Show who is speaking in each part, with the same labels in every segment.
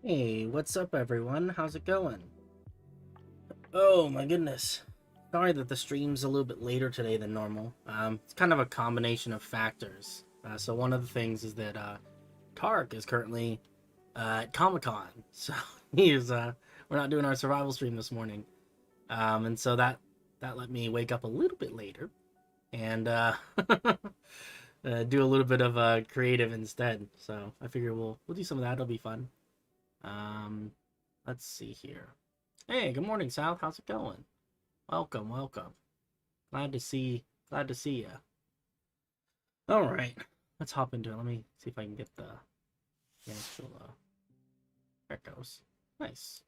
Speaker 1: Hey, what's up everyone? How's it going? Oh my goodness. Sorry that the stream's a little bit later today than normal. It's kind of a combination of factors. So one of the things is that Tark is currently at Comic-Con. So we're not doing our survival stream this morning. And so that let me wake up a little bit later and do a little bit of creative instead. So I figure we'll do some of that. It'll be fun. Let's see here. Hey, good morning, South. How's it going? Welcome. Glad to see you. All right, let's hop into it. Let me see if I can get the actual. There it goes. Nice.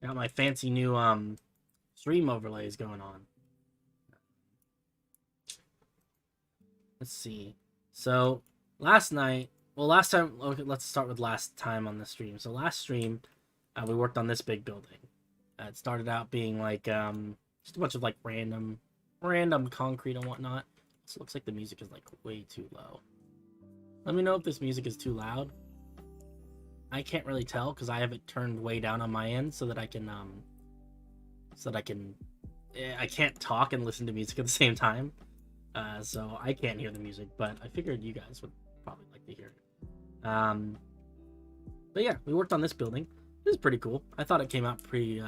Speaker 1: Got my fancy new stream overlays going on. Let's see. So last night well, last time, okay, let's start with last time on the stream. So last stream, we worked on this big building. It started out being like just a bunch of like random concrete and whatnot. So it looks like the music is like way too low. Let me know if this music is too loud. I can't really tell because I have it turned way down on my end so that I can I can't talk and listen to music at the same time. So I can't hear the music, but I figured you guys would probably like to hear it. But yeah, we worked on this building. It was pretty cool. I thought it came out pretty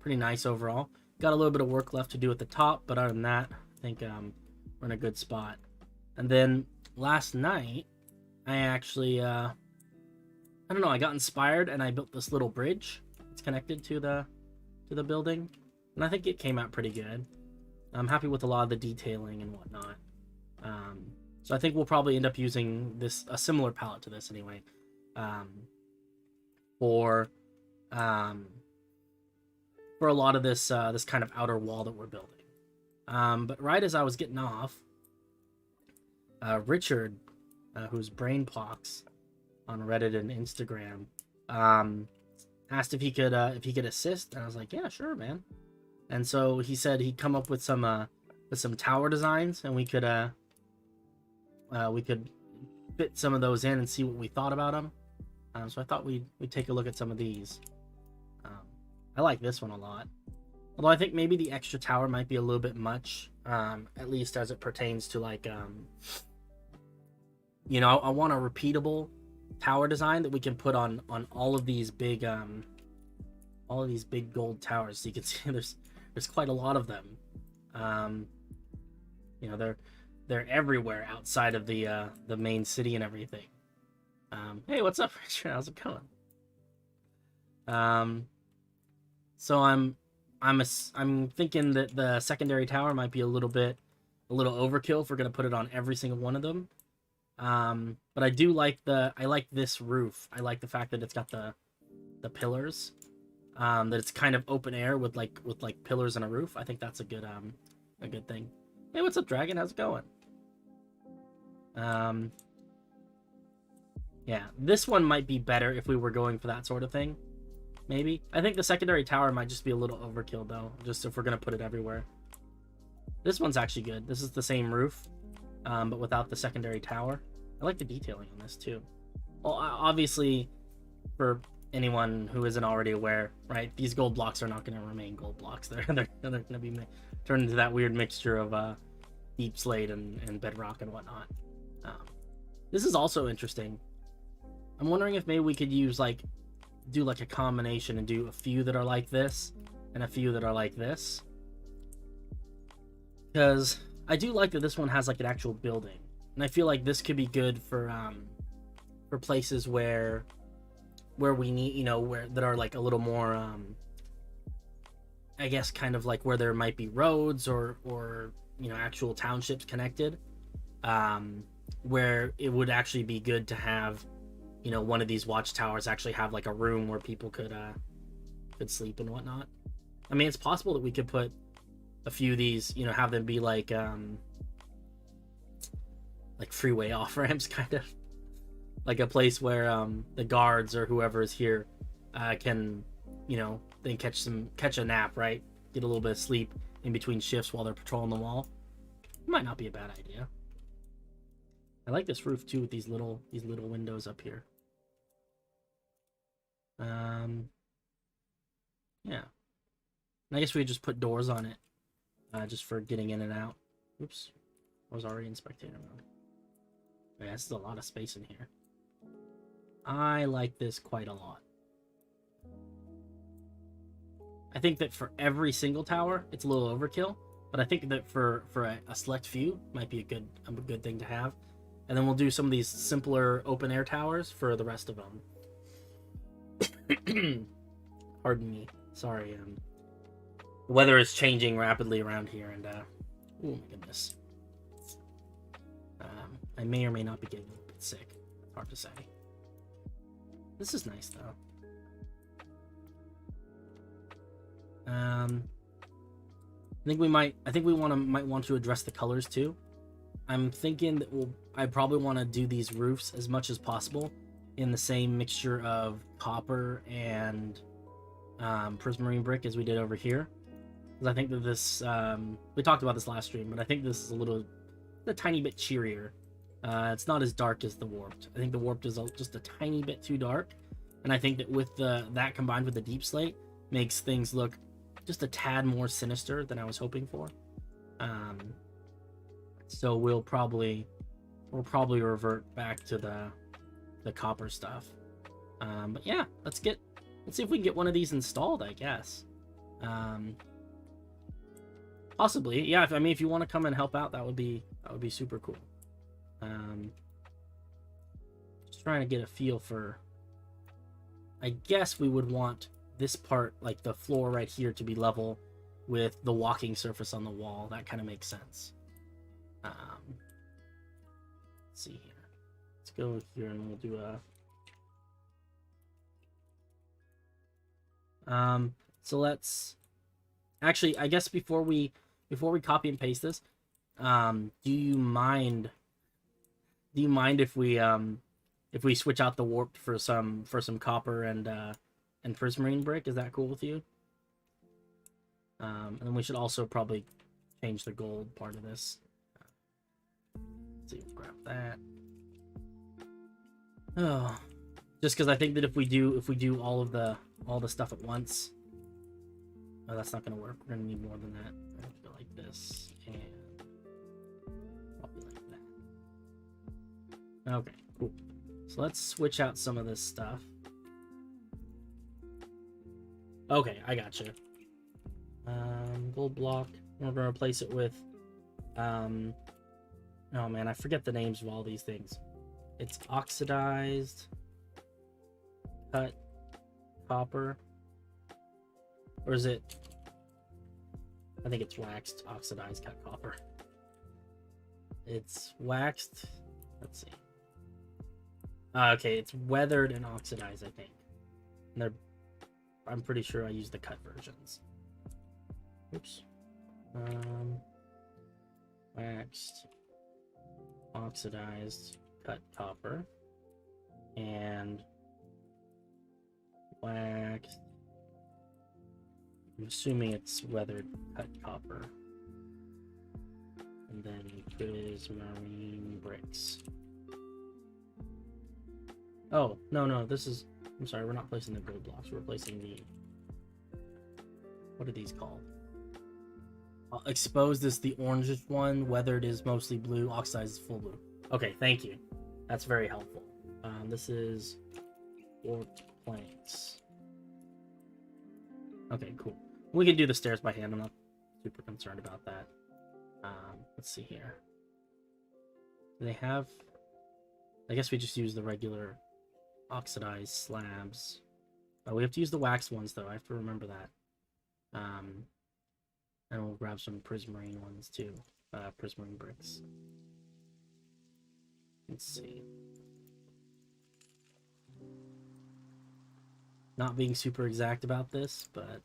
Speaker 1: nice overall. Got a little bit of work left to do at the top, but other than that, I think we're in a good spot. And then last night, I actually I don't know, I got inspired and I built this little bridge. It's connected to the building, and I think it came out pretty good. I'm happy with a lot of the detailing and whatnot. So I think we'll probably end up using a similar palette to this anyway, for a lot of this this kind of outer wall that we're building. But right as I was getting off, Richard, who's Brainpox on Reddit and Instagram, asked if he could assist, and I was like, yeah, sure, man. And so he said he'd come up with some tower designs, and we could fit some of those in and see what we thought about them. So I thought we'd take a look at some of these. I like this one a lot, although I think maybe the extra tower might be a little bit much, at least as it pertains to like you know, I want a repeatable tower design that we can put on all of these big gold towers. So you can see there's quite a lot of them. You know, they're everywhere outside of the main city and everything. Hey, what's up, Richard? How's it going? So I'm thinking that the secondary tower might be a little overkill if we're gonna put it on every single one of them. But I do like I like this roof. I like the fact that it's got the pillars. That it's kind of open air with like pillars and a roof. I think that's a good thing. Hey, what's up, Dragon? How's it going? Yeah, this one might be better if we were going for that sort of thing. Maybe. I think the secondary tower might just be a little overkill though, just if we're gonna put it everywhere. This one's actually good. This is the same roof, but without the secondary tower. I like the detailing on this too. Well, obviously, for anyone who isn't already aware, right? These gold blocks are not going to remain gold blocks. They're going to be turned into that weird mixture of deep slate and bedrock and whatnot. This is also interesting. I'm wondering if maybe we could do like a combination and do a few that are like this and a few that are like this. Because I do like that this one has like an actual building, and I feel like this could be good for places where we need, you know, where that are like a little more I guess kind of like where there might be roads or you know, actual townships connected, where it would actually be good to have, you know, one of these watchtowers actually have like a room where people could sleep and whatnot. I mean, it's possible that we could put a few of these, you know, have them be like freeway off ramps, kind of like a place where the guards or whoever is here can, you know, then catch a nap, right? Get a little bit of sleep in between shifts while they're patrolling the wall. It might not be a bad idea. I like this roof too with these little windows up here. Yeah. And I guess we could just put doors on it, just for getting in and out. Oops, I was already in spectator mode. Yeah, this is a lot of space in here. I like this quite a lot. I think that for every single tower, it's a little overkill, but I think that for a select few, might be a good thing to have. And then we'll do some of these simpler open air towers for the rest of them. Pardon me. Sorry. The weather is changing rapidly around here, and oh my goodness. I may or may not be getting a little bit sick. Hard to say. This is nice though. I think we might want to address the colors too. I'm thinking that I probably want to do these roofs as much as possible in the same mixture of copper and prismarine brick as we did over here. Because I think that this, we talked about this last stream, but I think this is a tiny bit cheerier. It's not as dark as the warped. I think the warped is just a tiny bit too dark, and I think that with that combined with the deep slate makes things look just a tad more sinister than I was hoping for. So we'll probably revert back to the copper stuff. But yeah, let's see if we can get one of these installed, I guess. Possibly, yeah. I mean, if you want to come and help out, that would be super cool. Just trying to get a feel for. I guess we would want this part, like the floor right here, to be level with the walking surface on the wall. That kind of makes sense. Let's see here. Let's go here and we'll do a. So let's actually, I guess before we copy and paste this, do you mind if we switch out the warped for some copper and prismarine brick? Is that cool with you? And then we should also probably change the gold part of this. Let's see, grab that. Oh, just because I think that if we do all the stuff at once, oh, that's not gonna work. We're gonna need more than that. We're gonna go like this and probably like that. Okay, cool. So let's switch out some of this stuff. Okay, I gotcha. Gold block. We're gonna replace it with oh man, I forget the names of all these things. It's oxidized cut copper, or is it? I think it's waxed oxidized cut copper. It's waxed. Let's see. Okay, it's weathered and oxidized, I think. And I'm pretty sure I used the cut versions. Oops. Waxed, oxidized, cut copper, and waxed. I'm assuming it's weathered cut copper. And then prismarine bricks. Oh, no, this is... I'm sorry, we're not placing the gold blocks. We're placing the... What are these called? Exposed is the orangish one. Weathered is mostly blue. Oxidized is full blue. Okay, thank you. That's very helpful. This is warped planks. Okay, cool. We can do the stairs by hand. I'm not super concerned about that. Let's see here. Do they have... I guess we just use the regular oxidized slabs. We have to use the wax ones, though. I have to remember that. And we'll grab some prismarine ones, too. Prismarine bricks. Let's see. Not being super exact about this, but...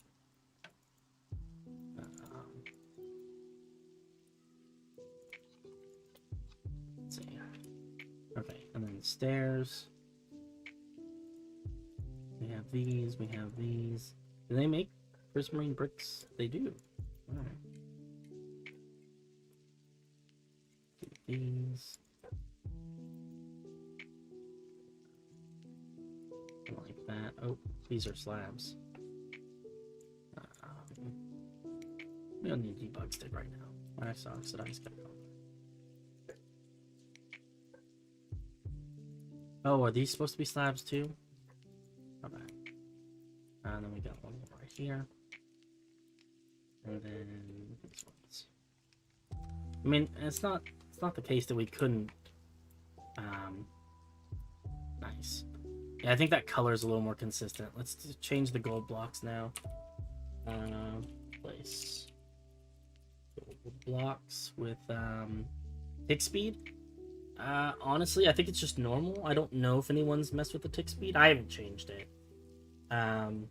Speaker 1: let's see. Okay, and then the stairs. We have these, we have these. Do they make prismarine bricks? They do. Alright. These. Like that. Oh, these are slabs. We don't need debug stick right now. Wax oxidized cut copper. Oh, are these supposed to be slabs too? Okay. And then we got one more right here. And then these ones. I mean, it's not the case that we couldn't. Nice. Yeah, I think that color is a little more consistent. Let's change the gold blocks now. Place gold blocks with tick speed. Honestly, I think it's just normal. I don't know if anyone's messed with the tick speed. I haven't changed it.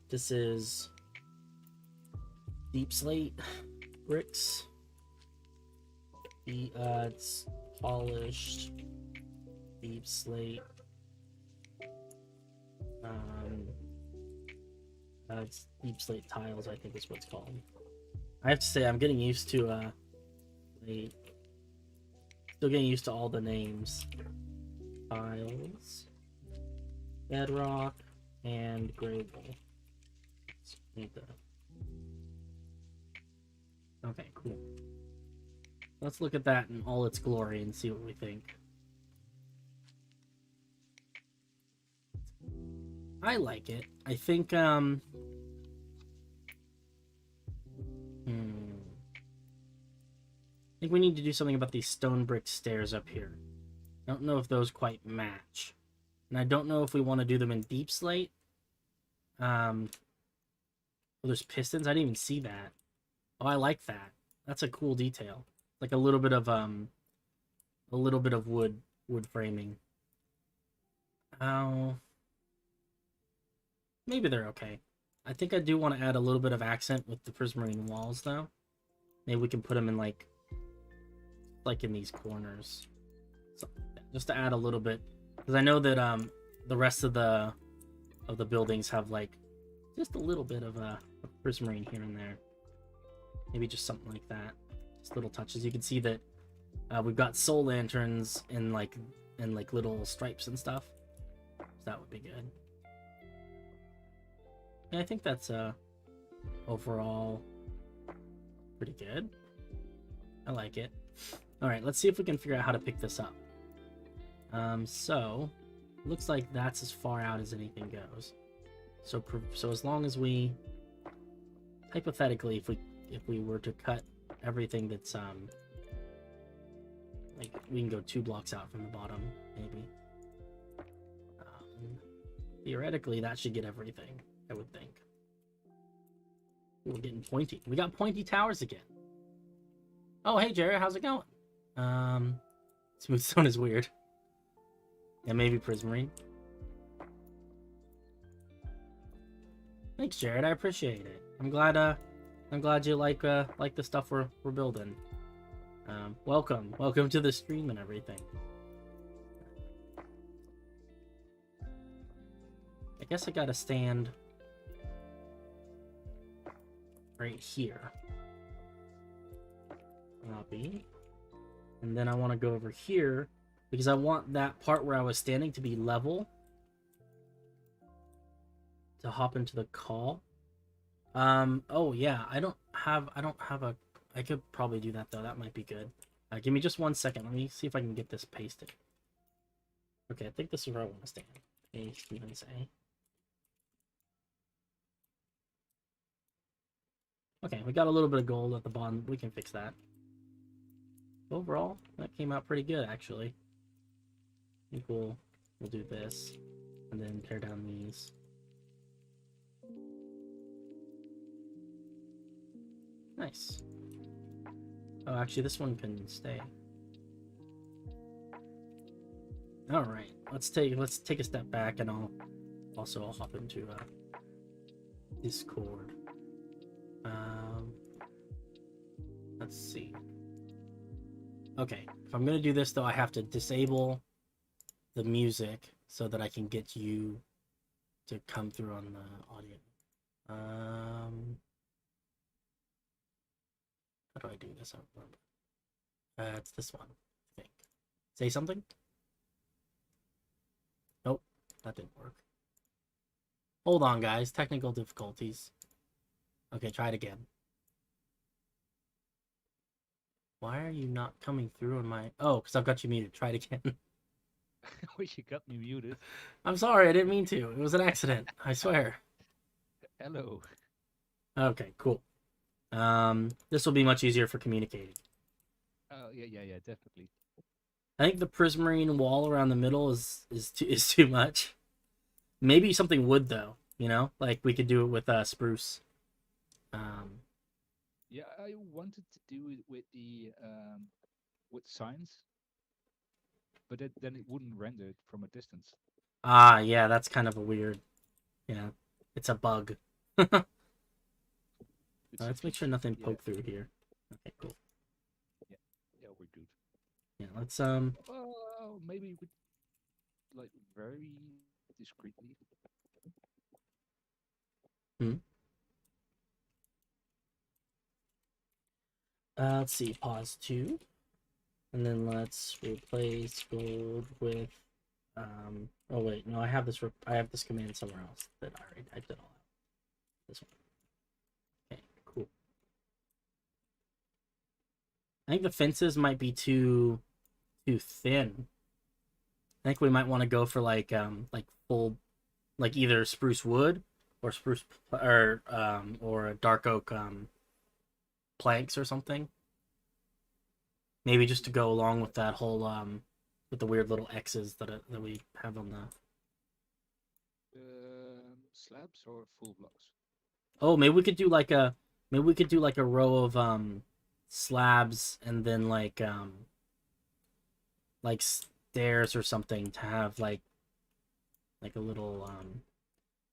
Speaker 1: This is deep slate bricks. It's polished deep slate. It's deep slate tiles, I think is what it's called. I have to say, I'm getting used to still getting used to all the names. Tiles, bedrock, and gravel. Okay, cool. Let's look at that in all its glory and see what we think. I like it. I think, I think we need to do something about these stone brick stairs up here. I don't know if those quite match. And I don't know if we want to do them in deep slate. Oh, there's pistons. I didn't even see that. Oh, I like that. That's a cool detail. Like a little bit of wood framing. Oh, maybe they're okay. I think I do want to add a little bit of accent with the prismarine walls, though. Maybe we can put them in like in these corners, something like that, just to add a little bit, because I know that the rest of the buildings have like just a little bit of a prismarine here and there. Maybe just something like that, just little touches. You can see that we've got soul lanterns and like little stripes and stuff. So that would be good. Yeah, I think that's overall pretty good. I like it. All right, let's see if we can figure out how to pick this up. So looks like that's as far out as anything goes. So as long as we, hypothetically, if we were to cut everything that's like, we can go 2 blocks out from the bottom, maybe. Theoretically, that should get everything, I would think. Ooh, we're getting pointy. We got pointy towers again. Oh, hey, Jared, how's it going? Smooth stone is weird. Yeah, maybe prismarine. Thanks, Jared. I appreciate it. I'm glad you like the stuff we're building. Welcome to the stream and everything. I guess I gotta stand right here. Copy. And then I want to go over here because I want that part where I was standing to be level to hop into the call. Oh yeah, I don't have a, I could probably do that though. That might be good. Give me just 1 second. Let me see if I can get this pasted. Okay, I think this is where I want to stand. Paste even say. Okay, we got a little bit of gold at the bottom. We can fix that. Overall, that came out pretty good, actually. I think we'll do this, and then tear down these. Nice. Oh, actually, this one can stay. All right, let's take a step back, and I'll hop into Discord. Let's see. Okay, if I'm gonna do this though, I have to disable the music so that I can get you to come through on the audio. How do I do this? I don't remember. It's this one, I think. Say something? Nope, that didn't work. Hold on, guys. Technical difficulties. Okay, try it again. Why are you not coming through on my... Oh, because I've got you muted. Try it again.
Speaker 2: You got me muted.
Speaker 1: I'm sorry, I didn't mean to. It was an accident, I swear.
Speaker 2: Hello.
Speaker 1: Okay, cool. This will be much easier for communicating.
Speaker 2: Oh, yeah, definitely.
Speaker 1: I think the prismarine wall around the middle is too much. Maybe something wood though, you know? Like we could do it with spruce.
Speaker 2: Yeah, I wanted to do it with the with signs, but then it wouldn't render it from a distance.
Speaker 1: Ah, yeah, that's kind of a weird... Yeah, it's a bug. Let's make sure nothing poked through here. Okay, cool.
Speaker 2: Yeah, we're good.
Speaker 1: Yeah, let's
Speaker 2: Well, maybe we could like very discreetly.
Speaker 1: hmm. Let's see, pause 2. And then let's replace gold with oh wait, no, I have this command somewhere else that I already typed it all out. This one. Okay, cool. I think the fences might be too thin. I think we might want to go for like full, like either spruce wood or spruce or dark oak planks or something. Maybe just to go along with that whole with the weird little X's that we have on the.
Speaker 2: Slabs or full blocks?
Speaker 1: Oh, maybe we could do like a row of slabs and then like stairs or something to have like a little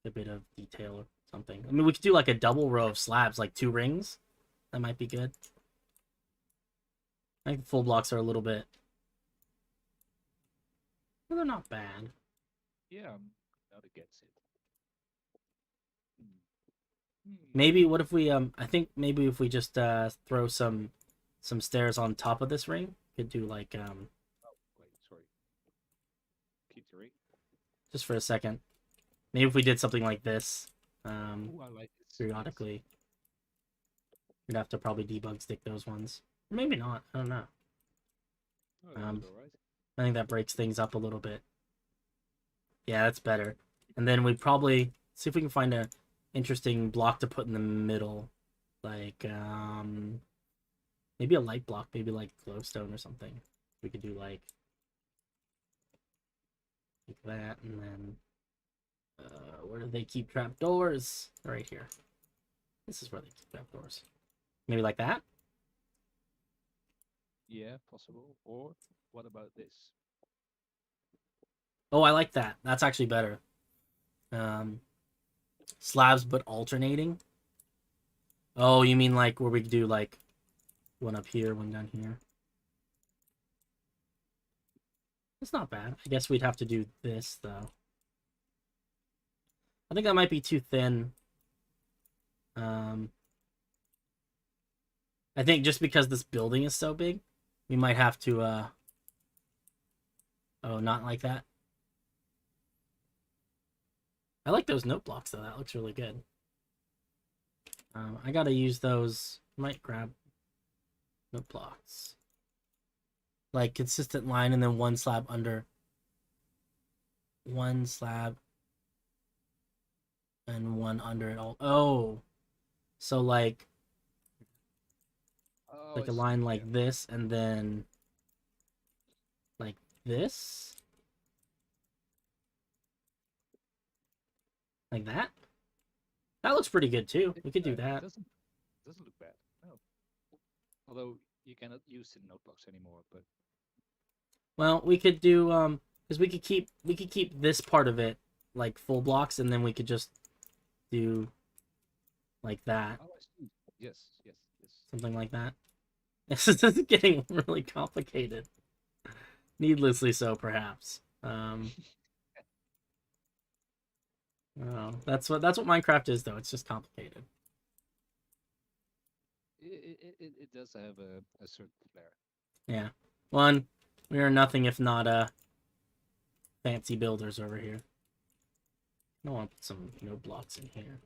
Speaker 1: a bit of detail or something. I mean, we could do like a double row of slabs, like 2 rings. That might be good. I think the full blocks are a little bit. Well, they're not bad.
Speaker 2: Yeah, I'm not against it. Hmm.
Speaker 1: Maybe what if we I think maybe if we just throw some stairs on top of this ring, could do like
Speaker 2: Oh, wait, sorry. Keep the ring.
Speaker 1: just for a second. Maybe if we did something like this, um
Speaker 2: Oh, I like this. Yes.
Speaker 1: periodically, we'd have to probably debug stick those ones. Maybe not. I don't know.
Speaker 2: Oh, that looks alright.
Speaker 1: I think that breaks things up a little bit. Yeah, that's better. And then we'd probably see if we can find a interesting block to put in the middle, like maybe a light block, maybe like glowstone or something. We could do like that, and then where do they keep trapdoors? Right here. This is where they keep trapdoors. Maybe like that.
Speaker 2: Yeah, possible. Or what about this?
Speaker 1: Oh, I like that. That's actually better. Um, slabs but alternating. Oh, you mean like where we could do like one up here, one down here? It's not bad. I guess we'd have to do this though. I think that might be too thin. Um, I think just because this building is so big, we might have to oh, not like that. I like those note blocks though. That looks really good. I gotta use those. Might grab note blocks. Like consistent line and then one slab under. One slab and one under it all. Oh. So
Speaker 2: Oh,
Speaker 1: like
Speaker 2: I
Speaker 1: a
Speaker 2: see.
Speaker 1: line
Speaker 2: Yeah.
Speaker 1: like this and then like this. Like that. That looks pretty good too. We could do
Speaker 2: It
Speaker 1: that.
Speaker 2: doesn't look bad. No. Although you cannot use the notebooks anymore, but
Speaker 1: Well, we could do because we could keep this part of it like full blocks and then we could just do like that.
Speaker 2: oh, I see. Yes, yes, yes.
Speaker 1: Something like that. This is getting really complicated. Needlessly so, perhaps. Oh, that's what Minecraft is, though. It's just complicated.
Speaker 2: It does have a certain flair.
Speaker 1: Yeah. One, we are nothing if not fancy builders over here. I want to put some no blocks in here.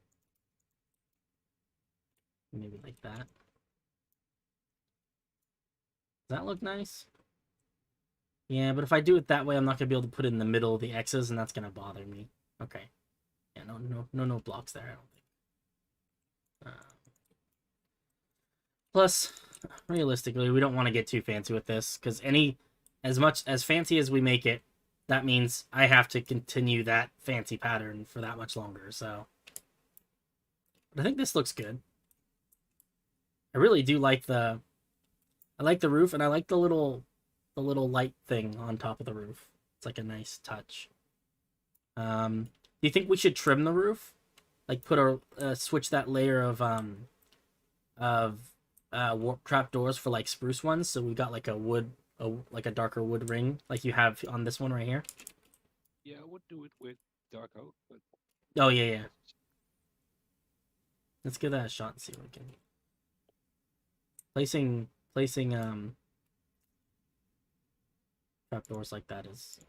Speaker 1: Maybe like that. Does that look nice? Yeah, but if I do it that way, I'm not gonna be able to put it in the middle of the X's, and that's gonna bother me. Okay. Yeah, no blocks there. I don't think. Plus, realistically, we don't want to get too fancy with this because as much as fancy as we make it, that means I have to continue that fancy pattern for that much longer. So, but I think this looks good. I really do like I like the roof, and I like the little light thing on top of the roof. It's like a nice touch. Do you think we should trim the roof? Like put a switch that layer of warp trap doors for like spruce ones, so we got like a wood like a darker wood ring, like you have on this one right here.
Speaker 2: Yeah, I would do it with dark oak, but
Speaker 1: Oh yeah, yeah. Let's give that a shot and see what we can. Placing trapdoors like that is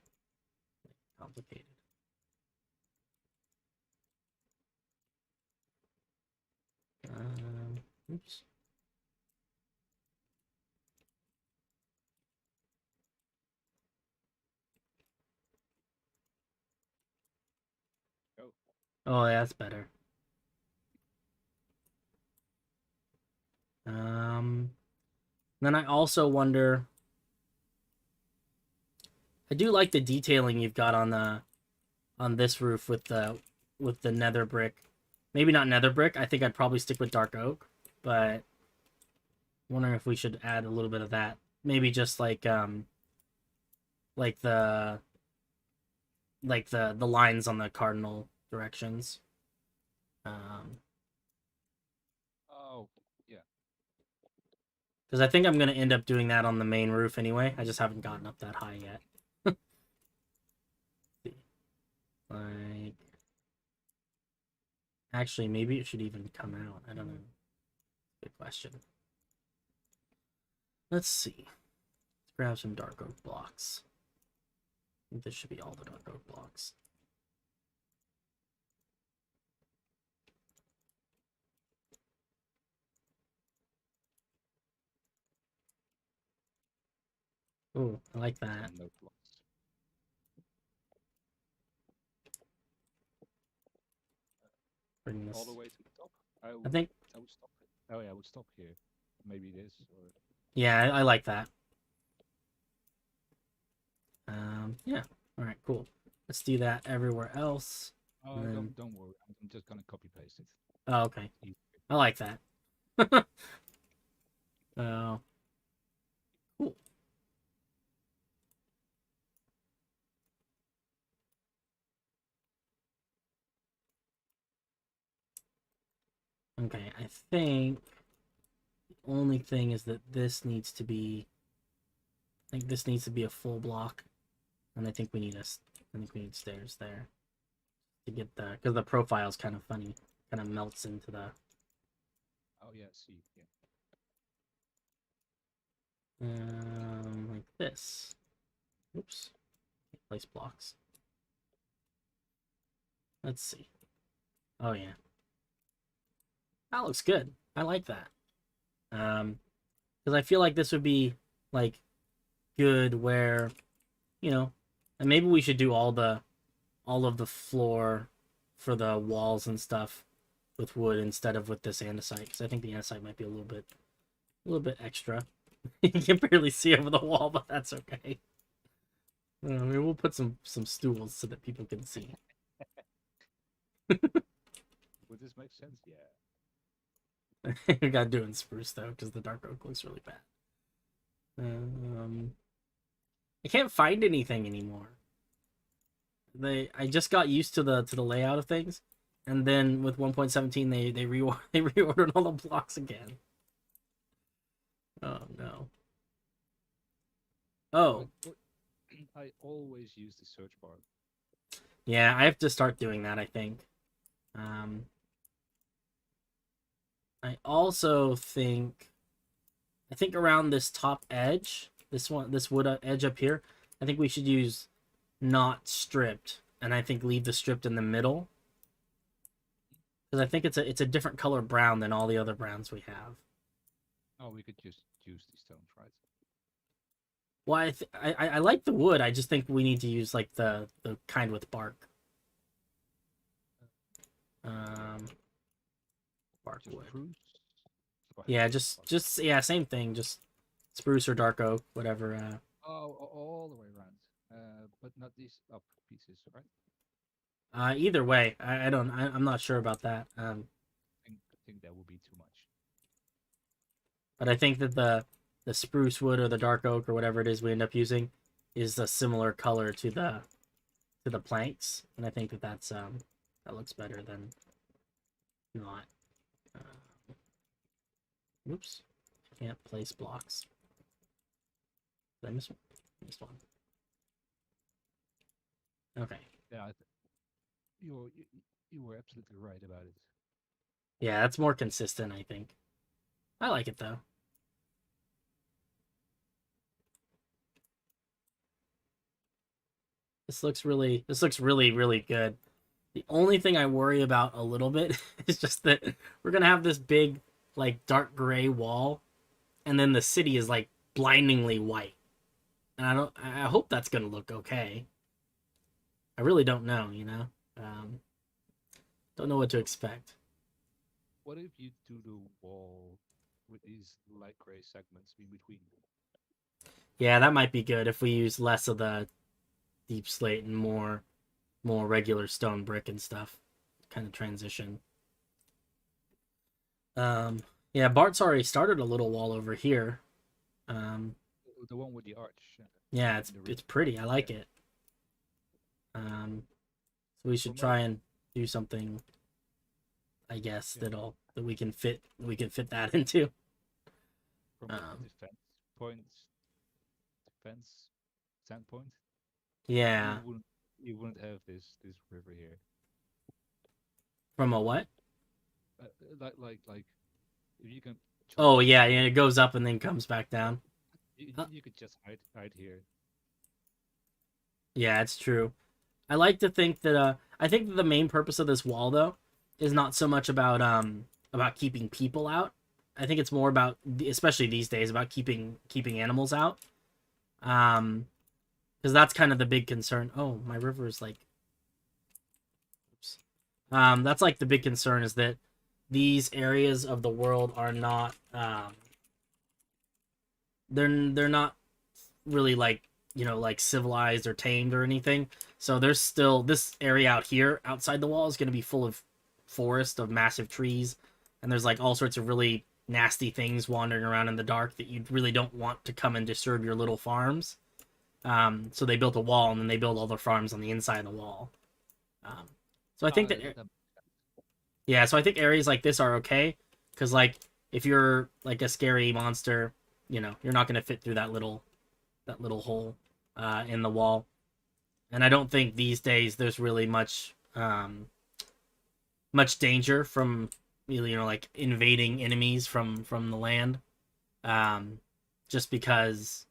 Speaker 1: complicated. Oops.
Speaker 2: oh,
Speaker 1: Oh, yeah, that's better. Then I also wonder. I do like the detailing you've got on this roof with the nether brick. Maybe not nether brick. I think I'd probably stick with dark oak, but wondering if we should add a little bit of that. Maybe just like the lines on the cardinal directions. Um,
Speaker 2: oh, yeah.
Speaker 1: because I think I'm gonna end up doing that on the main roof anyway. I just haven't gotten up that high yet. Like, actually, maybe it should even come out. I don't know. Good question. Let's see. Let's grab some dark oak blocks. I think this should be all the dark oak blocks. Oh, I like that.
Speaker 2: No blocks.
Speaker 1: Bring
Speaker 2: All the
Speaker 1: this.
Speaker 2: way to the top.
Speaker 1: I think.
Speaker 2: I would stop it. Oh yeah, I would stop here. Maybe this or
Speaker 1: Yeah, I like that. Yeah. All right, cool. Let's do that everywhere else.
Speaker 2: oh,
Speaker 1: And then,
Speaker 2: don't worry. I'm just gonna copy paste it.
Speaker 1: oh, okay.
Speaker 2: Easy.
Speaker 1: I like that. Oh, cool. Okay, I think the only thing is that this needs to be. I think this needs to be a full block, and I think we need I think we need stairs there to get the because the profile's kind of funny, kind of melts into the.
Speaker 2: Oh yeah, see, yeah.
Speaker 1: Like this. Oops. Place blocks. Let's see. Oh yeah, that looks good. I like that. Because I feel like this would be like good where, you know, and maybe we should do all of the floor for the walls and stuff with wood instead of with this andesite because I think the andesite might be a little bit extra. You can barely see over the wall, but that's okay. Maybe we'll put some stools so that people can see.
Speaker 2: Would this make sense? Yeah.
Speaker 1: We gotta do it in spruce though because the dark oak looks really bad. I can't find anything anymore. I just got used to the layout of things, and then with 1.17 they reordered all the blocks again. Oh no. Oh
Speaker 2: I always use the search bar.
Speaker 1: yeah, I have to start doing that. I think. I also think. I think around this top edge, this wood edge up here, I think we should use not stripped, and I think leave the stripped in the middle because I think it's a different color brown than all the other browns we have.
Speaker 2: Oh, we could just use these stones, right?
Speaker 1: Well, I like the wood. I just think we need to use like the kind with bark. Um, bark
Speaker 2: Just
Speaker 1: wood.
Speaker 2: spruce.
Speaker 1: Yeah, just yeah, same thing. Just spruce or dark oak, whatever.
Speaker 2: Oh, all the way around. But not these up pieces, right?
Speaker 1: Either way, I don't. I'm not sure about that.
Speaker 2: I think that would be too much.
Speaker 1: But I think that the spruce wood or the dark oak or whatever it is we end up using is a similar color to the planks, and I think that that looks better than not. Oops, can't place blocks. Did I miss one? Missed one. Okay.
Speaker 2: Yeah, you were absolutely right about it.
Speaker 1: Yeah, that's more consistent, I think. I like it though. This looks really, really good. The only thing I worry about a little bit is just that we're gonna have this big, like, dark gray wall, and then the city is like blindingly white. And I hope that's gonna look okay. I really don't know, you know? Um, don't know what to expect.
Speaker 2: What if you do the wall with these light gray segments in between?
Speaker 1: Yeah, that might be good if we use less of the deep slate and more regular stone brick and stuff. Kind of transition. Um, yeah, Bart's already started a little wall over here. Um,
Speaker 2: The one with the arch.
Speaker 1: yeah,
Speaker 2: In the
Speaker 1: it's
Speaker 2: region.
Speaker 1: pretty. I like
Speaker 2: Yeah.
Speaker 1: it. So we should
Speaker 2: From a
Speaker 1: try and do something, I guess,
Speaker 2: yeah
Speaker 1: that we can fit that into.
Speaker 2: from a
Speaker 1: Um,
Speaker 2: point defense standpoint, you
Speaker 1: yeah,
Speaker 2: wouldn't you wouldn't have this river here.
Speaker 1: from a what?
Speaker 2: Like if you can
Speaker 1: Oh
Speaker 2: charge
Speaker 1: yeah,
Speaker 2: through
Speaker 1: yeah,
Speaker 2: the
Speaker 1: it goes up and then comes back down. Uh,
Speaker 2: you could just hide here.
Speaker 1: yeah, it's true. I like to think that I think that the main purpose of this wall though is not so much about keeping people out. I think it's more about, especially these days, about keeping animals out. Um because that's kind of the big concern. Oh, my river is like, oops. That's like the big concern is that these areas of the world are not they're not really like, you know, like civilized or tamed or anything. So there's still this area out here outside the wall is going to be full of forest of massive trees, and there's like all sorts of really nasty things wandering around in the dark that you really don't want to come and disturb your little farms. So they built a wall, and then they built all their farms on the inside of the wall. Um, so I think
Speaker 2: Ah,
Speaker 1: that,
Speaker 2: that
Speaker 1: yeah, so I think areas like this are okay because, like, if you're like a scary monster, you know, you're not going to fit through that little hole in the wall. And I don't think these days there's really much danger from, you know, like invading enemies from the land. Um, just because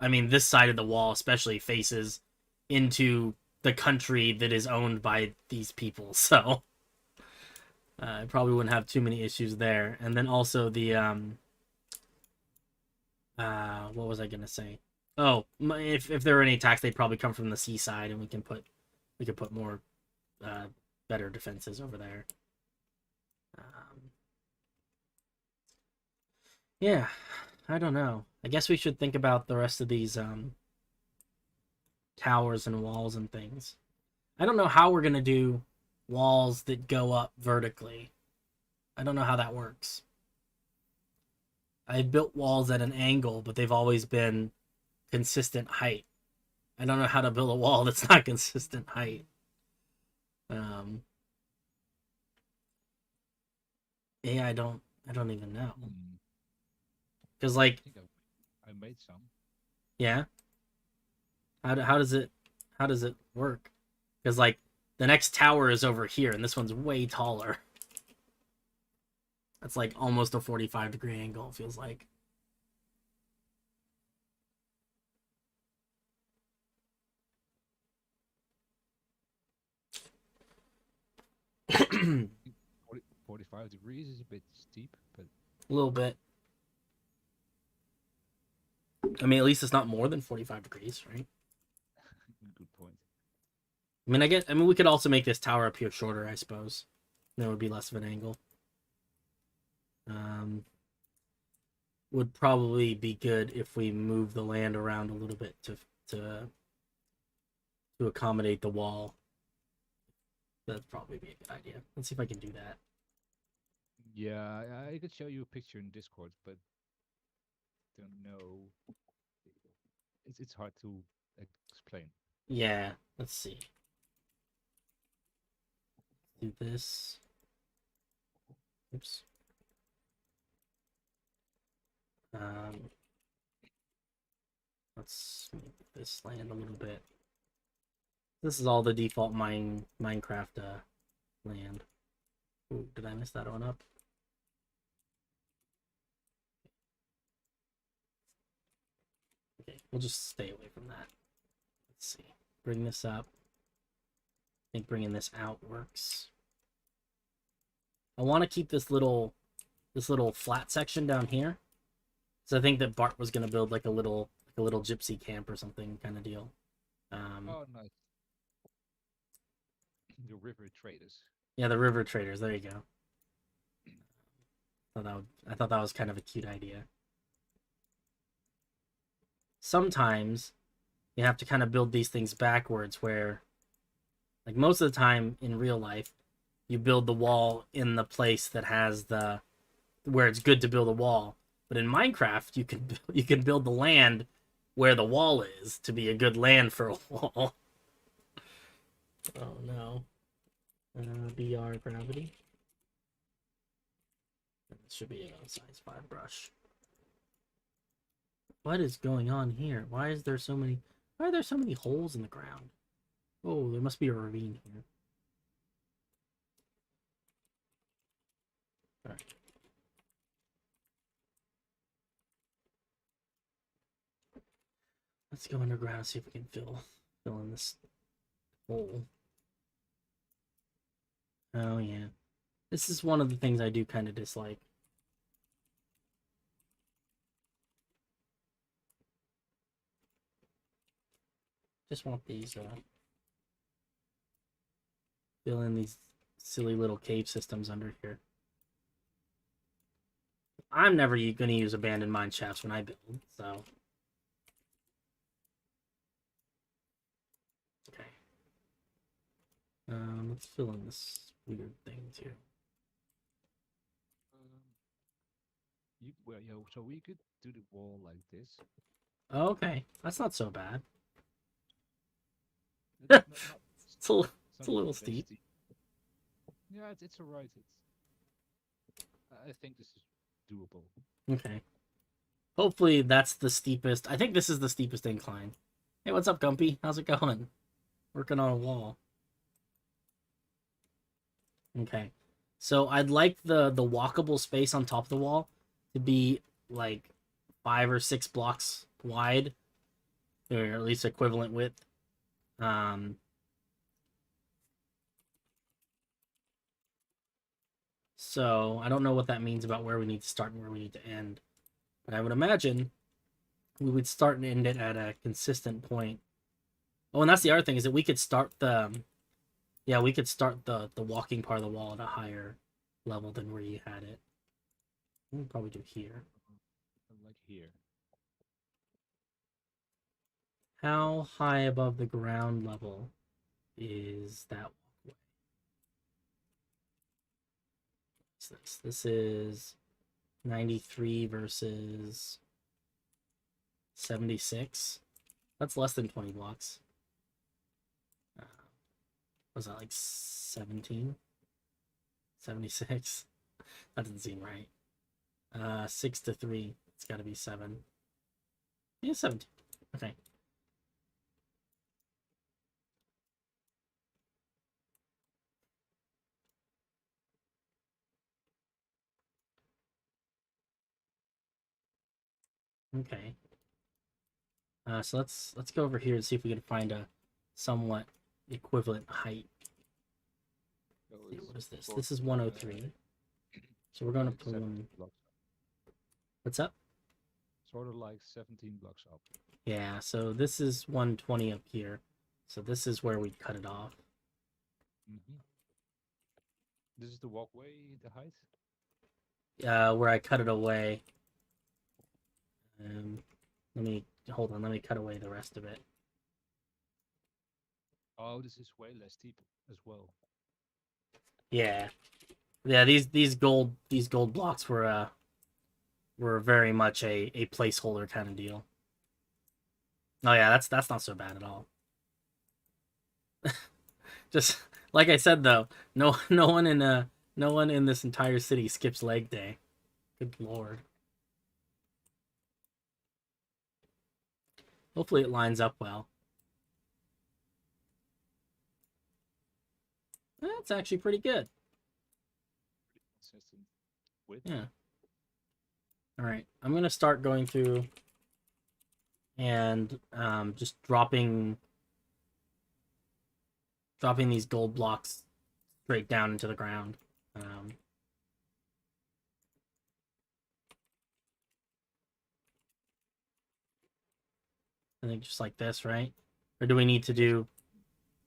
Speaker 1: I mean, this side of the wall especially faces into the country that is owned by these people, so I probably wouldn't have too many issues there. And then also what was I gonna say? Oh, if there were any attacks, they'd probably come from the seaside, and we could put more uh, better defenses over there. Um, yeah, I don't know. I guess we should think about the rest of these towers and walls and things. I don't know how we're gonna do walls that go up vertically. I don't know how that works. I've built walls at an angle, but they've always been consistent height. I don't know how to build a wall that's not consistent height. Um, yeah, I don't even know. Cause
Speaker 2: I
Speaker 1: like,
Speaker 2: think I made some.
Speaker 1: yeah, how does it work? Cause like the next tower is over here, and this one's way taller. That's like almost a 45-degree angle. It feels like.
Speaker 2: 40,
Speaker 1: A
Speaker 2: 45 degrees is a bit steep, but
Speaker 1: little bit. I mean, at least it's not more than 45 degrees, right?
Speaker 2: good point.
Speaker 1: I mean, I mean, we could also make this tower up here shorter, I suppose. There would be less of an angle. Um, would probably be good if we move the land around a little bit to to accommodate the wall. That'd probably be a good idea. Let's see if I can do that.
Speaker 2: Yeah, I could show you a picture in Discord, but don't know. It's hard to explain.
Speaker 1: Yeah, let's see. Do this. Oops. Um, Let's make this land a little bit. This is all the default Minecraft land. Ooh, did I mess that one up? Okay, we'll just stay away from that. Let's see. Bring this up. I think bringing this out works. I want to keep this little flat section down here. So I think that Bart was gonna build like a little gypsy camp or something kind of deal.
Speaker 2: Oh, nice. The river traders.
Speaker 1: Yeah, the river traders. There you go. I thought that was kind of a cute idea. Sometimes you have to kind of build these things backwards, where, like most of the time in real life, you build the wall in the place that has where it's good to build a wall. But in Minecraft, you can build the land where the wall is to be a good land for a wall. Oh no. BR gravity. This should be a size 5 brush. What is going on here? Why are there so many holes in the ground? Oh, there must be a ravine here. Alright. Let's go underground and see if we can fill in this hole. Oh yeah. This is one of the things I do kind of dislike. Just want these fill in these silly little cave systems under here. I'm never going to use abandoned mine shafts when I build, so. Okay. Let's fill in this weird thing too.
Speaker 2: So we could do the wall like this.
Speaker 1: Oh, okay, that's not so bad.
Speaker 2: It's
Speaker 1: a little steep.
Speaker 2: Yeah, it's alright. I think this is doable.
Speaker 1: Okay. Hopefully that's the steepest. I think this is the steepest incline. Hey, what's up, Gumpy? How's it going? Working on a wall. Okay. So I'd like the walkable space on top of the wall to be like 5 or 6 blocks wide, or at least equivalent width. So I don't know what that means about where we need to start and where we need to end, but I would imagine we would start and end it at a consistent point. Oh, and that's the other thing, is that we could start the walking part of the wall at a higher level than where you had it. We'll probably do here.
Speaker 2: Like here.
Speaker 1: How high above the ground level is that walkway? What's this? This is 93 versus 76. That's less than 20 blocks. Was that like 17? 76? That doesn't seem right. 6 to 3. It's got to be 7. Yeah, 17. Okay. Okay. So let's go over here and see if we can find a somewhat equivalent height. What is this? This is 103. So we're going to pull in. What's up?
Speaker 2: Sort of like 17 blocks up.
Speaker 1: Yeah, so this is 120 up here. So this is where we cut it off.
Speaker 2: This is the walkway, the height?
Speaker 1: Where I cut it away. Hold on, let me cut away the rest of it.
Speaker 2: Oh, this is way less steep as well.
Speaker 1: Yeah. Yeah, these gold blocks were very much a placeholder kind of deal. Oh yeah, that's not so bad at all. Just like I said though, no one in this entire city skips leg day. Good lord. Hopefully it lines up well. That's actually pretty good.
Speaker 2: Consistent with.
Speaker 1: Yeah. All right. I'm going to start going through and just dropping these gold blocks straight down into the ground. I think just like this, right? Or do we need to do...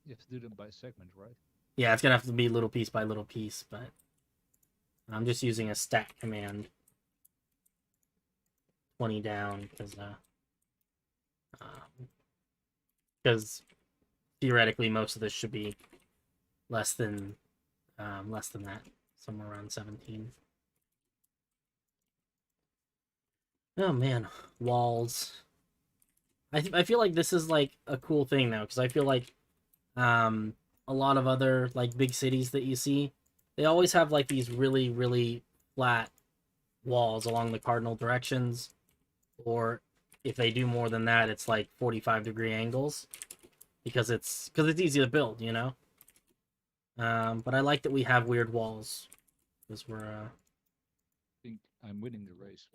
Speaker 2: You have to do them by segment, right?
Speaker 1: Yeah, it's going to have to be little piece by little piece, but I'm just using a stack command 20 down because theoretically most of this should be less than that, somewhere around 17. Oh man, walls. I feel like this is like a cool thing now because I feel like a lot of other like big cities that you see, they always have like these really flat walls along the cardinal directions, or if they do more than that, it's like 45-degree angles because it's easy to build, you know. But I like that we have weird walls because we're
Speaker 2: I think I'm winning the race.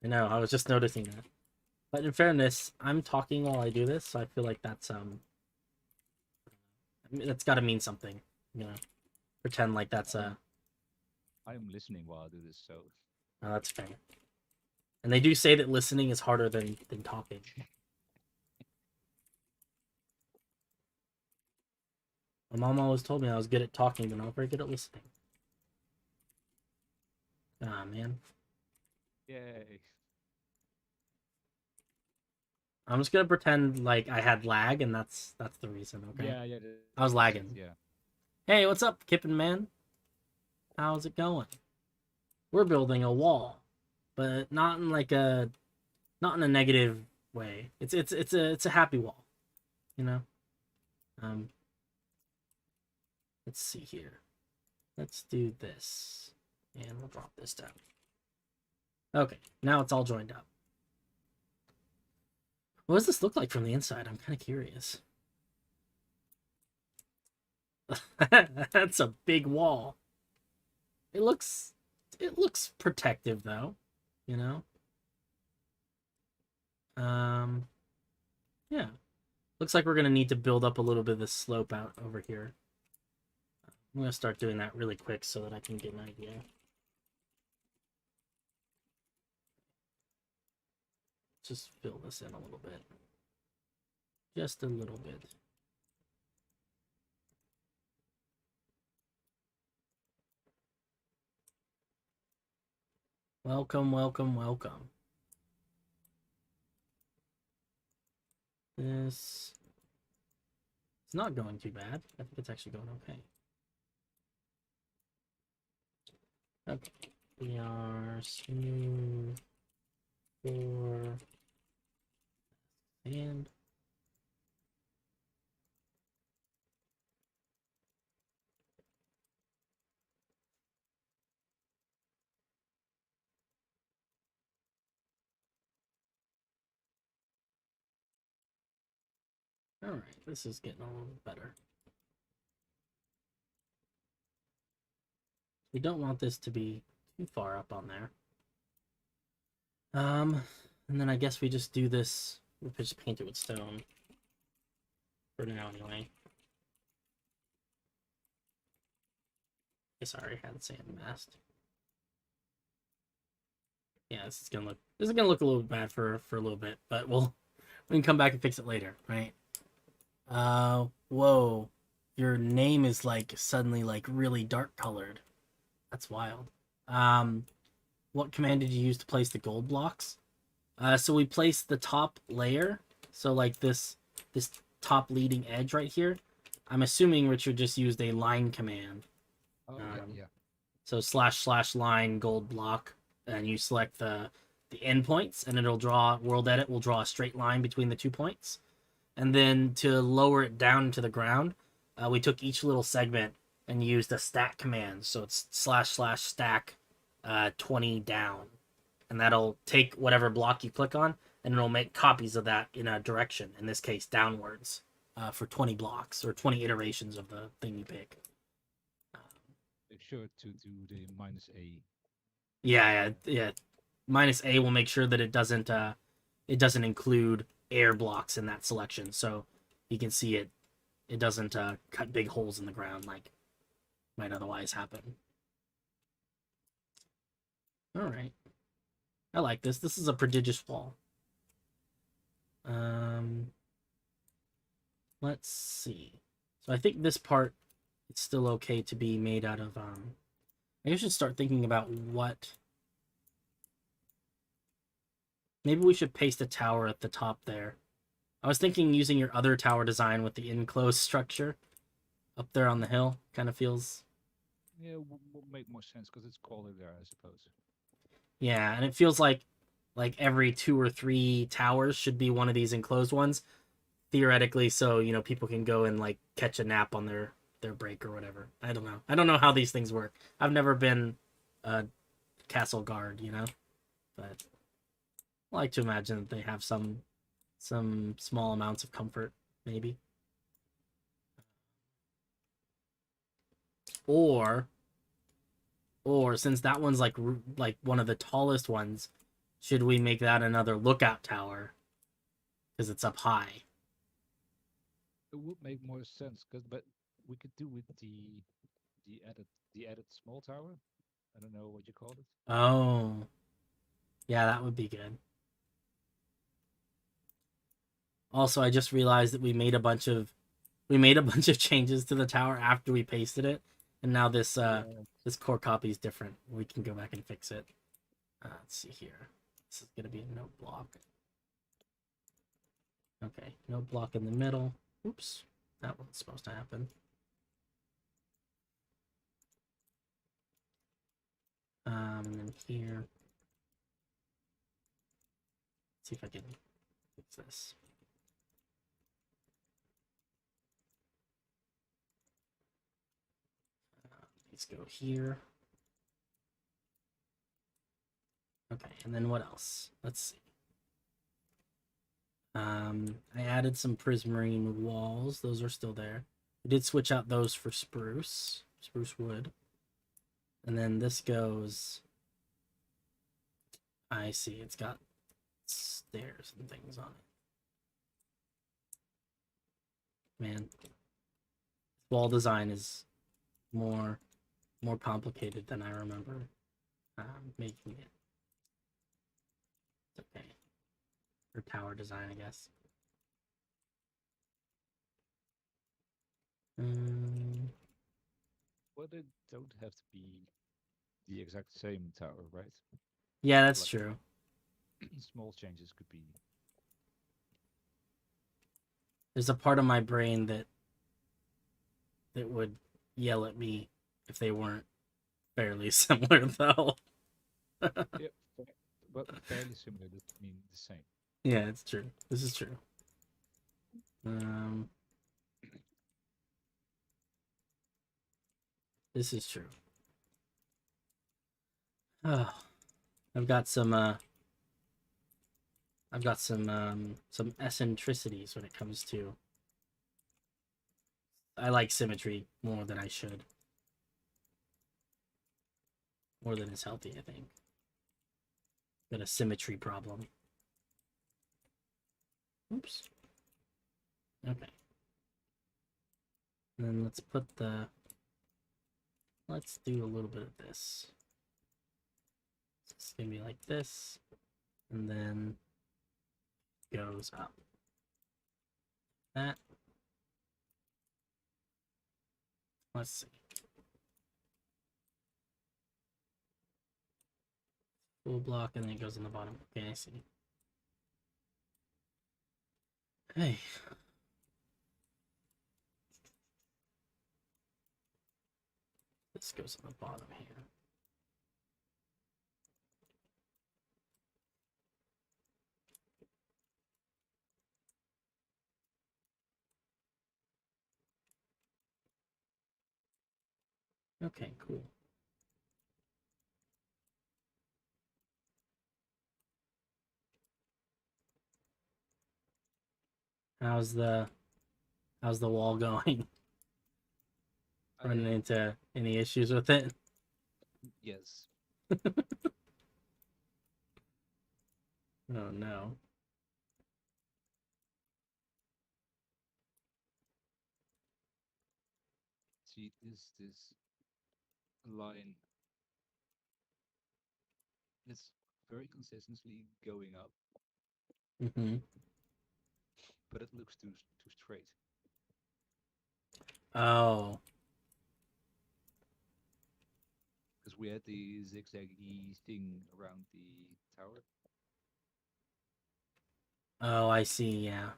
Speaker 1: I know, I was just noticing that. But in fairness, I'm talking while I do this, so I feel like that's that's got to mean something, you know. Pretend like that's
Speaker 2: I am listening while I do this, so
Speaker 1: oh, that's fair. And they do say that listening is harder than talking. My mom always told me I was good at talking, but not very good at listening. Ah, man.
Speaker 2: yay.
Speaker 1: I'm just gonna pretend like I had lag, and that's the reason. Okay.
Speaker 2: Yeah, yeah.
Speaker 1: I was lagging.
Speaker 2: Yeah.
Speaker 1: Hey, what's up, Kippin man? How's it going? We're building a wall, but not in like a negative way. It's a happy wall, you know. Um, let's see here. Let's do this, and we'll drop this down. Okay, now it's all joined up. What does this look like from the inside? I'm kind of curious. That's a big wall. It looks protective though, you know. Yeah. Looks like we're gonna need to build up a little bit of the slope out over here. I'm gonna start doing that really quick so that I can get an idea. Just fill this in a little bit. Just a little bit. Welcome, welcome, welcome. This... It's not going too bad. I think it's actually going okay. Okay. We are smooth for and all right, this is getting a little better. We don't want this to be too far up on there. And then I guess we just do this. We just paint it with stone for now, anyway. Guess I already had sand masked. Yeah, this is gonna look a little bad for a little bit, but we can come back and fix it later, right? Whoa, your name is like suddenly like really dark colored. That's wild. What command did you use to place the gold blocks? So we placed the top layer. So like this top leading edge right here. I'm assuming Richard just used a line command.
Speaker 2: Oh yeah.
Speaker 1: So //line gold block, and you select the endpoints, and it'll draw world edit will draw a straight line between the 2 points. And then to lower it down to the ground, we took each little segment and used a stack command. So it's //stack 20 down, and that'll take whatever block you click on and it'll make copies of that in a direction, in this case downwards, for 20 blocks or 20 iterations of the thing you pick.
Speaker 2: Make sure to do the -A.
Speaker 1: Yeah. -A will make sure that it doesn't include air blocks in that selection, so you can see it doesn't cut big holes in the ground like might otherwise happen. All right, I like this. This is a prodigious wall. Let's see. So I think this part it's still okay to be made out of. I should start thinking about what. Maybe we should paste a tower at the top there. I was thinking using your other tower design with the enclosed structure up there on the hill. Kind of feels.
Speaker 2: Yeah, will make more sense because it's colder there, I suppose.
Speaker 1: Yeah, and it feels like every 2 or 3 towers should be one of these enclosed ones, theoretically, so people can go and like catch a nap on their break or whatever. I don't know how these things work. I've never been a castle guard, but I like to imagine that they have some small amounts of comfort, maybe. Or since that one's like one of the tallest ones, should we make that another lookout tower because it's up high?
Speaker 2: It would make more sense, but we could do with the added small tower. I don't know what you call it.
Speaker 1: Oh, yeah, that would be good. Also, I just realized that we made a bunch of changes to the tower after we pasted it, and now this this core copy is different. We can go back and fix it. Let's see here. This is gonna be a note block. Okay, note block in the middle. Oops, that wasn't supposed to happen. And then here. Let's see if I can fix this. Let's go here. Okay, and then what else? Let's see. I added some prismarine walls. Those are still there. I did switch out those for spruce wood. And then this goes. I see. It's got stairs and things on it. Man, wall design is more complicated than I remember making it. It's okay. Or tower design, I guess.
Speaker 2: Well, they don't have to be the exact same tower, right?
Speaker 1: Yeah, that's
Speaker 2: Like
Speaker 1: true.
Speaker 2: small changes could be.
Speaker 1: There's a part of my brain that would yell at me if they weren't fairly similar, though.
Speaker 2: Yeah, but fairly similar. That mean the same.
Speaker 1: Yeah, it's true. This is true. Um, this is true. Oh, I've got some some eccentricities when it comes to. I like symmetry more than I should. More than is healthy, I think. Got a symmetry problem. Oops. Okay. And then let's put the. Let's do a little bit of this. It's gonna be like this, and then goes up. That. Let's see. Full block, and then it goes on the bottom. Okay, I see. Hey. This goes on the bottom here. Okay, cool. How's the wall going? Running
Speaker 2: I
Speaker 1: into any issues with it?
Speaker 2: yes.
Speaker 1: Oh no.
Speaker 2: See this line. It's very consistently going up,
Speaker 1: Mm-hmm.
Speaker 2: but it looks too straight.
Speaker 1: Oh.
Speaker 2: Because we had the zigzaggy thing around the tower.
Speaker 1: Oh, I see, yeah.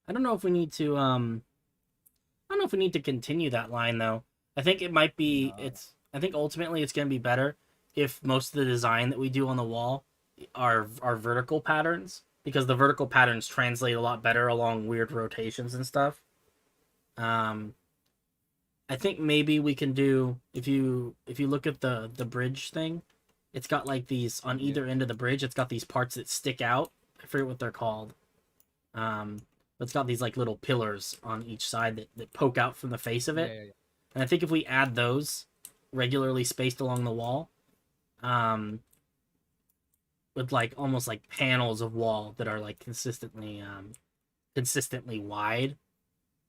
Speaker 1: I don't know if we need to I don't know if we need to continue that line though. I think it might be
Speaker 2: No.
Speaker 1: I think ultimately it's going to be better if most of the design that we do on the wall are vertical patterns because the vertical patterns translate a lot better along weird rotations and stuff. Um I think maybe we can do if you look at the bridge thing, it's got like these on
Speaker 2: Yeah.
Speaker 1: either end of the bridge, it's got these parts that stick out. I forget what they're called. But it's got these like little pillars on each side that poke out from the face of it.
Speaker 2: Yeah, yeah, yeah.
Speaker 1: And I think if we add those regularly spaced along the wall, um, with like almost like panels of wall that are like consistently wide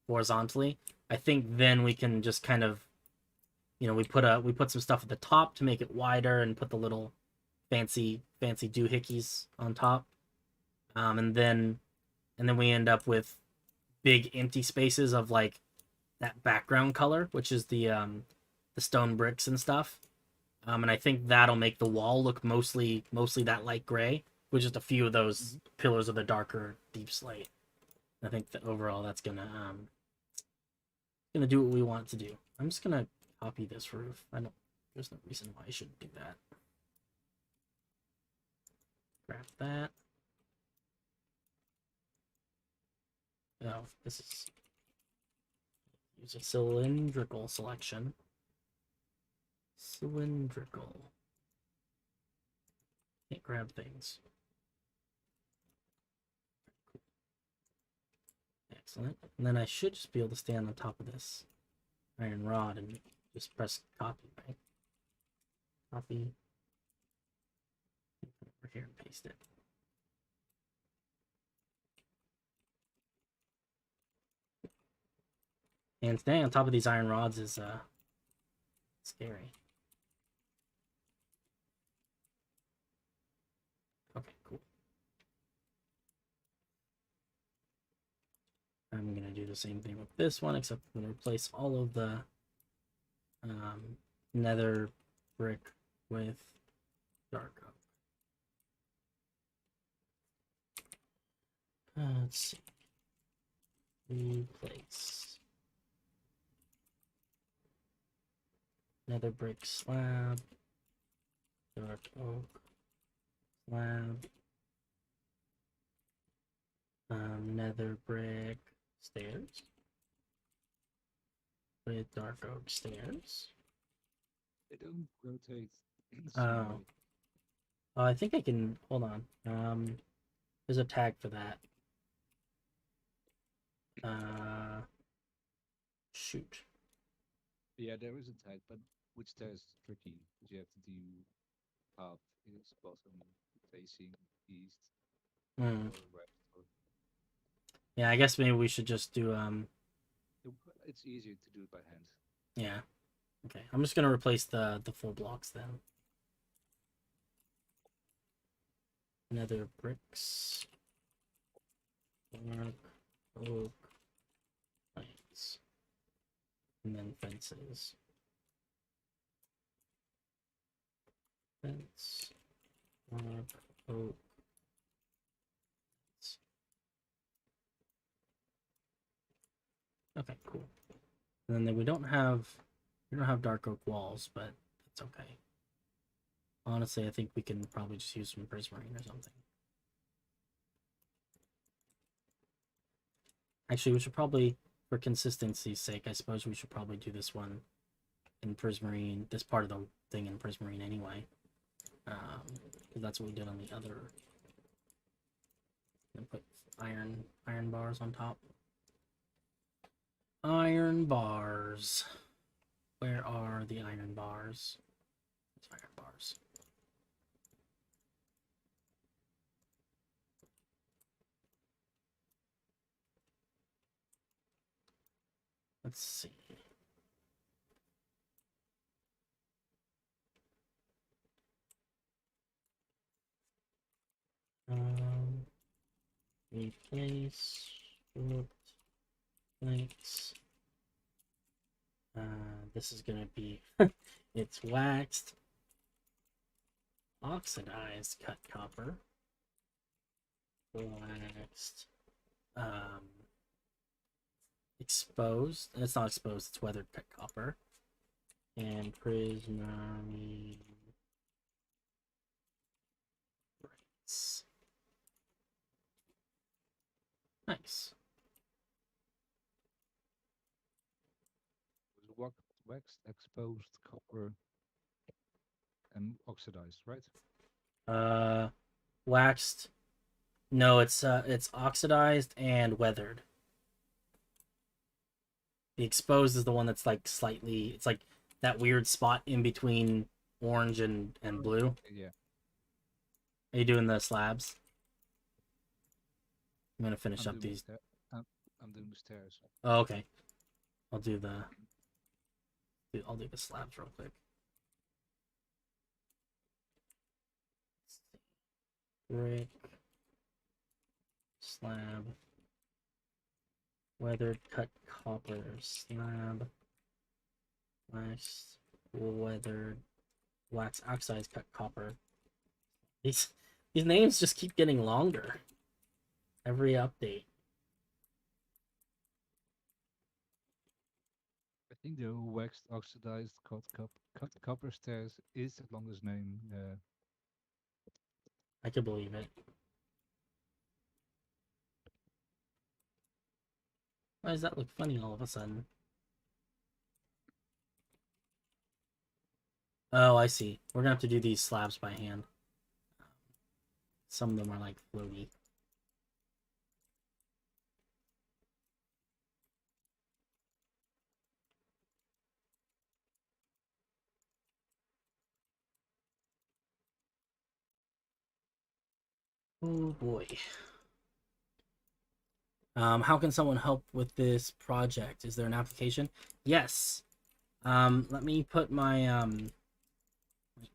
Speaker 1: horizontally, I think then we can just kind of we put some stuff at the top to make it wider and put the little fancy doohickeys on top, and then we end up with big empty spaces of like that background color, which is the stone bricks and stuff. And I think that'll make the wall look mostly that light gray, with just a few of those
Speaker 2: Hmm.
Speaker 1: pillars of the darker deep slate. I think that overall that's gonna do what we want it to do. I'm just gonna copy this roof. I don't. There's no reason why I shouldn't do that. Grab that. Oh, this is use a cylindrical selection. Cylindrical. Can't grab things. Excellent. And then I should just be able to stand on top of this iron rod and just press copy, right? Copy over here and paste it. And standing on top of these iron rods is scary. Okay, cool. I'm gonna do the same thing with this one, except I'm gonna replace all of the um, nether brick with dark oak. Let's see. Replace nether brick slab, dark oak slab, nether brick stairs with dark oak stairs.
Speaker 2: They don't rotate the same
Speaker 1: Oh,
Speaker 2: way.
Speaker 1: I think I can. Hold on. There's a tag for that. Uh, shoot.
Speaker 2: Yeah, there is a tag, but which tag is tricky because you have to do path is bottom facing east
Speaker 1: Hmm.
Speaker 2: or west or
Speaker 1: Yeah, I guess maybe we should just do
Speaker 2: it's easier to do it by hand.
Speaker 1: Yeah. Okay. I'm just gonna replace the full blocks then. Nether bricks. Dark oak planks. And then fences. Fence. Dark oak. Okay, cool. And then we don't have dark oak walls, but that's okay. Honestly, I think we can probably just use some prismarine or something. Actually, we should probably, for consistency's sake, I suppose we should probably do this one in prismarine, this part of the thing in prismarine anyway. Um, 'Cause that's what we did on the other And put iron bars on top. Iron bars. Where are the iron bars? There's iron bars. Let's see. Replace root plates. This is gonna be it's waxed, oxidized cut copper, waxed, exposed. It's not exposed. It's weathered cut copper, and prismarine brights. Nice.
Speaker 2: Waxed, exposed, copper, and oxidized, right?
Speaker 1: Waxed. No, it's oxidized and weathered. The exposed is the one that's like slightly. It's like that weird spot in between orange and blue.
Speaker 2: Yeah.
Speaker 1: Are you doing the slabs? I'm gonna finish
Speaker 2: I'm
Speaker 1: up
Speaker 2: doing
Speaker 1: these.
Speaker 2: I'm doing the stairs.
Speaker 1: Oh, okay. I'll do the. I'll do the slabs real quick. Brick. Slab. Weathered cut copper. Slab. Wax. Weathered. Wax oxidized cut copper. These names just keep getting longer. Every update.
Speaker 2: I think the waxed, oxidized, cut copper stairs is the longest name.
Speaker 1: I could believe it. Why does that look funny all of a sudden? Oh, I see. We're gonna have to do these slabs by hand. Some of them are like floaty. Oh boy. How can someone help with this project? Is there an application? Yes. Let me put my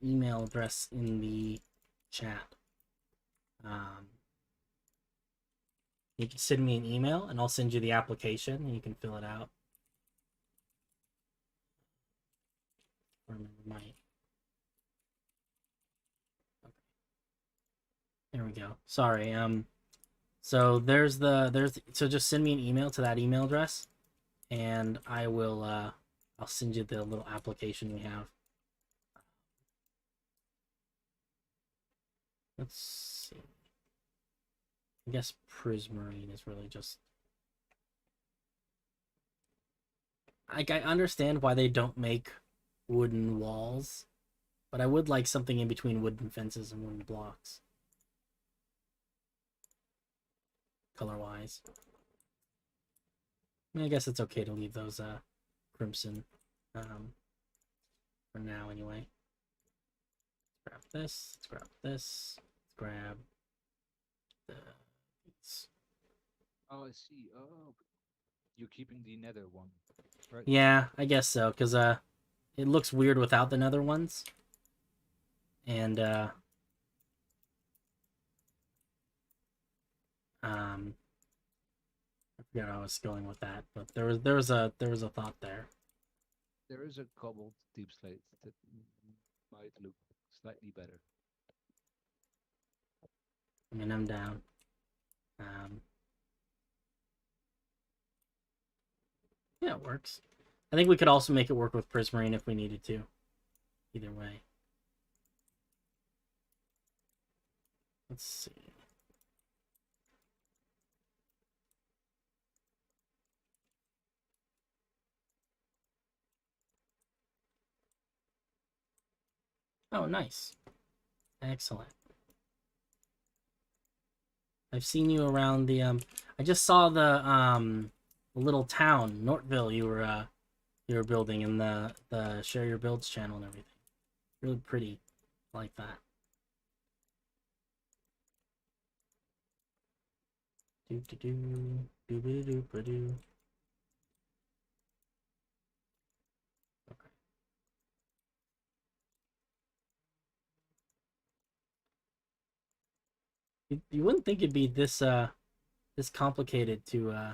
Speaker 1: email address in the chat. You can send me an email and I'll send you the application and you can fill it out. Remember my... Okay. There we go. Sorry. So so just send me an email to that email address and I will I'll send you the little application we have. Let's see. I guess prismarine is really just... I understand why they don't make wooden walls, but I would like something in between wooden fences and wooden blocks. Color-wise. I mean, I guess it's okay to leave those crimson for now anyway. Let's grab this, let's grab this, let's grab these.
Speaker 2: Oh, I see. Oh, you're keeping the nether one, right?
Speaker 1: Yeah, I guess so, because it looks weird without the nether ones. And I forgot how I was going with that, but there was a thought there.
Speaker 2: There is a cobbled deep slate that might look slightly better.
Speaker 1: I mean, I'm down. Yeah, it works. I think we could also make it work with prismarine if we needed to. Either way. Let's see. Oh, nice. Excellent. I've seen you around the I just saw the little town, Nortville, you were building in the Share Your Builds channel and everything. Really pretty. I like that. Do do do do do do do do. Okay. You wouldn't think it'd be this complicated to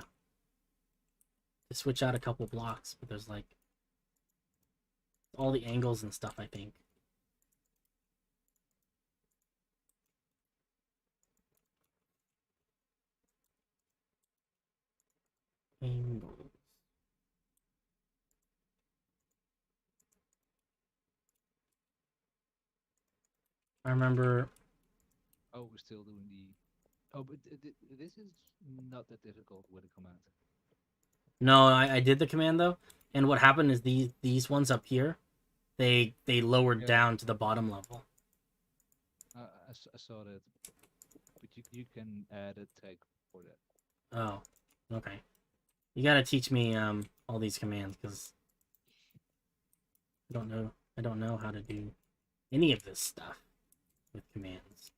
Speaker 1: switch out a couple blocks, but there's like all the angles and stuff, I think. Angles. I remember.
Speaker 2: Oh, we're still doing the. Oh, but this is not that difficult with a command.
Speaker 1: No, I did the command though, and what happened is these ones up here, they lowered
Speaker 2: Yeah,
Speaker 1: down to the bottom level.
Speaker 2: I saw that, but you can add a tag for that.
Speaker 1: Oh, okay. You gotta teach me all these commands because I don't know how to do any of this stuff with commands.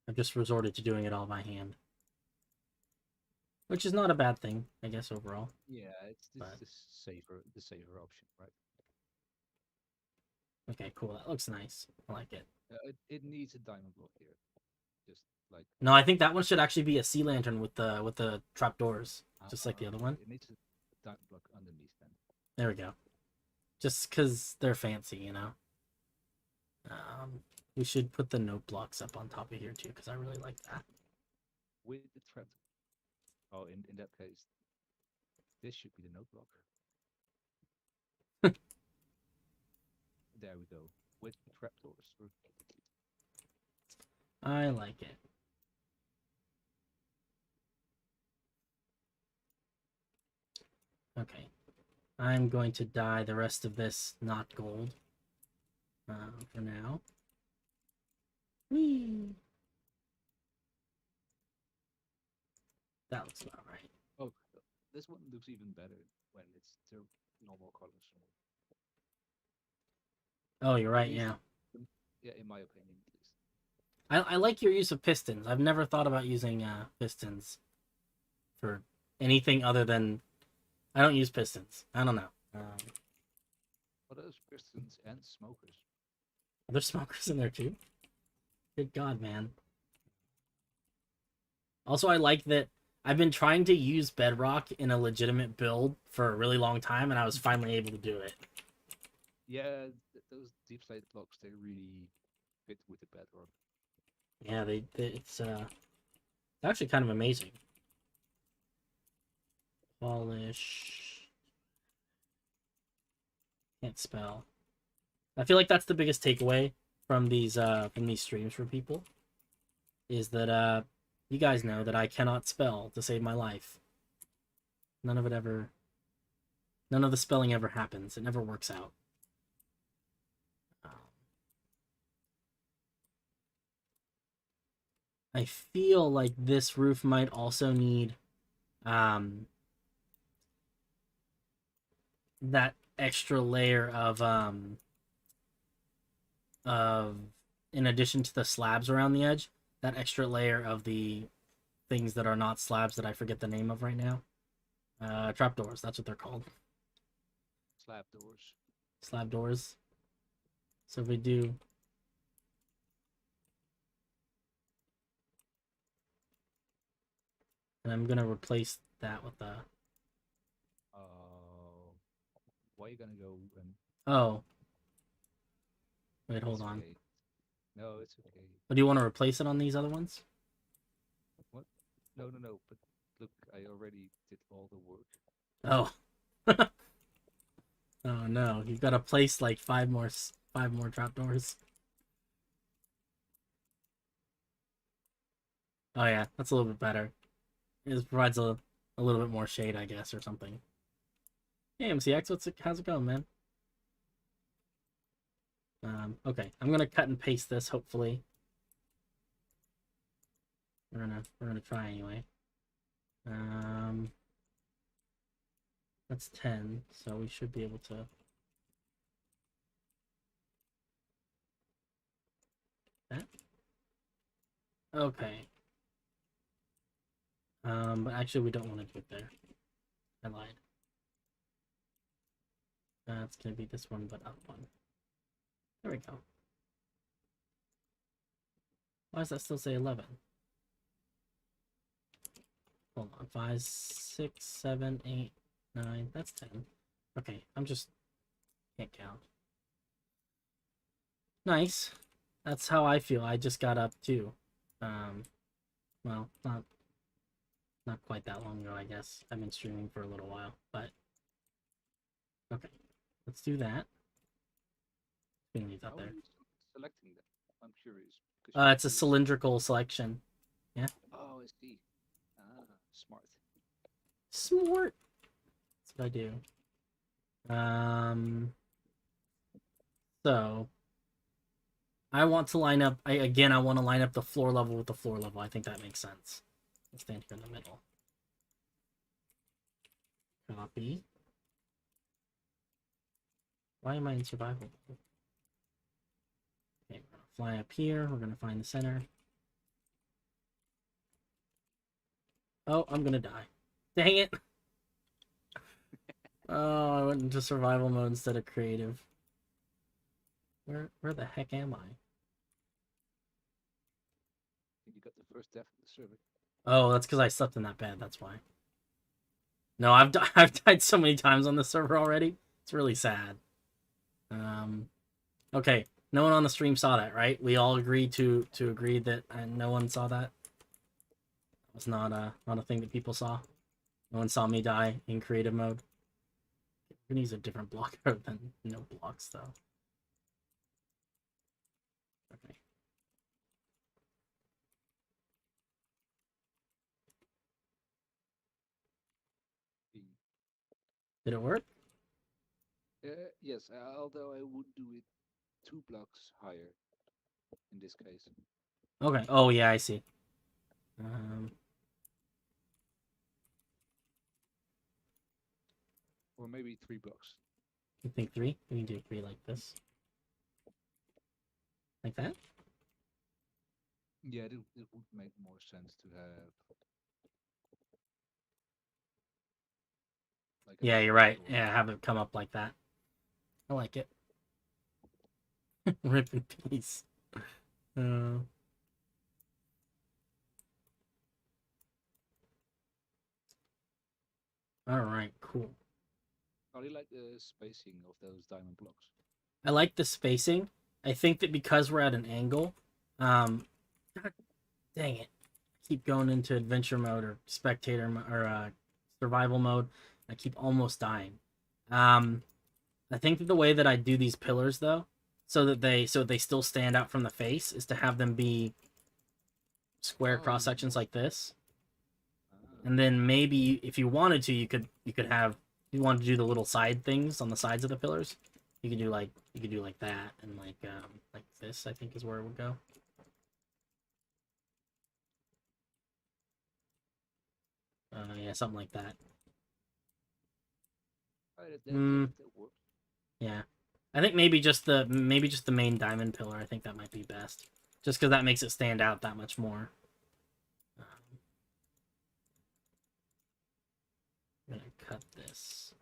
Speaker 1: I've just resorted to doing it all by hand, which is not a bad thing, I guess overall.
Speaker 2: Yeah, it's
Speaker 1: But
Speaker 2: the safer option, right?
Speaker 1: okay, cool. That looks nice. I like it.
Speaker 2: It needs a diamond block here, just like
Speaker 1: No, I think that one should actually be a sea lantern with the trapdoors, just like the other
Speaker 2: okay,
Speaker 1: one.
Speaker 2: it needs a diamond block underneath then.
Speaker 1: There we go. Just because they're fancy, you know. We should put the note blocks up on top of here too, because I really like that.
Speaker 2: With the trap. Oh, in that case, this should be the note block. There we go. With the trapdoors.
Speaker 1: I like it. Okay. I'm going to dye the rest of this not gold for now. Whee! That looks about right.
Speaker 2: Oh, this one looks even better when it's the normal colors.
Speaker 1: Oh, you're
Speaker 2: At
Speaker 1: right,
Speaker 2: least,
Speaker 1: yeah.
Speaker 2: yeah, in my opinion, at least.
Speaker 1: I like your use of pistons. I've never thought about using pistons for anything other than... I don't use pistons. I don't know.
Speaker 2: What are those pistons and smokers?
Speaker 1: Are there smokers in there too? Good God, man. Also, I like that I've been trying to use Bedrock in a legitimate build for a really long time, and I was finally able to do it.
Speaker 2: Yeah, those deep slate blocks, they really fit with the bedrock.
Speaker 1: Yeah, it's actually kind of amazing. Polish. Can't spell. I feel like that's the biggest takeaway from these streams for people is that you guys know that I cannot spell to save my life. None of the spelling ever happens. It never works out. I feel like this roof might also need that extra layer of in addition to the slabs around the edge, that extra layer of the things that are not slabs that I forget the name of right now. Trapdoors, that's what they're called.
Speaker 2: Slab doors.
Speaker 1: Slab doors. So if we do... And I'm gonna replace that with a...
Speaker 2: Why are you gonna go and...
Speaker 1: Oh. Wait, hold
Speaker 2: It's
Speaker 1: on.
Speaker 2: okay. No, it's okay.
Speaker 1: But do you want to replace it on these other ones?
Speaker 2: What? No. But look, I already did all the work.
Speaker 1: Oh. Oh no, you've got to place like five more trapdoors. Oh yeah, that's a little bit better. It provides a little bit more shade, I guess, or something. Hey MCX, how's it going, man? Okay, I'm gonna cut and paste this, hopefully. We're gonna try anyway. That's 10, so we should be able to. That? Okay. But actually we don't want to do it there. I lied. It's gonna be this one, but up one. There we go. Why does that still say 11? Hold on. 5, 6, 7, 8, 9. That's 10. Okay, I'm just can't count. Nice. That's how I feel. I just got up too. Well, not quite that long ago, I guess. I've been streaming for a little while, but okay. Let's do that. Putting these out
Speaker 2: How are
Speaker 1: there.
Speaker 2: you selecting that? I'm curious. Because
Speaker 1: It's a cylindrical selection. Yeah.
Speaker 2: Oh, I see. Ah, smart.
Speaker 1: Smart. That's what I do. So I want to line up. I want to line up the floor level with the floor level. I think that makes sense. Let's stand here in the middle. Copy. Why am I in survival? Okay, we're gonna fly up here. We're gonna find the center. Oh, I'm gonna die. Dang it! Oh, I went into survival mode instead of creative. Where the heck am I?
Speaker 2: You got the first death of the server.
Speaker 1: Oh, that's because I slept in that bed. That's why. No, I've died so many times on the server already. It's really sad. Okay. No one on the stream saw that, right? We all agreed to agree that no one saw that. It was not a thing that people saw. No one saw me die in creative mode. We're gonna use a different block other than no blocks though. Okay. Did it work?
Speaker 2: Yes, although I would do it 2 blocks higher in this case.
Speaker 1: Okay. Oh yeah, I see.
Speaker 2: Or maybe 3 blocks.
Speaker 1: You think 3? We can do 3 like this. Like that?
Speaker 2: Yeah, it would make more sense to have. Like
Speaker 1: Yeah, you're right. Yeah, have it come up like that. I like it. Rip in peace. Alright, cool.
Speaker 2: How do you like the spacing of those diamond blocks?
Speaker 1: I like the spacing. I think that because we're at an angle, God dang it. I keep going into adventure mode or spectator or survival mode. I keep almost dying. I think that the way that I do these pillars though, so that they still stand out from the face, is to have them be square cross sections like this. And then maybe if you wanted to, you could have, if you wanted to do the little side things on the sides of the pillars, you could do like that and like this, I think is where it would go. Yeah, something like that.
Speaker 2: That works.
Speaker 1: Yeah, I think maybe just the main diamond pillar. I think that might be best, just because that makes it stand out that much more. I'm gonna cut this.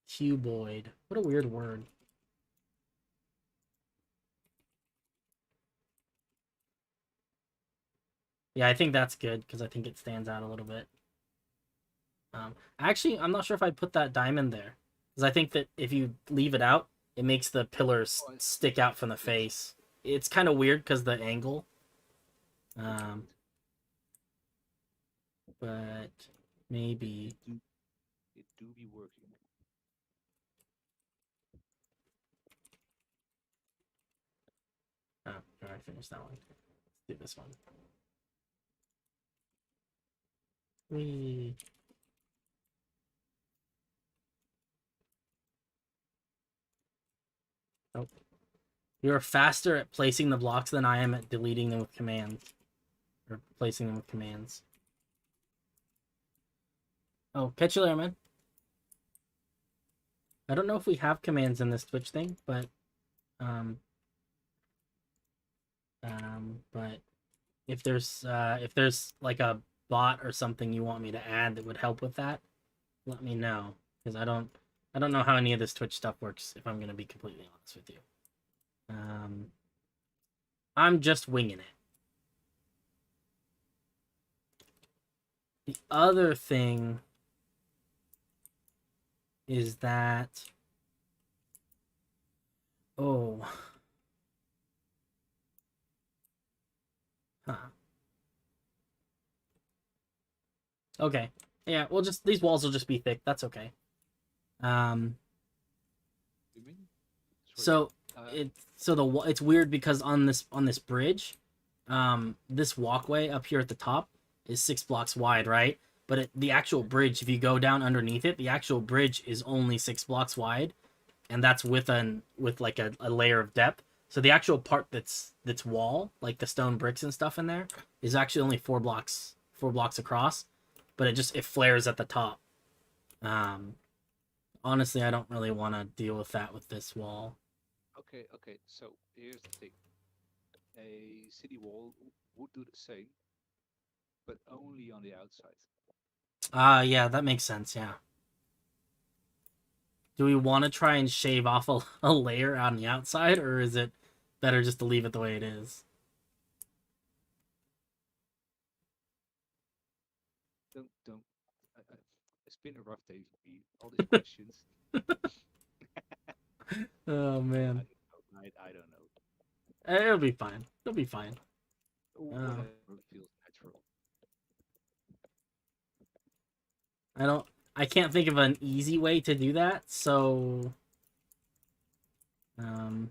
Speaker 1: Cuboid. What a weird word. Yeah, I think that's good because I think it stands out a little bit. Actually, I'm not sure if I'd put that diamond there because I think that if you leave it out, it makes the pillars stick out from the face. It's kind of weird because the angle. But maybe
Speaker 2: It do be working.
Speaker 1: Oh, I finished that one. Let's do this one. Whee. Oh, You're faster at placing the blocks than I am at deleting them with commands. Or placing them with commands. Oh, catch you later, man. I don't know if we have commands in this Twitch thing, but but if there's like a bot or something you want me to add that would help with that, let me know, because I don't know how any of this Twitch stuff works, if I'm gonna be completely honest with you. I'm just winging it. The other thing is that oh, huh. Okay, yeah, we'll just, these walls will just be thick. That's okay.
Speaker 2: You mean?
Speaker 1: So it's weird because on this bridge, this walkway up here at the top is 6 blocks wide, right? But the actual bridge, if you go down underneath it, the actual bridge is only 6 blocks wide, and that's with like a layer of depth. So the actual part that's wall, like the stone bricks and stuff in there, is actually only 4 blocks across, but it flares at the top. Honestly, I don't really want to deal with that with this wall.
Speaker 2: Okay, so here's the thing. A city wall would do the same, but only on the outside.
Speaker 1: Yeah, that makes sense, yeah. Do we want to try and shave off a layer on the outside, or is it better just to leave it the way it is?
Speaker 2: Don't. It's been a rough day for me. All these questions.
Speaker 1: Oh man,
Speaker 2: I don't know.
Speaker 1: it'll be fine. It'll be fine.
Speaker 2: Whatever feels natural.
Speaker 1: I can't think of an easy way to do that, so kind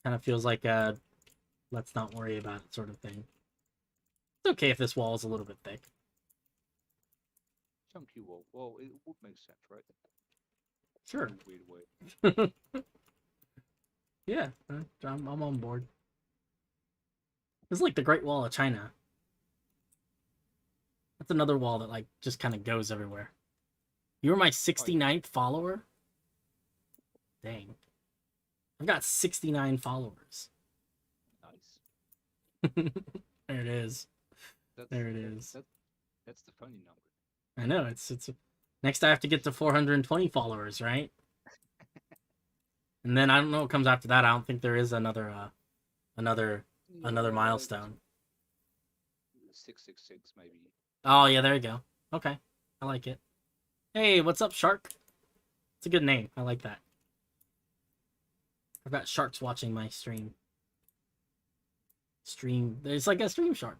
Speaker 1: of feels like a let's not worry about it sort of thing. It's okay if this wall is a little bit thick.
Speaker 2: Chunky wall. Well, it would make sense, right?
Speaker 1: Sure.
Speaker 2: In a weird way.
Speaker 1: Yeah, I'm on board. It's like the Great Wall of China. That's another wall that like just kind of goes everywhere. You were my 69th follower? Dang. I've got 69 followers.
Speaker 2: Nice.
Speaker 1: There it is. There it is.
Speaker 2: That's the funny number.
Speaker 1: I know, it's next I have to get to 420 followers, right? And then I don't know what comes after that. I don't think there is another milestone.
Speaker 2: 666 maybe.
Speaker 1: Oh yeah, there you go. Okay. I like it. Hey, what's up, Shark? It's a good name. I like that. I've got sharks watching my stream. There's like a stream shark.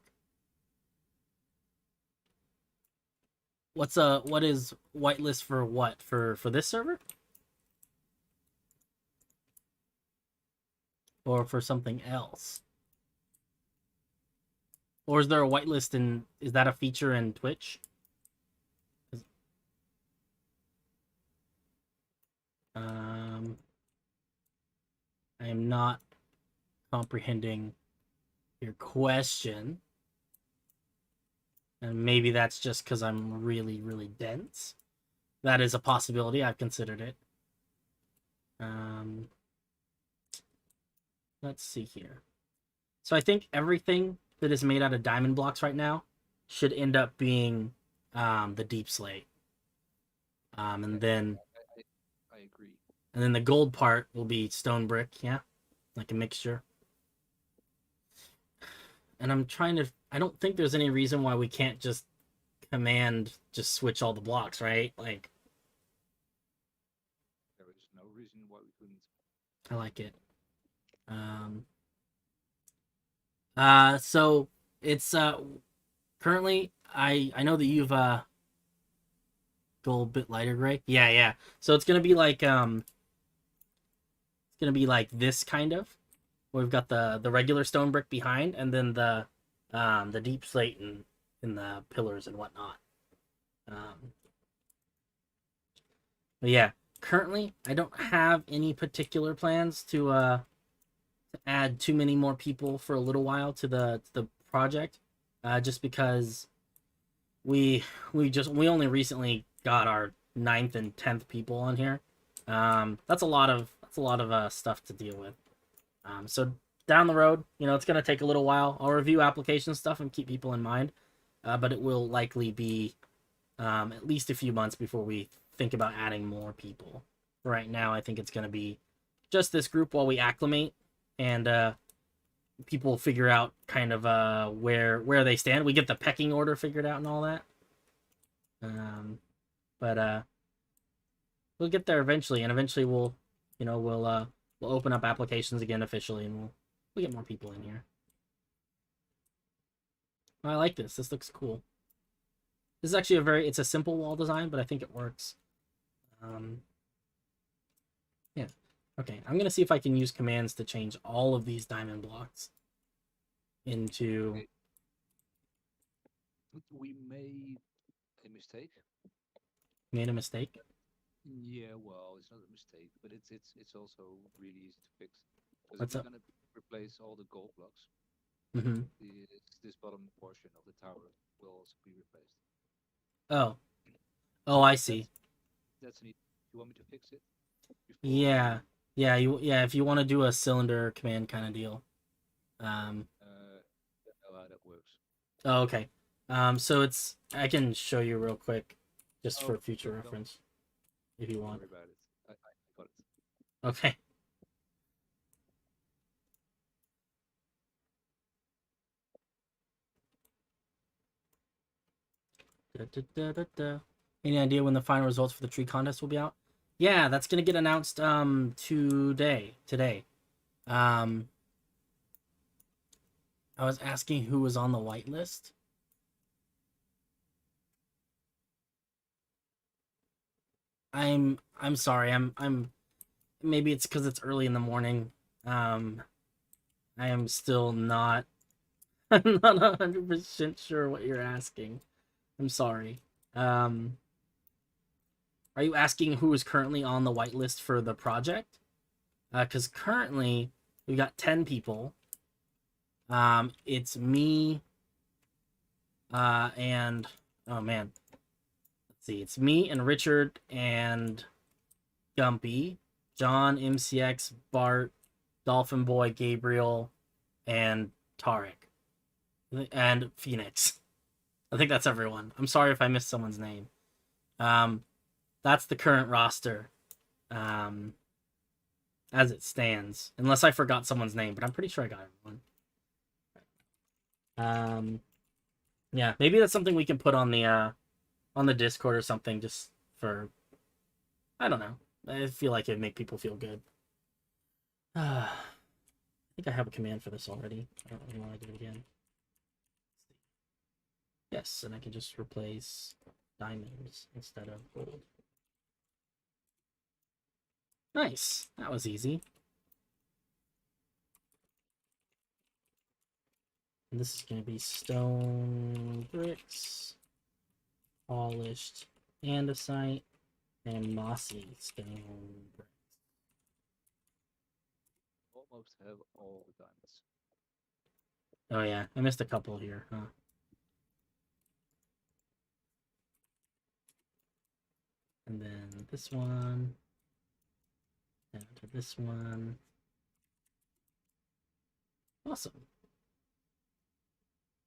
Speaker 1: What is whitelist for what? For this server? Or for something else? Or is there a whitelist is that a feature in Twitch? I am not comprehending your question. And maybe that's just because I'm really, really dense. That is a possibility. I've considered it. Let's see here. So I think everything that is made out of diamond blocks right now should end up being the deep slate. And then
Speaker 2: I agree.
Speaker 1: And then the gold part will be stone brick, yeah? Like a mixture. And I don't think there's any reason why we can't just just switch all the blocks, right? Like,
Speaker 2: there is no reason why we couldn't.
Speaker 1: I like it. So it's currently I know that you've go a bit lighter gray. Yeah. So it's gonna be like this kind of. We've got the regular stone brick behind, and then the deep slate and the pillars and whatnot. But yeah, currently, I don't have any particular plans to add too many more people for a little while to the project, just because we we only recently got our ninth and 10th people on here. That's a lot of stuff to deal with. So down the road, it's gonna take a little while. I'll review application stuff and keep people in mind, but it will likely be at least a few months before we think about adding more people. Right now, I think it's gonna be just this group while we acclimate and people figure out kind of where they stand. We get the pecking order figured out and all that. But we'll get there eventually, and eventually we'll open up applications again officially, and we'll get more people in here. I like this. This looks cool. This is actually it's a simple wall design, but I think it works. Yeah. Okay, I'm gonna see if I can use commands to change all of these diamond blocks into.
Speaker 2: Okay. We made a mistake.
Speaker 1: Made a mistake.
Speaker 2: Yeah, well, it's not a mistake, but it's also really easy to fix. Because
Speaker 1: What's
Speaker 2: if
Speaker 1: up?
Speaker 2: we're gonna replace all the gold blocks,
Speaker 1: Mm-hmm.
Speaker 2: this bottom portion of the tower will also be replaced.
Speaker 1: Oh.
Speaker 2: So
Speaker 1: Oh, I see.
Speaker 2: that's neat. You want me to fix it?
Speaker 1: Yeah. Yeah, if you want to do a cylinder command kind of deal. Um,
Speaker 2: Know how that works.
Speaker 1: oh, okay. So I can show you real quick just for future
Speaker 2: Don't
Speaker 1: reference if you want.
Speaker 2: worry about it. I got it.
Speaker 1: Okay. Da, da, da, da, da. Any idea when the final results for the tree contest will be out? Yeah, that's gonna get announced today. Um I was asking who was on the whitelist. I'm sorry. I'm maybe it's because it's early in the morning. I am still not I'm not 100% sure what you're asking. I'm sorry. Um are you asking who is currently on the whitelist for the project? Because currently we got 10 people. It's me, and oh man, let's see, it's me and Richard and Gumpy, John, MCX, Bart, Dolphin Boy, Gabriel, and Tarek, and Phoenix. I think that's everyone. I'm sorry if I missed someone's name. That's the current roster, um, as it stands, unless I forgot someone's name, but I'm pretty sure I got everyone. Yeah, maybe that's something we can put on the Discord or something, just for, I don't know. I feel like it'd make people feel good. I think I have a command for this already. I don't really want to do it again. Yes, and I can just replace diamonds instead of gold. Nice. That was easy. And this is going to be stone bricks, polished andesite, and mossy stone bricks.
Speaker 2: Almost have all the diamonds.
Speaker 1: Oh yeah, I missed a couple here, huh? And then this one, down to this one. Awesome.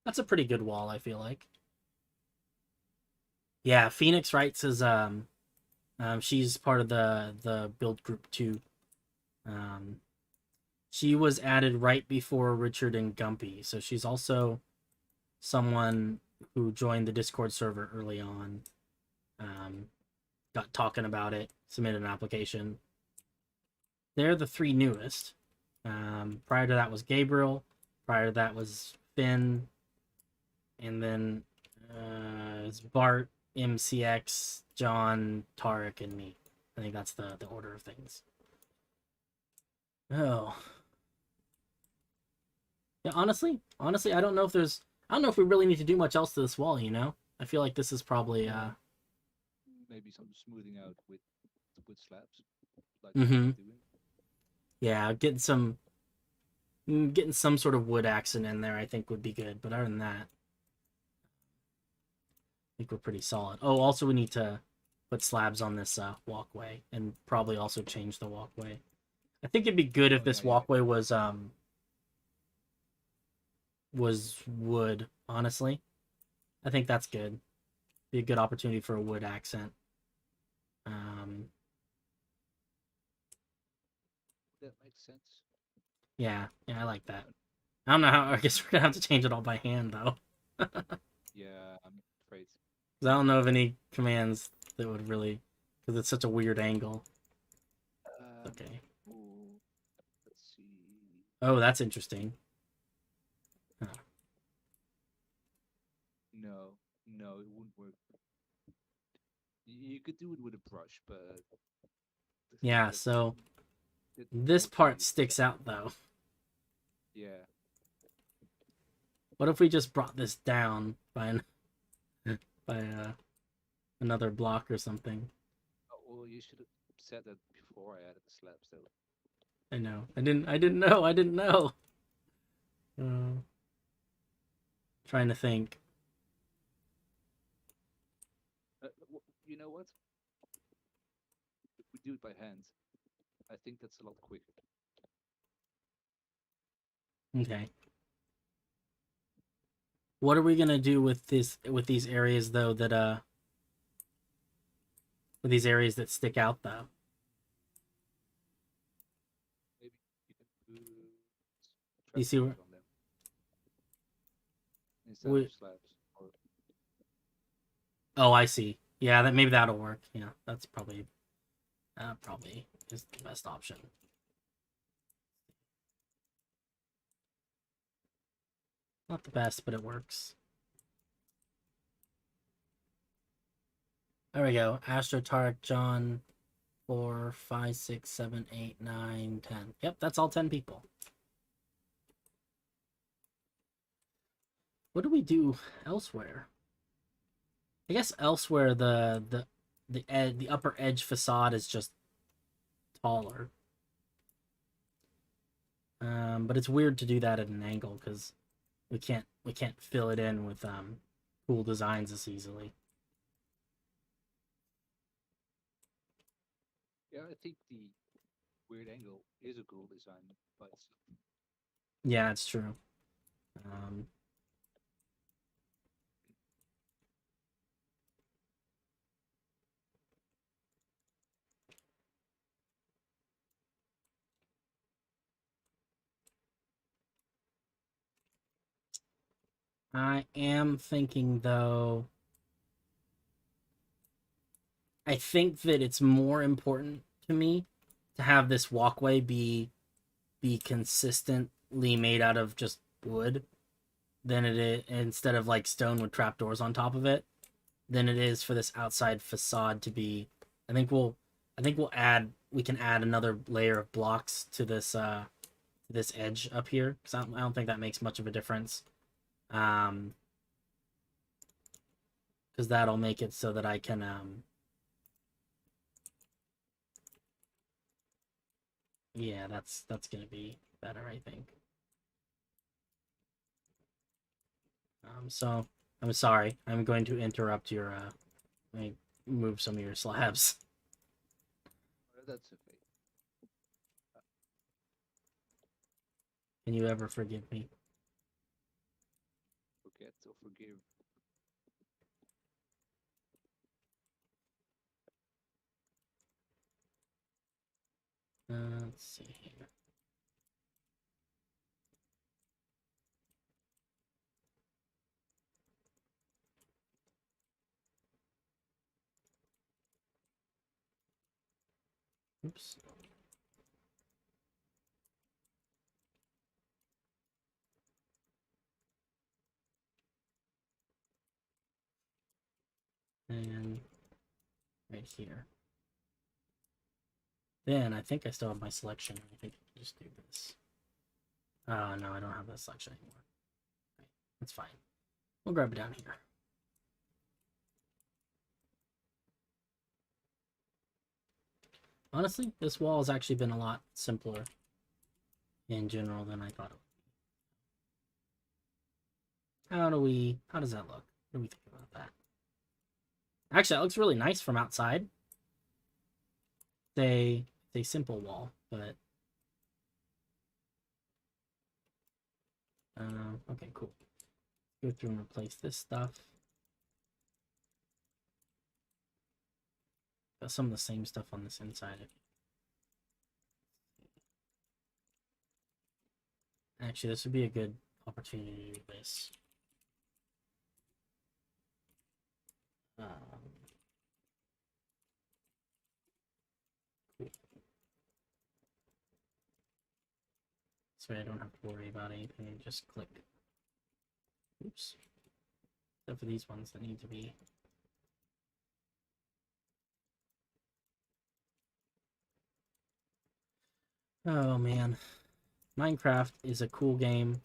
Speaker 1: That's a pretty good wall, I feel like. Yeah, Phoenix writes is she's part of the build group too. She was added right before Richard and Gumpy, so she's also someone who joined the Discord server early on. Got talking about it, submitted an application. They're the three newest. Prior to that was Gabriel. Prior to that was Finn. And then it's Bart, MCX, John, Tarek, and me. I think that's the order of things. Oh. Yeah, honestly, I don't know if we really need to do much else to this wall, I feel like this is probably
Speaker 2: Maybe some smoothing out with to put slabs, like you
Speaker 1: Mm-hmm.
Speaker 2: were doing.
Speaker 1: Yeah, getting some sort of wood accent in there, I think would be good. But other than that, I think we're pretty solid. Oh, also we need to put slabs on this walkway, and probably also change the walkway. I think it'd be good if
Speaker 2: Oh yeah,
Speaker 1: this
Speaker 2: yeah.
Speaker 1: walkway was wood. Honestly, I think that's good. Be a good opportunity for a wood accent. Um,
Speaker 2: That makes sense.
Speaker 1: yeah, I like that. I don't know how. I guess we're gonna have to change it all by hand though, because
Speaker 2: Yeah, I'm afraid.
Speaker 1: I don't know of any commands that would really, because it's such a weird angle.
Speaker 2: Um,
Speaker 1: Okay.
Speaker 2: ooh, let's see.
Speaker 1: Oh, that's interesting. Huh.
Speaker 2: No, no, it wouldn't work. You could do it with a brush, but the thing
Speaker 1: Yeah.
Speaker 2: that
Speaker 1: So
Speaker 2: did
Speaker 1: this
Speaker 2: mostly
Speaker 1: part
Speaker 2: is
Speaker 1: sticks out though.
Speaker 2: yeah.
Speaker 1: What if we just brought this down by another block or something?
Speaker 2: Oh, well, you should have said that before I added the slabs, though.
Speaker 1: I know. I didn't. I didn't know. I didn't know. Uh, trying to think.
Speaker 2: You know what? If we do it by hand, I think that's a lot quicker.
Speaker 1: Okay. What are we gonna do with these areas though that with these areas that stick out though?
Speaker 2: Maybe you can put
Speaker 1: You see where
Speaker 2: trapdoors on them instead of
Speaker 1: we?
Speaker 2: slabs. Or
Speaker 1: Oh, I see. Yeah, that maybe that'll work. Yeah, that's probably is the best option. Not the best, but it works. There we go. Astro Tark John 4, 5, 6, 7, 8, 9, 10. Yep, that's all 10 people. What do we do elsewhere? I guess elsewhere the upper edge facade is just taller. But it's weird to do that at an angle because we can't fill it in with cool designs as easily.
Speaker 2: yeah, I think the weird angle is a cool design by itself.
Speaker 1: Yeah, it's true. Um, I am thinking though. I think that it's more important to me to have this walkway be consistently made out of just wood than it is instead of like stone with trapdoors on top of it than it is for this outside facade to be. I think we'll we can add another layer of blocks to this edge up here because I don't think that makes much of a difference. Um, because that'll make it so that I can yeah, that's gonna be better, I think. So I'm sorry. I'm going to interrupt your let me move some of your slabs.
Speaker 2: That's okay.
Speaker 1: Can you ever forgive me?
Speaker 2: Forget or forgive.
Speaker 1: Let's see here. Oops. And right here. Then I think I still have my selection. I think I can just do this. Oh no, I don't have that selection anymore. Okay, that's fine. We'll grab it down here. Honestly, this wall has actually been a lot simpler in general than I thought it would. How does that look? What do we think about that? Actually, that looks really nice from outside. It's a simple wall, but okay, cool. Go through and replace this stuff. Got some of the same stuff on this inside. Actually, this would be a good opportunity to do this. Cool. So I don't have to worry about anything. Just click. Oops. Except for these ones that need to be. Oh man. Minecraft is a cool game,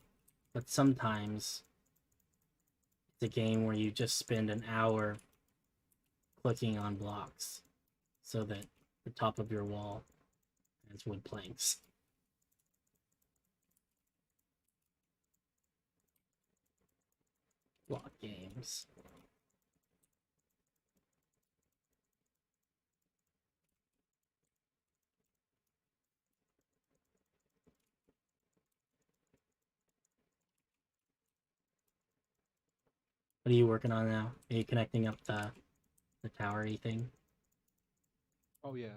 Speaker 1: but sometimes it's a game where you just spend an hour clicking on blocks so that the top of your wall has wood planks. Block games. What are you working on now? Are you connecting up the towery thing?
Speaker 2: Oh yeah,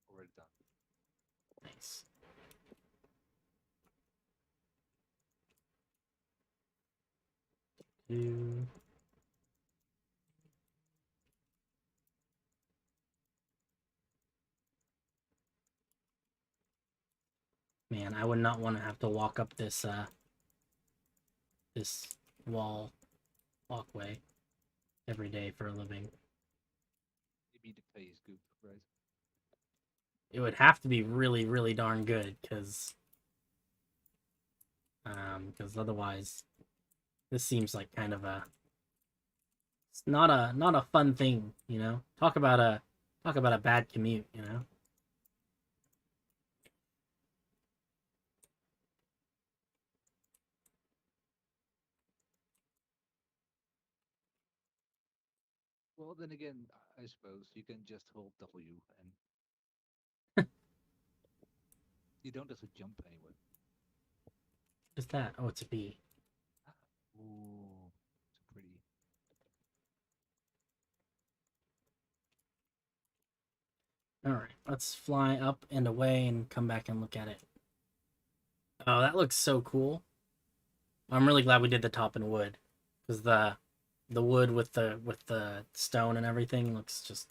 Speaker 2: already done.
Speaker 1: Nice. Two. Man, I would not want to have to walk up this this walkway every day for a living.
Speaker 2: Maybe the pay is good, right?
Speaker 1: It would have to be really, really darn good, because otherwise, this seems like kind of a it's not a fun thing, you know. Talk about a bad commute, you know.
Speaker 2: Well, then again, I suppose you can just hold W and you don't have to jump anywhere.
Speaker 1: What's that? Oh, it's a bee.
Speaker 2: Ooh, it's pretty.
Speaker 1: All right, let's fly up and away and come back and look at it. Oh, that looks so cool. I'm really glad we did the top in wood, because the wood with the stone and everything looks just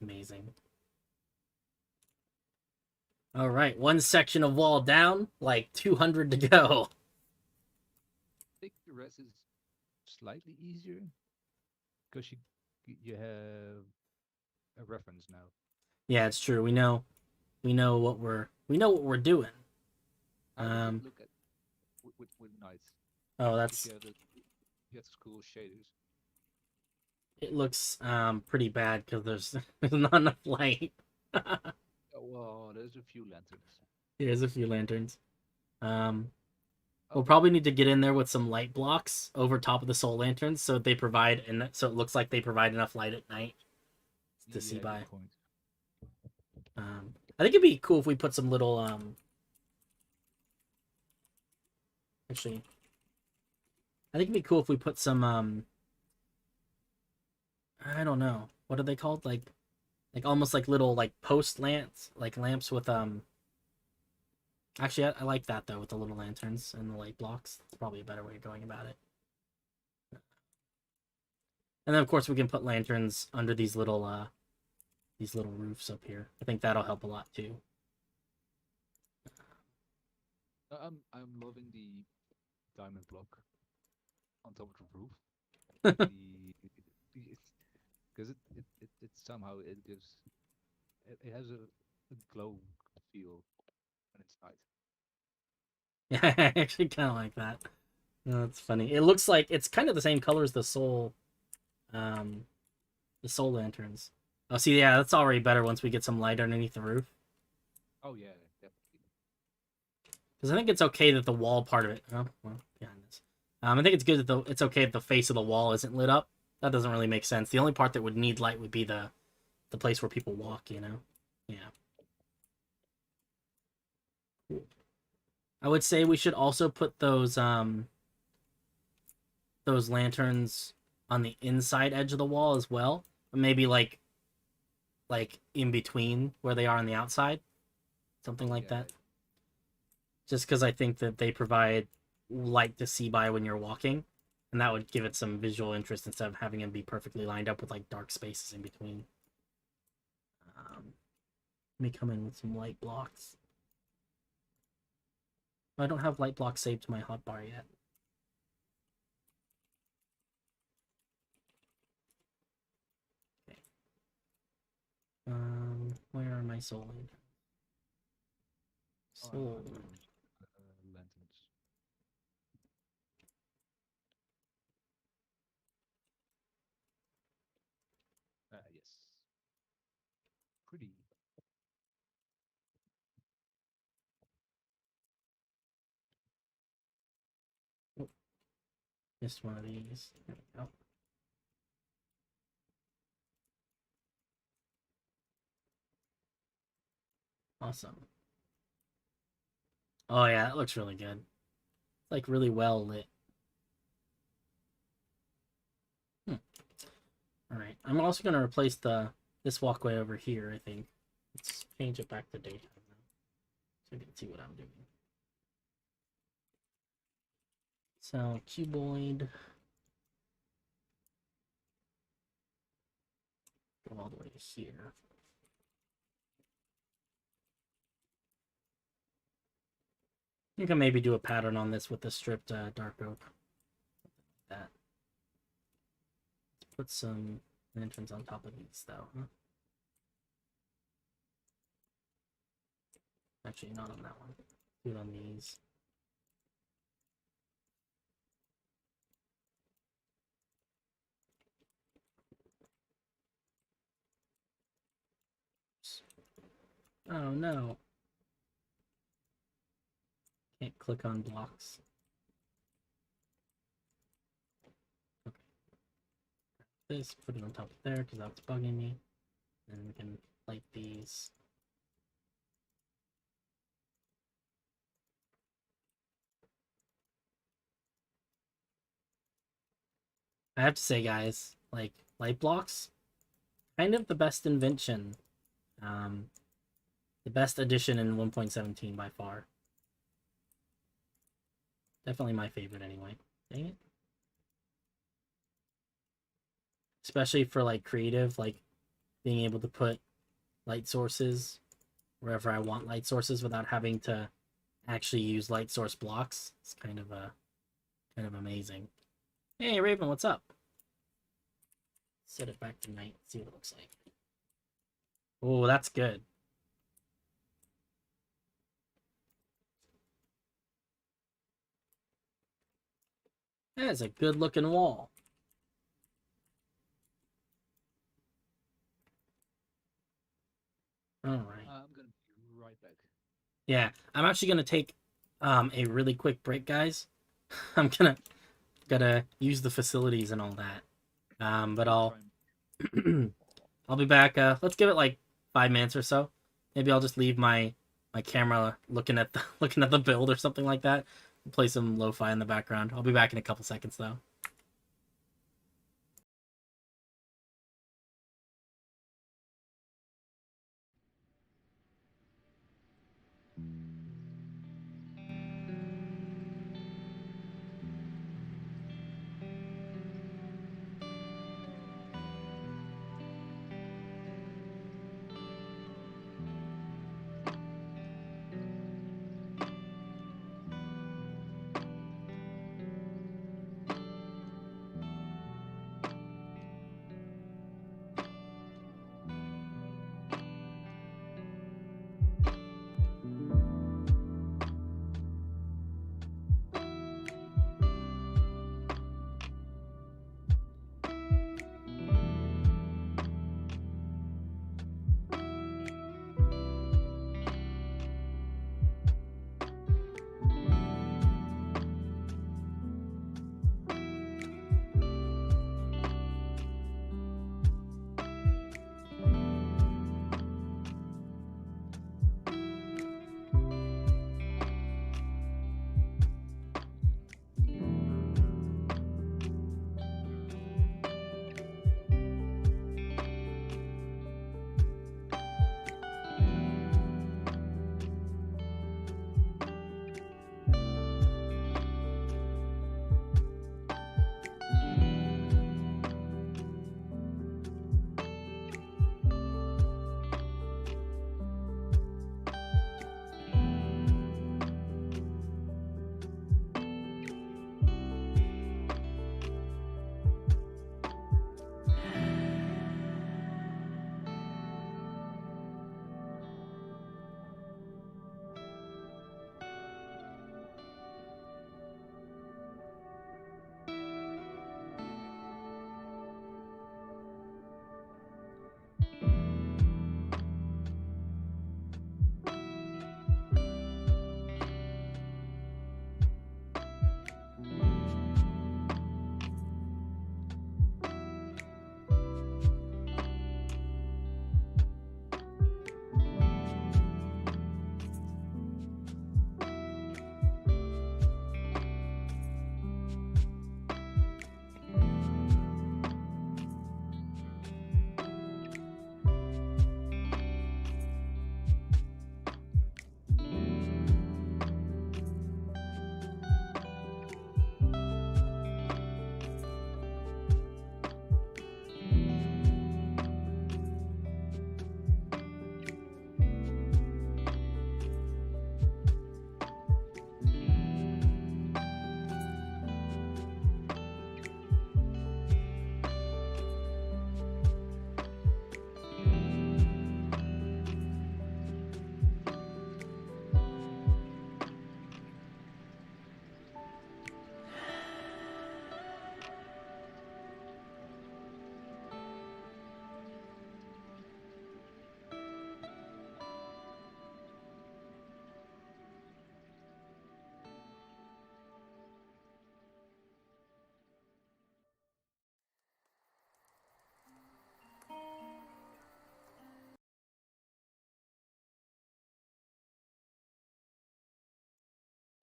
Speaker 1: amazing. All right, one section of wall down, like 200 to go.
Speaker 2: I think the rest is slightly easier because you have a reference now.
Speaker 1: Yeah, it's true. We know what we're doing.
Speaker 2: How does it look at with nights?
Speaker 1: Oh,
Speaker 2: Because
Speaker 1: that's
Speaker 2: you have school shaders.
Speaker 1: it looks pretty bad because there's not enough light.
Speaker 2: Oh, well, there's a few lanterns.
Speaker 1: Here's a few lanterns. Um,
Speaker 2: Oh,
Speaker 1: we'll probably need to get in there with some light blocks over top of the soul lanterns so they provide and so it looks like they provide enough light at night to see
Speaker 2: yeah,
Speaker 1: by.
Speaker 2: good point.
Speaker 1: I think it'd be cool if we put some little actually I think it'd be cool if we put some I don't know. What are they called? Like almost like little like post lamps, like lamps with actually I like that though with the little lanterns and the light blocks. It's probably a better way of going about it. And then of course we can put lanterns under these little roofs up here. I think that'll help a lot too.
Speaker 2: I'm loving the diamond block on top of the roof. Because it somehow it gives it has a glow feel when it's night.
Speaker 1: Yeah, I actually kind of like that. No, that's funny. It looks like it's kind of the same color as um, the soul lanterns. Oh, see, yeah, that's already better once we get some light underneath the roof.
Speaker 2: Oh yeah, definitely.
Speaker 1: Because I think it's okay that the wall part of it. Oh, well, behind this. I think it's good that it's okay if the face of the wall isn't lit up. That doesn't really make sense. The only part that would need light would be the place where people walk. You know. Yeah. I would say we should also put those lanterns on the inside edge of the wall as well. Maybe like in between where they are on the outside, something like
Speaker 2: Yeah,
Speaker 1: that. Just because I think that they provide light to see by when you're walking, and that would give it some visual interest instead of having them be perfectly lined up with like dark spaces in between. Let me come in with some light blocks. I don't have light blocks saved to my hotbar yet. Okay. Where are my soul lanterns?
Speaker 2: oh,
Speaker 1: Soul.
Speaker 2: lanterns. Yes, pretty.
Speaker 1: Oh, missed one of these. There we go. Awesome. Oh yeah, that looks really good. It's like really well lit. Hmm. All right. I'm also gonna replace this walkway over here. I think. Let's change it back to daytime now, so you can see what I'm doing. So cuboid, go all the way to here. You can maybe do a pattern on this with the stripped dark oak. That. Let's put some lanterns on top of these though. Huh? Actually, not on that one. Do it on these. Oh no. Can't click on blocks. Okay. This, put it on top of there because that's bugging me. And we can light these. I have to say, guys, like light blocks, kind of the best invention. Um, the best addition in 1.17 by far. Definitely my favorite anyway. Dang it. Especially for like creative, like being able to put light sources wherever I want light sources without having to actually use light source blocks. It's kind of amazing. Hey Raven, what's up? Set it back to night, see what it looks like. Oh, that's good. That is a good looking wall. All right.
Speaker 2: I'm gonna be right back.
Speaker 1: Yeah, I'm actually gonna take a really quick break, guys. I'm gonna gotta use the facilities and all that. But
Speaker 2: Good
Speaker 1: I'll
Speaker 2: time.
Speaker 1: I'll be back. Let's give it like 5 minutes or so. Maybe I'll just leave my camera looking at the looking at the build or something like that. Play some lo-fi in the background. I'll be back in a couple seconds though.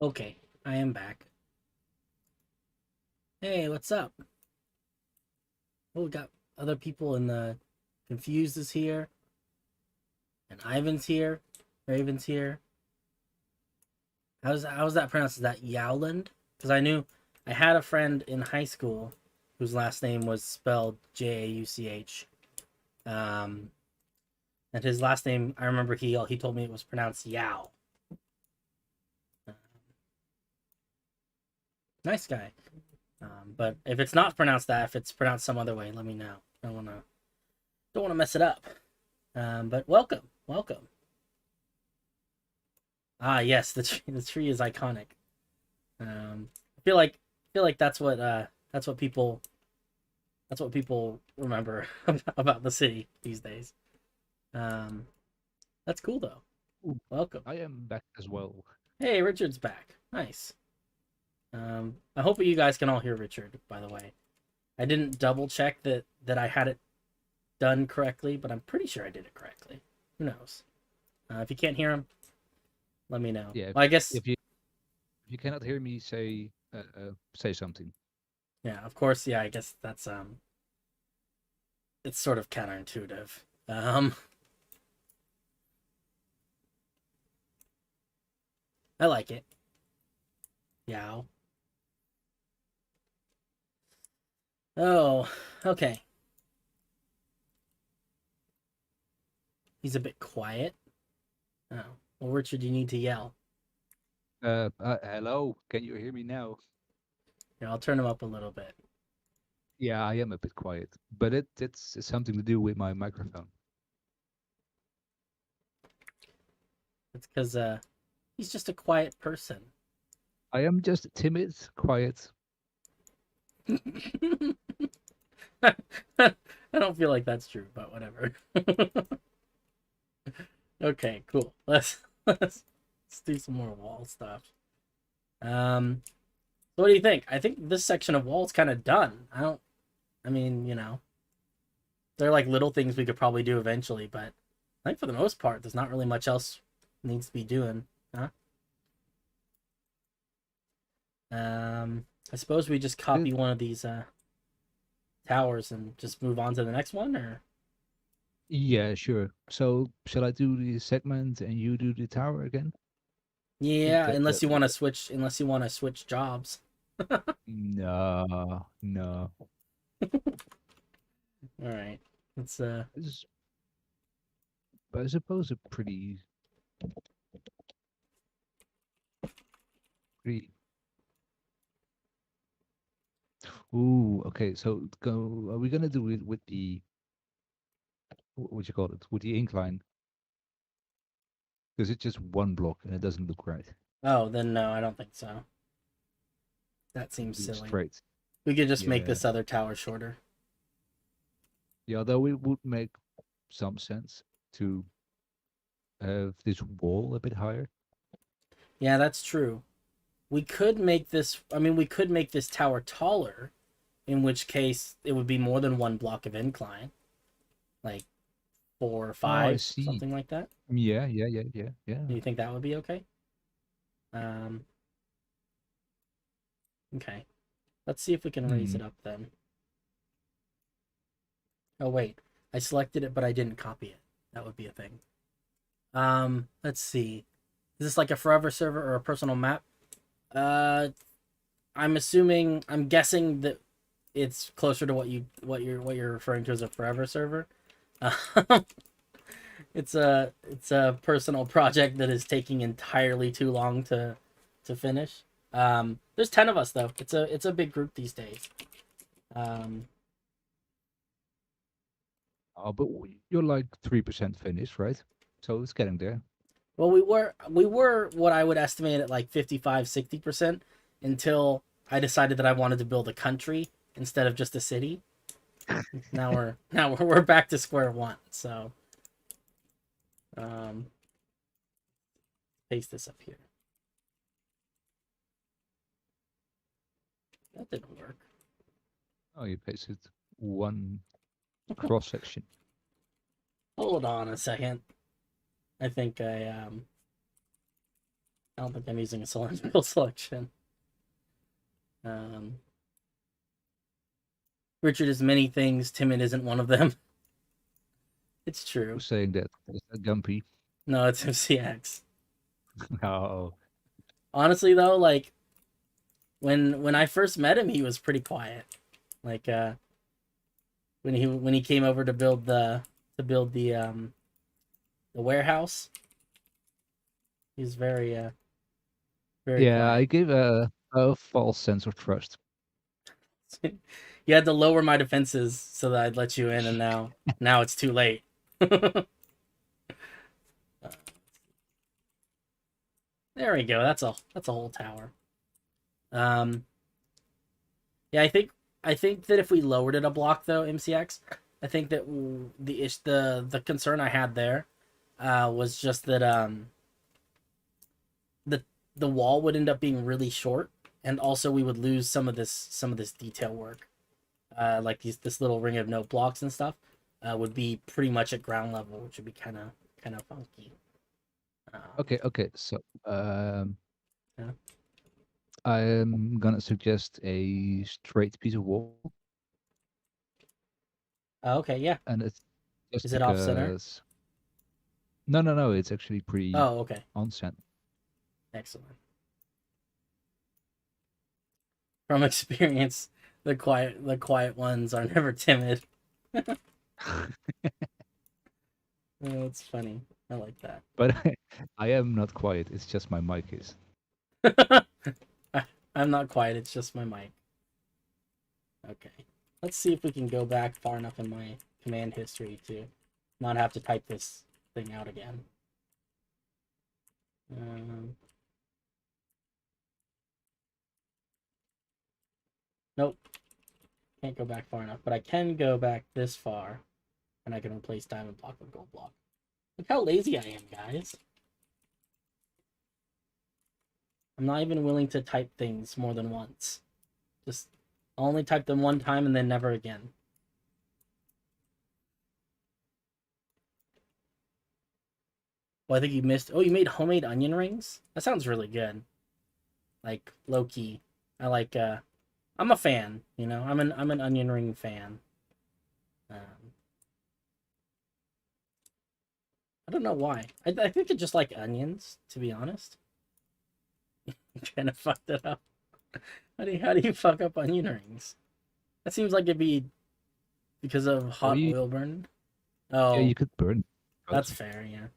Speaker 1: Okay, I am back. Hey, what's up? Oh, we got other people in the Confused is here, and Ivan's here, Raven's here. How's that pronounced? Is that Yowland? Because I had a friend in high school whose last name was spelled Jauch. Um, and his last name, I remember he told me it was pronounced Yao. Nice guy. But if it's not pronounced that, if it's pronounced some other way, let me know. I don't wanna mess it up. But welcome. Ah, yes, the tree is iconic. I feel like that's what people remember about the city these days. Um, that's cool though.
Speaker 2: Ooh,
Speaker 1: Welcome.
Speaker 2: I am back as well.
Speaker 1: Hey, Richard's back. Nice. I hope you guys can all hear Richard. By the way, I didn't double check that I had it done correctly, but I'm pretty sure I did it correctly. Who knows? If you can't hear him, let me know.
Speaker 2: Yeah,
Speaker 1: Well, I guess
Speaker 2: if you cannot hear me, say something.
Speaker 1: yeah. Of course, yeah. I guess that's it's sort of counterintuitive. Um, I like it. Yow. Oh, okay. He's a bit quiet. Oh, well, Richard, you need to yell.
Speaker 2: Hello, can you hear me now?
Speaker 1: Here, I'll turn him up a little bit.
Speaker 2: Yeah, I am a bit quiet, but it's something to do with my microphone.
Speaker 1: It's because he's just a quiet person.
Speaker 2: I am just timid, quiet.
Speaker 1: I don't feel like that's true, but whatever. Okay, cool. Let's do some more wall stuff. So what do you think? I think this section of wall's kind of done. I mean, there are like little things we could probably do eventually, but I think for the most part, there's not really much else needs to be doing, huh? I suppose we just
Speaker 2: Uh,
Speaker 1: copy one of these towers and just move on to the next one, or
Speaker 2: Yeah, sure. So shall I do the segment and you do the tower again?
Speaker 1: yeah,
Speaker 2: That
Speaker 1: unless you want to switch jobs.
Speaker 2: no, no.
Speaker 1: All right, let's
Speaker 2: This is, I suppose, a pretty. Ooh, okay. So go. Are we gonna do it with the what you call it? With the incline? Because it's just one block and it doesn't look right.
Speaker 1: Oh, then no, I don't think so. That seems
Speaker 2: Do it
Speaker 1: silly.
Speaker 2: straight.
Speaker 1: We could just make
Speaker 2: Yeah.
Speaker 1: this other tower shorter.
Speaker 2: Yeah. Although it would make some sense to have this wall a bit higher.
Speaker 1: Yeah, that's true. We could make this tower taller, in which case it would be more than one block of incline, like four or
Speaker 2: Oh, I
Speaker 1: five,
Speaker 2: see.
Speaker 1: something like that.
Speaker 2: Yeah, yeah, yeah, yeah,
Speaker 1: Do
Speaker 2: yeah.
Speaker 1: you think that would be okay? Um, okay. Let's see if we can raise
Speaker 2: Hmm.
Speaker 1: it up then. Oh wait, I selected it, but I didn't copy it. That would be a thing. Let's see. Is this like a forever server or a personal map? Uh, I'm guessing that it's closer to what you're referring to as a forever server. It's a personal project that is taking entirely too long to finish. There's 10 of us though. It's a big group these days. Um,
Speaker 2: Oh, but you're like 3% finished, right? So it's getting there.
Speaker 1: well, we were what I would estimate at like 55-60% until I decided that I wanted to build a country instead of just a city. Now we're back to square one. So um, paste this up here. That didn't work.
Speaker 2: Oh, you pasted one cross section.
Speaker 1: Hold on a second. I think I don't think I'm using a cylindrical selection. Richard is many things. Timid isn't one of them. It's true.
Speaker 2: Who's saying that? Is that Gumpy?
Speaker 1: No, it's MCX.
Speaker 2: Oh,
Speaker 1: Honestly, though, like when I first met him, he was pretty quiet. Like when he came over to build the warehouse, he's very
Speaker 2: yeah. I
Speaker 1: quiet.
Speaker 2: gave a false sense of trust.
Speaker 1: You had to lower my defenses so that I'd let you in, and now it's too late. There we go. That's a whole tower. Um, yeah, I think that if we lowered it a block though, MCX, I think that the concern I had there was just that the the wall would end up being really short, and also we would lose some of this detail work. Like this little ring of note blocks and stuff would be pretty much at ground level, which would be kind of funky.
Speaker 2: Okay, okay. So
Speaker 1: Yeah.
Speaker 2: I'm gonna suggest a straight piece of wall,
Speaker 1: Okay, yeah.
Speaker 2: and it's just
Speaker 1: Is it off center?
Speaker 2: because no, it's actually pretty
Speaker 1: Oh, okay.
Speaker 2: on center.
Speaker 1: Excellent. From experience, the quiet ones are never timid. Oh, it's funny. I like that.
Speaker 2: But I am not quiet. It's just my mic is.
Speaker 1: I'm not quiet. It's just my mic. Okay. Let's see if we can go back far enough in my command history to not have to type this thing out again. Um, nope. Can't go back far enough, but I can go back this far, and I can replace diamond block with gold block. Look how lazy I am, guys. I'm not even willing to type things more than once. Just I'll only type them one time and then never again. Oh, I think you missed. Oh, you made homemade onion rings? That sounds really good. Like low key. I like I'm a fan, I'm an onion ring fan. Um I don't know why. I think I just like onions, to be honest. Kind of fucked it up. How do you fuck up onion rings? That seems like it'd be because of
Speaker 2: Oh,
Speaker 1: hot
Speaker 2: you,
Speaker 1: oil burn.
Speaker 2: yeah,
Speaker 1: Oh,
Speaker 2: you could burn
Speaker 1: that's
Speaker 2: both.
Speaker 1: fair, yeah.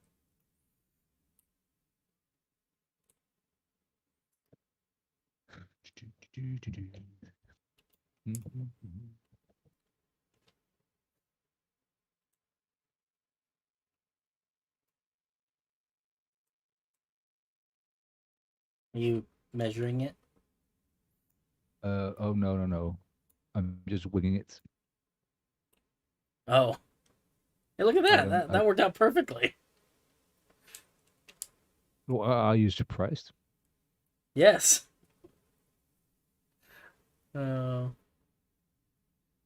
Speaker 1: Are you measuring it?
Speaker 2: Oh no. I'm just winging it.
Speaker 1: Oh. Hey, look at
Speaker 2: I
Speaker 1: that.
Speaker 2: don't.
Speaker 1: That worked out perfectly.
Speaker 2: Well, are you surprised?
Speaker 1: Yes. Uh,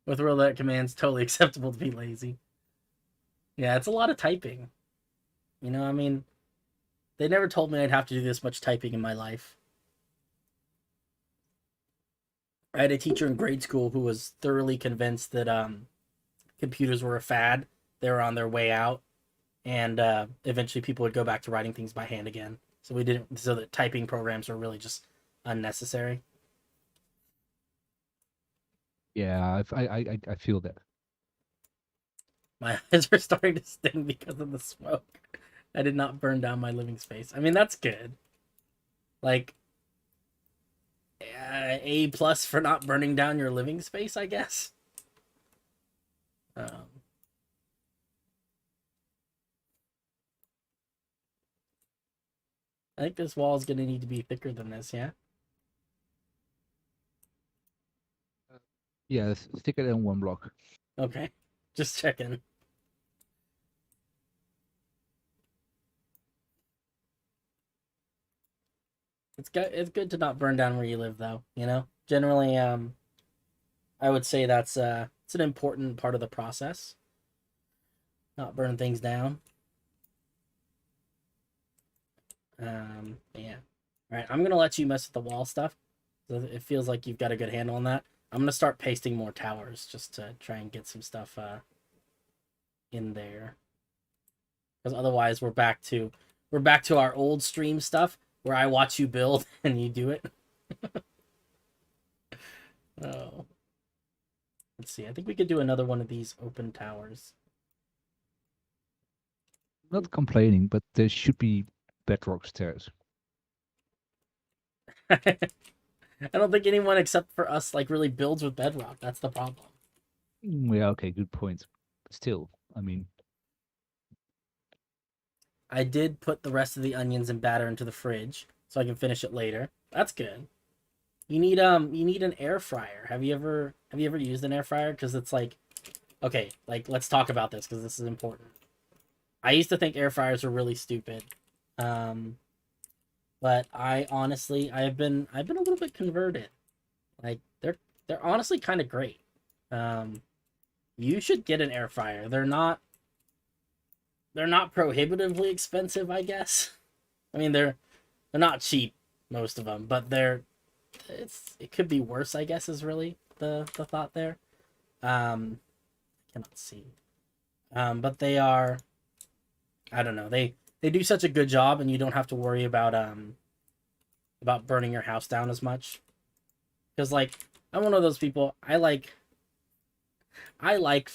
Speaker 1: with roulette commands, totally acceptable to be lazy. Yeah, it's a lot of typing. I mean, they never told me I'd have to do this much typing in my life. I had a teacher in grade school who was thoroughly convinced that computers were a fad. They were on their way out, and eventually people would go back to writing things by hand again. So we didn't. So that typing programs were really just unnecessary.
Speaker 2: Yeah, I feel that.
Speaker 1: My eyes are starting to sting because of the smoke. I did not burn down my living space. I mean, that's good. Like A plus for not burning down your living space, I guess. Um, I think this wall is gonna need to be thicker than this. Yeah.
Speaker 2: Yeah, thicker than one block.
Speaker 1: Okay. Just checking. It's good to not burn down where you live, though. Generally, I would say that's it's an important part of the process. Not burn things down. Yeah. All right, I'm gonna let you mess with the wall stuff. It feels like you've got a good handle on that. I'm gonna start pasting more towers just to try and get some stuff in there. Because otherwise, we're back to our old stream stuff where I watch you build and you do it. Oh, let's see. I think we could do another one of these open towers.
Speaker 2: Not complaining, but there should be bedrock stairs.
Speaker 1: I don't think anyone except for us like really builds with bedrock. That's the problem.
Speaker 2: Yeah, okay, good point. Still, I mean,
Speaker 1: I did put the rest of the onions and batter into the fridge so I can finish it later. That's good. You need an air fryer. Have you ever used an air fryer? Because it's like, okay, like let's talk about this because this is important. I used to think air fryers were really stupid, um, but I honestly I've been a little bit converted. Like they're honestly kind of great. Um, you should get an air fryer. They're not prohibitively expensive, I guess. I mean they're not cheap, most of them, but it could be worse, I guess, is really the thought there. I cannot see. But they are, I don't know, they do such a good job, and you don't have to worry about burning your house down as much. Because like I'm one of those people. I like I like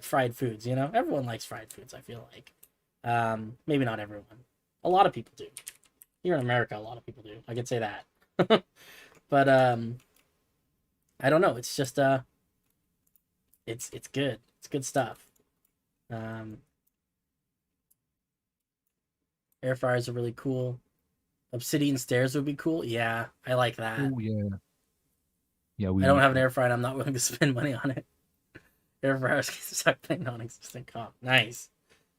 Speaker 1: fried foods. You know, everyone likes fried foods. I feel like, maybe not everyone. A lot of people do. Here in America, a lot of people do. I could say that. But I don't know. It's just it's good. It's good stuff. Um, Air fryers are really cool. Obsidian stairs would be cool. Yeah, I like that.
Speaker 2: oh yeah, yeah,
Speaker 1: I
Speaker 2: we
Speaker 1: don't
Speaker 2: need
Speaker 1: have an
Speaker 2: one.
Speaker 1: air fryer, and I'm not willing to spend money on it. Air fryers get stuck playing non-existent comp. Nice,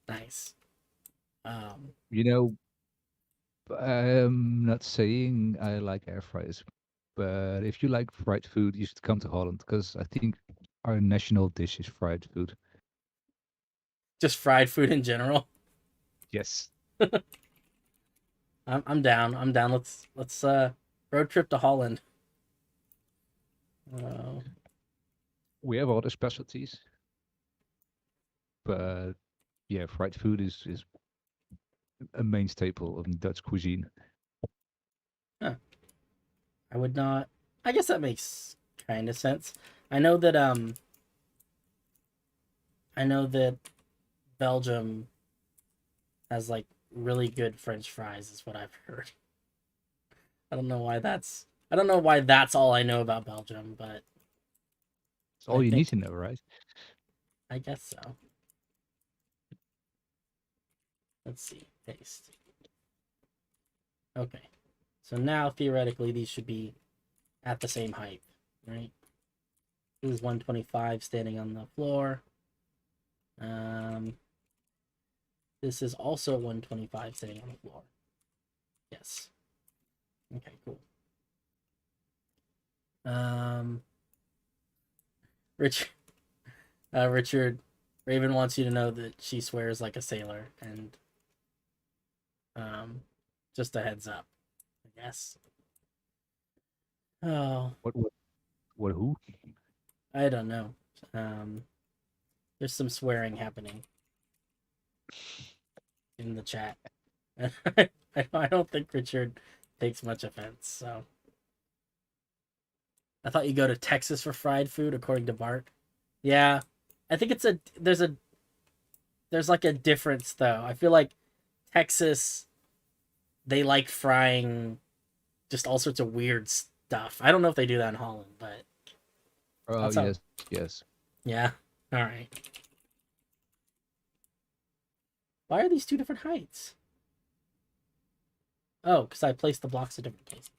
Speaker 1: nice. Um,
Speaker 2: You know, I'm not saying I like air fryers, but if you like fried food, you should come to Holland because I think our national dish is fried food.
Speaker 1: just fried food in general.
Speaker 2: Yes.
Speaker 1: I'm down. I'm down. Let's road trip to Holland. Uh,
Speaker 2: We have other specialties, but yeah, fried food is a main staple of Dutch cuisine.
Speaker 1: huh. I would not. I guess that makes kind of sense. I know that I know that Belgium has like really good French fries, is what I've heard. I don't know why that's all I know about Belgium, but
Speaker 2: It's
Speaker 1: I
Speaker 2: all you need
Speaker 1: think
Speaker 2: to know, right?
Speaker 1: I guess so. Let's see. Paste. Okay. So now theoretically these should be at the same height, right? This is 125 standing on the floor. Um, this is also 125 standing on the floor. Yes. Okay, cool. Um, Rich, Richard, Raven wants you to know that she swears like a sailor, and um, just a heads up, I guess. Oh,
Speaker 2: What what what who?
Speaker 1: I don't know. Um, there's some swearing happening in the chat. I don't think Richard takes much offense. So I thought you go to Texas for fried food, according to Bart. Yeah, I think there's like a difference though. I feel like Texas, they like frying just all sorts of weird stuff. I don't know if they do that in Holland, but
Speaker 2: Oh
Speaker 1: that's how.
Speaker 2: yes, yes.
Speaker 1: Yeah. All right. Why are these two different heights? Oh, because I placed the blocks at different places.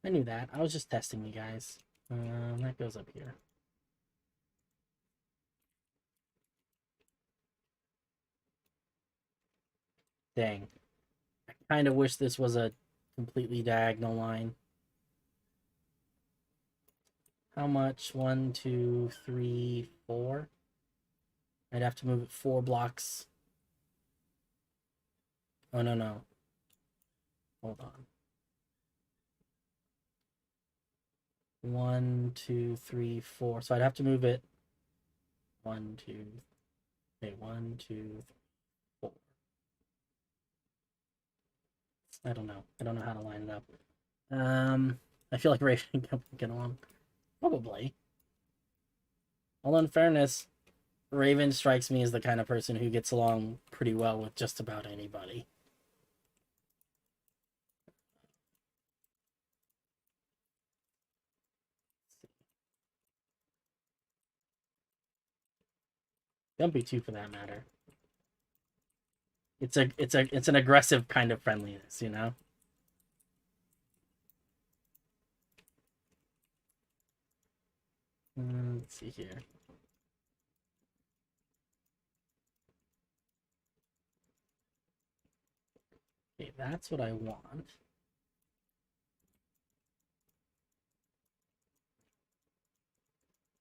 Speaker 1: I knew that. I was just testing you guys. That goes up here. Dang. I kind of wish this was a completely diagonal line. How much? 1, 2, 3, 4. I'd have to move it 4 blocks. Oh, no, no. Hold on. 1, 2, 3, 4. So I'd have to move it. 1, 2. Okay, 1, 2, 4. I don't know. I don't know how to line it up. I feel like Raven can get on. Probably. Although in fairness, Raven strikes me as the kind of person who gets along pretty well with just about anybody. Dumpy too, for that matter. It's an aggressive kind of friendliness, you know. Let's see here. Okay, that's what I want.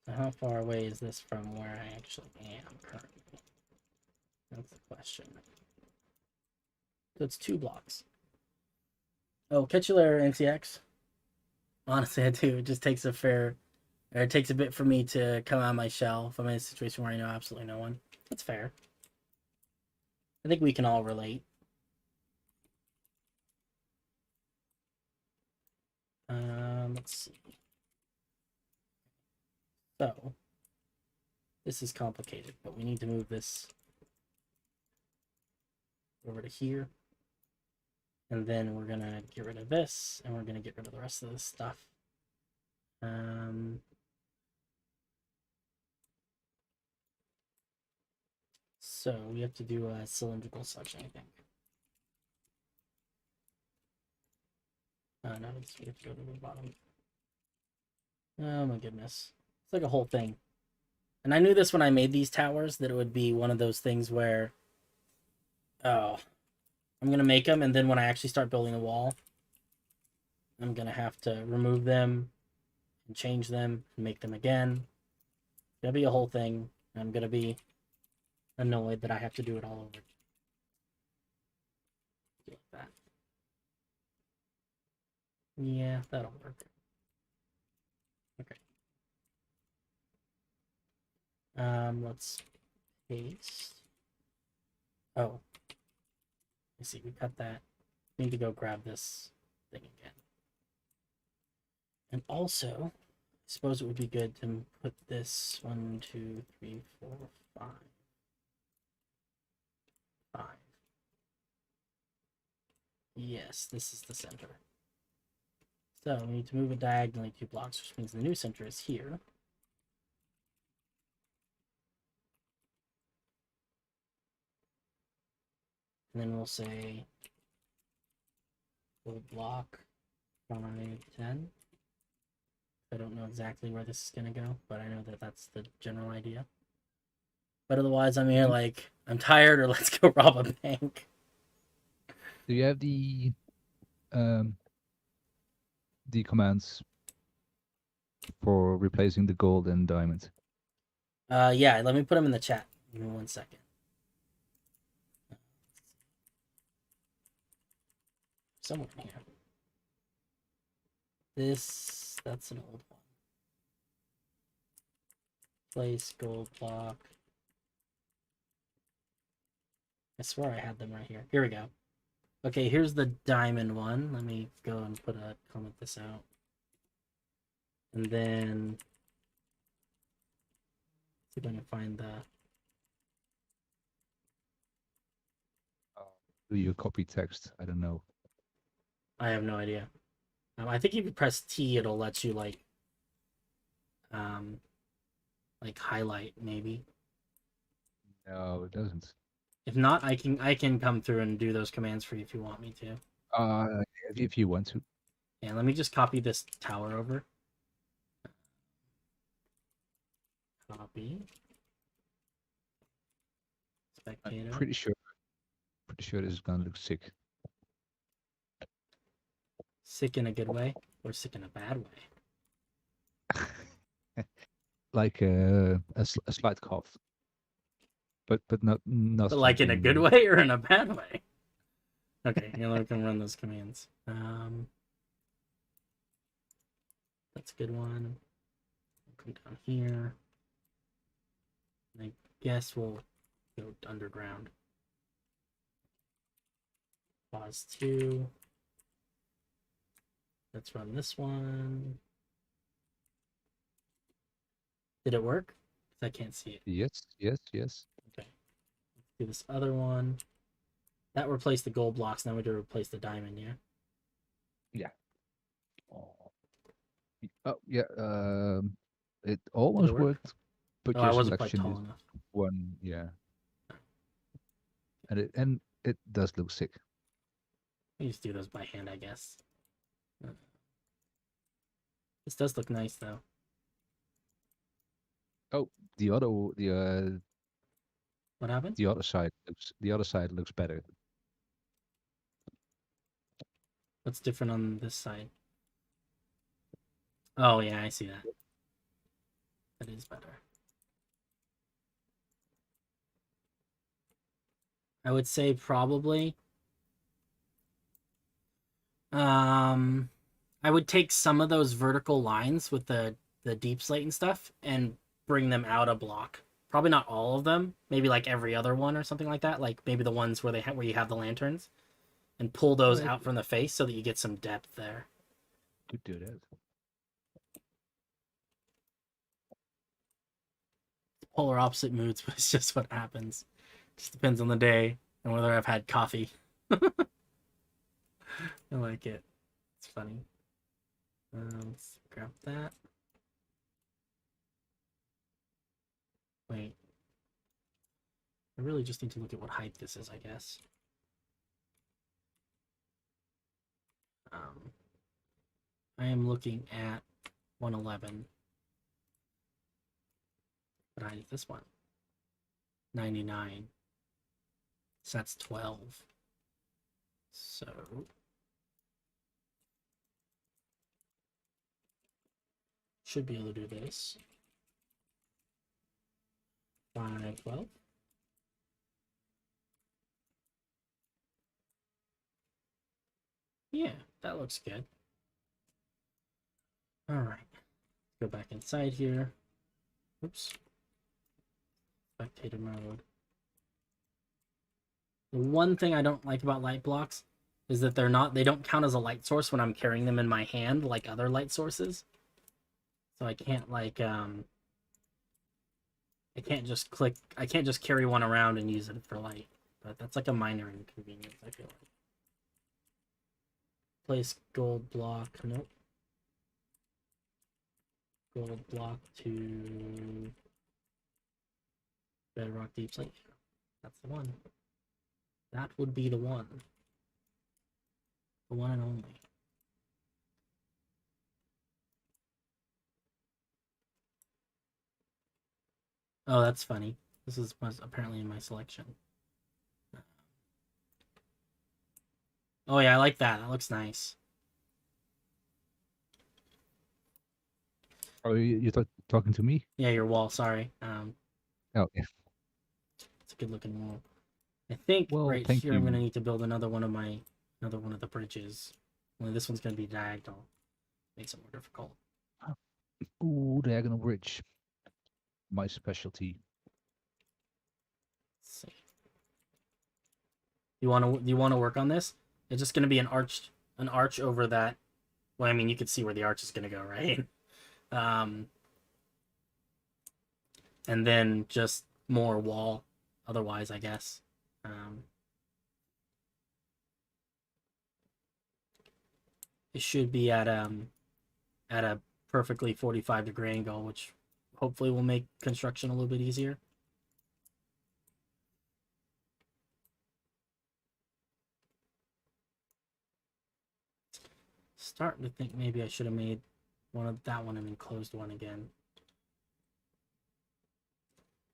Speaker 1: So how far away is this from where I actually am currently? That's the question. So it's 2 blocks. Oh, catch you later, NCX. Honestly, I do. It just takes it takes a bit for me to come out of my shell if I'm in a situation where I know absolutely no one. That's fair. I think we can all relate. Let's see. So, this is complicated, but we need to move this over to here. And then we're gonna get rid of this, and we're gonna get rid of the rest of this stuff. So we have to do a cylindrical section, I think. No, we have to go to the bottom. Oh my goodness. It's like a whole thing. And I knew this when I made these towers, that it would be one of those things where, oh, I'm going to make them, and then when I actually start building a wall, I'm going to have to remove them and change them and make them again. It'll be a whole thing. I'm going to be annoyed that I have to do it all over. Like that. Yeah, that'll work. Okay. Let's paste. Oh. I see, we cut that. We need to go grab this thing again. And also, I suppose it would be good to put this 1, 2, 3, 4, 5. 5. Yes, this is the center. So we need to move it diagonally 2 blocks, which means the new center is here. And then we'll say full block 5, 10. I don't know exactly where this is going to go, but I know that that's the general idea. But otherwise, I'm here like, I'm tired, or let's go rob a bank.
Speaker 2: Do you have the commands for replacing the gold and diamond?
Speaker 1: Yeah, let me put them in the chat. Give me 1 second. Somewhere in here. That's an old one. Place gold block. I swear I had them right here. Here we go. Okay, here's the diamond one. Let me go and comment this out. And then see if I can find the.
Speaker 2: Do you copy text? I don't know.
Speaker 1: I have no idea. I think if you press T, it'll let you like highlight maybe.
Speaker 2: No, it doesn't.
Speaker 1: If not, I can come through and do those commands for you if you want me to.
Speaker 2: If you want to.
Speaker 1: Yeah, let me just copy this tower over. Copy. Spectator.
Speaker 2: I'm pretty sure this is gonna look sick.
Speaker 1: Sick in a good way, or sick in a bad way?
Speaker 2: Like a slight cough, but not
Speaker 1: But like in a
Speaker 2: something-
Speaker 1: good way or in a bad way? Okay, yeah, we can run those commands. That's a good one. Come down here. I guess we'll go underground. Pause 2. Let's run this one. Did it work? I can't see it.
Speaker 2: Yes, yes, yes.
Speaker 1: Okay. Let's do this other one. That replaced the gold blocks. Now we do replace the diamond, yeah?
Speaker 2: Yeah. Oh, yeah. It
Speaker 1: Did it
Speaker 2: almost
Speaker 1: work?
Speaker 2: worked, but
Speaker 1: Oh, I
Speaker 2: your
Speaker 1: wasn't quite
Speaker 2: selection
Speaker 1: tall
Speaker 2: is
Speaker 1: enough.
Speaker 2: one. Yeah, and it does look sick.
Speaker 1: We just do those by hand, I guess. This does look nice, though.
Speaker 2: Oh, the other
Speaker 1: What happened?
Speaker 2: the other side looks better.
Speaker 1: What's different on this side? Oh, yeah, I see that. That is better. I would say probably. Um, I would take some of those vertical lines with the deep slate and stuff and bring them out a block. Probably not all of them. Maybe like every other one or something like that. Like maybe the ones where where you have the lanterns, and pull
Speaker 2: Oh,
Speaker 1: those
Speaker 2: yeah,
Speaker 1: out from the face so that you get some depth there.
Speaker 2: could do that.
Speaker 1: Polar opposite moods, but it's just what happens. Just depends on the day and whether I've had coffee. I like it. It's funny. Let's grab that. Wait. I really just need to look at what height this is, I guess. Um, I am looking at 111. What height is this one? 99. So that's 12. So should be able to do this. 512. Yeah, that looks good. All right. Go back inside here. Oops. Spectator mode. The one thing I don't like about light blocks is that they don't count as a light source when I'm carrying them in my hand like other light sources. So I can't I can't just carry one around and use it for light. But that's like a minor inconvenience, I feel like. Place gold block, nope. Gold block to bedrock deep slate. That's the one. That would be the one. The one and only. Oh, that's funny. This was apparently in my selection. Oh yeah, I like that. That looks nice.
Speaker 2: Oh, you're talking to me?
Speaker 1: Yeah, your wall. Sorry.
Speaker 2: Oh, yeah.
Speaker 1: It's a good looking wall. I think
Speaker 2: Well,
Speaker 1: right
Speaker 2: thank
Speaker 1: here I'm gonna
Speaker 2: you.
Speaker 1: need to build another one of the bridges. Only this one's gonna be diagonal. Makes it more difficult.
Speaker 2: Ooh, diagonal bridge. My specialty.
Speaker 1: Let's see. You wanna work on this? It's just gonna be an arch over that. Well, I mean, you can see where the arch is gonna go, right? Um, and then just more wall. Otherwise, I guess. Um, it should be at a perfectly 45-degree angle, which hopefully will make construction a little bit easier. Starting to think maybe I should have made that one an enclosed one again.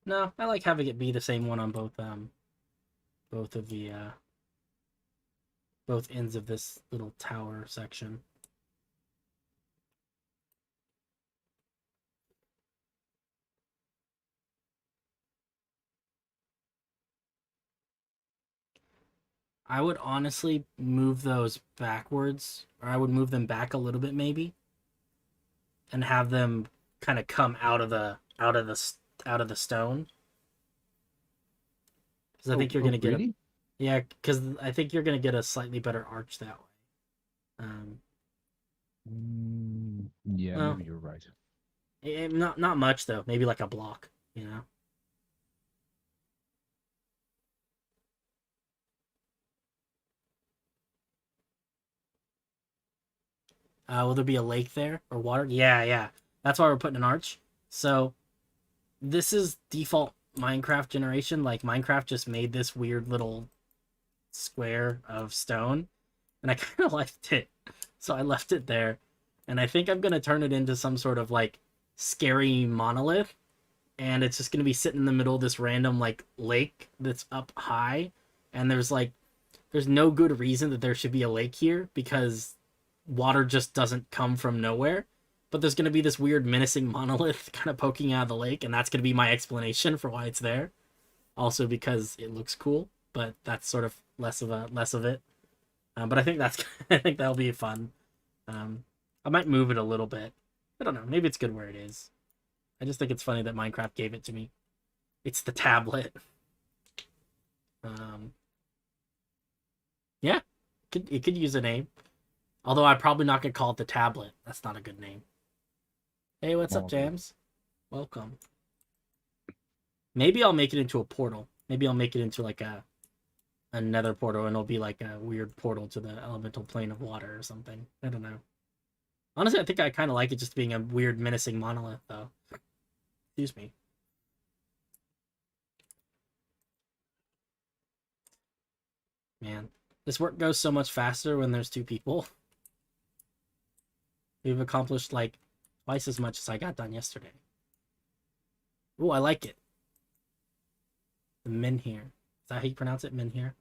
Speaker 1: No, I like having it be the same one on both of the both ends of this little tower section. I would honestly move those backwards, or I would move them back a little bit maybe, and have them kind of come out of the stone. Because I
Speaker 2: Oh,
Speaker 1: think you're
Speaker 2: oh,
Speaker 1: gonna get a
Speaker 2: really?
Speaker 1: yeah. Because I think you're gonna get a slightly better arch that way. Um,
Speaker 2: Yeah,
Speaker 1: well,
Speaker 2: maybe you're right.
Speaker 1: not much though. Maybe like a block. You know. Will there be a lake there or water? Yeah, yeah. That's why we're putting an arch. So this is default Minecraft generation. Like Minecraft just made this weird little square of stone, and I kind of liked it, so I left it there. And I think I'm gonna turn it into some sort of like scary monolith, and it's just gonna be sitting in the middle of this random like lake that's up high, and there's no good reason that there should be a lake here because water just doesn't come from nowhere. But there's gonna be this weird menacing monolith kind of poking out of the lake, and that's gonna be my explanation for why it's there. Also because it looks cool, but that's sort of less of it. But I think that's I think that'll be fun. Um, I might move it a little bit. I don't know. Maybe it's good where it is. I just think it's funny that Minecraft gave it to me. It's the tablet. Um, yeah, it could use a name. Although I'm probably not gonna call it the tablet. That's not a good name. Hey, what's up,
Speaker 2: Monolith.
Speaker 1: Jams? Welcome. Maybe I'll make it into a portal. Maybe I'll make it into like a nether portal, and it'll be like a weird portal to the elemental plane of water or something. I don't know. Honestly, I think I kind of like it just being a weird, menacing monolith, though. Excuse me. Man, this work goes so much faster when there's two people. We've accomplished like twice as much as I got done yesterday. Oh, I like it. The men here. Is that how you pronounce it? Men here?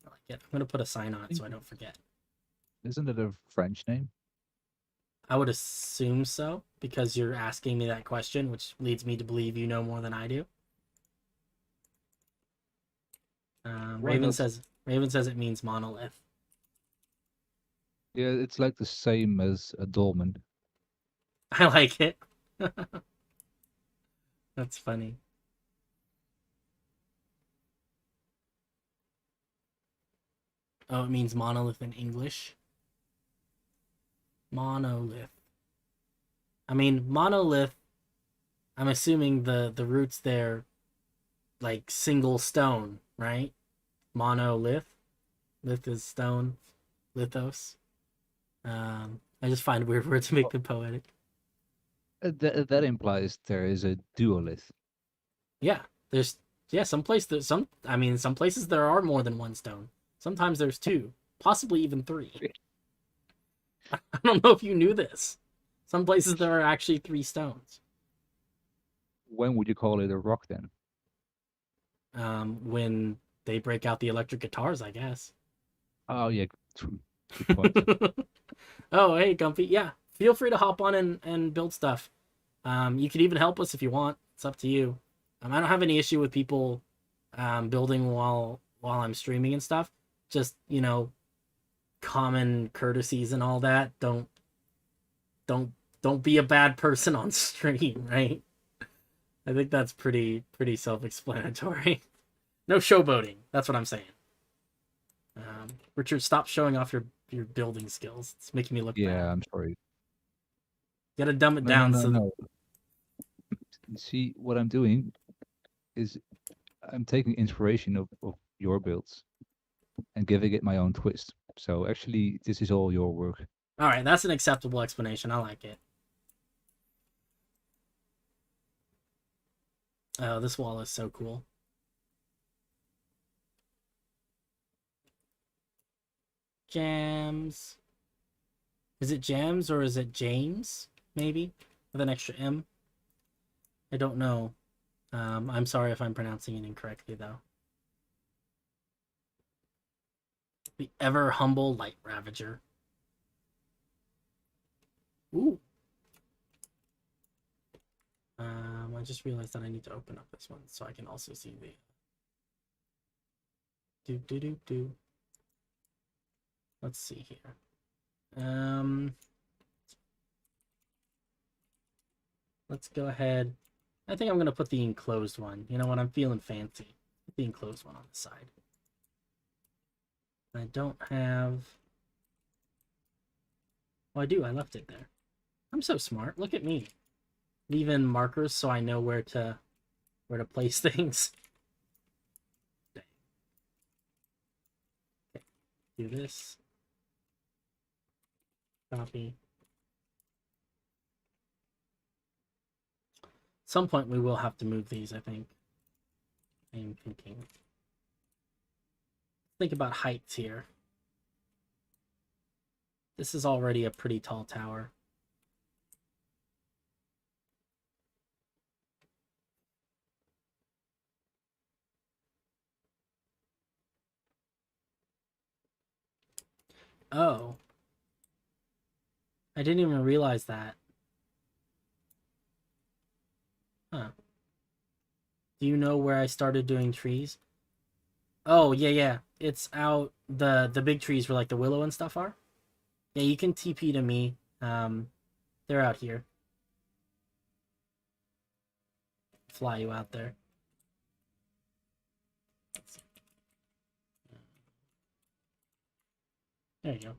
Speaker 1: I like it. I'm going to put a sign on it so I don't forget.
Speaker 2: Isn't it a French name?
Speaker 1: I would assume so because you're asking me that question, which leads me to believe you know more than I do.
Speaker 2: Why not?
Speaker 1: Raven says it means monolith.
Speaker 2: Yeah, it's like the same as a dolmen.
Speaker 1: I like it. That's funny. Oh, it means monolith in English. Monolith. I mean, monolith. I'm assuming the roots there, like single stone, right? Monolith. Lith is stone. Lithos. I just find weird words to make
Speaker 2: Well,
Speaker 1: them poetic.
Speaker 2: that implies there is a duolith.
Speaker 1: Yeah, there's yeah some place that some I mean some places there are more than one stone. Sometimes there's two, possibly even three. I don't know if you knew this. Some places there are actually three stones.
Speaker 2: When would you call it a rock then?
Speaker 1: When they break out the electric guitars, I guess.
Speaker 2: Oh yeah, true. Good point. Yeah.
Speaker 1: Oh, hey, Gumpy. Yeah, feel free to hop on and build stuff. You could even help us if you want. It's up to you. I don't have any issue with people building while I'm streaming and stuff. Just common courtesies and all that. Don't don't be a bad person on stream, right? I think that's pretty self-explanatory. No showboating. That's what I'm saying. Richard, stop showing off your building skills. It's making me look bad.
Speaker 2: Yeah, I'm sorry.
Speaker 1: You gotta dumb it
Speaker 2: No, no,
Speaker 1: down
Speaker 2: no,
Speaker 1: so that.
Speaker 2: no. See, what I'm doing is I'm taking inspiration of your builds and giving it my own twist. So actually, this is all your work.
Speaker 1: All right, that's an acceptable explanation. I like it. Oh, this wall is so cool. Jams. Is it Jams or is it James? Maybe with an extra M. I don't know. I'm sorry if I'm pronouncing it incorrectly though. The ever humble light ravager. Ooh. I just realized that I need to open up this one so I can also see the Do do do do. Let's see here. Let's go ahead. I think I'm gonna put the enclosed one. You know what? I'm feeling fancy. Put the enclosed one on the side. I don't have. Oh, I do. I left it there. I'm so smart. Look at me. Leaving markers so I know where to place things. Okay. Do this. Copy. At some point we will have to move these, I think. I am thinking. Think about heights here. This is already a pretty tall tower. Oh. I didn't even realize that. Huh. Do you know where I started doing trees? Oh, yeah, yeah. It's out the big trees where like the willow and stuff are. Yeah, you can TP to me. They're out here. Fly you out there. There you go.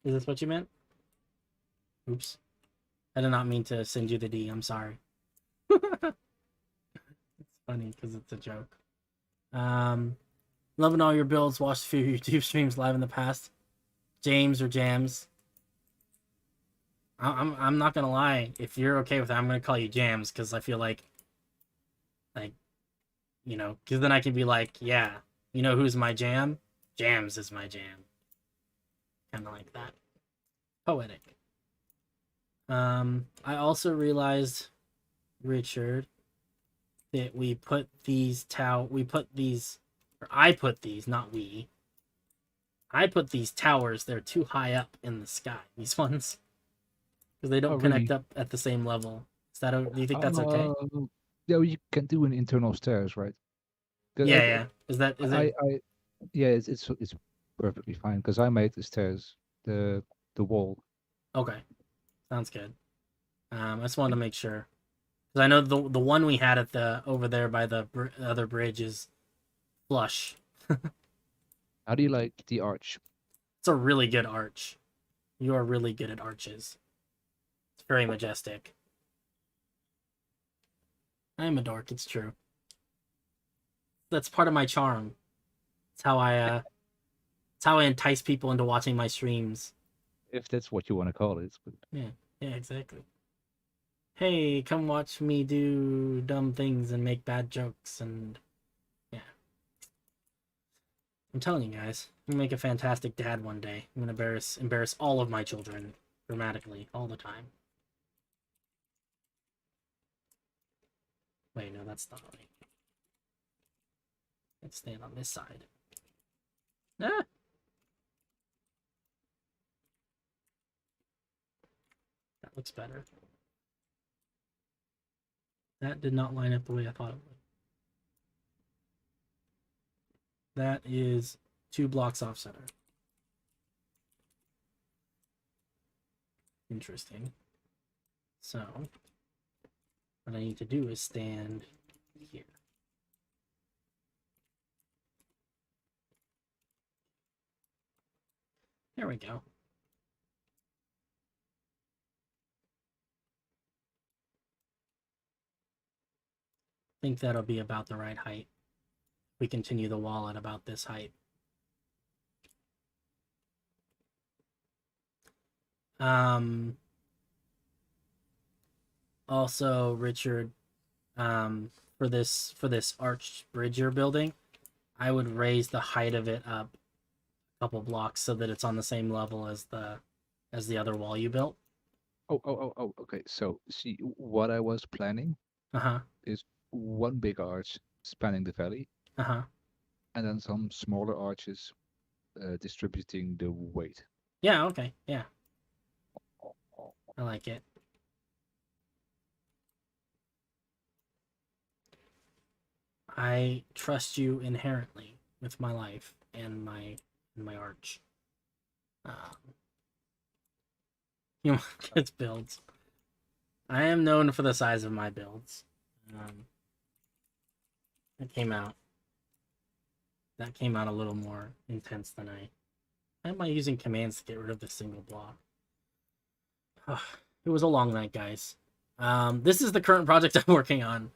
Speaker 1: Is this what you meant? Oops. I did not mean to send you the D. I'm sorry. It's funny because it's a joke. Loving all your builds. Watched a few YouTube streams live in the past. James or Jams. I'm not gonna lie. If you're okay with that, I'm gonna call you Jams because I feel like you know, because then I can be like, yeah, you know who's my jam? Jams is my jam. Kind of like that. Poetic. I also realized, Richard, that we put these I put these, not we. I put these towers, they're too high up in the sky, these ones. Because they
Speaker 2: Oh,
Speaker 1: don't connect
Speaker 2: really?
Speaker 1: up at the same level. Do you think that's okay?
Speaker 2: Yeah, you can do an internal stairs, right? 'Cause
Speaker 1: Yeah, yeah. Is it
Speaker 2: yeah, it's perfectly fine because I made the stairs, the wall.
Speaker 1: okay? Sounds good. I just wanted to make sure. Because I know the one we had at the over there by the other bridge is flush.
Speaker 2: How do you like the arch?
Speaker 1: It's a really good arch. You are really good at arches. It's very majestic. I am a dork. It's true. That's part of my charm. It's how it's how I entice people into watching my streams.
Speaker 2: If that's what you want to call it. But
Speaker 1: Yeah, yeah, exactly. Hey, come watch me do dumb things and make bad jokes and yeah. I'm telling you guys, I'm gonna make a fantastic dad one day. I'm gonna embarrass all of my children dramatically all the time. Wait, no, that's not right. Let's stand on this side. Ah! That looks better. That did not line up the way I thought it would. That is 2 blocks off center. Interesting. So, what I need to do is stand here. There we go. I think that'll be about the right height. We continue the wall at about this height. Also, Richard, for this arched bridge you're building, I would raise the height of it up a couple blocks so that it's on the same level as the other wall you built.
Speaker 2: okay. So see, what I was planning
Speaker 1: Uh-huh.
Speaker 2: is one big arch spanning the valley,
Speaker 1: Uh-huh.
Speaker 2: and then some smaller arches distributing the weight.
Speaker 1: Yeah, okay. Yeah. I like it. I trust you inherently with my life and my arch. Um, you know, kids builds. I am known for the size of my builds. Um, that came out. That came out a little more intense than I. Why am I using commands to get rid of this single block? It was a long night, guys. This is the current project I'm working on.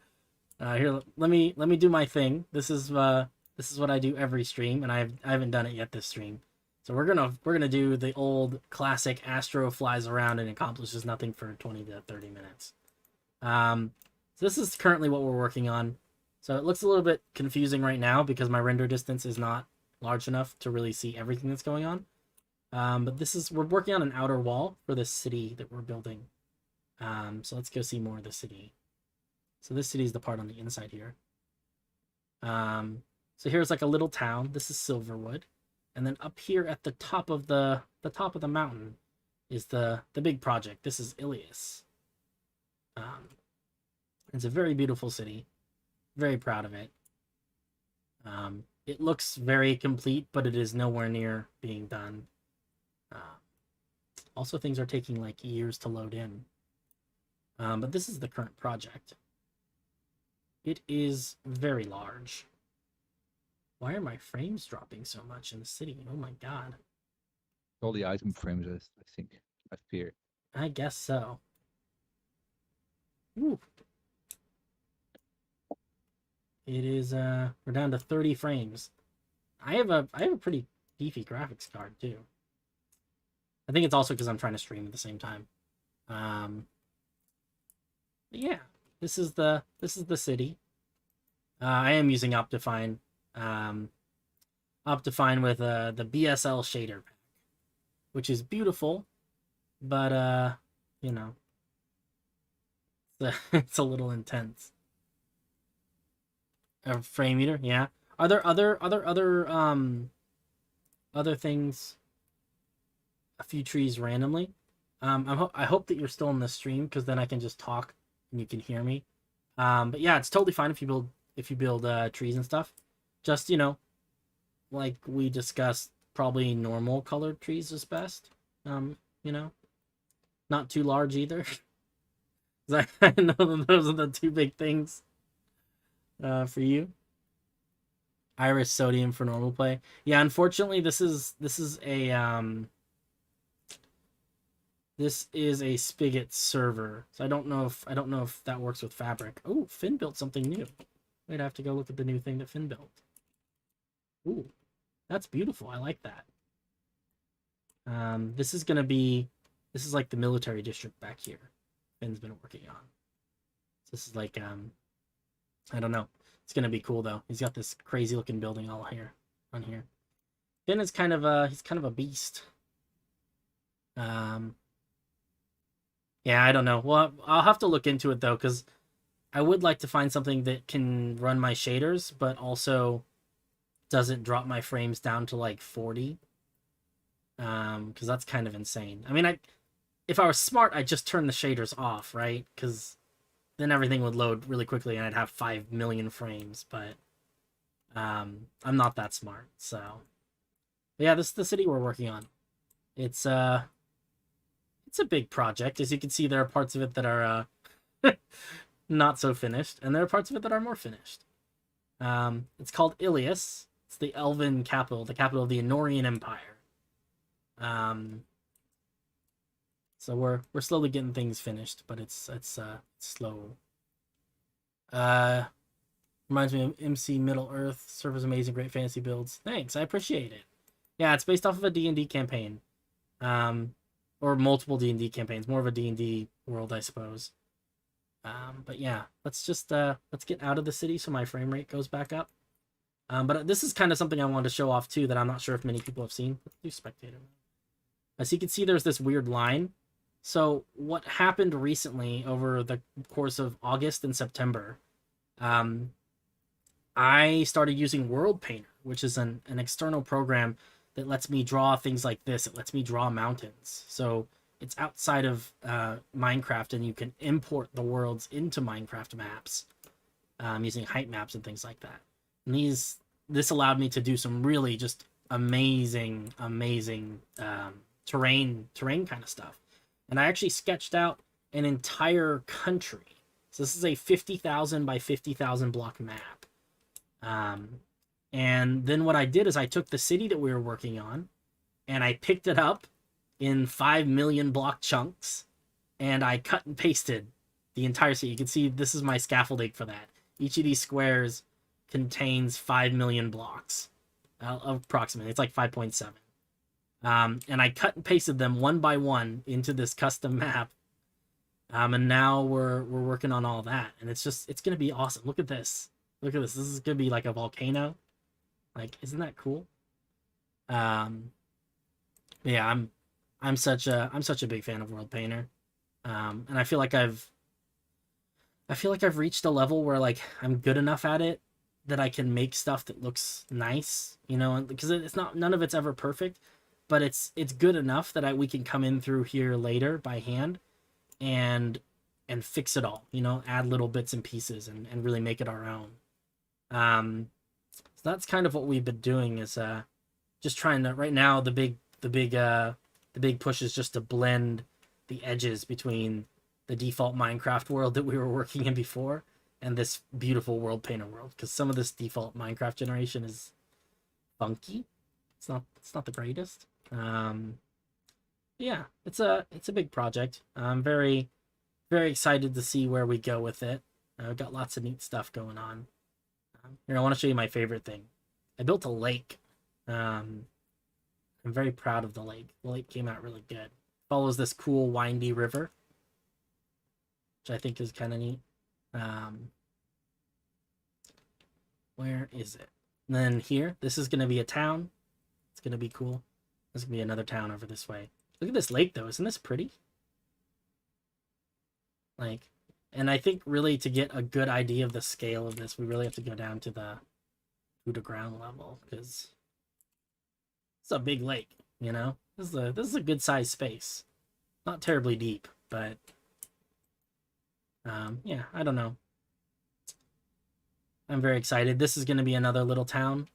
Speaker 1: Here, let me do my thing. This is what I do every stream, and I haven't done it yet this stream. So we're gonna do the old classic Astro flies around and accomplishes nothing for 20 to 30 minutes. So this is currently what we're working on. So it looks a little bit confusing right now because my render distance is not large enough to really see everything that's going on. But we're working on an outer wall for this city that we're building. So let's go see more of the city. So this city is the part on the inside here. So here's like a little town. This is Silverwood, and then up here at the top of the mountain is the big project. This is Illias. It's a very beautiful city. Very proud of it. It looks very complete, but it is nowhere near being done. Also, things are taking like years to load in. But this is the current project. It is very large. Why are my frames dropping so much in the city? Oh my god.
Speaker 2: All the item frames, I think. I fear.
Speaker 1: I guess so. Ooh. It is we're down to 30 frames. I have a pretty beefy graphics card too. I think it's also because I'm trying to stream at the same time. But yeah, this is the city. I am using Optifine. Optifine with the BSL shader pack, which is beautiful, but you know, it's a little intense. A frame meter, yeah. Are there other things? A few trees randomly. I hope that you're still in the stream because then I can just talk and you can hear me. But yeah, it's totally fine if you build trees and stuff. Just like we discussed, probably normal colored trees is best. Not too large either. I know that those are the two big things for you. Iris sodium for normal play. Yeah, unfortunately, this is a Spigot server, so I don't know if that works with Fabric. Oh, Finn built something new. I'd have to go look at the new thing that Finn built. Ooh, that's beautiful. I like that. This is like the military district back here. Finn's been working on. So this is like I don't know. It's gonna be cool though. He's got this crazy looking building all here on here. Finn is kind of a beast. Yeah, I don't know. Well, I'll have to look into it though, because I would like to find something that can run my shaders, but also doesn't drop my frames down to like 40. Because that's kind of insane. I mean, if I was smart, I'd just turn the shaders off, right? Because then everything would load really quickly and I'd have 5 million frames, but I'm not that smart, so. But yeah, this is the city we're working on. It's a big project. As you can see, there are parts of it that are not so finished, and there are parts of it that are more finished. It's called Illias. It's the Elven capital, the capital of the Enorian Empire. So we're slowly getting things finished, but it's slow. Reminds me of MC Middle Earth. Servers amazing, great fantasy builds. Thanks, I appreciate it. Yeah, it's based off of a D&D campaign. Or multiple D&D campaigns. More of a D&D world, I suppose. But yeah, let's get out of the city so my frame rate goes back up. But this is kind of something I wanted to show off too that I'm not sure if many people have seen. Let's do spectator. As you can see, there's this weird line. So what happened recently over the course of August and September, I started using World Painter, which is an external program that lets me draw things like this. It lets me draw mountains. So it's outside of Minecraft, and you can import the worlds into Minecraft maps. using height maps and things like that. And this allowed me to do some really just amazing terrain kind of stuff. And I actually sketched out an entire country. So this is a 50,000 by 50,000 block map. And then what I did is I took the city that we were working on and I picked it up in 5 million block chunks and I cut and pasted the entire city. You can see this is my scaffolding for that. Each of these squares contains 5 million blocks, approximately. It's like 5.7. And I cut and pasted them one by one into this custom map. And now we're working on all that, and it's gonna be awesome. Look at this. Look at this. This is gonna be like a volcano. Like, isn't that cool? Yeah, I'm such a big fan of World Painter. And I feel like I've reached a level where like I'm good enough at it that I can make stuff that looks nice, you know, because it's not, none of it's ever perfect, but it's good enough that we can come in through here later by hand and fix it all, you know, add little bits and pieces and really make it our own. So that's kind of what we've been doing is just trying to, right now the big push is just to blend the edges between the default Minecraft world that we were working in before and this beautiful World Painter world, because some of this default Minecraft generation is funky. It's not the greatest. Yeah, it's a big project. I'm very excited to see where we go with it. I've got lots of neat stuff going on. Here, I want to show you my favorite thing. I built a lake. I'm very proud of the lake. The lake came out really good. Follows this cool windy river, which I think is kind of neat. Where is it? And then here, this is going to be a town. It's going to be cool. There's going to be another town over this way. Look at this lake, though. Isn't this pretty? Like, and I think really to get a good idea of the scale of this, we really have to go down to the ground level, because it's a big lake, you know? This is a good sized space. Not terribly deep, but yeah, I don't know. I'm very excited. This is going to be another little town.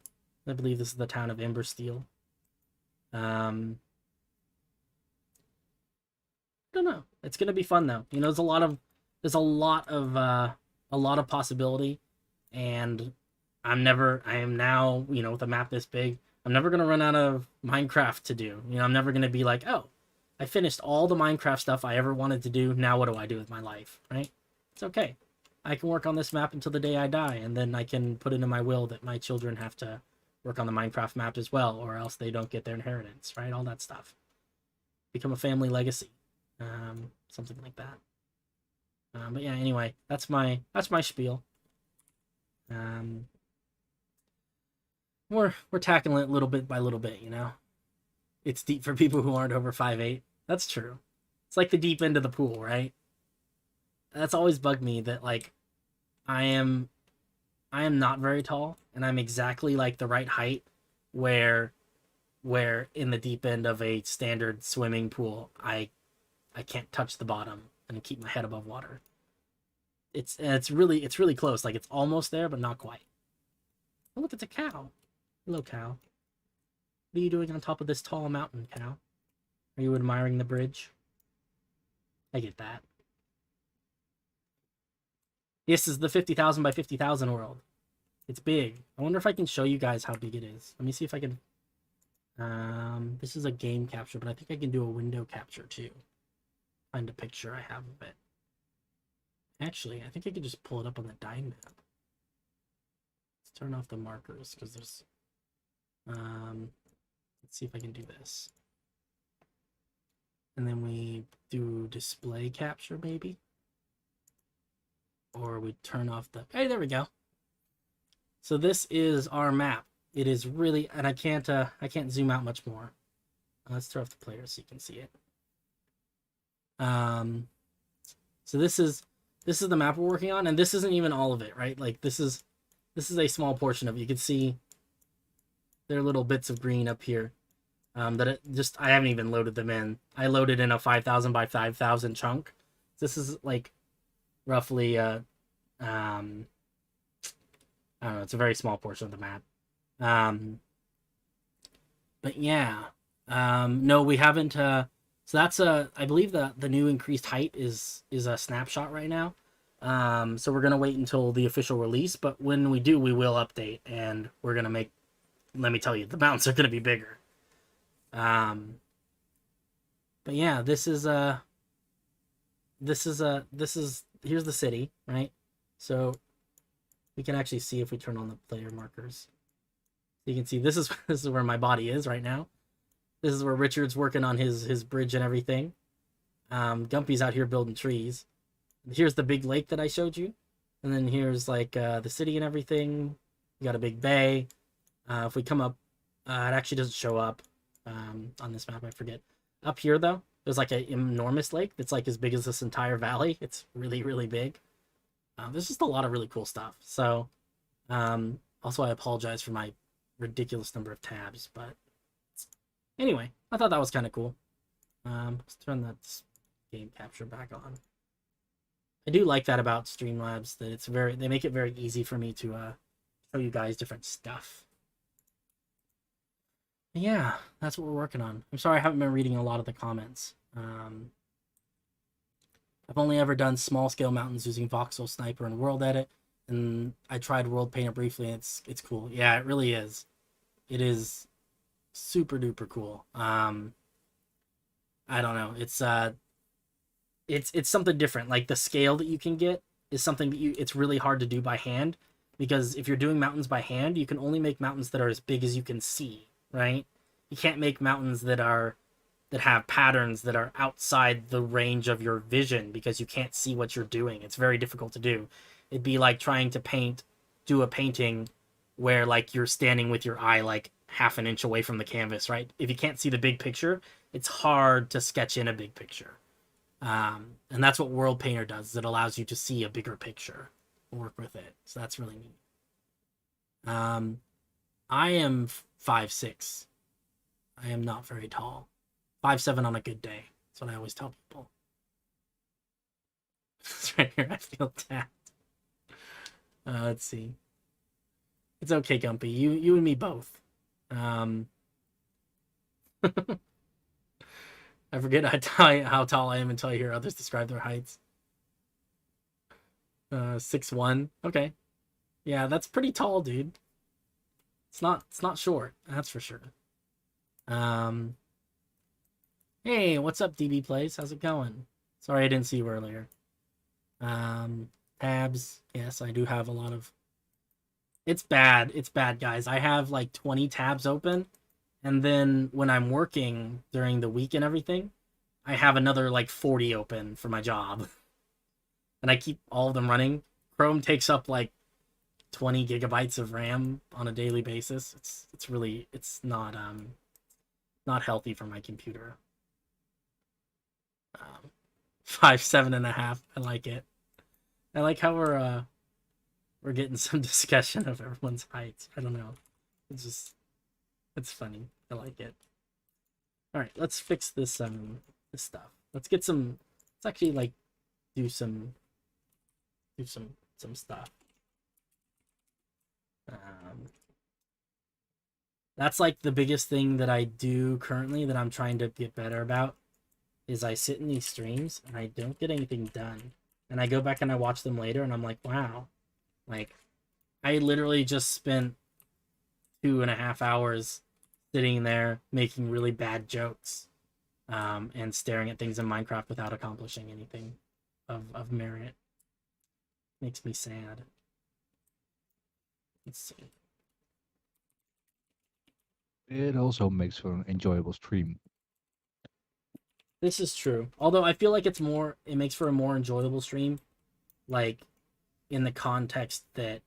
Speaker 1: I believe this is the town of Embersteel. I don't know. It's going to be fun though. You know, there's a lot of possibility, and I am now, you know, with a map this big, I'm never going to run out of Minecraft to do. You know, I'm never going to be like, oh, I finished all the Minecraft stuff I ever wanted to do. Now what do I do with my life, right? It's okay. I can work on this map until the day I die, and then I can put it in my will that my children have to work on the Minecraft map as well, or else they don't get their inheritance, right? All that stuff. Become a family legacy. Something like that. But yeah, anyway, that's my spiel. We're tackling it little bit by little bit, you know? It's deep for people who aren't over 5'8". That's true. It's like the deep end of the pool, right? That's always bugged me that, like, I am not very tall, and I'm exactly, like, the right height where in the deep end of a standard swimming pool, I can't touch the bottom and keep my head above water. It's really close. Like, it's almost there, but not quite. Oh, look, it's a cow. Hello, cow. What are you doing on top of this tall mountain, cow? Are you admiring the bridge? I get that. This is the 50,000 by 50,000 world. It's big. I wonder if I can show you guys how big it is. Let me see if I can... this is a game capture, but I think I can do a window capture too. Find a picture I have of it. Actually, I think I can just pull it up on the die map. Let's turn off the markers, because there's... let's see if I can do this. And then we do display capture, maybe? Or we turn off the... Hey, there we go. So this is our map. It is really... And I can't zoom out much more. Let's turn off the player so you can see it. So this is the map we're working on, and this isn't even all of it, right? Like, this is a small portion of it. You can see there are little bits of green up here. I haven't even loaded them in. I loaded in a 5,000 by 5,000 chunk. This is like roughly I don't know. It's a very small portion of the map. Um, but yeah, no, we haven't. So that's I believe the new increased height is a snapshot right now. So we're gonna wait until the official release, but when we do, we will update, and we're gonna make. Let me tell you, the mountains are gonna be bigger. Um, but yeah, this is here's the city, right? So we can actually see if we turn on the player markers. You can see this is where my body is right now. This is where Richard's working on his bridge and everything. Gumpy's out here building trees. Here's the big lake that I showed you, and then here's like the city and everything. You got a big bay. If we come up, it actually doesn't show up on this map. I forget. Up here though, there's like an enormous lake that's like as big as this entire valley. It's really really big. There's just a lot of really cool stuff. So, also I apologize for my ridiculous number of tabs, but anyway, I thought that was kind of cool. Let's turn that game capture back on. I do like that about Streamlabs, that they make it very easy for me to show you guys different stuff. Yeah, that's what we're working on. I'm sorry I haven't been reading a lot of the comments. I've only ever done small scale mountains using voxel sniper and world edit, and I tried world painter briefly, and it's cool. Yeah, it really is. It is super duper cool. I don't know. It's something different. Like the scale that you can get is something that it's really hard to do by hand, because if you're doing mountains by hand, you can only make mountains that are as big as you can see, right? You can't make mountains that have patterns that are outside the range of your vision because you can't see what you're doing. It's very difficult to do. It'd be like trying to do a painting where like you're standing with your eye like half an inch away from the canvas, right? If you can't see the big picture, it's hard to sketch in a big picture. And that's what World Painter does, is it allows you to see a bigger picture, work with it. So that's really neat. I am 5'6". I am not very tall. 5'7" on a good day. That's what I always tell people. It's right here. I feel tapped. Let's see. It's okay, Gumpy. You and me both. I forget how tall I am until I hear others describe their heights. 6'1". Okay. Yeah, that's pretty tall, dude. It's not short, that's for sure. Hey, what's up, DB Plays? How's it going? Sorry I didn't see you earlier. Tabs. Yes, I do have a lot of. It's bad, guys. I have like 20 tabs open, and then when I'm working during the week and everything, I have another like 40 open for my job. And I keep all of them running. Chrome takes up like 20 gigabytes of RAM on a daily basis. It's not healthy for my computer. 5'7.5". I like it. I like how we're getting some discussion of everyone's heights. I don't know. It's funny. I like it. All right, let's fix this stuff. Let's actually like do some stuff. That's like the biggest thing that I do currently that I'm trying to get better about, is I sit in these streams and I don't get anything done. And I go back and I watch them later and I'm like, wow, like I literally just spent 2.5 hours sitting there making really bad jokes, and staring at things in Minecraft without accomplishing anything of merit. Makes me sad. Let's see.
Speaker 2: It also makes for an enjoyable stream.
Speaker 1: This is true. Although I feel like it makes for a more enjoyable stream, like in the context that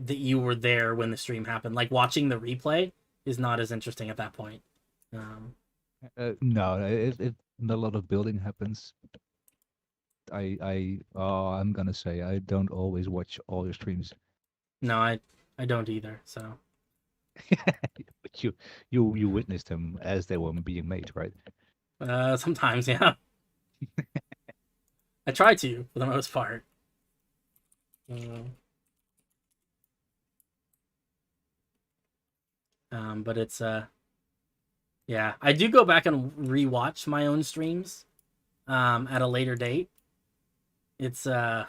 Speaker 1: you were there when the stream happened. Like watching the replay is not as interesting at that point.
Speaker 2: No, a lot of building happens. I'm gonna say I don't always watch all your streams.
Speaker 1: No, I don't either. So.
Speaker 2: But you witnessed them as they were being made, right?
Speaker 1: Sometimes, yeah. I try to, for the most part. But it's yeah, I do go back and rewatch my own streams at a later date. It's I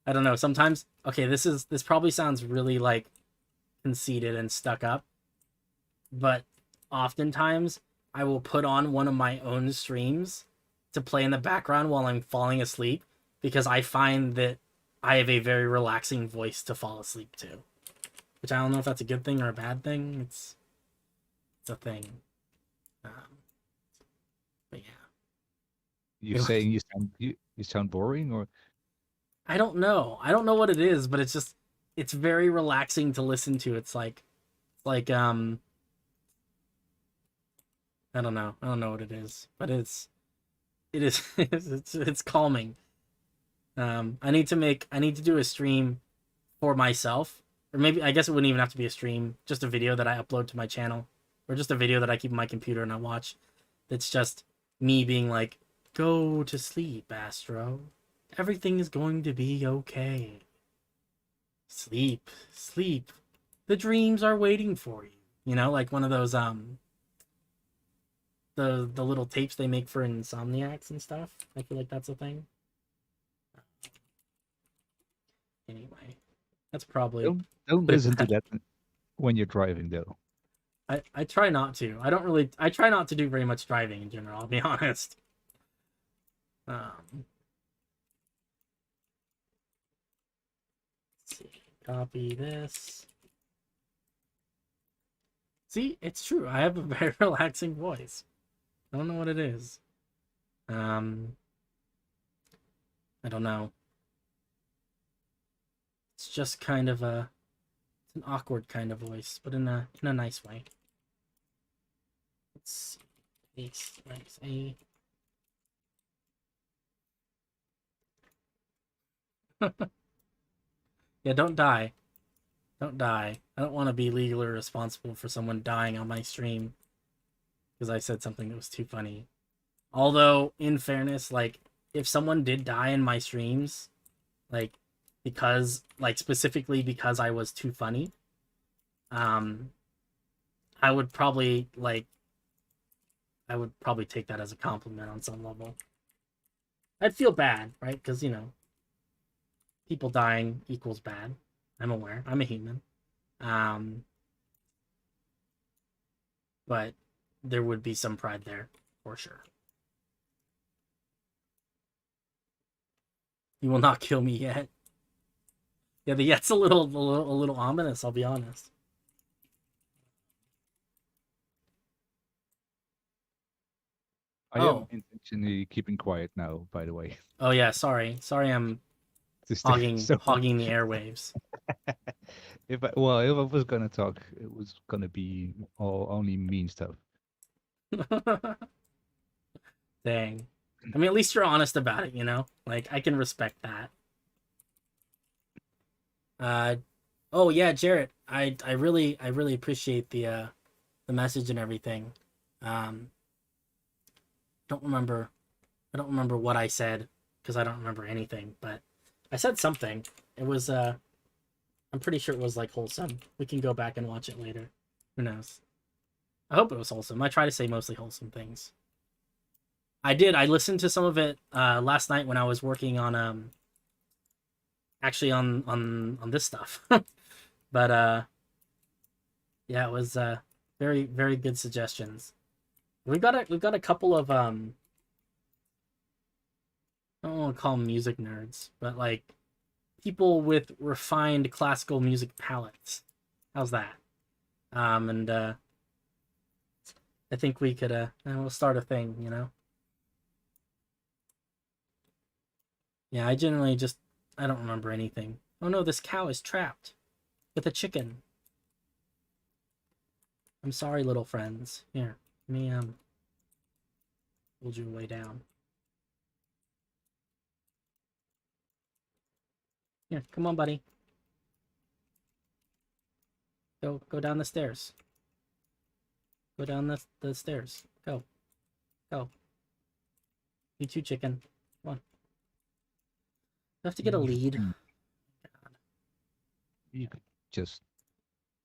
Speaker 1: don't know, sometimes okay, this probably sounds really like conceited and stuck up, but oftentimes I will put on one of my own streams to play in the background while I'm falling asleep because I find that I have a very relaxing voice to fall asleep to. Which I don't know if that's a good thing or a bad thing. It's a thing. Um, but
Speaker 2: You're
Speaker 1: yeah,
Speaker 2: saying you sound boring, or
Speaker 1: I don't know. I don't know what it is, but it's very relaxing to listen to. It's like I don't know. I don't know what it is, but it is it's calming. I need to do a stream for myself, or maybe I guess it wouldn't even have to be a stream, just a video that I upload to my channel, or just a video that I keep on my computer and I watch. That's just me being like, "Go to sleep, Astro. Everything is going to be okay. Sleep, sleep. The dreams are waiting for you." You know, like one of those the little tapes they make for insomniacs and stuff. I feel like that's a thing. Anyway, that's probably
Speaker 2: don't
Speaker 1: put it
Speaker 2: listen to
Speaker 1: back.
Speaker 2: that when you're driving, though.
Speaker 1: I try not to. I try not to do very much driving in general, I'll be honest. Let's see. Copy this. See, it's true. I have a very relaxing voice. I don't know what it is. Um I don't know. It's just kind of it's an awkward kind of voice, but in a nice way. Let's see. Nice A. Yeah, don't die. Don't die. I don't want to be legally responsible for someone dying on my stream because I said something that was too funny. Although, in fairness, like if someone did die in my streams, like like specifically because I was too funny, um, I would probably I would probably take that as a compliment on some level. I'd feel bad, right? Because people dying equals bad. I'm aware. I'm a human. Um, but there would be some pride there for sure. You will not kill me yet. Yeah, the yet's a little ominous. I'll be honest.
Speaker 2: I am
Speaker 1: Oh,
Speaker 2: intentionally keeping quiet now, by the way.
Speaker 1: oh yeah. Sorry. I'm
Speaker 2: Just
Speaker 1: hogging
Speaker 2: so
Speaker 1: hogging the airwaves.
Speaker 2: if I was gonna talk, it was gonna be all only mean stuff.
Speaker 1: Dang. I mean, at least you're honest about it. Like I can respect that. Uh, oh yeah, Jarrett. I really appreciate the message and everything. Um, don't remember I don't remember what I said because I don't remember anything, but I said something. It was I'm pretty sure it was like wholesome. We can go back and watch it later. Who knows? I hope it was wholesome. I try to say mostly wholesome things. I did. I listened to some of it last night when I was working on actually on this stuff. But yeah, it was very very good suggestions. We've got a couple of I don't want to call them music nerds, but like people with refined classical music palettes. How's that? And I think we could we'll start a thing. Yeah, I generally just I don't remember anything. Oh no, this cow is trapped with a chicken. I'm sorry, little friends. Here, let me hold you way down. Here, come on, buddy. Go down the stairs. Go down the stairs. Go. Go. You too, chicken. Come on. You have to get a lead.
Speaker 2: You could just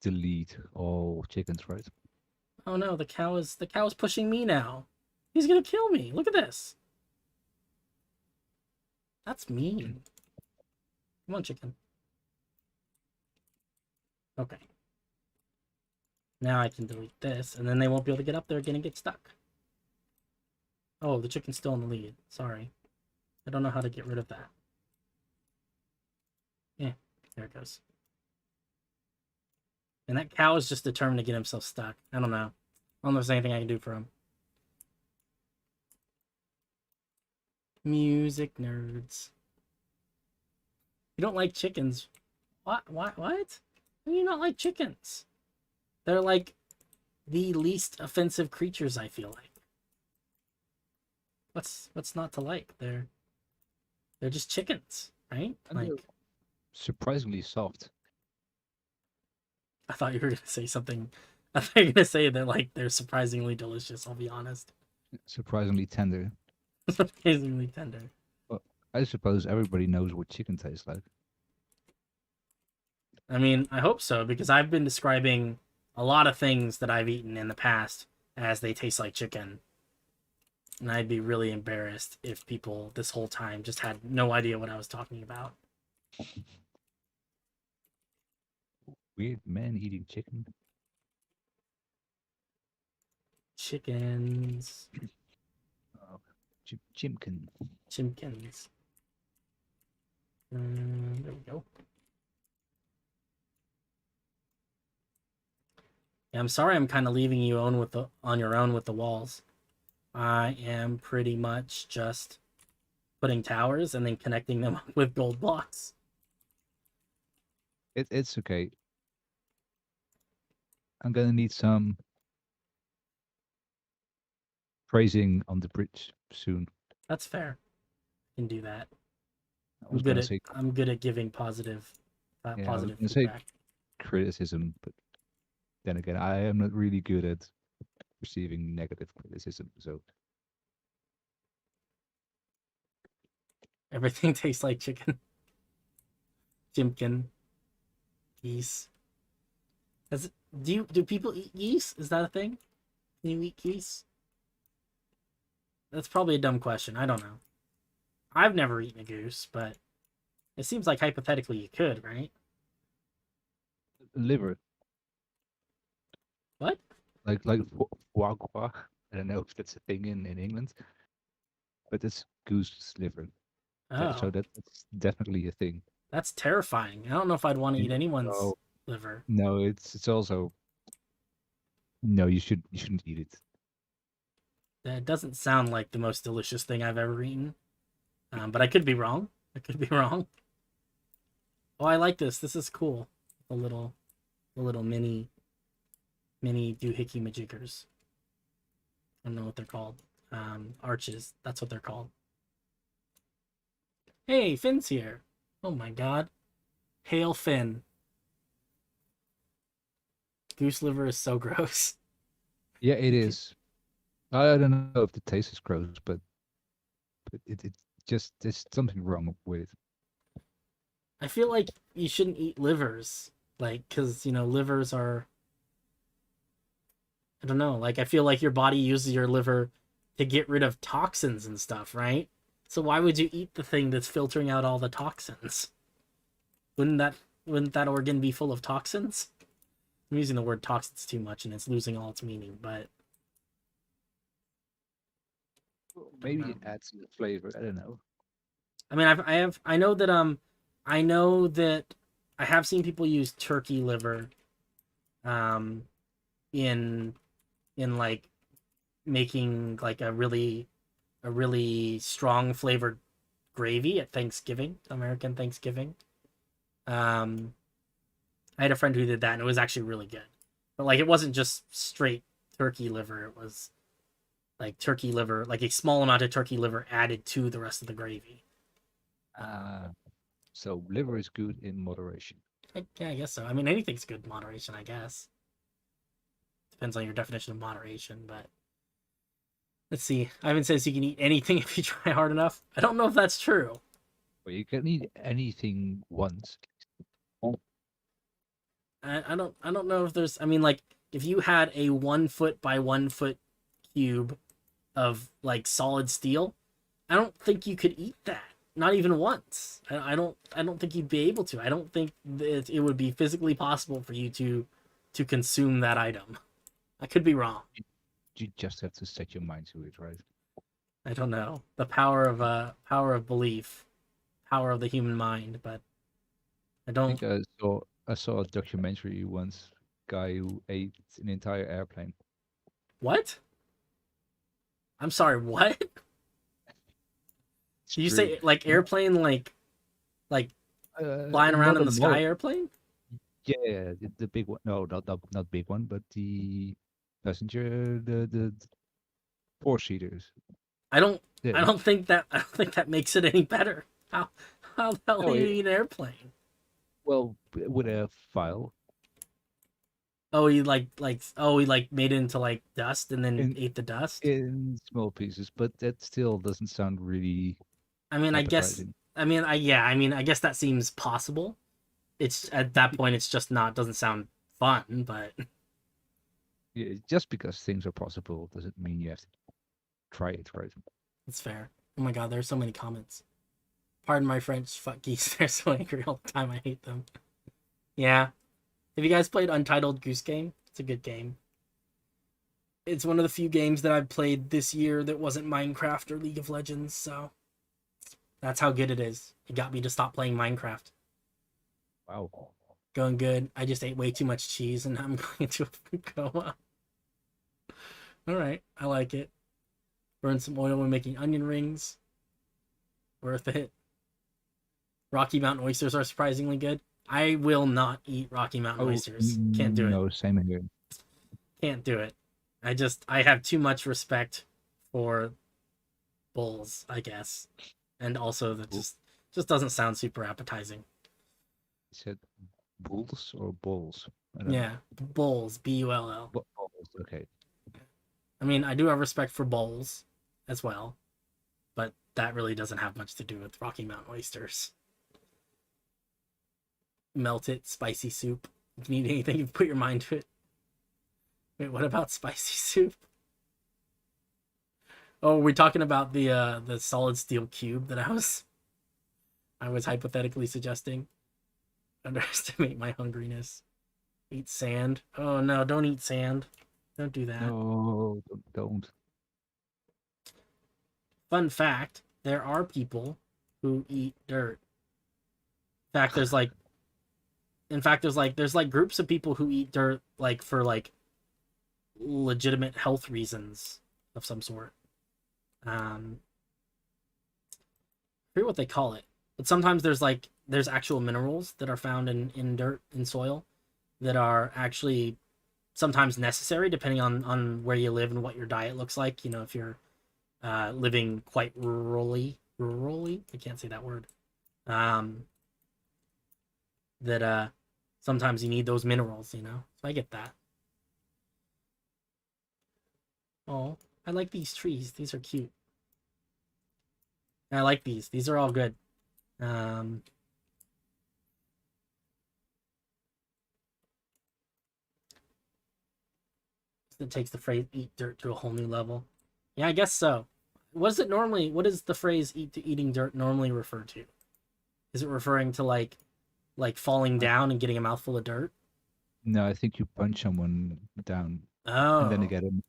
Speaker 2: delete all chickens, right?
Speaker 1: Oh no, the cow is pushing me now. He's gonna kill me. Look at this. That's mean. Come on, chicken. Okay. Now I can delete this, and then they won't be able to get up there again and get stuck. Oh, the chicken's still in the lead. Sorry. I don't know how to get rid of that. Yeah, there it goes. And that cow is just determined to get himself stuck. I don't know. I don't know if there's anything I can do for him. Music nerds. You don't like chickens. What? What? What? How do you not like chickens? They're like the least offensive creatures, I feel like. What's not to like? They're just chickens, right?
Speaker 2: And they're
Speaker 1: Like,
Speaker 2: surprisingly soft.
Speaker 1: I thought you were gonna say something. I thought you were gonna say they're surprisingly delicious, I'll be honest.
Speaker 2: Surprisingly tender.
Speaker 1: Surprisingly tender.
Speaker 2: Well, I suppose everybody knows what chicken tastes like.
Speaker 1: I mean, I hope so, because I've been describing a lot of things that I've eaten in the past as they taste like chicken. And I'd be really embarrassed if people this whole time just had no idea what I was talking about.
Speaker 2: Weird man eating chicken.
Speaker 1: Chickens.
Speaker 2: Oh, chimkin.
Speaker 1: Chimkins. There we go. Yeah, I'm sorry I'm kind of leaving you on your own with the walls. I am pretty much just putting towers and then connecting them up with gold blocks.
Speaker 2: It's okay. I'm gonna need some praising on the bridge soon.
Speaker 1: That's fair. I can do that.
Speaker 2: I was gonna say,
Speaker 1: I'm good at giving positive
Speaker 2: yeah, I was
Speaker 1: positive
Speaker 2: gonna say
Speaker 1: feedback.
Speaker 2: criticism, but then again, I am not really good at receiving negative criticism. So
Speaker 1: Everything tastes like chicken. Chimkin. Geese. Do people eat geese? Is that a thing? Can you eat geese? That's probably a dumb question. I don't know. I've never eaten a goose, but it seems like hypothetically you could, right?
Speaker 2: liver,
Speaker 1: What?
Speaker 2: like foie gras. I don't know if that's a thing in England, but it's goose liver. So
Speaker 1: Oh,
Speaker 2: that's definitely a thing.
Speaker 1: that's terrifying. I don't know if I'd want to eat anyone's
Speaker 2: No,
Speaker 1: liver.
Speaker 2: no, it's also no. You shouldn't eat it.
Speaker 1: That doesn't sound like the most delicious thing I've ever eaten. But I could be wrong. I could be wrong. Oh, I like this. This is cool. The little mini doohickey majiggers. I don't know what they're called. Arches. That's what they're called. Hey, Finn's here. Oh my god. Hail Finn. Goose liver is so gross.
Speaker 2: Yeah, it is. I don't know if the taste is gross, but it just there's something wrong with it.
Speaker 1: I feel like you shouldn't eat livers. Like, because, livers are. I don't know. Like, I feel like your body uses your liver to get rid of toxins and stuff, right? So why would you eat the thing that's filtering out all the toxins? Wouldn't that organ be full of toxins? I'm using the word toxins too much and it's losing all its meaning, but
Speaker 2: Maybe it adds the flavor. I don't know.
Speaker 1: I mean I know that I have seen people use turkey liver um in like making like a really strong flavored gravy at Thanksgiving, American Thanksgiving. Um, I had a friend who did that, and it was actually really good. But like, it wasn't just straight turkey liver; it was like turkey liver, like a small amount of turkey liver added to the rest of the gravy.
Speaker 2: Uh, so liver is good in moderation.
Speaker 1: Yeah, I guess so. I mean, anything's good in moderation, I guess. Depends on your definition of moderation, but let's see. Ivan says you can eat anything if you try hard enough. I don't know if that's true.
Speaker 2: Well, you can eat anything once.
Speaker 1: I don't know if there's. I mean, like, if you had a 1 foot by 1 foot cube of like solid steel, I don't think you could eat that. Not even once. I don't think you'd be able to. I don't think that it would be physically possible for you to consume that item. I could be wrong.
Speaker 2: You just have to set your mind to it, right?
Speaker 1: I don't know. The power of belief, power of the human mind, but I
Speaker 2: I
Speaker 1: don't.
Speaker 2: think I saw a documentary once, guy who ate an entire airplane.
Speaker 1: What? I'm sorry, what?
Speaker 2: It's
Speaker 1: Do you
Speaker 2: true.
Speaker 1: say like airplane like flying around
Speaker 2: Not
Speaker 1: in
Speaker 2: a
Speaker 1: the
Speaker 2: lot.
Speaker 1: sky airplane?
Speaker 2: Yeah, the big one. No, not big one, but the passenger, the four seaters.
Speaker 1: I don't
Speaker 2: Yeah.
Speaker 1: I don't think that makes it any better. How the hell do
Speaker 2: No,
Speaker 1: you eat an airplane?
Speaker 2: well, with a file
Speaker 1: Oh, he like made it into like dust and then
Speaker 2: in
Speaker 1: ate the dust.
Speaker 2: in small pieces, but that still doesn't sound really
Speaker 1: I mean, I guess
Speaker 2: appetizing.
Speaker 1: I mean, I mean, I guess that seems possible. It's at that point it's just not doesn't sound fun, but
Speaker 2: Yeah, just because things are possible doesn't mean you have to try it, right?
Speaker 1: it's fair. Oh my god, there's so many comments. Pardon my French, fuck geese. They're so angry all the time. I hate them. Yeah. Have you guys played Untitled Goose Game? It's a good game. It's one of the few games that I've played this year that wasn't Minecraft or League of Legends, so that's how good it is. It got me to stop playing Minecraft.
Speaker 2: Wow.
Speaker 1: Going good. I just ate way too much cheese and now I'm going into a food coma. Alright, I like it. Burn some oil when making onion rings. Worth it. Rocky Mountain oysters are surprisingly good. I will not eat Rocky Mountain
Speaker 2: Oh,
Speaker 1: oysters. Can't do it.
Speaker 2: no, same here.
Speaker 1: Can't do it. I have too much respect for bulls, I guess. And also that
Speaker 2: Bull-
Speaker 1: just doesn't sound super appetizing.
Speaker 2: Is it bulls or bulls? I don't know.
Speaker 1: Yeah, bulls, Bull.
Speaker 2: Bulls, okay.
Speaker 1: I mean, I do have respect for bulls as well, but that really doesn't have much to do with Rocky Mountain oysters. Melt it, spicy soup. If you need anything, you put your mind to it. Wait, what about spicy soup? Oh, we're talking about the solid steel cube that I was hypothetically suggesting. Underestimate my hungriness. Eat sand. Oh no, don't eat sand. Don't do that.
Speaker 2: No, don't.
Speaker 1: Fun fact, there are people who eat dirt. In fact, there's like groups of people who eat dirt like for like legitimate health reasons of some sort. I forget what they call it, but sometimes there's actual minerals that are found in dirt in soil that are actually sometimes necessary depending on where you live and what your diet looks like. You know, if you're living quite rurally, I can't say that word. Um, that sometimes you need those minerals. You know, so I get that. Oh, I like these trees. These are cute. I like these. These are all good. Um, it takes the phrase "eat dirt" to a whole new level. Yeah, I guess so. What is it normally? What is the phrase eating dirt" normally refer to? Is it referring to like falling
Speaker 2: I,
Speaker 1: down and getting a mouthful of dirt?
Speaker 2: no, I think you punch someone down and then they
Speaker 1: Oh,
Speaker 2: get him.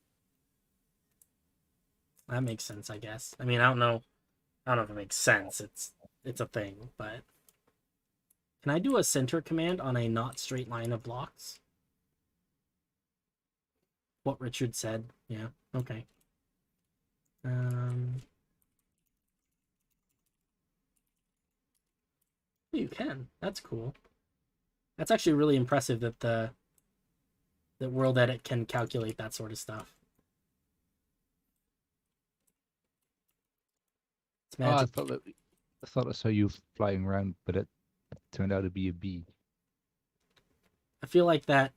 Speaker 1: that makes sense. I guess. I mean, I don't know. I don't know if it makes sense. It's a thing, but can I do a center command on a not straight line of blocks? What Richard said. Yeah. Okay. Um. You can. That's cool. That's actually really impressive that the World Edit can calculate that sort of stuff. It's
Speaker 2: Oh,
Speaker 1: magic.
Speaker 2: I thought I saw you flying around, but it turned out to be a bee.
Speaker 1: I feel like that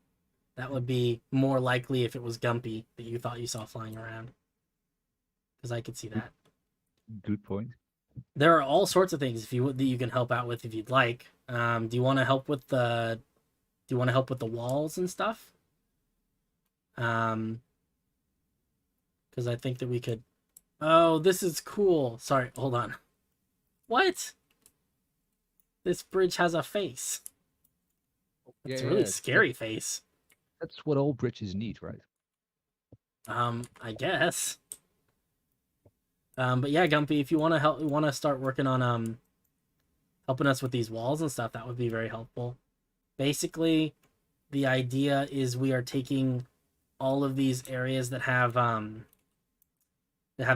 Speaker 1: would be more likely if it was Gumpy that you thought you saw flying around, because I could see
Speaker 2: Good,
Speaker 1: that.
Speaker 2: good point.
Speaker 1: There are all sorts of things if you that you can help out with if you'd like. Do you want to help with Do you want to help with the walls and stuff? Because I think that we could. Oh, this is cool. Sorry, hold on. What? This bridge has a face. It's a really scary face.
Speaker 2: That's what all bridges need, right?
Speaker 1: I guess. But yeah, Gumpy, if you want to help, want to start working on helping us with these walls and stuff, that would be very helpful. Basically, the idea is we are taking all of these areas that have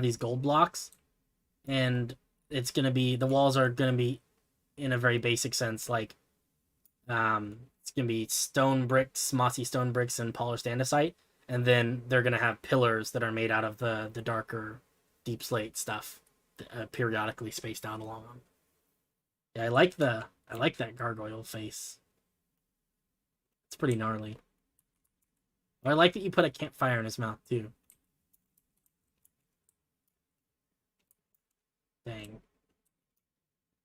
Speaker 1: these gold blocks, and it's gonna be the walls are gonna be in a very basic sense like it's gonna be stone bricks, mossy stone bricks, and polished andesite, and then they're gonna have pillars that are made out of the darker deep slate stuff, periodically spaced out along them. Yeah, I like that gargoyle face. It's pretty gnarly. I like that you put a campfire in his mouth too. Dang.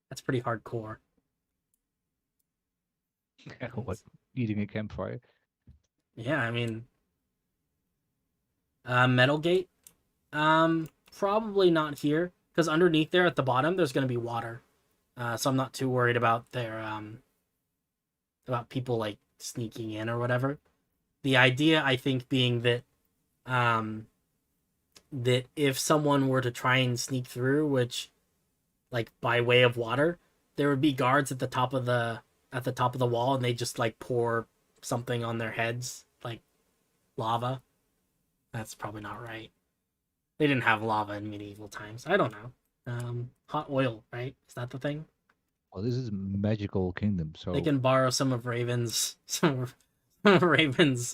Speaker 1: That's pretty hardcore.
Speaker 2: What? Eating a campfire?
Speaker 1: Yeah, I mean, metal gate. Probably not here because underneath there at the bottom there's gonna be water. So I'm not too worried about about people like sneaking in or whatever. The idea, I think, being that that if someone were to try and sneak through, which like by way of water, there would be guards at the top of the wall, and they just like pour something on their heads, like lava. That's probably not right. They didn't have lava in medieval times. I don't know. Hot oil, right? Is that the thing?
Speaker 2: Well, this is magical kingdom, so
Speaker 1: They can borrow some of Raven's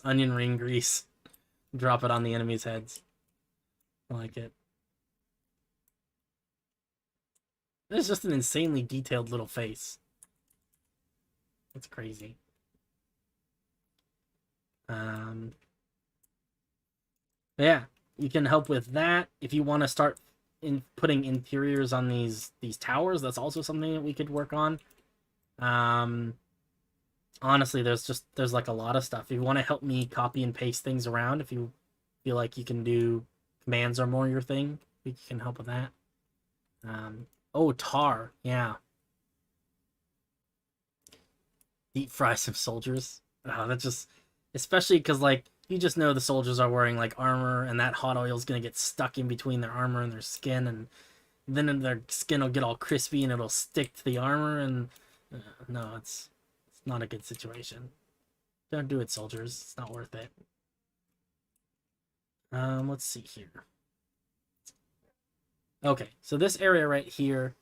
Speaker 1: onion ring grease, drop it on the enemy's heads. I like it. It's just an insanely detailed little face. It's crazy. Yeah, you can help with that. If you want to start putting interiors on these towers, that's also something that we could work on. Honestly, there's like a lot of stuff. If you want to help me copy and paste things around, if you feel like you can do commands are more your thing, we can help with that. Oh, tar, yeah. Deep fry some soldiers. Oh, that just, especially because like you just know the soldiers are wearing like armor, and that hot oil is gonna get stuck in between their armor and their skin, and then their skin will get all crispy and it'll stick to the armor, and no, it's not a good situation. Don't do it, soldiers. It's not worth it. Let's see here. Okay, so this area right here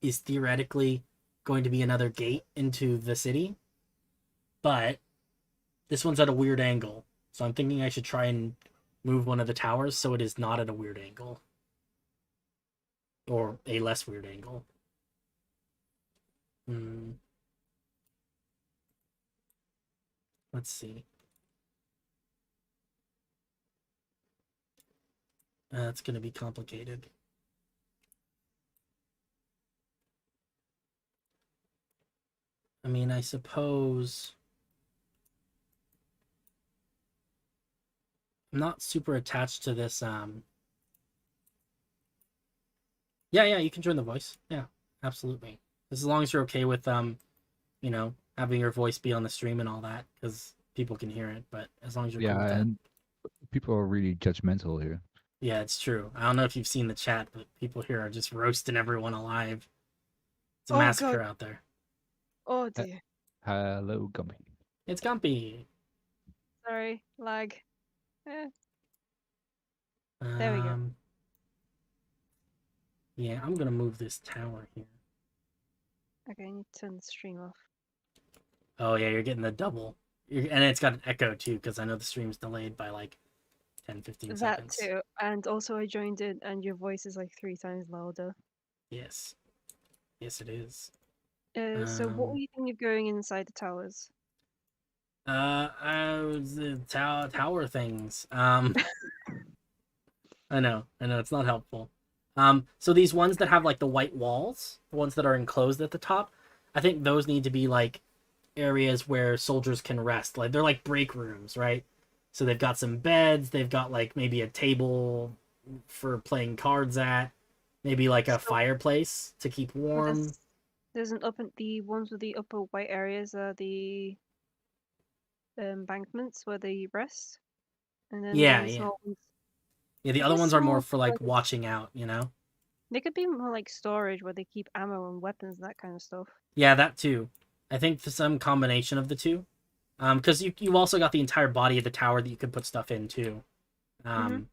Speaker 1: is theoretically going to be another gate into the city, but this one's at a weird angle, so I'm thinking I should try and move one of the towers so it is not at a weird angle, or a less weird angle. Let's see. It's going to be complicated. I mean, I suppose I'm not super attached to this. Yeah, you can join the voice. Yeah, absolutely. As long as you're okay with you know, having your voice be on the stream and all that, because people can hear it. But as long as you're cool with that.
Speaker 2: and people are really judgmental here.
Speaker 1: Yeah, it's true. I don't know if you've seen the chat, but people here are just roasting everyone alive. It's a massacre out there.
Speaker 3: Oh dear.
Speaker 2: Hello, Gumpy.
Speaker 1: It's Gumpy.
Speaker 3: Sorry, lag. There we go.
Speaker 1: Yeah, I'm gonna move this tower here.
Speaker 3: Okay, I need to turn the stream off.
Speaker 1: Oh yeah, you're getting the double. And it's got an echo too, because I know the stream's delayed by like 10, 15 seconds.
Speaker 3: That too. And also I joined it and your voice is like 3 times louder.
Speaker 1: Yes. Yes, it is.
Speaker 3: So what were you thinking of going inside the towers?
Speaker 1: The tower things. I know, it's not helpful. So these ones that have like the white walls, the ones that are enclosed at the top, I think those need to be like areas where soldiers can rest. Like they're like break rooms, right? So they've got some beds, they've got like maybe a table for playing cards at, maybe like a
Speaker 3: So
Speaker 1: fireplace to keep warm.
Speaker 3: there's an up in the ones with the upper white areas are the embankments where they rest, and then
Speaker 1: Yeah,
Speaker 3: the
Speaker 1: yeah.
Speaker 3: small ones.
Speaker 1: Yeah, the
Speaker 3: I
Speaker 1: other
Speaker 3: guess
Speaker 1: ones are more
Speaker 3: small
Speaker 1: for like
Speaker 3: ones.
Speaker 1: watching out, you know?
Speaker 3: They could be more like storage where they keep ammo and weapons and that kind of stuff.
Speaker 1: Yeah, that too. I think for some combination of the two. Because you also got the entire body of the tower that you could put stuff in too.
Speaker 3: Mm-hmm.
Speaker 1: Um,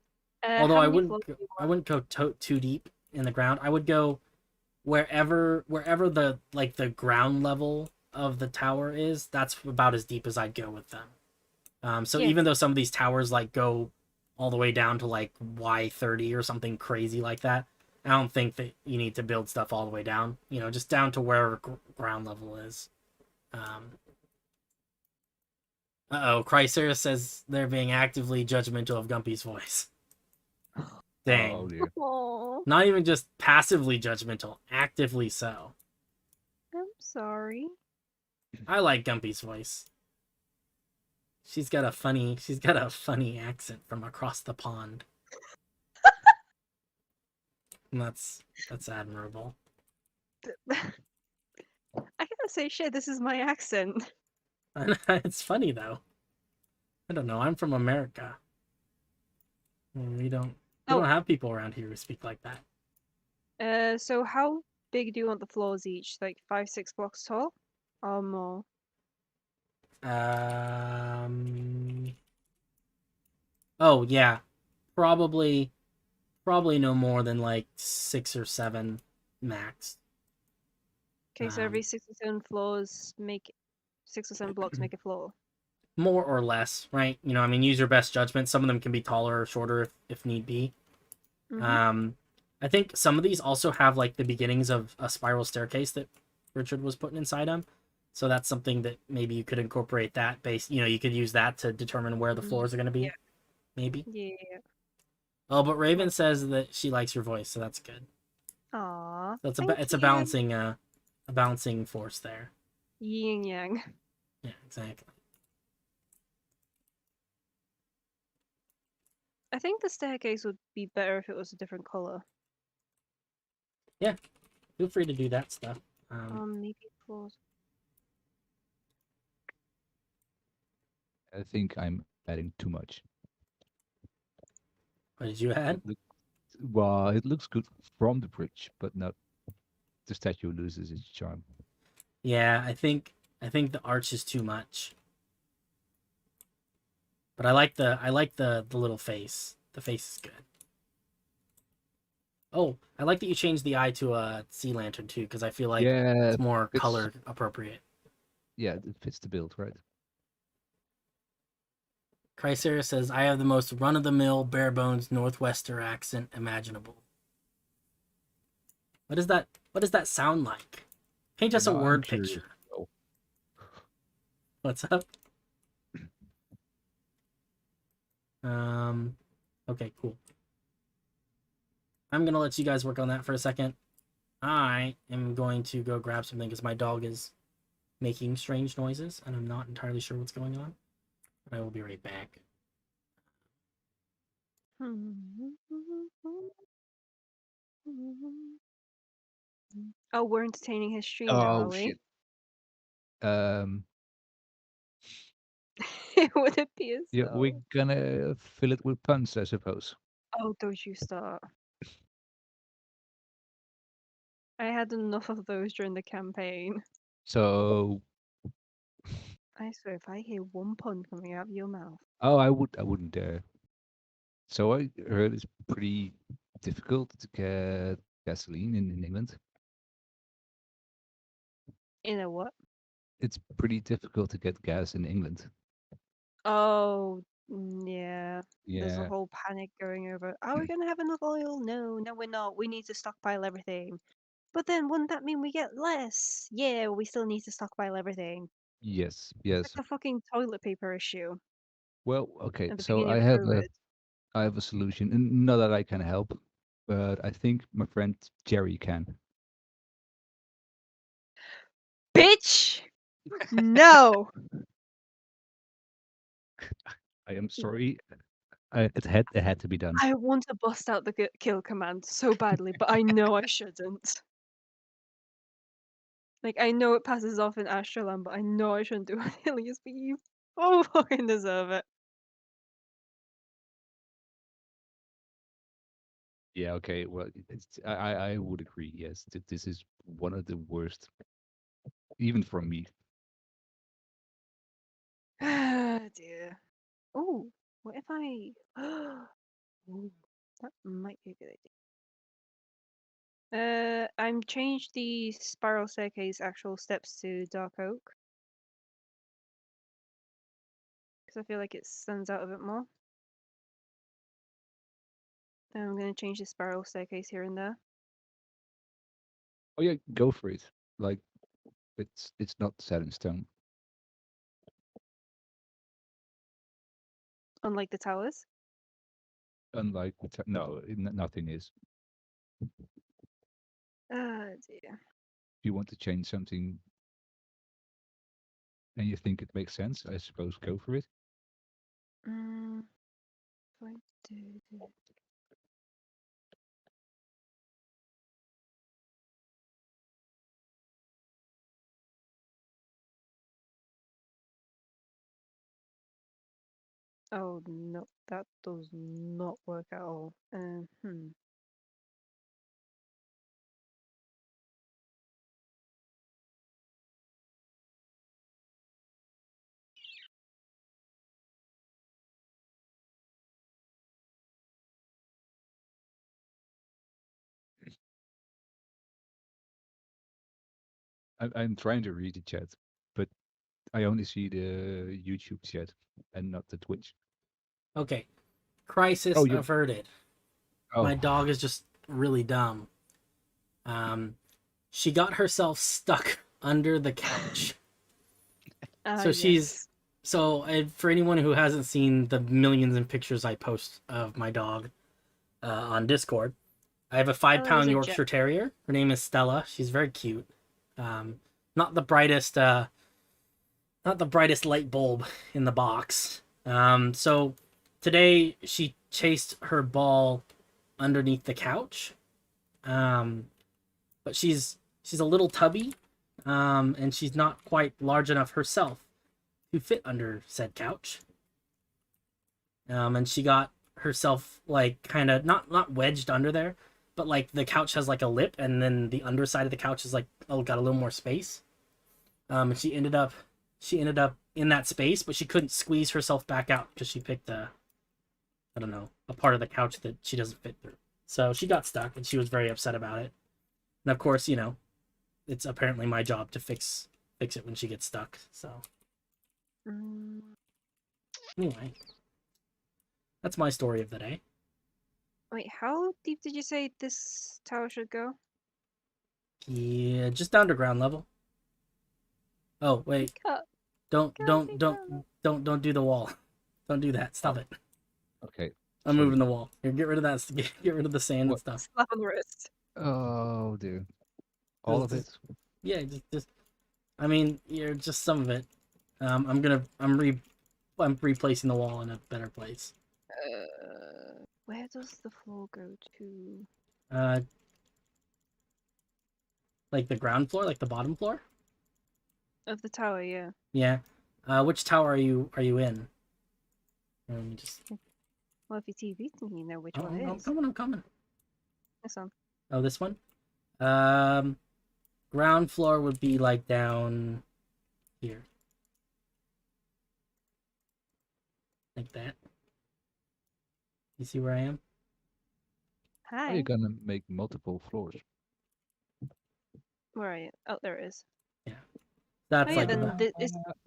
Speaker 1: although
Speaker 3: How many floors do you
Speaker 1: I
Speaker 3: want?
Speaker 1: wouldn't go too deep in the ground. I would go wherever the like the ground level of the tower is. That's about as deep as I'd go with them. So
Speaker 3: Yeah.
Speaker 1: even though some of these towers like go all the way down to like Y30 or something crazy like that, I don't think that you need to build stuff all the way down. You know, just down to wherever ground level is. Oh, Chrysalis says they're being actively judgmental of Gumpy's voice.
Speaker 2: Oh
Speaker 1: Dang.
Speaker 2: dear.
Speaker 3: Oh,
Speaker 1: Not even just passively judgmental, actively so.
Speaker 3: I'm sorry.
Speaker 1: I like Gumpy's voice. She's got a funny accent from across the pond. And that's admirable.
Speaker 3: I gotta say, shit, this is my accent.
Speaker 1: It's funny though. I don't know. I'm from America. We don't
Speaker 3: Oh,
Speaker 1: have people around here who speak like that.
Speaker 3: so how big do you want the floors each? Like 5, 6 blocks tall? Or more?
Speaker 1: Um. Oh yeah, probably no more than like 6 or 7 max.
Speaker 3: Okay, so every
Speaker 1: Um,
Speaker 3: 6 or 7 floors make 6 or 7 blocks make a floor.
Speaker 1: more or less, right? You know, I mean, use your best judgment. Some of them can be taller or shorter if need be.
Speaker 3: Mm-hmm.
Speaker 1: Um, I think some of these also have like the beginnings of a spiral staircase that Richard was putting inside them. So that's something that maybe you could incorporate that base. You know, you could use that to determine where the floors are going to
Speaker 3: Yeah,
Speaker 1: be. Maybe.
Speaker 3: yeah.
Speaker 1: Oh, but Raven
Speaker 3: Like,
Speaker 1: says that she likes your voice, so that's good.
Speaker 3: aw,
Speaker 1: So
Speaker 3: thank
Speaker 1: it's
Speaker 3: you.
Speaker 1: a balancing force there.
Speaker 3: Yin yang.
Speaker 1: Yeah, exactly.
Speaker 3: I think the staircase would be better if it was a different color.
Speaker 1: Yeah, feel free to do that stuff.
Speaker 3: Maybe floors.
Speaker 2: I think I'm adding too much.
Speaker 1: What did you
Speaker 2: It
Speaker 1: add?
Speaker 2: look, well, it looks good from the bridge, but not the statue loses its charm.
Speaker 1: Yeah, I think the arch is too much. But I like the little face. The face is good. Oh, I like that you changed the eye to a sea lantern too, because I feel like
Speaker 2: Yeah,
Speaker 1: it's more
Speaker 2: it's
Speaker 1: color appropriate.
Speaker 2: yeah, it fits the build, right?
Speaker 1: Chrysera says I have the most run of the mill, bare bones Northwester accent imaginable. What is that? What does that sound like? Paint
Speaker 2: And
Speaker 1: us a
Speaker 2: now I'm
Speaker 1: word
Speaker 2: curious.
Speaker 1: picture.
Speaker 2: Oh,
Speaker 1: What's up? Um, okay, cool. I'm gonna let you guys work on that for a second. I am going to go grab something because my dog is making strange noises and I'm not entirely sure what's going on. But I will be right back.
Speaker 3: Oh, we're entertaining his stream now,
Speaker 2: oh
Speaker 3: are we?
Speaker 2: shit. Um,
Speaker 3: It would appear
Speaker 2: yeah, we're
Speaker 3: so.
Speaker 2: gonna fill it with puns, I suppose.
Speaker 3: Oh, don't you start. I had enough of those during the campaign.
Speaker 2: So,
Speaker 3: I swear, if I hear one pun coming out of your mouth.
Speaker 2: oh, I wouldn't dare. So I heard it's pretty difficult to get gasoline in England.
Speaker 3: You know what?
Speaker 2: It's pretty difficult to get gas in England.
Speaker 3: Oh, yeah. There's a
Speaker 2: Yeah.
Speaker 3: whole panic going over. Are we gonna have enough oil? No, no, we're not. We need to stockpile everything. But then wouldn't that mean we get less? Yeah, we still need to stockpile everything.
Speaker 2: Yes,
Speaker 3: It's
Speaker 2: yes.
Speaker 3: like the fucking toilet paper issue
Speaker 2: Well, okay.
Speaker 3: at the
Speaker 2: So
Speaker 3: beginning of COVID.
Speaker 2: I have a solution, and not that I can help, but I think my friend Jerry can.
Speaker 3: Bitch! No!
Speaker 2: I am sorry. It had to be done.
Speaker 3: I want to bust out the kill command so badly, but I know I shouldn't. Like, I know it passes off in Astralan, but I know I shouldn't do it, Illias, but you so fucking deserve it.
Speaker 2: Yeah, okay. Well, I would agree. Yes, this is one of the worst, even for me.
Speaker 3: Ah, dear. Oh, what if I... Ooh, that might be a good idea. I'm changed the spiral staircase actual steps to dark oak. Because I feel like it stands out a bit more. Then I'm going to change the spiral staircase here and there.
Speaker 2: Oh yeah, go for it. Like it's not set in stone.
Speaker 3: Unlike the towers.
Speaker 2: Unlike no, nothing is.
Speaker 3: Ah, dear.
Speaker 2: If you want to change something and you think it makes sense, I suppose go for it.
Speaker 3: Mm, what do I do? Oh no, that does not work at all.
Speaker 2: I'm trying to read the chat, but I only see the YouTube chat and not the Twitch.
Speaker 1: Okay. Crisis
Speaker 2: Oh, you.
Speaker 1: averted. My
Speaker 2: Oh,
Speaker 1: dog is just really dumb. She got herself stuck under the couch.
Speaker 3: Ah,
Speaker 1: So she's
Speaker 3: yes.
Speaker 1: for anyone who hasn't seen the millions of pictures I post of my dog on Discord, I have a five
Speaker 3: Stella is
Speaker 1: pound
Speaker 3: a jet.
Speaker 1: Yorkshire Terrier. Her name is Stella. She's very cute. Um, not the brightest, not the brightest light bulb in the box. So today she chased her ball underneath the couch. Um, but she's a little tubby, and she's not quite large enough herself to fit under said couch. And she got herself like kind of not wedged under there, but like the couch has like a lip, and then the underside of the couch is like got a little more space. And she ended up in that space, but she couldn't squeeze herself back out because she picked I don't know, a part of the couch that she doesn't fit through. So she got stuck, and she was very upset about it. And of course, it's apparently my job to fix it when she gets stuck. So
Speaker 3: Mm,
Speaker 1: anyway, that's my story of the day.
Speaker 3: wait, how deep did you say this tower should go?
Speaker 1: Yeah, just down to ground level. Oh wait,
Speaker 3: Cut,
Speaker 1: don't
Speaker 3: can't
Speaker 1: don't
Speaker 3: be
Speaker 1: don't
Speaker 3: done.
Speaker 1: don't do the wall. Don't do that. Stop
Speaker 2: oh,
Speaker 1: it.
Speaker 2: okay.
Speaker 1: I'm
Speaker 2: Sorry.
Speaker 1: moving the wall. Here, get rid of that. Get rid of the sand and
Speaker 2: What?
Speaker 1: stuff.
Speaker 3: Slap on the wrist.
Speaker 2: Oh dear. All of
Speaker 1: Just
Speaker 2: it.
Speaker 1: yeah, just. I mean, you're just some of it. I'm replacing the wall in a better place.
Speaker 3: Where does the floor go to?
Speaker 1: Uh, like the ground floor, like the bottom floor.
Speaker 3: Of the tower, yeah.
Speaker 1: Yeah. Which tower are you in? Let me just.
Speaker 3: Well, if you're TV, then you know which
Speaker 1: Oh,
Speaker 3: one it
Speaker 1: I'm
Speaker 3: is.
Speaker 1: coming. I'm coming.
Speaker 3: This one.
Speaker 1: Oh, this one. Um, ground floor would be like down here, like that. You see where I am?
Speaker 2: Are you
Speaker 3: Hi.
Speaker 2: gonna make multiple floors?
Speaker 3: Where are you? Oh, there it is.
Speaker 1: Yeah.
Speaker 3: Oh
Speaker 1: That's
Speaker 3: yeah,
Speaker 1: like
Speaker 3: then
Speaker 1: the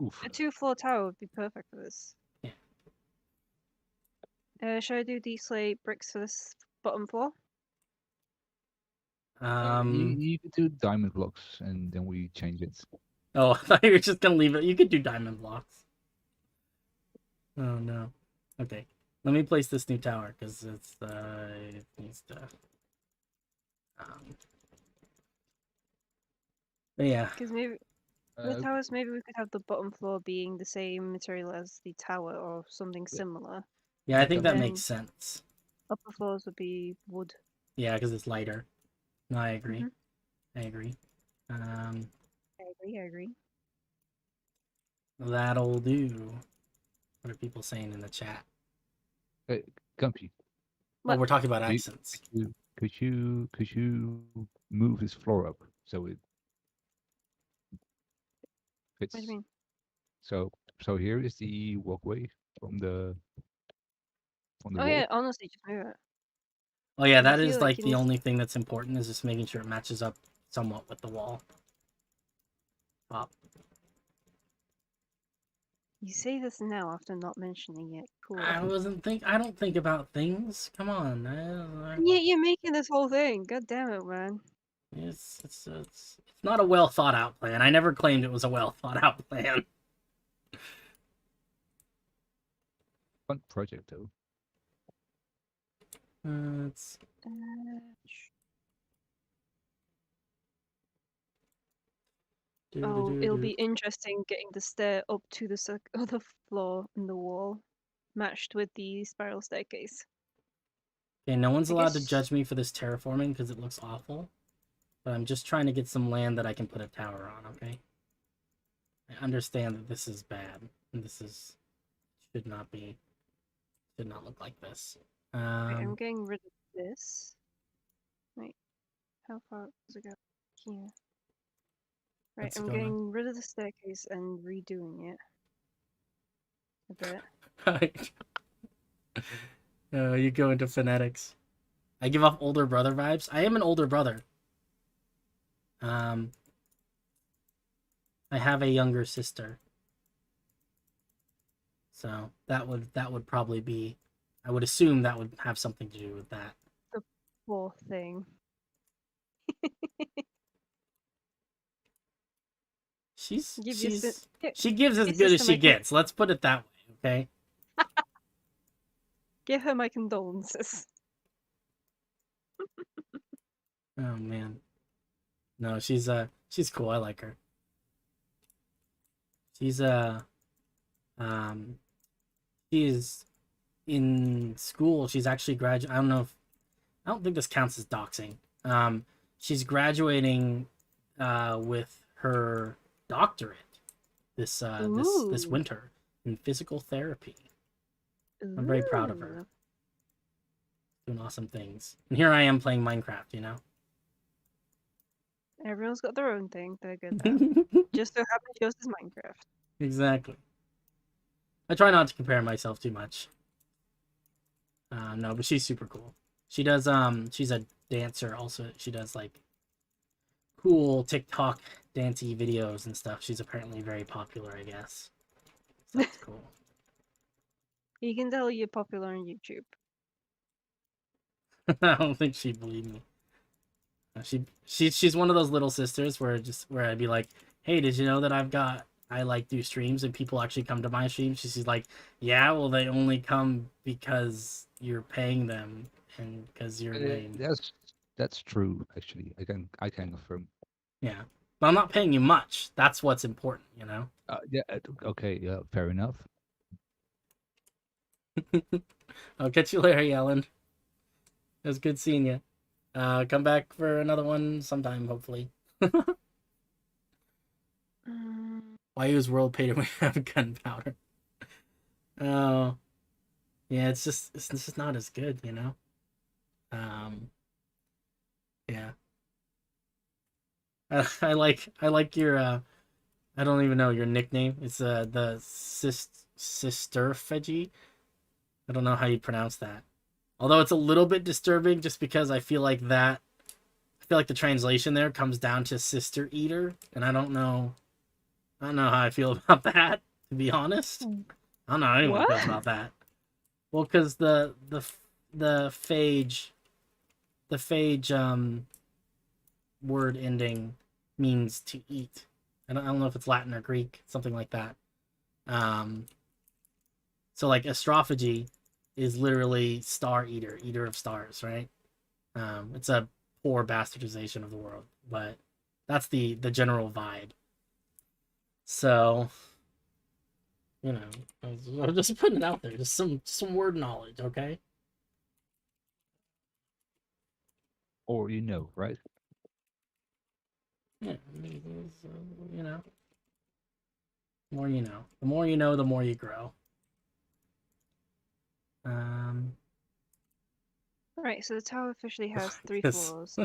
Speaker 2: Oof.
Speaker 3: a 2-floor tower would be perfect for this.
Speaker 1: yeah.
Speaker 3: Should I do the slate bricks for this bottom floor?
Speaker 2: You could do diamond blocks and then we change it.
Speaker 1: Oh, I thought you were just gonna leave it. You could do diamond blocks. Oh no. Okay. Let me place this new tower because it needs to. Um, but yeah.
Speaker 3: Because maybe The towers, maybe we could have the bottom floor being the same material as the tower or something
Speaker 2: Yeah.
Speaker 3: similar.
Speaker 1: Yeah, I think that
Speaker 3: Then-
Speaker 1: makes sense.
Speaker 3: Upper floors would be wood.
Speaker 1: Yeah, because it's lighter. No, I agree.
Speaker 3: Mhm.
Speaker 1: I agree.
Speaker 3: I agree.
Speaker 1: That'll do. What are people saying in the chat?
Speaker 2: Gumpy,
Speaker 1: Oh,
Speaker 3: What?
Speaker 1: we're talking about
Speaker 2: Do you-
Speaker 1: accents.
Speaker 2: could you move his floor up so it fits?
Speaker 3: What do you mean?
Speaker 2: So here is the walkway from the
Speaker 3: Oh
Speaker 2: wall.
Speaker 3: yeah, honestly, just move it.
Speaker 1: Oh yeah,
Speaker 3: 'Cause I
Speaker 1: that is
Speaker 3: feel
Speaker 1: like
Speaker 3: he
Speaker 1: the
Speaker 3: needs-
Speaker 1: only thing that's important is just making sure it matches up somewhat with the wall. Pop.
Speaker 3: You say this now after not mentioning it. Cool.
Speaker 1: I don't think about things. Come on.
Speaker 3: Yeah, you're making this whole thing. God damn it, man.
Speaker 1: It's not a well thought out plan. I never claimed it was a well thought out plan.
Speaker 2: Fun project though.
Speaker 1: It's
Speaker 3: Oh, it'll be interesting getting the stair up to the other floor in the wall, matched with the spiral staircase.
Speaker 1: Okay, no one's
Speaker 3: I
Speaker 1: allowed to
Speaker 3: guess-
Speaker 1: judge me for this terraforming because it looks awful. But I'm just trying to get some land that I can put a tower on, okay? I understand that this is bad. And this is should not look like this.
Speaker 3: Wait, I'm getting rid of this. Wait, how far does it go? Here. Right,
Speaker 1: Let's
Speaker 3: I'm
Speaker 1: go now.
Speaker 3: getting rid of the staircase and redoing it a bit.
Speaker 1: Right. You go into phonetics. I give off older brother vibes. I am an older brother. I have a younger sister. So that would probably be, I would assume that would have something to do with that.
Speaker 3: Poor thing. Give your
Speaker 1: she gives as
Speaker 3: your
Speaker 1: good as
Speaker 3: sister
Speaker 1: she
Speaker 3: my
Speaker 1: gets. Let's put it that way, okay?
Speaker 3: Give her my condolences.
Speaker 1: Oh man. No, she's cool. I like her. She's she is in school. She's actually I don't think this counts as doxing. She's graduating with her doctorate this
Speaker 3: Ooh.
Speaker 1: winter in physical therapy. I'm very proud of her.
Speaker 3: Ooh.
Speaker 1: Doing awesome things. And here I am playing Minecraft, you know?
Speaker 3: Everyone's got their own thing they're good at. Just so happens yours is Minecraft.
Speaker 1: Exactly. I try not to compare myself too much. No, but she's super cool. She does she's a dancer also. She does like cool TikTok dancey videos and stuff. She's apparently very popular, I guess. So that's cool.
Speaker 3: You can tell you're popular on YouTube.
Speaker 1: I don't think she'd believe me. She's one of those little sisters where I'd be like, "Hey, did you know that I like do streams and people actually come to my streams?" She's like, "Yeah, well they only come because you're paying them and because you're lame."
Speaker 2: That's true. Actually, I can confirm.
Speaker 1: Yeah, but I'm not paying you much. That's what's important, you know.
Speaker 2: Yeah. Okay. Yeah. Fair enough.
Speaker 1: I'll catch you later, Yellen. It was good seeing you. Come back for another one sometime, hopefully. Why use world paint when we have gunpowder? Oh, yeah, it's just not as good, you know. Yeah. I like your I don't even know your nickname. It's the sisterfegi. I don't know how you pronounce that. Although it's a little bit disturbing just because I feel like the translation there comes down to sister eater, and I don't know how I feel about that, to be honest. I don't know how anyone feels about that. Well, because the phage word ending means to eat. I don't know if it's Latin or Greek, something like that. So like astrophagy is literally star eater, eater of stars, right? It's a poor bastardization of the world, but that's the general vibe. So, you know, I'm just putting it out there, just some word knowledge, okay?
Speaker 2: Or you know, right?
Speaker 1: Yeah, you know, the more you know. The more you know, the more you grow.
Speaker 3: Right, so the tower officially has 3
Speaker 1: Yes.
Speaker 3: floors.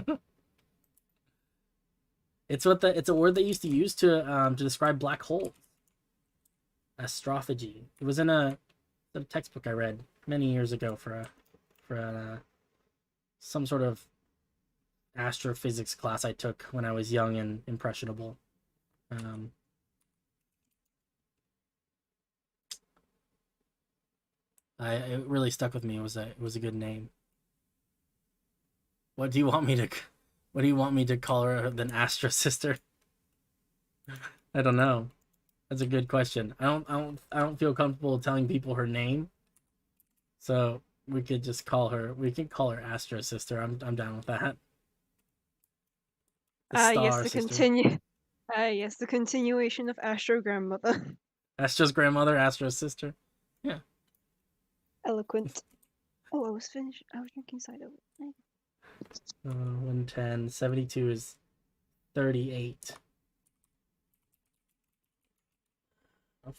Speaker 1: It's a word they used to use to describe black holes. Astrophagy. It was in a textbook I read many years ago for some sort of astrophysics class I took when I was young and impressionable. It really stuck with me. It was a good name. What do you want me to call her? Than Astra sister? I don't know. That's a good question. I don't feel comfortable telling people her name, so we could just call her. We can call her Astra sister. I'm down with that. The
Speaker 3: Yes,
Speaker 1: star
Speaker 3: the
Speaker 1: sister.
Speaker 3: yes, the continuation of Astro Grandmother.
Speaker 1: Astra's grandmother, Astra's sister. Yeah.
Speaker 3: Eloquent. Oh, I was finished. I was drinking cider.
Speaker 1: 110. 72 is 38.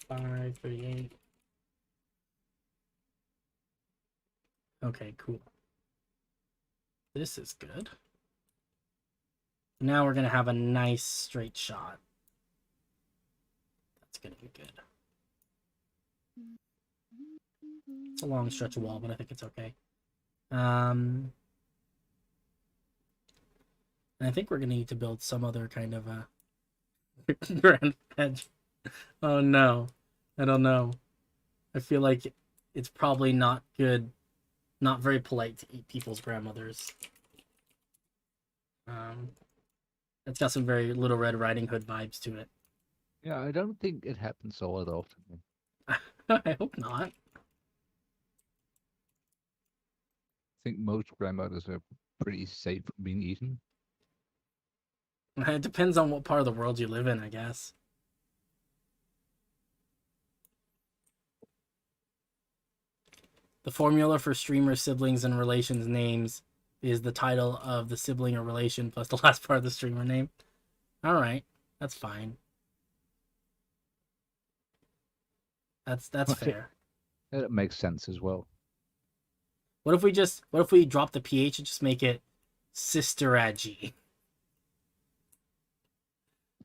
Speaker 1: 5, 38. Okay, cool. This is good. Now we're going to have a nice straight shot. That's going to be good. It's a long stretch of wall, but I think it's okay. And I think we're going to need to build some other kind of a grand edge. Oh no. I don't know. I feel like it's probably not good, not very polite to eat people's grandmothers. It's got some very Little Red Riding Hood vibes to it.
Speaker 2: Yeah, I don't think it happens all that often.
Speaker 1: I hope not.
Speaker 2: I think most grandmothers are pretty safe from being eaten.
Speaker 1: It depends on what part of the world you live in, I guess. The formula for streamer siblings and relations names is the title of the sibling or relation plus the last part of the streamer name. All right, that's fine. That's fair.
Speaker 2: That makes sense as well.
Speaker 1: What if we drop the ph and just make it sisteragi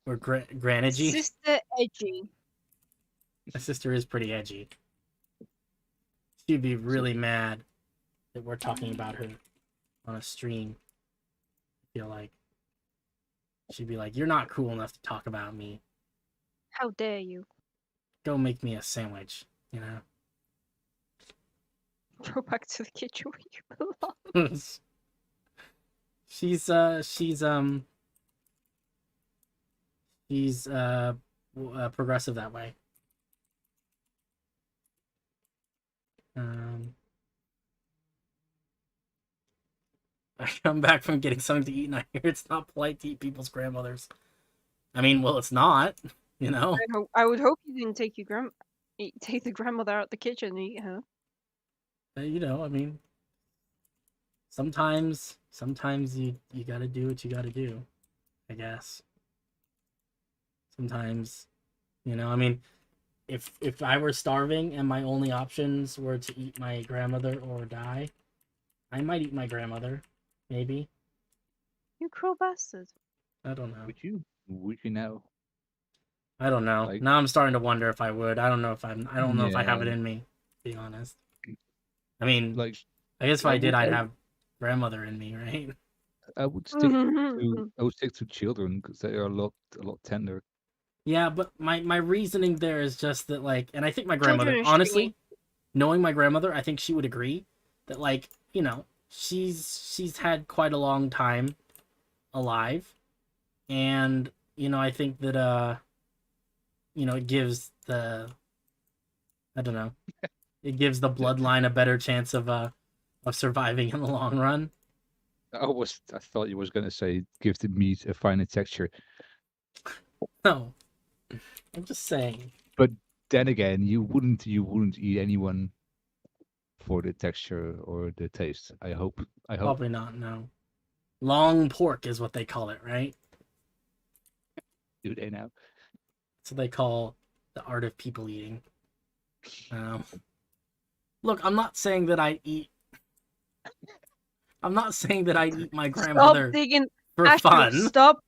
Speaker 1: or granagy?
Speaker 3: Sister Edgy.
Speaker 1: My sister is pretty edgy. She'd be really mad that we're talking about her on a stream. I feel like she'd be like, "You're not cool enough to talk about me.
Speaker 3: How dare you?
Speaker 1: Go make me a sandwich." You know.
Speaker 3: Go back to the kitchen where you belong.
Speaker 1: she's progressive that way. I come back from getting something to eat and I hear it's not polite to eat people's grandmothers. I mean, well, it's not, you know.
Speaker 3: I would hope you didn't take take the grandmother out the kitchen and eat her.
Speaker 1: You know, I mean, sometimes you gotta do what you gotta do, I guess. Sometimes, you know, I mean, if I were starving and my only options were to eat my grandmother or die, I might eat my grandmother, maybe.
Speaker 3: You cruel bastard.
Speaker 1: I don't know.
Speaker 2: Would you? Would you now?
Speaker 1: I don't know.
Speaker 2: Like,
Speaker 1: now I'm starting to wonder if I would. I don't know if I have it
Speaker 2: yeah,
Speaker 1: in me, to be honest. I mean,
Speaker 2: like
Speaker 1: I guess if
Speaker 2: I
Speaker 1: I did,
Speaker 2: would,
Speaker 1: I'd have grandmother in me, right?
Speaker 2: I would stick to children because they are a lot tender.
Speaker 1: Yeah, but my reasoning there is just that, like, and I think my
Speaker 3: Children
Speaker 1: grandmother,
Speaker 3: are
Speaker 1: honestly,
Speaker 3: stringy.
Speaker 1: knowing my grandmother, I think she would agree that, like, you know, she's had quite a long time alive, and you know, I think that you know, it gives the, I don't know, it gives the bloodline a better chance of surviving in the long run.
Speaker 2: I thought you was gonna say give the meat a finer texture.
Speaker 1: No, I'm just saying.
Speaker 2: But then again, you wouldn't eat anyone for the texture or the taste. I hope.
Speaker 1: Probably not, no. Long pork is what they call it, right?
Speaker 2: Do they now?
Speaker 1: That's what they call the art of people eating. Look, I'm not saying that I eat. I'm not saying that I eat my
Speaker 3: Stop
Speaker 1: grandmother
Speaker 3: digging.
Speaker 1: for
Speaker 3: Astro,
Speaker 1: fun.
Speaker 3: stop.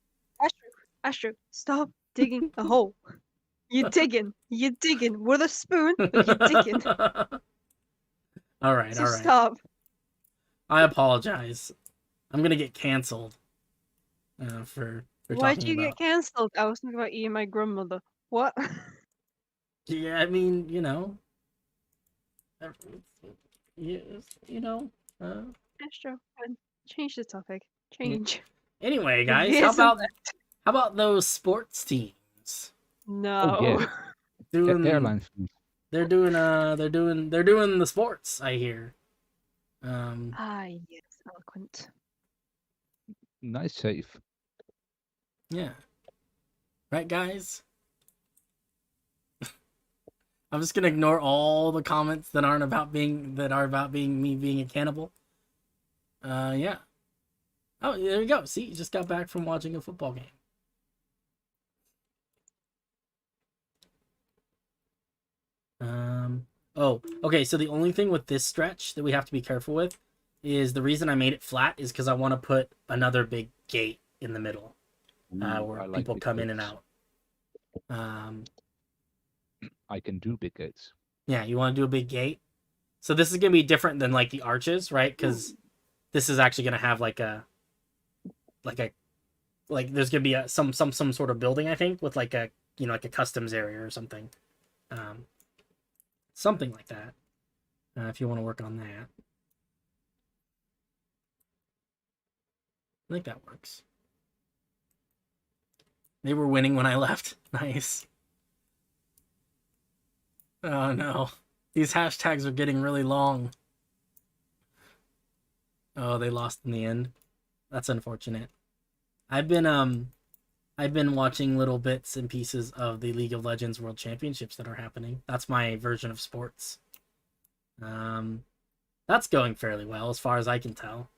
Speaker 3: Astro, stop digging a hole. You're digging with a spoon, but you're digging.
Speaker 1: All right,
Speaker 3: So
Speaker 1: all right.
Speaker 3: stop.
Speaker 1: I apologize. I'm gonna get canceled for
Speaker 3: Why'd
Speaker 1: talking
Speaker 3: you
Speaker 1: about.
Speaker 3: get cancelled? I was thinking about eating my grandmother. What?
Speaker 1: Yeah, I mean, you know. Uh,
Speaker 3: Astro, change the topic. Change.
Speaker 1: anyway,
Speaker 3: Your
Speaker 1: guys,
Speaker 3: years are left.
Speaker 1: how about those sports teams
Speaker 2: Oh yeah,
Speaker 3: No.
Speaker 1: doing?
Speaker 2: airline food.
Speaker 1: They're doing the sports. I hear.
Speaker 3: Ah, yes, eloquent.
Speaker 2: Nice save.
Speaker 1: Yeah. Right, guys. I'm just gonna ignore all the comments that are about being me being a cannibal. Yeah. Oh, there you go. See, you just got back from watching a football game. Oh, okay. So the only thing with this stretch that we have to be careful with is the reason I made it flat is because I want to put another big gate in the middle,
Speaker 2: Ooh,
Speaker 1: where
Speaker 2: I like
Speaker 1: people
Speaker 2: big
Speaker 1: come in and
Speaker 2: gates.
Speaker 1: out.
Speaker 2: I can do big gates.
Speaker 1: Yeah, you want to do a big gate. So this is gonna be different than like the arches, right? Because this is actually gonna have like a there's gonna be some sort of building, I think, with like a like a customs area or something, um, something like that. If you want to work on that, I think that works. They were winning when I left. Nice. Oh no, these hashtags are getting really long. Oh, they lost in the end. That's unfortunate. I've been watching little bits and pieces of the League of Legends World Championships that are happening. That's my version of sports. That's going fairly well as far as I can tell.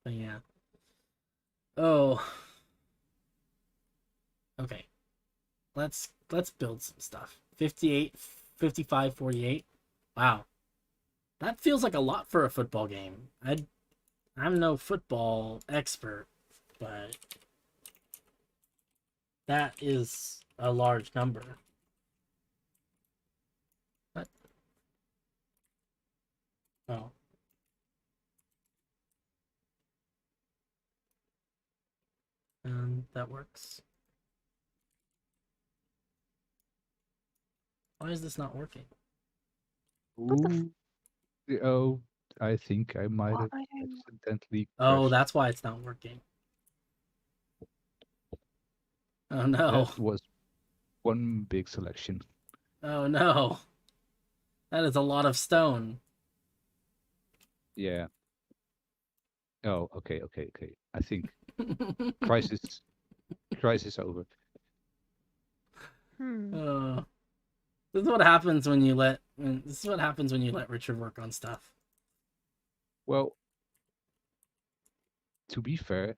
Speaker 1: But yeah. Oh. Okay. Let's build some stuff. 58, 55, 48. Wow. That feels like a lot for a football game. I'm no football expert, but that is a large number. What? Oh. That works. Why is this not working?
Speaker 3: What the
Speaker 2: Ooh, oh, I think I might
Speaker 3: what
Speaker 2: have
Speaker 3: I don't
Speaker 2: accidentally
Speaker 1: Oh,
Speaker 2: crashed.
Speaker 1: that's why it's not working. Oh no.
Speaker 2: That was one big selection.
Speaker 1: Oh no. That is a lot of stone.
Speaker 2: Yeah. Oh, okay. I think crisis over.
Speaker 1: uh, this is what happens when you let Richard work on stuff.
Speaker 2: Well, to be fair,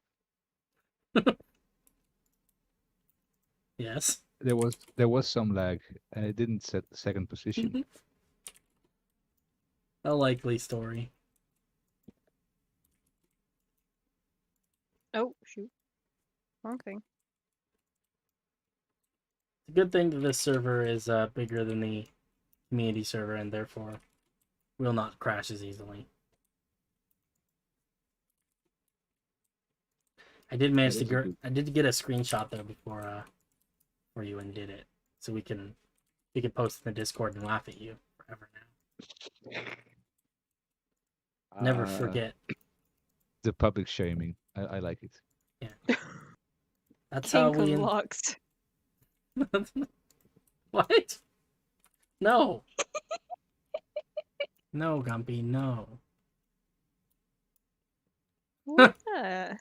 Speaker 1: Yes.
Speaker 2: there was some lag, and it didn't set the second position.
Speaker 1: A likely story.
Speaker 3: Oh, shoot. Wrong thing.
Speaker 1: It's a good thing that this server is bigger than the community server and therefore will not crash as easily. I did manage to
Speaker 2: That is a good.
Speaker 1: I did get a screenshot though before you undid it, so we can post in the Discord and laugh at you forever now. Never forget.
Speaker 2: The public shaming. I like it.
Speaker 1: Yeah. That's how
Speaker 3: Kink
Speaker 1: we
Speaker 3: unlocked.
Speaker 1: What? No. No, Gumpy, no.
Speaker 3: What the?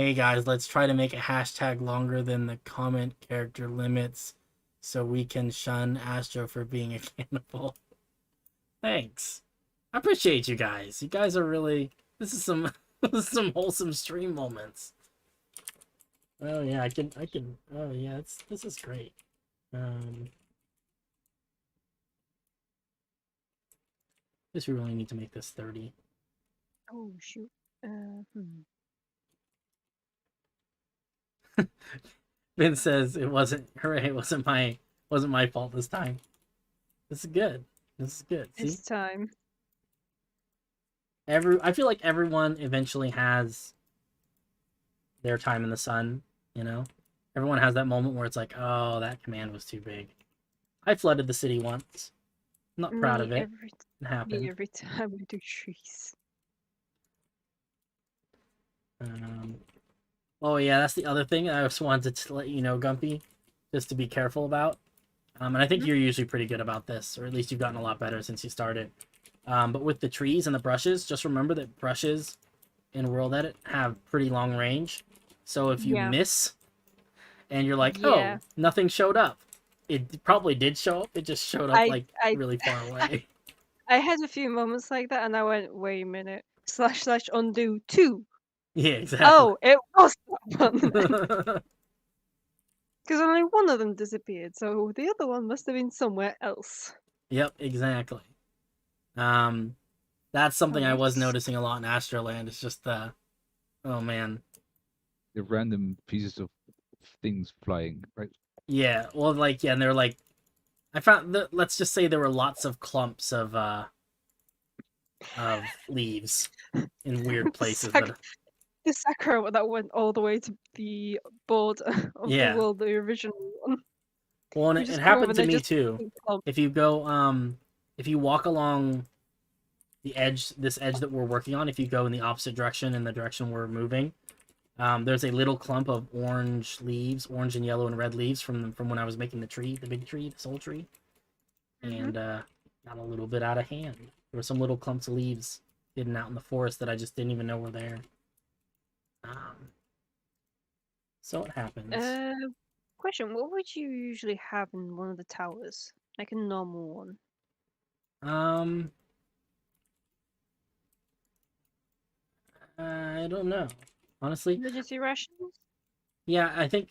Speaker 1: Hey guys, let's try to make a hashtag longer than the comment character limits so we can shun Astro for being a cannibal. Thanks. I appreciate you guys. You guys are really... This is some this is some wholesome stream moments. Oh yeah, I can oh yeah, this is great. Guess we really need to make this 30.
Speaker 3: Oh shoot.
Speaker 1: Vin says it wasn't hooray, it wasn't my fault this time. This is good. This is good. See?
Speaker 3: This time.
Speaker 1: I feel like everyone eventually has their time in the sun, you know? Everyone has that moment where it's like, oh, that command was too big. I flooded the city once. I'm not proud of it. It happened.
Speaker 3: Every time we do trees.
Speaker 1: Oh yeah, that's the other thing I just wanted to let you know, Gumpy, just to be careful about. And I think you're usually pretty good about this, or at least you've gotten a lot better since you started. But with the trees and the brushes, just remember that brushes in World Edit have pretty long range. So if you miss and you're like, oh, nothing showed up, it probably did show up. It just showed up really far away.
Speaker 3: I had a few moments like that and I went, wait a minute. / undo 2.
Speaker 1: Yeah, exactly.
Speaker 3: Oh, it was that one. Because only one of them disappeared, so the other one must have been somewhere else.
Speaker 1: Yep, exactly. That's something I was noticing a lot in Astroland. It's just oh man,
Speaker 2: the random pieces of things flying, right?
Speaker 1: Yeah, well, and they're like, I found that. Let's just say there were lots of clumps of leaves in weird places.
Speaker 3: The Sakura that went all the way to the border of the world, the original one.
Speaker 1: Well, and it happened to me too. If you go, if you walk along the edge, this edge that we're working on, if you go in the opposite direction, in the direction we're moving, there's a little clump of orange leaves, orange and yellow and red leaves from when I was making the tree, the big tree, the soul tree, and got a little bit out of hand. There were some little clumps of leaves hidden out in the forest that I just didn't even know were there. So it happens.
Speaker 3: Question: what would you usually have in one of the towers, like a normal one?
Speaker 1: I don't know, honestly.
Speaker 3: Emergency rations?
Speaker 1: Yeah, I think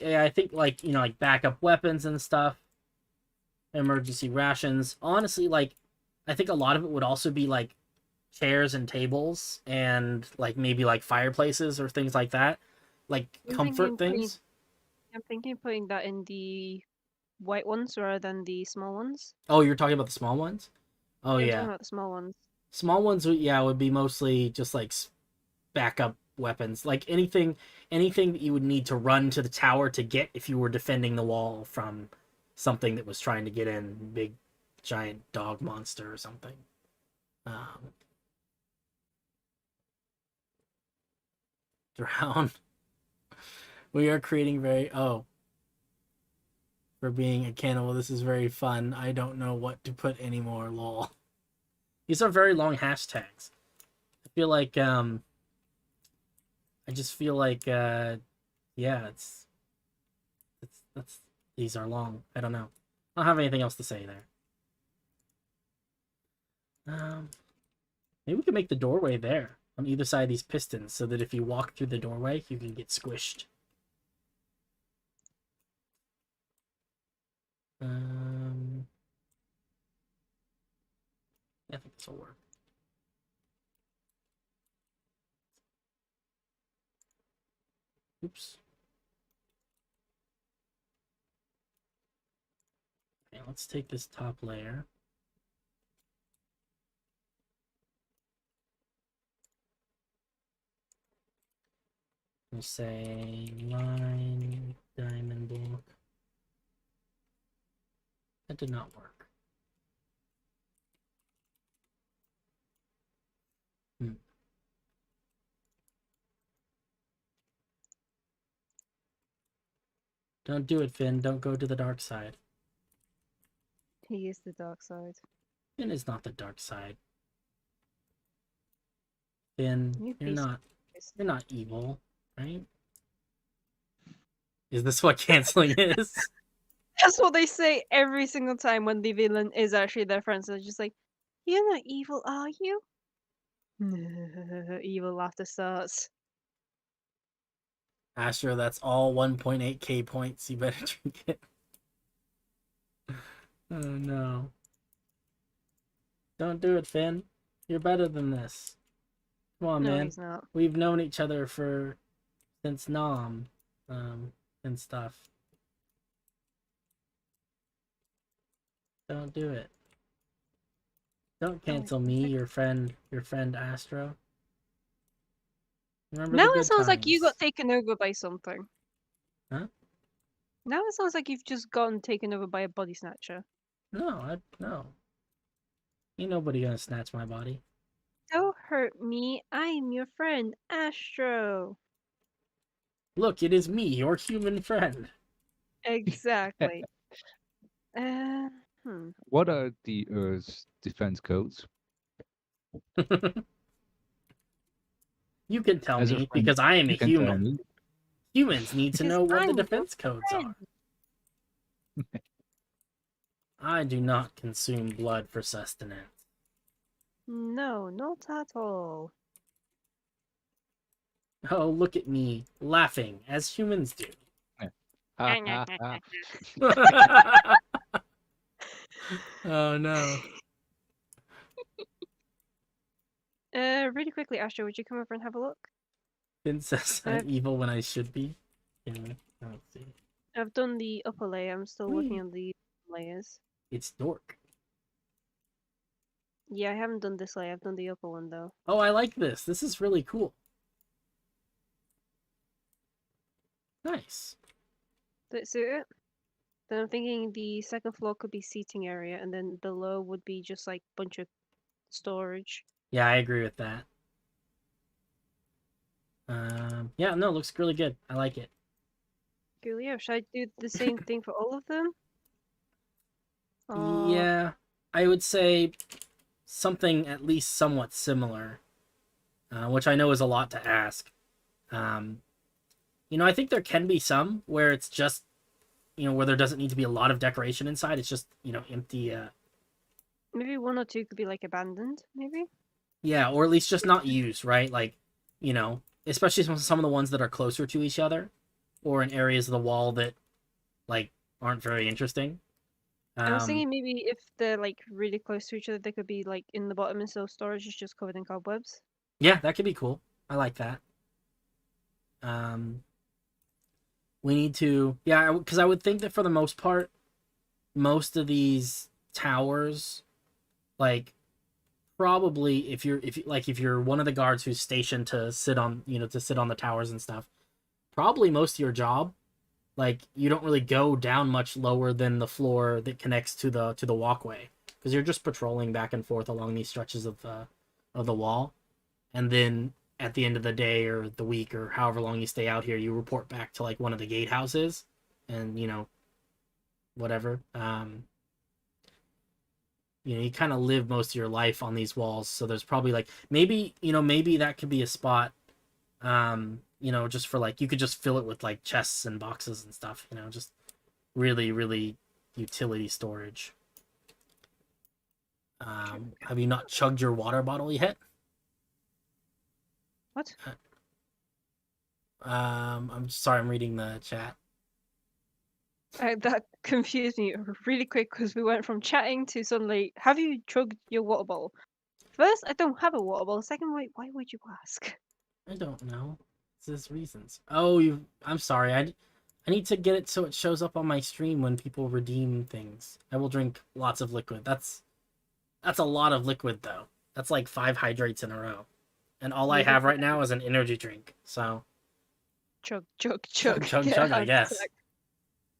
Speaker 1: like, you know, like backup weapons and stuff. Emergency rations. Honestly, like, I think a lot of it would also be like chairs and tables and like maybe like fireplaces or things like that. Like comfort things.
Speaker 3: I'm thinking of putting that in the white ones rather than the small ones.
Speaker 1: Oh, you're talking about the small ones? Oh, yeah.
Speaker 3: I'm talking about the small ones.
Speaker 1: Small ones, yeah, would be mostly just like backup weapons. Like anything that you would need to run to the tower to get if you were defending the wall from something that was trying to get in, big giant dog monster or something. Drown. We are creating for being a cannibal, this is very fun. I don't know what to put anymore, lol. These are very long hashtags. I feel like I just feel like yeah, these are long. I don't know. I don't have anything else to say there. Maybe we can make the doorway there on either side of these pistons so that if you walk through the doorway, you can get squished. I think this will work. Oops. Okay, let's take this top layer. We'll say line diamond block. That did not work. Don't do it, Finn. Don't go to the dark side.
Speaker 3: He is the dark side.
Speaker 1: Finn is not the dark side. Finn, you're not evil, right? Is this what canceling is?
Speaker 3: That's what they say every single time when the villain is actually their friend. So they're just like, "You're not evil, are you?" Evil laughter starts.
Speaker 1: Astro, that's all 1.8k points. You better drink it. Oh no. Don't do it, Finn. You're better than this. Come on,
Speaker 3: No,
Speaker 1: man.
Speaker 3: he's not.
Speaker 1: We've known each other since Nom, and stuff. Don't do it. Don't
Speaker 3: Oh, wait,
Speaker 1: cancel
Speaker 3: one
Speaker 1: me,
Speaker 3: sec.
Speaker 1: your friend Astro. Remember
Speaker 3: Now
Speaker 1: the
Speaker 3: it
Speaker 1: good
Speaker 3: sounds like you got
Speaker 1: times.
Speaker 3: taken over by something.
Speaker 1: Huh?
Speaker 3: Now it sounds like you've just gotten taken over by a body snatcher.
Speaker 1: No. Ain't nobody gonna snatch my body.
Speaker 3: Don't hurt me. I'm your friend, Astro.
Speaker 1: Look, it is me, your human friend.
Speaker 3: Exactly. Uh, hmm.
Speaker 2: What are the Earth's defense codes?
Speaker 1: You can tell
Speaker 2: As a
Speaker 1: me,
Speaker 2: friend,
Speaker 1: because I am a
Speaker 2: you can tell
Speaker 1: human.
Speaker 2: me.
Speaker 1: Humans need to
Speaker 3: Because
Speaker 1: know what the
Speaker 3: I'm your
Speaker 1: defense codes are.
Speaker 3: friend.
Speaker 1: I do not consume blood for sustenance.
Speaker 3: No, not at all.
Speaker 1: Oh, look at me, laughing, as humans do.
Speaker 2: Ha ha ha.
Speaker 1: Oh no.
Speaker 3: Really quickly, Astro, would you come over and have a look?
Speaker 1: Finn says I'm evil when I should be. Yeah, let's see.
Speaker 3: I've done the upper layer. I'm still working
Speaker 1: Whee!
Speaker 3: on the layers.
Speaker 1: It's dork.
Speaker 3: Yeah, I haven't done this layer. I've done the upper one though.
Speaker 1: Oh, I like this. This is really cool. Nice.
Speaker 3: Does it suit it? Then I'm thinking the second floor could be seating area, and then below would be just like bunch of storage.
Speaker 1: Yeah, I agree with that. Yeah, no, it looks really good. I like it.
Speaker 3: Cool, yeah. Should I do the same thing for all of them?
Speaker 1: Yeah, I would say something at least somewhat similar, which I know is a lot to ask. I think there can be some where it's just, where there doesn't need to be a lot of decoration inside. It's just, empty.
Speaker 3: Maybe one or two could be like abandoned, maybe?
Speaker 1: Yeah, or at least just not used, right? Like, especially some of the ones that are closer to each other, or in areas of the wall that, like, aren't very interesting.
Speaker 3: I was thinking maybe if they're like really close to each other, they could be like in the bottom and so storage is just covered in cobwebs.
Speaker 1: Yeah, that could be cool. I like that. We need to, yeah, because I would think that for the most part, most of these towers, like, probably if you're one of the guards who's stationed to sit on the towers and stuff, probably most of your job, like, you don't really go down much lower than the floor that connects to the walkway, because you're just patrolling back and forth along these stretches of the wall, and then at the end of the day or the week or however long you stay out here, you report back to like one of the gatehouses, and whatever. You kind of live most of your life on these walls, so there's probably like maybe that could be a spot, just for like you could just fill it with like chests and boxes and stuff, just really, really utility storage. Have you not chugged your water bottle yet?
Speaker 3: What?
Speaker 1: I'm sorry, I'm reading the chat.
Speaker 3: That confused me really quick because we went from chatting to suddenly, have you chugged your water bottle? First, I don't have a water bottle. Second, why would you ask?
Speaker 1: I don't know. There's reasons. Oh, I'm sorry. I need to get it so it shows up on my stream when people redeem things. I will drink lots of liquid. That's a lot of liquid though. That's like 5 hydrates in a row. And all I have right now is an energy drink. So
Speaker 3: Chug, chug,
Speaker 1: chug,
Speaker 3: chug.
Speaker 1: chug,
Speaker 3: Get a
Speaker 1: chug, I
Speaker 3: heart
Speaker 1: guess.
Speaker 3: attack.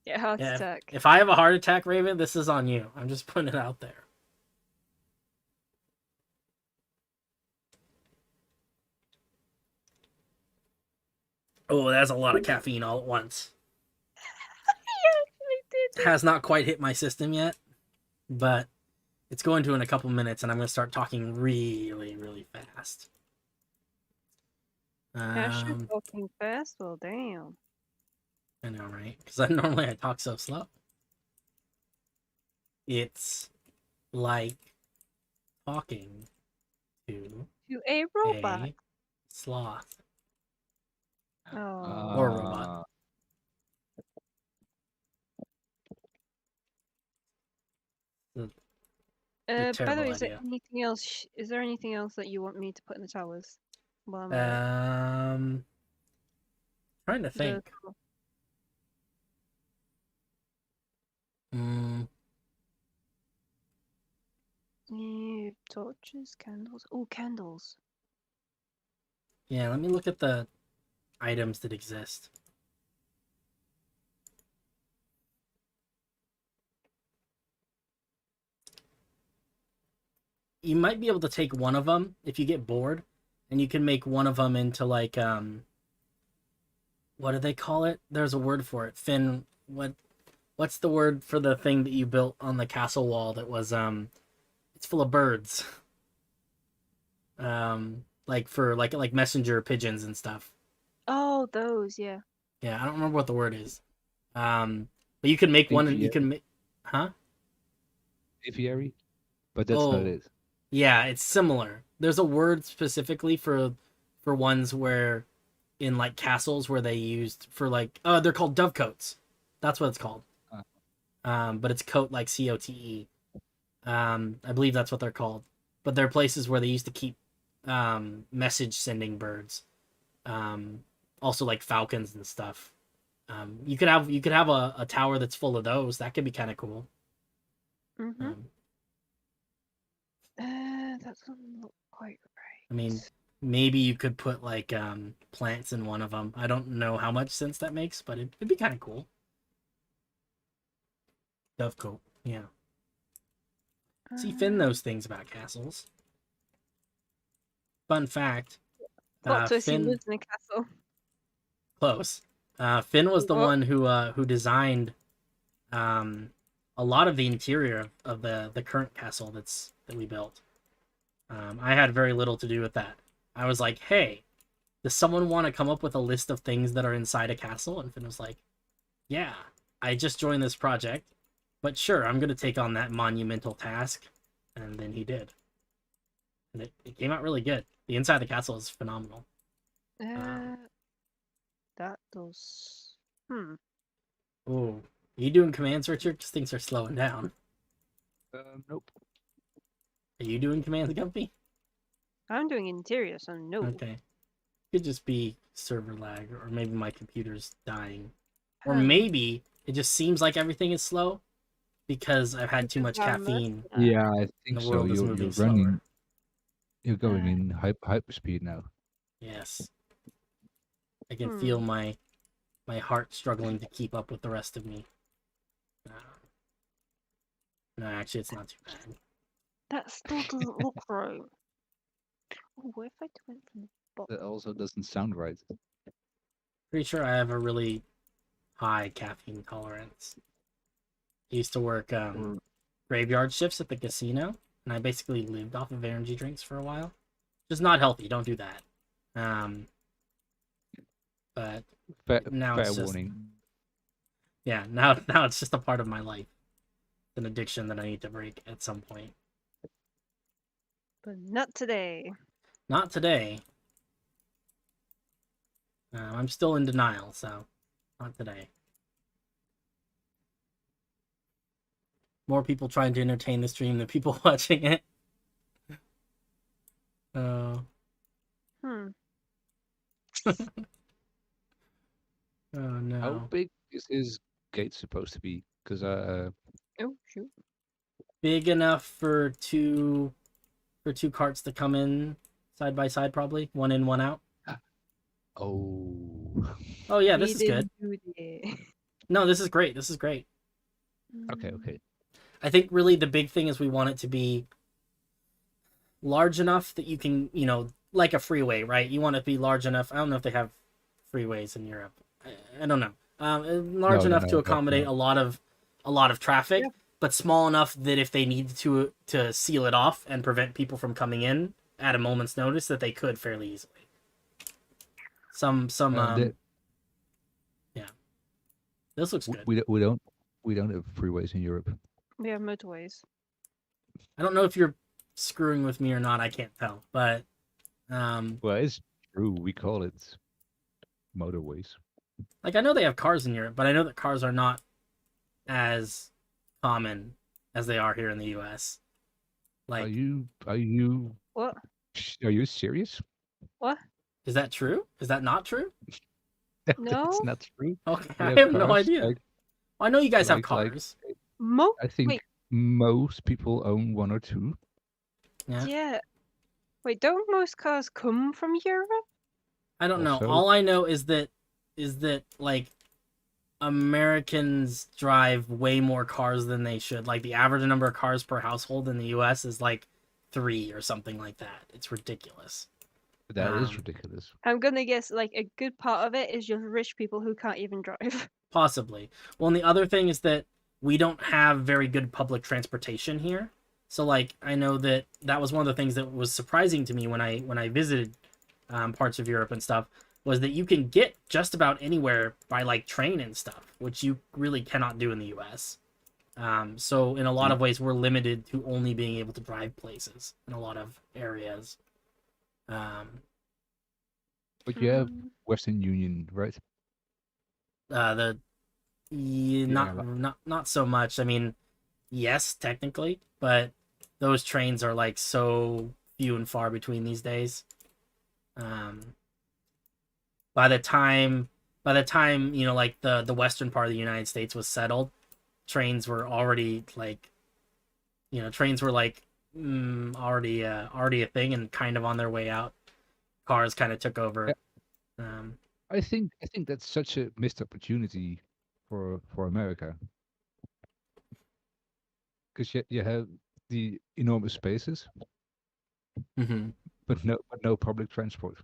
Speaker 3: Get a heart
Speaker 1: Yeah,
Speaker 3: attack.
Speaker 1: if I have a heart attack, Raven, this is on you. I'm just putting it out there. Oh, that's a lot of caffeine all at once.
Speaker 3: He actually did.
Speaker 1: Has not quite hit my system yet, but it's going to in a couple minutes, and I'm going to start talking really, really fast.
Speaker 3: Asher talking fast? Well, damn.
Speaker 1: I know, right? Because normally I talk so slow. It's like talking to
Speaker 3: To a robot.
Speaker 1: a sloth
Speaker 3: Oh.
Speaker 1: or a robot. The, the
Speaker 3: By the
Speaker 1: terrible
Speaker 3: way, is there
Speaker 1: idea.
Speaker 3: anything else? Is there anything else that you want me to put in the towers? While I'm at it?
Speaker 1: Trying to
Speaker 3: The
Speaker 1: think. Mm,
Speaker 3: torches, candles. Oh, candles.
Speaker 1: yeah, let me look at the items that exist. You might be able to take one of them if you get bored, and you can make one of them into like what do they call it? There's a word for it. What's the word for the thing that you built on the castle wall that was it's full of birds. Like for like messenger pigeons and stuff.
Speaker 3: Oh, those, yeah.
Speaker 1: Yeah, I don't remember what the word is. But you can make one and you can make huh?
Speaker 2: Aviary, but that's not
Speaker 1: Oh,
Speaker 2: it.
Speaker 1: yeah, it's similar. There's a word specifically for ones where in like castles where they used for like they're called dovecotes. That's what it's called.
Speaker 2: Uh,
Speaker 1: But it's coat like COTE. I believe that's what they're called. But there are places where they used to keep message sending birds. Um, Also like falcons and stuff. You could have a tower that's full of those. That could be kind of cool.
Speaker 3: Mm-hmm.
Speaker 1: Um,
Speaker 3: That doesn't look quite
Speaker 1: I mean,
Speaker 3: right.
Speaker 1: maybe you could put like plants in one of them. I don't know how much sense that makes, but it'd be kind of cool. Dovecote, yeah. See, Finn knows things about castles. Fun fact:
Speaker 3: Plot twist, he
Speaker 1: Finn
Speaker 3: lives in a castle.
Speaker 1: close. Finn was the
Speaker 3: What?
Speaker 1: one who designed um, a lot of the interior of the current castle that we built. I had very little to do with that. I was like, hey, does someone want to come up with a list of things that are inside a castle? And Finn was like, yeah, I just joined this project, but sure, I'm going to take on that monumental task. And then he did. And it came out really good. The inside of the castle is phenomenal.
Speaker 3: That does.
Speaker 1: Oh, are you doing commands, Richard? Because things are slowing down.
Speaker 2: nope.
Speaker 1: Are you doing commands, Gumpy?
Speaker 3: I'm doing interior, so no.
Speaker 1: Okay. Could just be server lag, or maybe my computer's dying. Or
Speaker 3: Hmm.
Speaker 1: maybe it just seems like everything is slow because I've had too much caffeine
Speaker 2: Yeah, I
Speaker 1: and
Speaker 2: think
Speaker 1: the
Speaker 2: so.
Speaker 1: world is
Speaker 2: You're
Speaker 1: moving
Speaker 2: running.
Speaker 1: slower.
Speaker 2: You're going in hyperspeed now.
Speaker 1: Yes. I can feel my heart struggling to keep up with the rest of me. No, actually, it's not too bad.
Speaker 3: That still doesn't look right. Oh, what if I went from the bottom?
Speaker 2: That also doesn't sound right.
Speaker 1: Pretty sure I have a really high caffeine tolerance. I used to work graveyard shifts at the casino, and I basically lived off of energy drinks for a while. Just not healthy. Don't do that. But now
Speaker 2: Fair
Speaker 1: it's just
Speaker 2: warning.
Speaker 1: yeah. Now it's just a part of my life. It's an addiction that I need to break at some point.
Speaker 3: But not today.
Speaker 1: Not today. I'm still in denial, so not today. More people trying to entertain the stream than people watching it. Oh. Oh
Speaker 2: How
Speaker 1: no.
Speaker 2: big is his gate supposed to be? Because
Speaker 3: Oh shoot.
Speaker 1: Big enough for two carts to come in side by side, probably one in, one out.
Speaker 2: oh.
Speaker 1: Oh yeah,
Speaker 3: We
Speaker 1: this is good.
Speaker 3: didn't do that.
Speaker 1: No, this is great. This is great.
Speaker 2: Okay.
Speaker 1: I think really the big thing is we want it to be large enough that you can, like a freeway, right? You want it to be large enough. I don't know if they have freeways in Europe. I don't know. Large enough to
Speaker 2: But,
Speaker 1: accommodate a lot of traffic,
Speaker 3: Yeah.
Speaker 1: but small enough that if they needed to seal it off and prevent people from coming in at a moment's notice, that they could fairly easily. Some
Speaker 2: the,
Speaker 1: yeah. This looks good.
Speaker 2: We don't have freeways in Europe.
Speaker 3: We have motorways.
Speaker 1: I don't know if you're screwing with me or not. I can't tell, but
Speaker 2: Well, it's true. We call it motorways.
Speaker 1: like I know they have cars in Europe, but I know that cars are not as common as they are here in the U.S. Like,
Speaker 2: Are you
Speaker 3: What?
Speaker 2: are you serious?
Speaker 3: What?
Speaker 1: is that true? Is that not true?
Speaker 3: No?
Speaker 2: That's not true.
Speaker 1: Okay,
Speaker 2: We
Speaker 1: I
Speaker 2: have
Speaker 1: have no
Speaker 2: cars,
Speaker 1: idea. I know you guys have
Speaker 2: like
Speaker 1: cars.
Speaker 2: I think
Speaker 3: Wait,
Speaker 2: most people own one or two.
Speaker 1: Yeah.
Speaker 3: yeah. Wait, don't most cars come from Europe?
Speaker 1: I don't know.
Speaker 2: Also,
Speaker 1: All I know is that like Americans drive way more cars than they should. Like the average number of cars per household in the US is like 3 or something like that. It's ridiculous.
Speaker 2: that is
Speaker 1: Um,
Speaker 2: ridiculous.
Speaker 3: I'm gonna guess like a good part of it is just rich people who can't even drive.
Speaker 1: Possibly. Well, and the other thing is that we don't have very good public transportation here. So like I know that was one of the things that was surprising to me when I visited parts of Europe and stuff, was that you can get just about anywhere by like train and stuff, which you really cannot do in the U.S. So in a lot of ways, we're limited to only being able to drive places in a lot of areas.
Speaker 2: But you have Western Union, right?
Speaker 1: The
Speaker 2: The
Speaker 1: not
Speaker 2: airline.
Speaker 1: not so much. I mean, yes, technically, but those trains are like so few and far between these days. Um, by the time like the western part of the United States was settled, trains were already like already a thing and kind of on their way out. Cars kind of took over.
Speaker 2: Yeah,
Speaker 1: Um,
Speaker 2: I think that's such a missed opportunity for America, because you have the enormous spaces,
Speaker 1: mhm.
Speaker 2: but no public transport.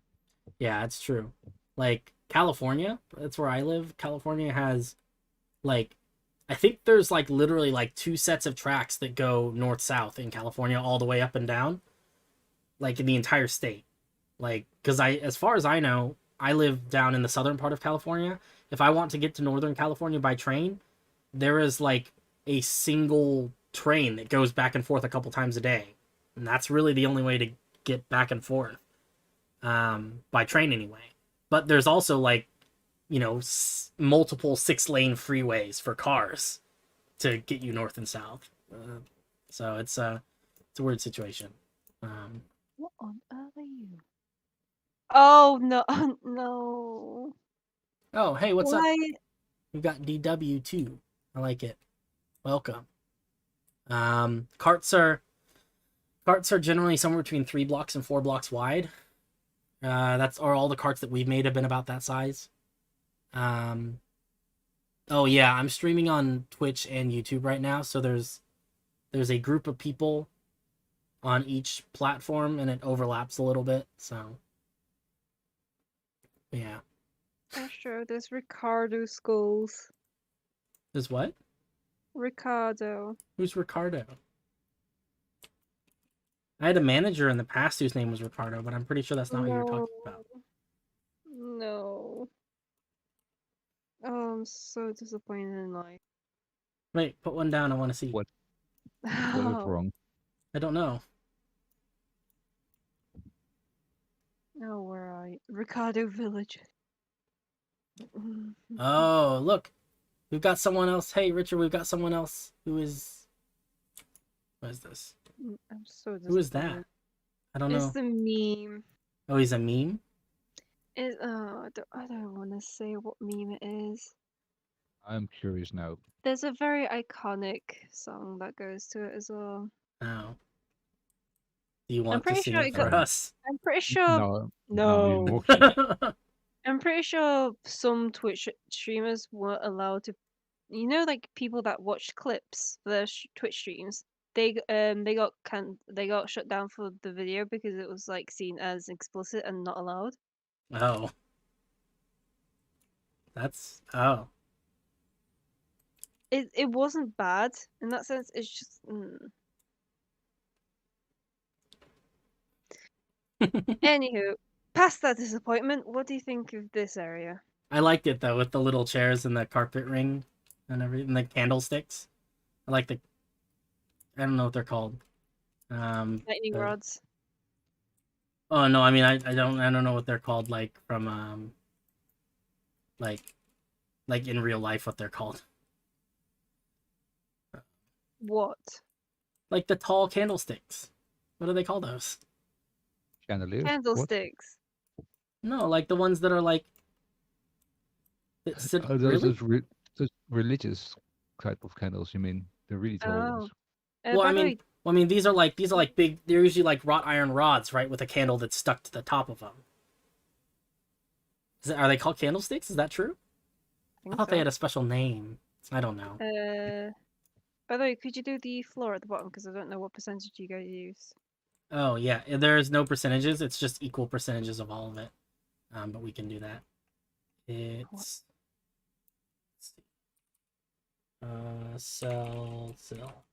Speaker 1: Yeah, it's true. Like California, that's where I live. California has like I think there's like literally like 2 sets of tracks that go north south in California all the way up and down, like in the entire state. Like cuz as far as I know, I live down in the southern part of California. If I want to get to northern California by train, there is like a single train that goes back and forth a couple times a day. And that's really the only way to get back and forth by train anyway. But there's also like multiple 6-lane freeways for cars to get you north and south. So it's a weird situation.
Speaker 3: What on earth are you? Oh no, no.
Speaker 1: Oh, hey, what's up?
Speaker 3: Why?
Speaker 1: We've got DW too. I like it. Welcome. Carts are generally somewhere between 3 blocks and 4 blocks wide. That's or all the carts that we've made have been about that size. Oh yeah, I'm streaming on Twitch and YouTube right now, so there's a group of people on each platform and it overlaps a little bit, so yeah.
Speaker 3: Oh sure, there's Ricardo schools.
Speaker 1: There's what?
Speaker 3: Ricardo.
Speaker 1: Who's Ricardo? I had a manager in the past whose name was Ricardo, but I'm pretty sure that's not what you're talking about.
Speaker 3: No. Oh, I'm so disappointed in life.
Speaker 1: Wait, put one down. I want to see.
Speaker 2: What is wrong?
Speaker 1: I don't know.
Speaker 3: Oh, where are you? Ricardo Village.
Speaker 1: Oh, look. We've got someone else. Hey, Richard, we've got someone else who is... What is this?
Speaker 3: I'm so disappointed.
Speaker 1: Who is that? I don't know.
Speaker 3: It's the meme.
Speaker 1: Oh, he's a meme?
Speaker 3: I don't want to say what meme it is.
Speaker 2: I'm curious now.
Speaker 3: There's a very iconic song that goes to it as well.
Speaker 1: Oh. Do you want to
Speaker 3: pretty
Speaker 1: sing
Speaker 3: sure
Speaker 1: it
Speaker 3: it
Speaker 1: for
Speaker 3: got-
Speaker 1: us?
Speaker 3: I'm pretty sure.
Speaker 2: No,
Speaker 3: No.
Speaker 2: anymore.
Speaker 3: I'm pretty sure some Twitch streamers weren't allowed to. You know, like people that watch clips for their Twitch streams. They got shut down for the video because it was like seen as explicit and not allowed.
Speaker 1: Oh. That's... Oh.
Speaker 3: It wasn't bad in that sense. It's just. Anywho, past that disappointment, what do you think of this area?
Speaker 1: I liked it though with the little chairs and the carpet ring and everything, the candlesticks. I like the. I don't know what they're called.
Speaker 3: Lightning
Speaker 1: the-
Speaker 3: rods.
Speaker 1: Oh no, I mean I don't know what they're called like from like in real life what they're called.
Speaker 3: What?
Speaker 1: Like the tall candlesticks. What do they call those?
Speaker 2: Chandeliers? What?
Speaker 3: Candlesticks.
Speaker 1: No, like the ones that are like that sit
Speaker 2: Oh, those
Speaker 1: really?
Speaker 2: those religious type of candles. You mean the really tall
Speaker 3: Oh.
Speaker 2: ones?
Speaker 1: Well,
Speaker 3: By the way,
Speaker 1: these are like big. They're usually like wrought iron rods, right, with a candle that's stuck to the top of them. Are they called candlesticks? Is that true?
Speaker 3: I
Speaker 1: I
Speaker 3: think
Speaker 1: thought they
Speaker 3: so.
Speaker 1: had a special name. I don't know.
Speaker 3: By the way, could you do the floor at the bottom? Because I don't know what percentage you guys use.
Speaker 1: Oh yeah, there's no percentages. It's just equal percentages of all of it. But we can do that. It's let's see. Sell.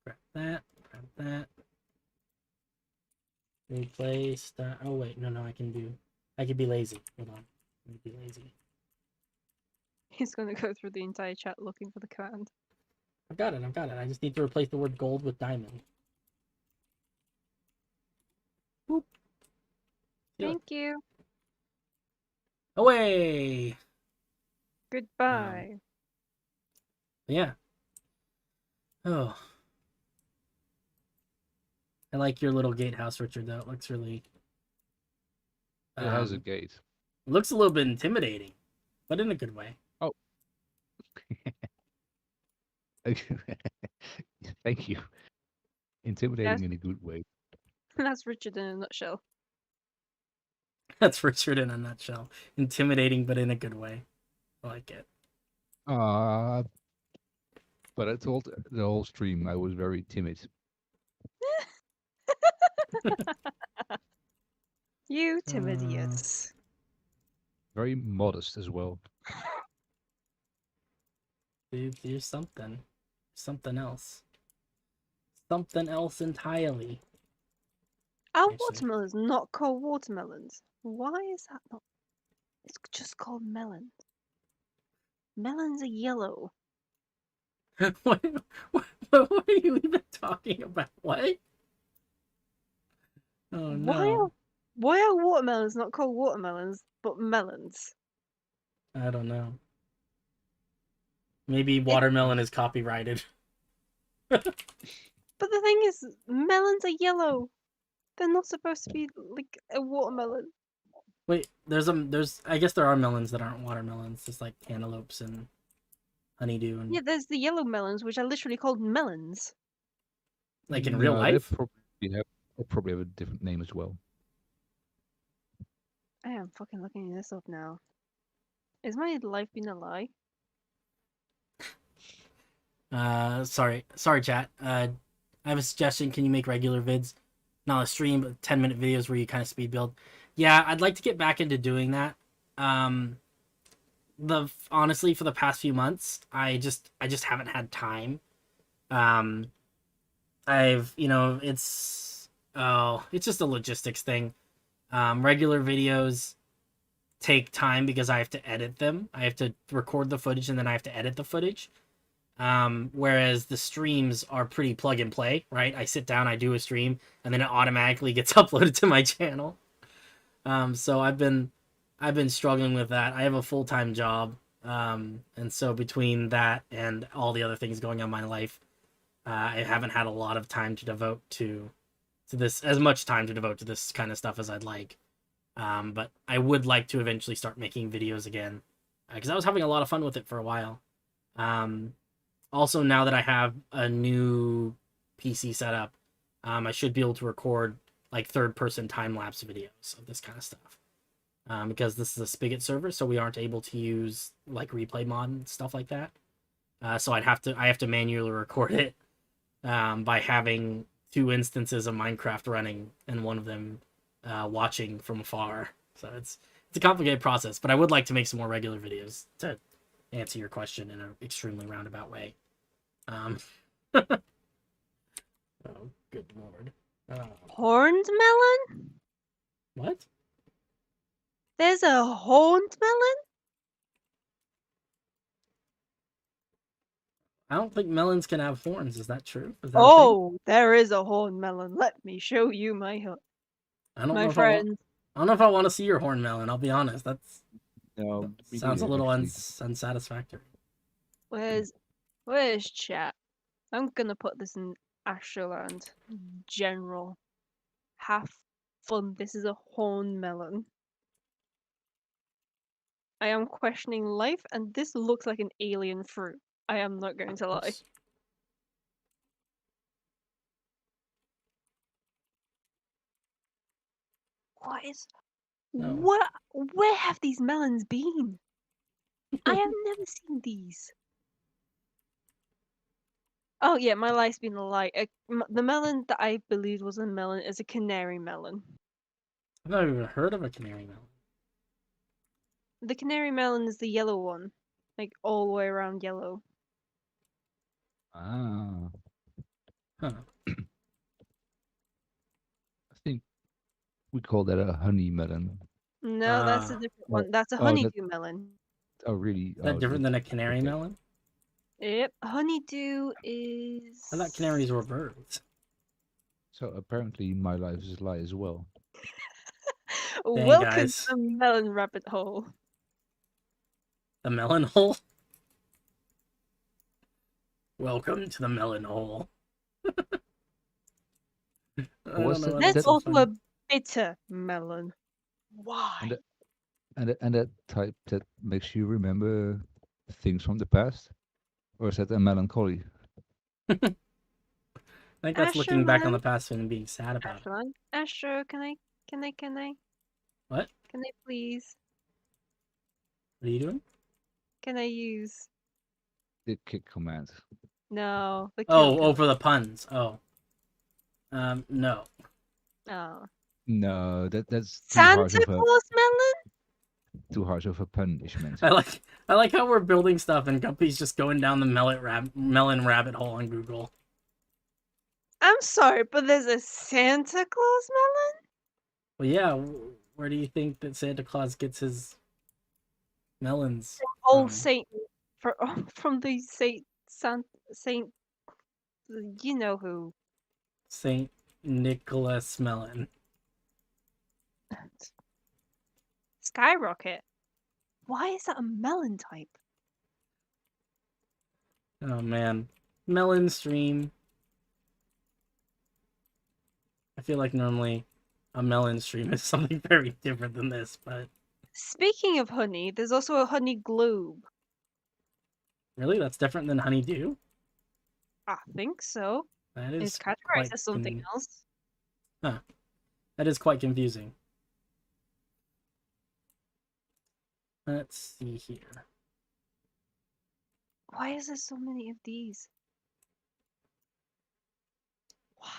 Speaker 1: Grab that. Replace that. Oh wait, no, I can be lazy. Hold on. Let me be lazy.
Speaker 3: He's gonna go through the entire chat looking for the command.
Speaker 1: I've got it. I just need to replace the word gold with diamond. Boop. Do it.
Speaker 3: Thank you.
Speaker 1: Away.
Speaker 3: Goodbye.
Speaker 1: Yeah. Oh, I like your little gatehouse, Richard. Though it looks really.
Speaker 2: It has a gate.
Speaker 1: Looks a little bit intimidating, but in a good way.
Speaker 2: Oh. Thank you. Intimidating in a good way.
Speaker 3: That's Richard in a nutshell.
Speaker 1: That's Richard in a nutshell. Intimidating, but in a good way. I like it.
Speaker 2: But I told the whole stream I was very timid.
Speaker 3: You Timidius.
Speaker 2: Very modest as well.
Speaker 1: Dude, there's something. Something else. Something else entirely.
Speaker 3: Are
Speaker 1: Actually.
Speaker 3: watermelons not called watermelons? Why is that not? It's just called melons. Melons are yellow.
Speaker 1: what are you even talking about? What? Oh no.
Speaker 3: Why are watermelons not called watermelons but melons?
Speaker 1: I don't know. Maybe watermelon is copyrighted.
Speaker 3: But the thing is, melons are yellow. They're not supposed to be like a watermelon.
Speaker 1: Wait, I guess there are melons that aren't watermelons, just like cantaloupes and honeydew and
Speaker 3: Yeah, there's the yellow melons, which are literally called melons.
Speaker 1: like in real
Speaker 2: No,
Speaker 1: life.
Speaker 2: they probably have a different name as well.
Speaker 3: I am fucking looking this up now. Is my life been a lie?
Speaker 1: Sorry, chat. I have a suggestion. Can you make regular vids? Not a stream, but 10-minute videos where you kind of speed build. Yeah, I'd like to get back into doing that. Honestly, for the past few months, I just haven't had time. It's just a logistics thing. Regular videos take time because I have to edit them. I have to record the footage and then I have to edit the footage. Whereas the streams are pretty plug and play, right? I sit down, I do a stream, and then it automatically gets uploaded to my channel. So I've been struggling with that. I have a full-time job. And so between that and all the other things going on in my life, I haven't had a lot of time to devote to this, as much time to devote to this kind of stuff as I'd like. But I would like to eventually start making videos again, because I was having a lot of fun with it for a while. Also, now that I have a new PC setup, I should be able to record like third-person time-lapse videos of this kind of stuff. Because this is a Spigot server, so we aren't able to use like replay mod and stuff like that. So I have to manually record it by having 2 instances of Minecraft running and one of them watching from afar. So it's a complicated process, but I would like to make some more regular videos to answer your question in an extremely roundabout way. Oh, good lord.
Speaker 3: Horned melon?
Speaker 1: What?
Speaker 3: There's a horned melon?
Speaker 1: I don't think melons can have horns. Is that true? Is that a thing?
Speaker 3: Oh, there is a horned melon. Let me show you
Speaker 1: I don't know
Speaker 3: my
Speaker 1: if I want.
Speaker 3: friend.
Speaker 1: I don't know if I want to see your horn melon. I'll be honest. That
Speaker 2: No, me
Speaker 1: sounds a
Speaker 2: neither,
Speaker 1: little
Speaker 2: actually.
Speaker 1: unsatisfactory.
Speaker 3: Where's chat? I'm gonna put this in Astroland. General. Have fun. This is a horned melon. I am questioning life, and this looks like an alien fruit. I am not going to lie.
Speaker 1: Oops.
Speaker 3: What is?
Speaker 1: No.
Speaker 3: What? Where have these melons been? I have never seen these. Oh yeah, my life's been a lie. The melon that I believed was a melon is a canary melon.
Speaker 1: I've never even heard of a canary melon.
Speaker 3: The canary melon is the yellow one, like all the way around yellow.
Speaker 2: Ah,
Speaker 1: Huh.
Speaker 2: I think we call that a honey melon.
Speaker 3: No, that's a different
Speaker 2: Oh,
Speaker 3: one. That's a
Speaker 2: oh, that,
Speaker 3: honeydew melon.
Speaker 2: oh, really?
Speaker 1: Is that
Speaker 2: Oh,
Speaker 1: different than a canary
Speaker 2: okay.
Speaker 1: melon?
Speaker 3: Yep, honeydew is.
Speaker 1: I thought canaries were birds.
Speaker 2: So apparently my life is a lie as well.
Speaker 1: Dang,
Speaker 3: Welcome to
Speaker 1: guys.
Speaker 3: the melon rabbit hole.
Speaker 1: The melon hole? Welcome to the melon hole. I
Speaker 2: What's
Speaker 1: don't know
Speaker 2: that?
Speaker 1: why
Speaker 3: There's
Speaker 1: that's so
Speaker 3: also
Speaker 1: funny.
Speaker 3: a bitter melon. Why?
Speaker 2: And and that type that makes you remember things from the past, or is that a melancholy?
Speaker 1: I think that's
Speaker 3: Astro
Speaker 1: looking back on the
Speaker 3: melon?
Speaker 1: past and being sad about it.
Speaker 3: Astro, can I
Speaker 1: What?
Speaker 3: please?
Speaker 1: What are you doing?
Speaker 3: Can I use?
Speaker 2: The kick command.
Speaker 3: No, the kill
Speaker 1: Oh,
Speaker 3: command.
Speaker 1: for the puns. Oh. No.
Speaker 3: Oh.
Speaker 2: No, that's
Speaker 3: Santa Claus melon?
Speaker 2: too harsh of a punishment.
Speaker 1: I like how we're building stuff and Guppy's just going down the melon rabbit hole on Google.
Speaker 3: I'm sorry, but there's a Santa Claus melon?
Speaker 1: Well, yeah, where do you think that Santa Claus gets his melons
Speaker 3: Old
Speaker 1: from?
Speaker 3: Saint from the Saint you know who.
Speaker 1: Saint Nicholas melon.
Speaker 3: Skyrocket. Why is that a melon type?
Speaker 1: Oh man, melon stream. I feel like normally a melon stream is something very different than this, but
Speaker 3: Speaking of honey, there's also a honey globe.
Speaker 1: really, that's different than honeydew.
Speaker 3: I think so.
Speaker 1: That
Speaker 3: It's
Speaker 1: is
Speaker 3: categorized
Speaker 1: quite
Speaker 3: as something else.
Speaker 1: that is quite confusing. Let's see here.
Speaker 3: Why is there so many of these? Why?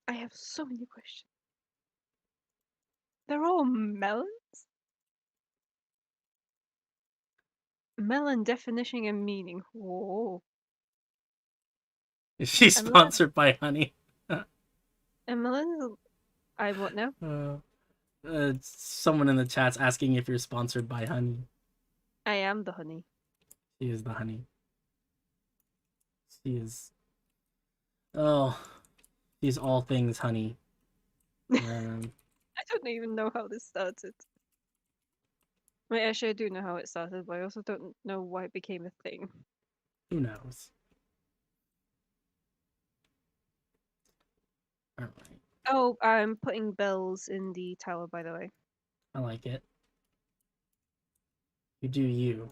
Speaker 3: I have so many questions. They're all melons? Melon definition and meaning. Whoa.
Speaker 1: Is she
Speaker 3: A melon,
Speaker 1: sponsored by honey?
Speaker 3: a melon. I what now?
Speaker 1: Someone in the chat's asking if you're sponsored by honey.
Speaker 3: I am the honey.
Speaker 1: She is the honey. She is. Oh, she's all things honey.
Speaker 3: I don't even know how this started. Wait, actually, I do know how it started, but I also don't know why it became a thing.
Speaker 1: Who knows? All right.
Speaker 3: Oh, I'm putting bells in the tower, by the way.
Speaker 1: I like it. You do you.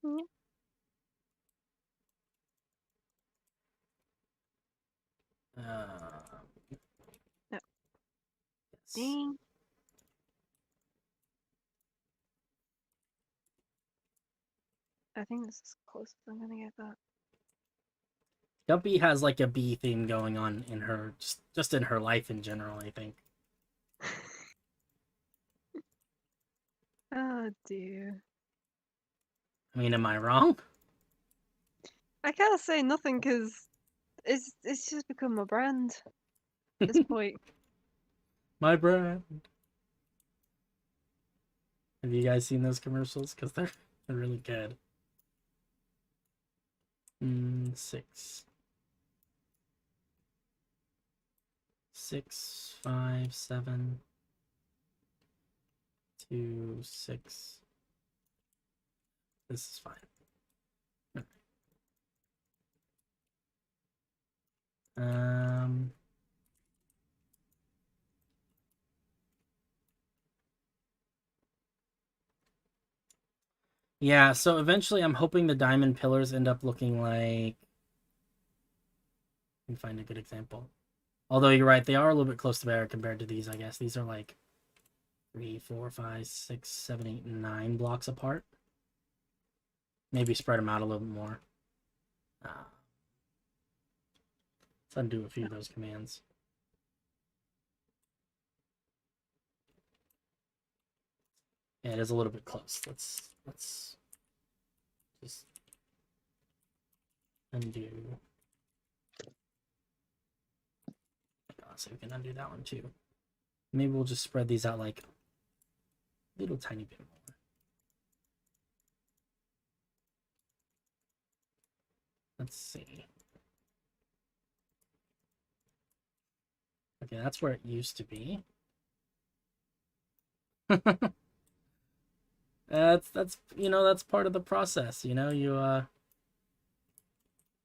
Speaker 3: Yeah. No.
Speaker 1: Yes.
Speaker 3: Ding. I think this is close. I'm gonna get that.
Speaker 1: Guppy has like a bee theme going on in her, just in her life in general, I think.
Speaker 3: Oh dear.
Speaker 1: I mean, am I wrong?
Speaker 3: I can't say nothing because it's just become a brand at this point.
Speaker 1: My brand. Have you guys seen those commercials? Because they're really good. 6, 6, 5, 7, 2, 6. This is fine. Yeah, so eventually I'm hoping the diamond pillars end up looking like... Let me find a good example. Although you're right, they are a little bit close together compared to these, I guess. These are like 3, 4, 5, 6, 7, 8, 9 blocks apart. Maybe spread them out a little bit more. Let's undo a few of those commands. Yeah, it is a little bit close. Let's just undo. So we can undo that one too. Maybe we'll just spread these out like a little tiny bit more. Let's see. Okay, that's where it used to be. that's that's part of the process. You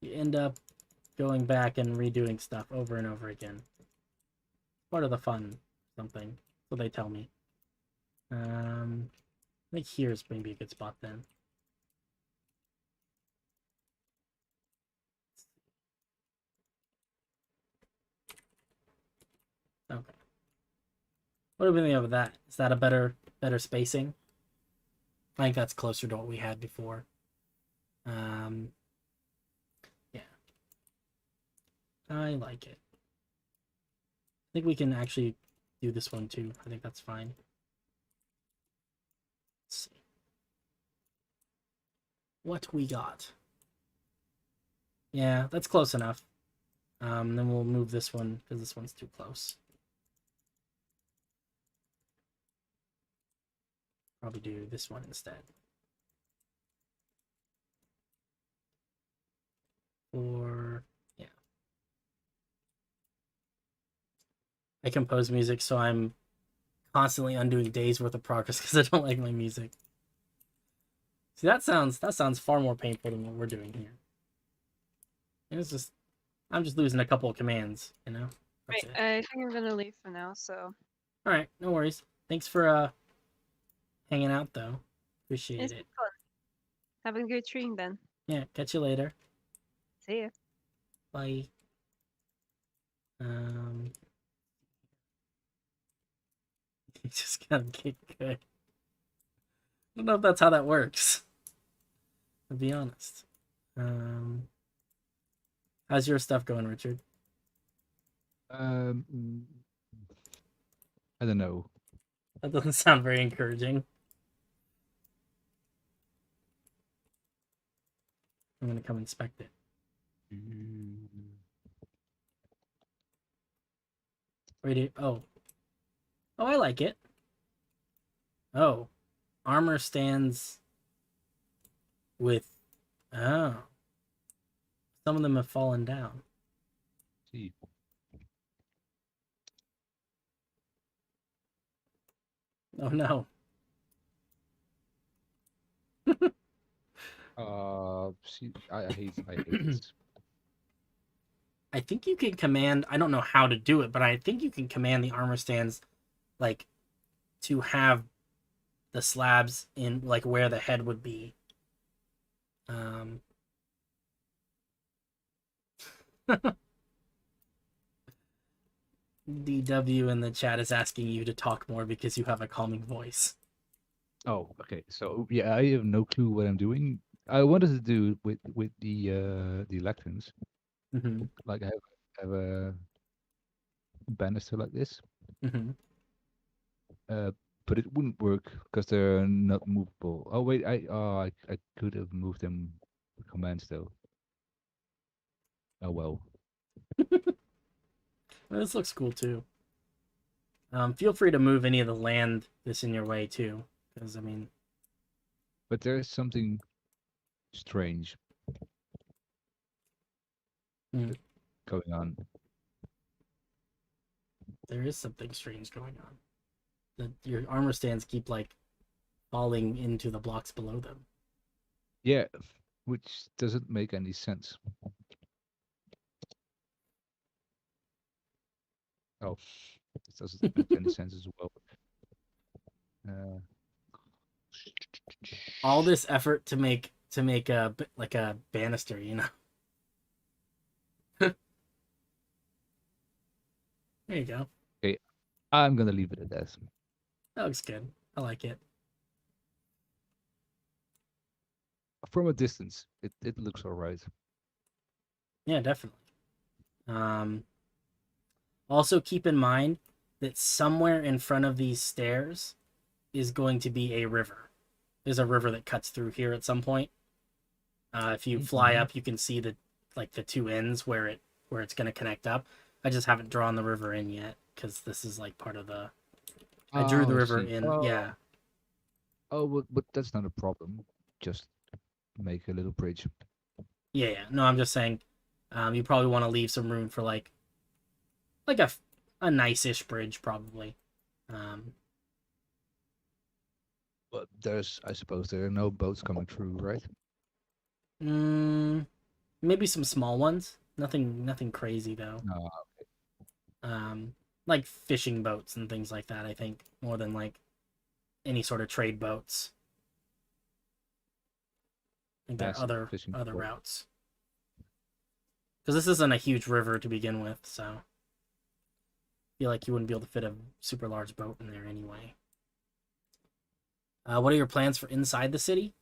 Speaker 1: end up going back and redoing stuff over and over again. Part of the fun, something. So they tell me. I think here's maybe a good spot then. Okay. What do we think of that? Is that a better spacing? I think that's closer to what we had before. Yeah. I like it. I think we can actually do this one too. I think that's fine. Let's see. What we got. Yeah, that's close enough. Then we'll move this one because this one's too close. Probably do this one instead. Or yeah. I compose music, so I'm constantly undoing days worth of progress because I don't like my music. See, that sounds far more painful than what we're doing here. I'm just losing a couple of commands, you know? That's
Speaker 3: Right,
Speaker 1: it.
Speaker 3: I think I'm gonna leave for now, so
Speaker 1: Alright, no worries. Thanks for hanging out though. Appreciate
Speaker 3: it's
Speaker 1: it.
Speaker 3: been fun. Have a good stream then.
Speaker 1: Yeah, catch you later.
Speaker 3: See ya.
Speaker 1: Bye. You just gotta get good. I don't know if that's how that works. To be honest. How's your stuff going, Richard?
Speaker 2: I don't know.
Speaker 1: That doesn't sound very encouraging. I'm gonna come inspect it. Wait, oh, I like it. Oh, armor stands with. Oh, some of them have fallen down.
Speaker 2: See.
Speaker 1: Oh no.
Speaker 2: See, I hate this.
Speaker 1: I think you can command. I don't know how to do it, but I think you can command the armor stands, like, to have the slabs in like where the head would be. DW in the chat is asking you to talk more because you have a calming voice.
Speaker 2: Oh, okay. So yeah, I have no clue what I'm doing. I wanted to do with the lectins.
Speaker 1: Mm-hmm.
Speaker 2: Like I have a banister like this.
Speaker 1: Mm-hmm.
Speaker 2: But it wouldn't work because they're not movable. Oh wait, I could have moved them with commands though. Oh well.
Speaker 1: This looks cool too. Feel free to move any of the land that's in your way too, because I mean,
Speaker 2: But there is something strange
Speaker 1: hmm,
Speaker 2: going on.
Speaker 1: there is something strange going on. Your armor stands keep like falling into the blocks below them.
Speaker 2: Yeah, which doesn't make any sense. Oh, it doesn't make any sense as well. Uh,
Speaker 1: All this effort to make like a banister, you know. There you go.
Speaker 2: okay, I'm gonna leave it at that.
Speaker 1: That looks good. I like it.
Speaker 2: From a distance, it looks all right.
Speaker 1: Yeah, definitely. Um, Also keep in mind that somewhere in front of these stairs is going to be a river. There's a river that cuts through here at some point. If you fly
Speaker 2: Mhm.
Speaker 1: up, you can see the two ends where it's going to connect up. I just haven't drawn the river in yet because this is like part of the. I drew the
Speaker 2: Oh, I
Speaker 1: river
Speaker 2: see.
Speaker 1: in. Yeah,
Speaker 2: Oh, but that's not a problem. Just make a little bridge.
Speaker 1: yeah. No, I'm just saying. You probably want to leave some room for like a nice-ish bridge probably. Um,
Speaker 2: But I suppose, there are no boats coming through, right?
Speaker 1: mm, Maybe some small ones. Nothing crazy though.
Speaker 2: No.
Speaker 1: Like fishing boats and things like that. I think more than like any sort of trade boats. I think there are
Speaker 2: Massive fishing
Speaker 1: other
Speaker 2: port.
Speaker 1: routes because this isn't a huge river to begin with, so I feel like you wouldn't be able to fit a super large boat in there anyway. What are your plans for inside the city?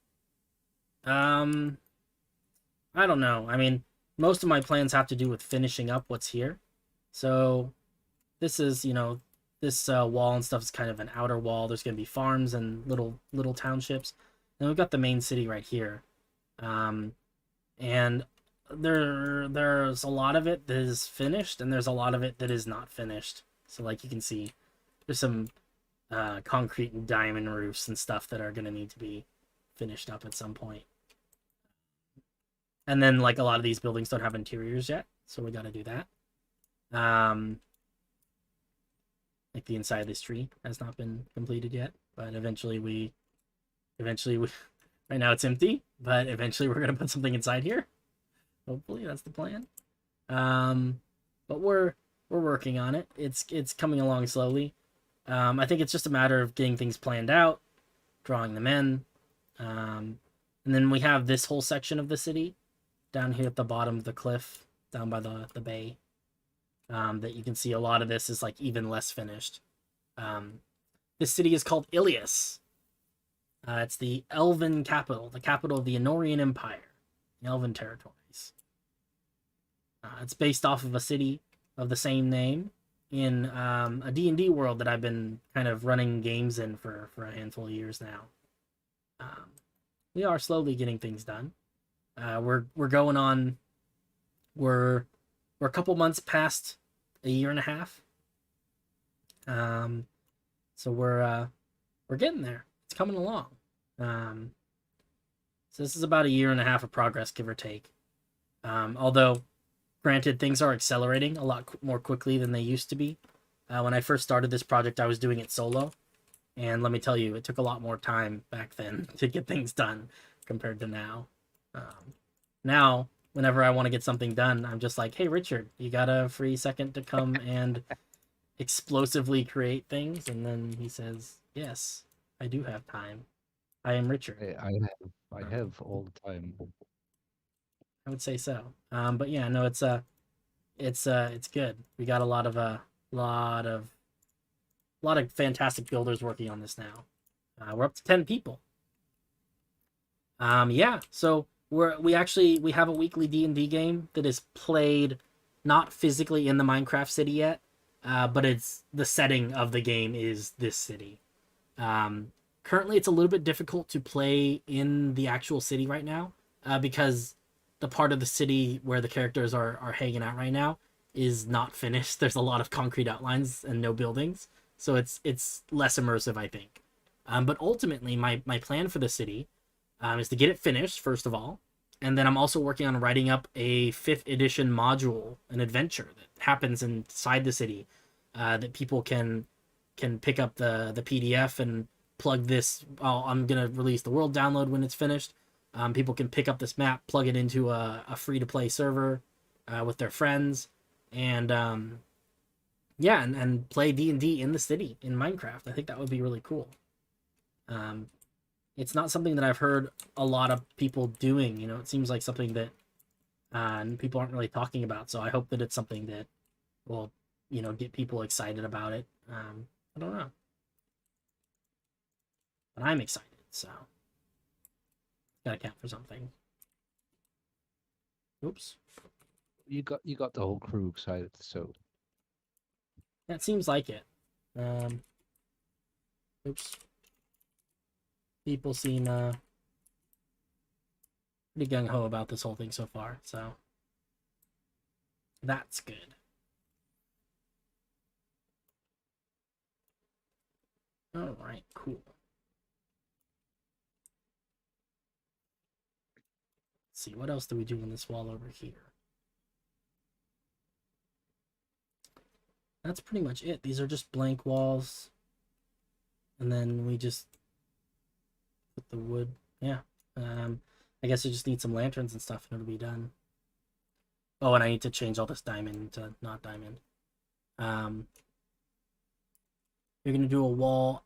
Speaker 1: Um, I don't know. I mean, most of my plans have to do with finishing up what's here. So this is, this wall and stuff is kind of an outer wall. There's going to be farms and little townships. And we've got the main city right here. Um, and there's a lot of it that is finished, and there's a lot of it that is not finished. So like you can see, there's some concrete and diamond roofs and stuff that are going to need to be finished up at some point. And then like a lot of these buildings don't have interiors yet, so we got to do that. Like the inside of this tree has not been completed yet, but eventually we right now it's empty, but eventually we're gonna put something inside here. Hopefully that's the plan. But we're working on it. It's coming along slowly. I think it's just a matter of getting things planned out, drawing them in, and then we have this whole section of the city down here at the bottom of the cliff, down by the bay. That you can see a lot of this is like even less finished. This city is called Illias. It's the Elven capital, the capital of the Enorian Empire, the Elven territories. It's based off of a city of the same name in a D&D world that I've been kind of running games in for a handful of years now. We are slowly getting things done. We're going on. We're a couple months past a year and a half. So we're getting there. It's coming along. So this is about a year and a half of progress, give or take. Although, granted, things are accelerating a lot more quickly than they used to be. When I first started this project, I was doing it solo, and let me tell you, it took a lot more time back then to get things done compared to now. Now, whenever I want to get something done, I'm just like, hey, Richard, you got a free second to come and explosively create things? And then he says, yes, I do have time. I am Richard.
Speaker 2: I have all the time.
Speaker 1: I would say so. But yeah, no, it's good. We got a lot of fantastic builders working on this now. We're up to 10 people. Yeah, so we have a weekly D&D game that is played not physically in the Minecraft city yet, but it's the setting of the game is this city. Currently, it's a little bit difficult to play in the actual city right now because the part of the city where the characters are hanging out right now is not finished. There's a lot of concrete outlines and no buildings. so it's less immersive, I think. But ultimately, my plan for the city is to get it finished first of all, and then I'm also working on writing up a 5th edition module, an adventure that happens inside the city, that people can pick up the PDF and plug this. Oh, I'm gonna release the world download when it's finished. People can pick up this map, plug it into a free to play server with their friends, and yeah, and play D&D in the city in Minecraft. I think that would be really cool. It's not something that I've heard a lot of people doing. You know, it seems like something that people aren't really talking about. So I hope that it's something that will, you know, get people excited about it. I don't know, but I'm excited. So gotta count for something. Oops.
Speaker 2: You got the whole crew excited, so
Speaker 1: That seems like it. Oops. People seem pretty gung ho about this whole thing so far, so that's good. All right, cool. Let's see, what else do we do on this wall over here? That's pretty much it. These are just blank walls. And then we just put the wood. Yeah. I guess I just need some lanterns and stuff and it'll be done. Oh, and I need to change all this diamond to not diamond. You're going to do a wall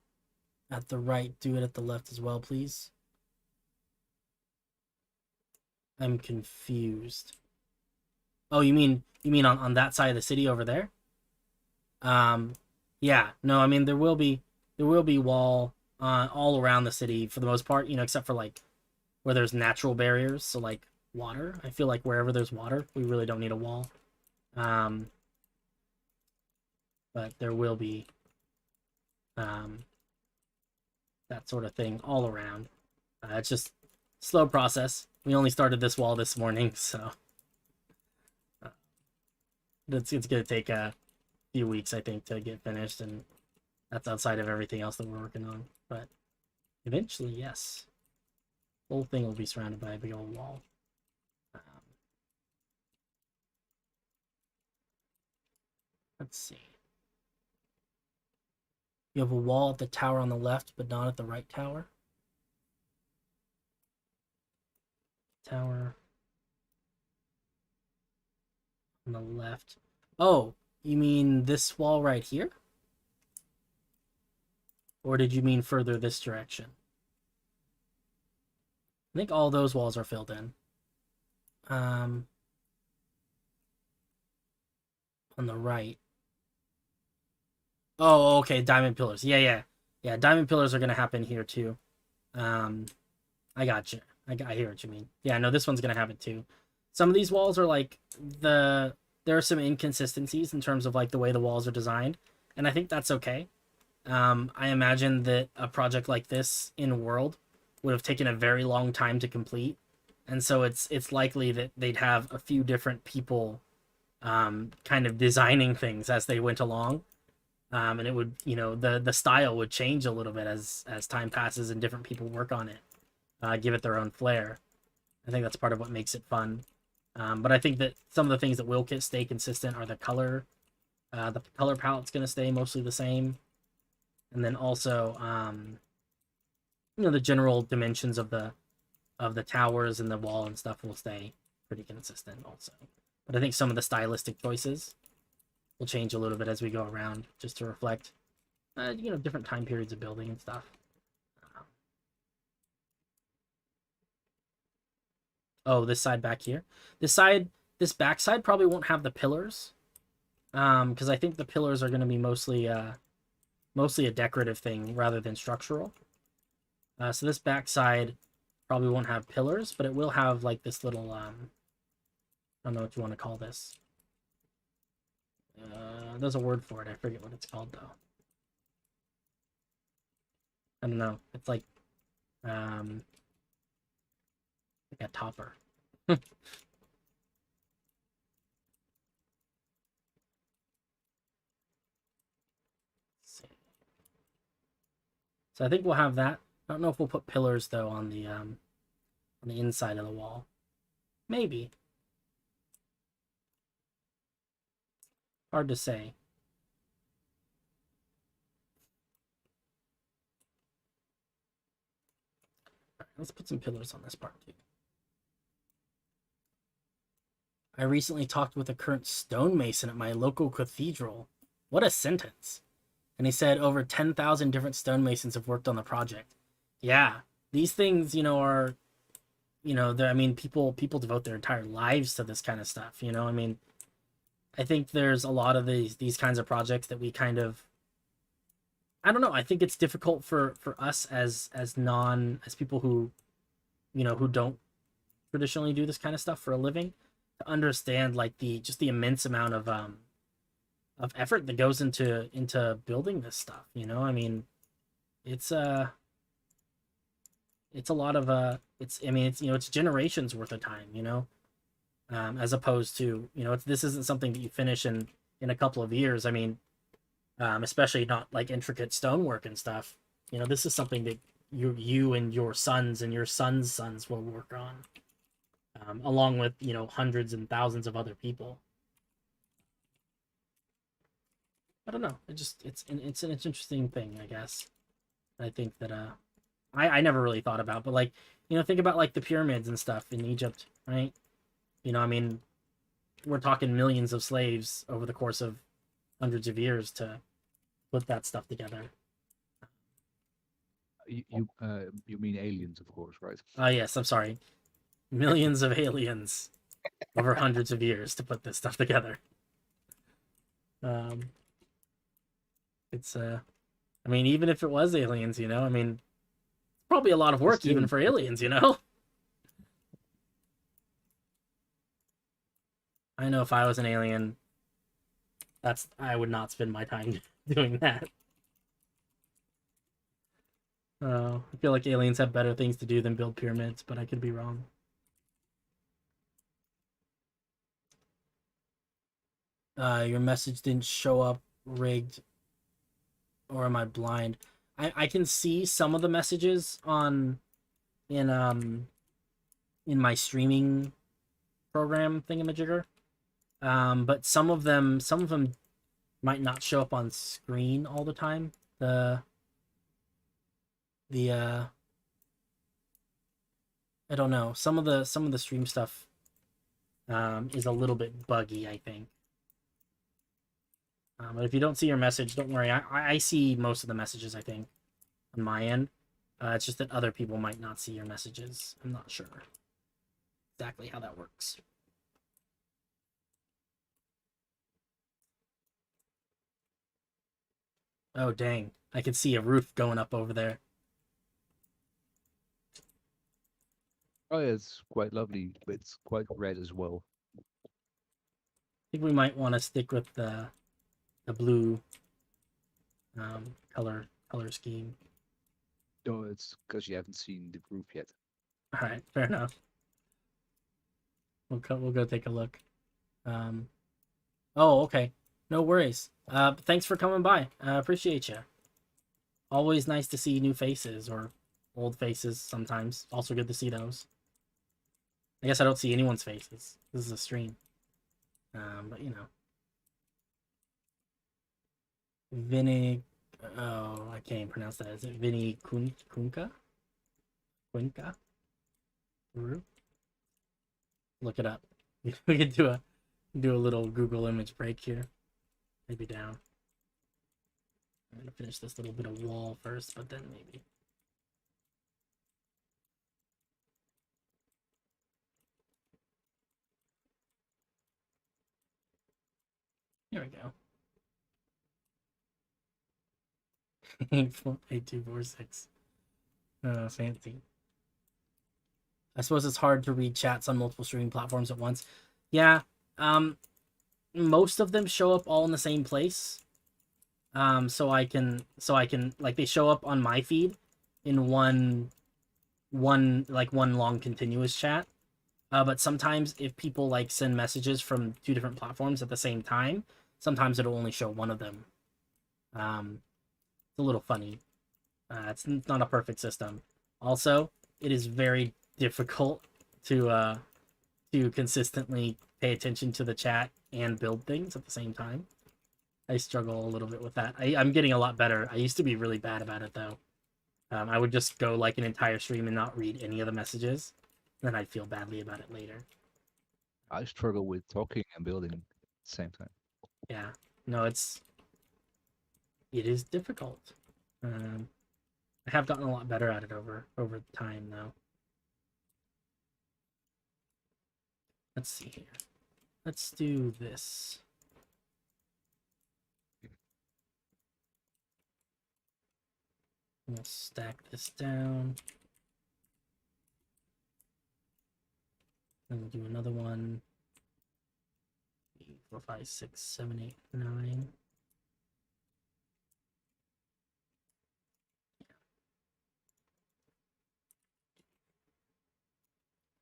Speaker 1: at the right. Do it at the left as well, please. I'm confused. Oh, you mean on that side of the city over there? Yeah. No, I mean there will be wall all around the city for the most part, you know, except for like where there's natural barriers, so like water. I feel like wherever there's water, we really don't need a wall. But there will be that sort of thing all around. It's just slow process. We only started this wall this morning, so it's gonna take a few weeks, I think, to get finished, and that's outside of everything else that we're working on. But eventually, yes, the whole thing will be surrounded by a big old wall. Let's see. You have a wall at the tower on the left, but not at the right tower. Tower on the left. Oh, you mean this wall right here? Or did you mean further this direction? I think all those walls are filled in. On the right. Oh, okay, diamond pillars. Yeah. Diamond pillars are gonna happen here too. I got you. I hear what you mean. Yeah, no, this one's gonna happen too. Some of these walls are like there are some inconsistencies in terms of like the way the walls are designed, and I think that's okay. I imagine that a project like this in World would have taken a very long time to complete, and so it's likely that they'd have a few different people kind of designing things as they went along. And it would, you know, the style would change a little bit as time passes and different people work on it, give it their own flair. I think that's part of what makes it fun. But I think that some of the things that will stay consistent are the color. The color palette's going to stay mostly the same, and then also, you know, the general dimensions of the towers and the wall and stuff will stay pretty consistent also. But I think some of the stylistic choices will change a little bit as we go around, just to reflect, you know, different time periods of building and stuff. Oh, this side back here. This back side probably won't have the pillars, because I think the pillars are going to be mostly a decorative thing rather than structural. So this back side probably won't have pillars, but it will have like this little I don't know what you want to call this. There's a word for it. I forget what it's called though. I don't know. It's like a topper. So I think we'll have that. I don't know if we'll put pillars though on the inside of the wall. Maybe. Hard to say. All right, let's put some pillars on this part too. I recently talked with a current stonemason at my local cathedral. What a sentence. And he said over 10,000 different stonemasons have worked on the project. Yeah, these things, are, I mean, people devote their entire lives to this kind of stuff, I mean, I think there's a lot of these kinds of projects that we kind of, I don't know, I think it's difficult for us as people who, who don't traditionally do this kind of stuff for a living to understand like the immense amount of effort that goes into building this stuff. I mean, it's a lot of it's generations worth of time. As opposed to this isn't something that you finish in a couple of years. I mean, especially not like intricate stonework and stuff. This is something that you and your sons and your sons' sons will work on, along with hundreds and thousands of other people. I don't know. It's an interesting thing, I guess. I think that I never really thought about, but like think about like the pyramids and stuff in Egypt, right? I mean, we're talking millions of slaves over the course of hundreds of years to put that stuff together.
Speaker 2: You mean aliens, of course, right?
Speaker 1: Yes, I'm sorry. Millions of aliens over hundreds of years to put this stuff together. It's I mean, even if it was aliens, I mean, probably a lot of work even for aliens, I know if I was an alien, I would not spend my time doing that. I feel like aliens have better things to do than build pyramids, but I could be wrong. Your message didn't show up rigged, or am I blind? I can see some of the messages in my streaming program thingamajigger. But some of them might not show up on screen all the time. I don't know. Some of the stream stuff is a little bit buggy, I think. But if you don't see your message, don't worry. I see most of the messages, I think, on my end. It's just that other people might not see your messages. I'm not sure exactly how that works. Oh, dang. I can see a roof going up over there.
Speaker 2: Oh, yeah, it's quite lovely. It's quite red as well.
Speaker 1: I think we might want to stick with the blue color scheme.
Speaker 2: No, it's because you haven't seen the roof yet.
Speaker 1: All right, fair enough. We'll go take a look. Oh, okay. No worries. Thanks for coming by. I appreciate you. Always nice to see new faces or old faces sometimes. Also good to see those. I guess I don't see anyone's faces. This is a stream. But Vinny. Oh, I can't even pronounce that. Is it Vinny Kunka? Quinca? Look it up. We could do a little Google image break here. Maybe down. I'm gonna finish this little bit of wall first, but then maybe. Here we go. 8246. Fancy. I suppose it's hard to read chats on multiple streaming platforms at once. Yeah. Most of them show up all in the same place. So I can like they show up on my feed in one long continuous chat. But sometimes if people like send messages from two different platforms at the same time, sometimes it'll only show one of them. It's a little funny. It's not a perfect system. Also, it is very difficult to consistently pay attention to the chat and build things at the same time. I struggle a little bit with that. I'm getting a lot better. I used to be really bad about it though. I would just go like an entire stream and not read any of the messages. Then I'd feel badly about it later.
Speaker 2: I struggle with talking and building at the same time.
Speaker 1: Yeah. No, it is difficult. I have gotten a lot better at it over time though. Let's see here. Let's do this. We'll stack this down. And we'll do another one. 4, 5, 6, 7, 8, 9.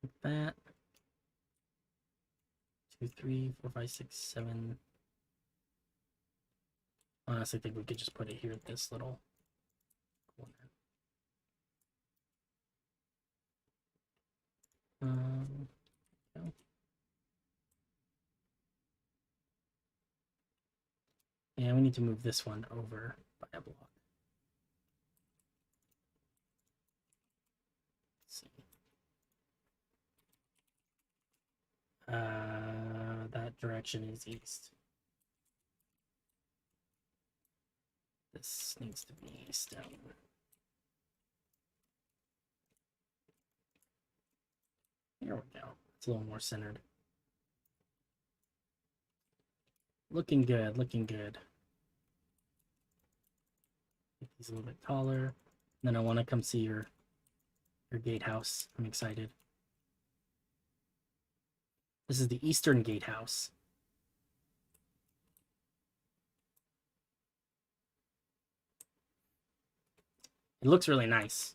Speaker 1: Like that. 2, 3, 4, 5, 6, 7. Honestly, I think we could just put it here at this little corner. No. And we need to move this one over by a block. Let's see. That direction is east. This needs to be down. There we go. It's a little more centered. Looking good, looking good. Make these a little bit taller. And then I want to come see your gatehouse. I'm excited. This is the eastern gatehouse. It looks really nice.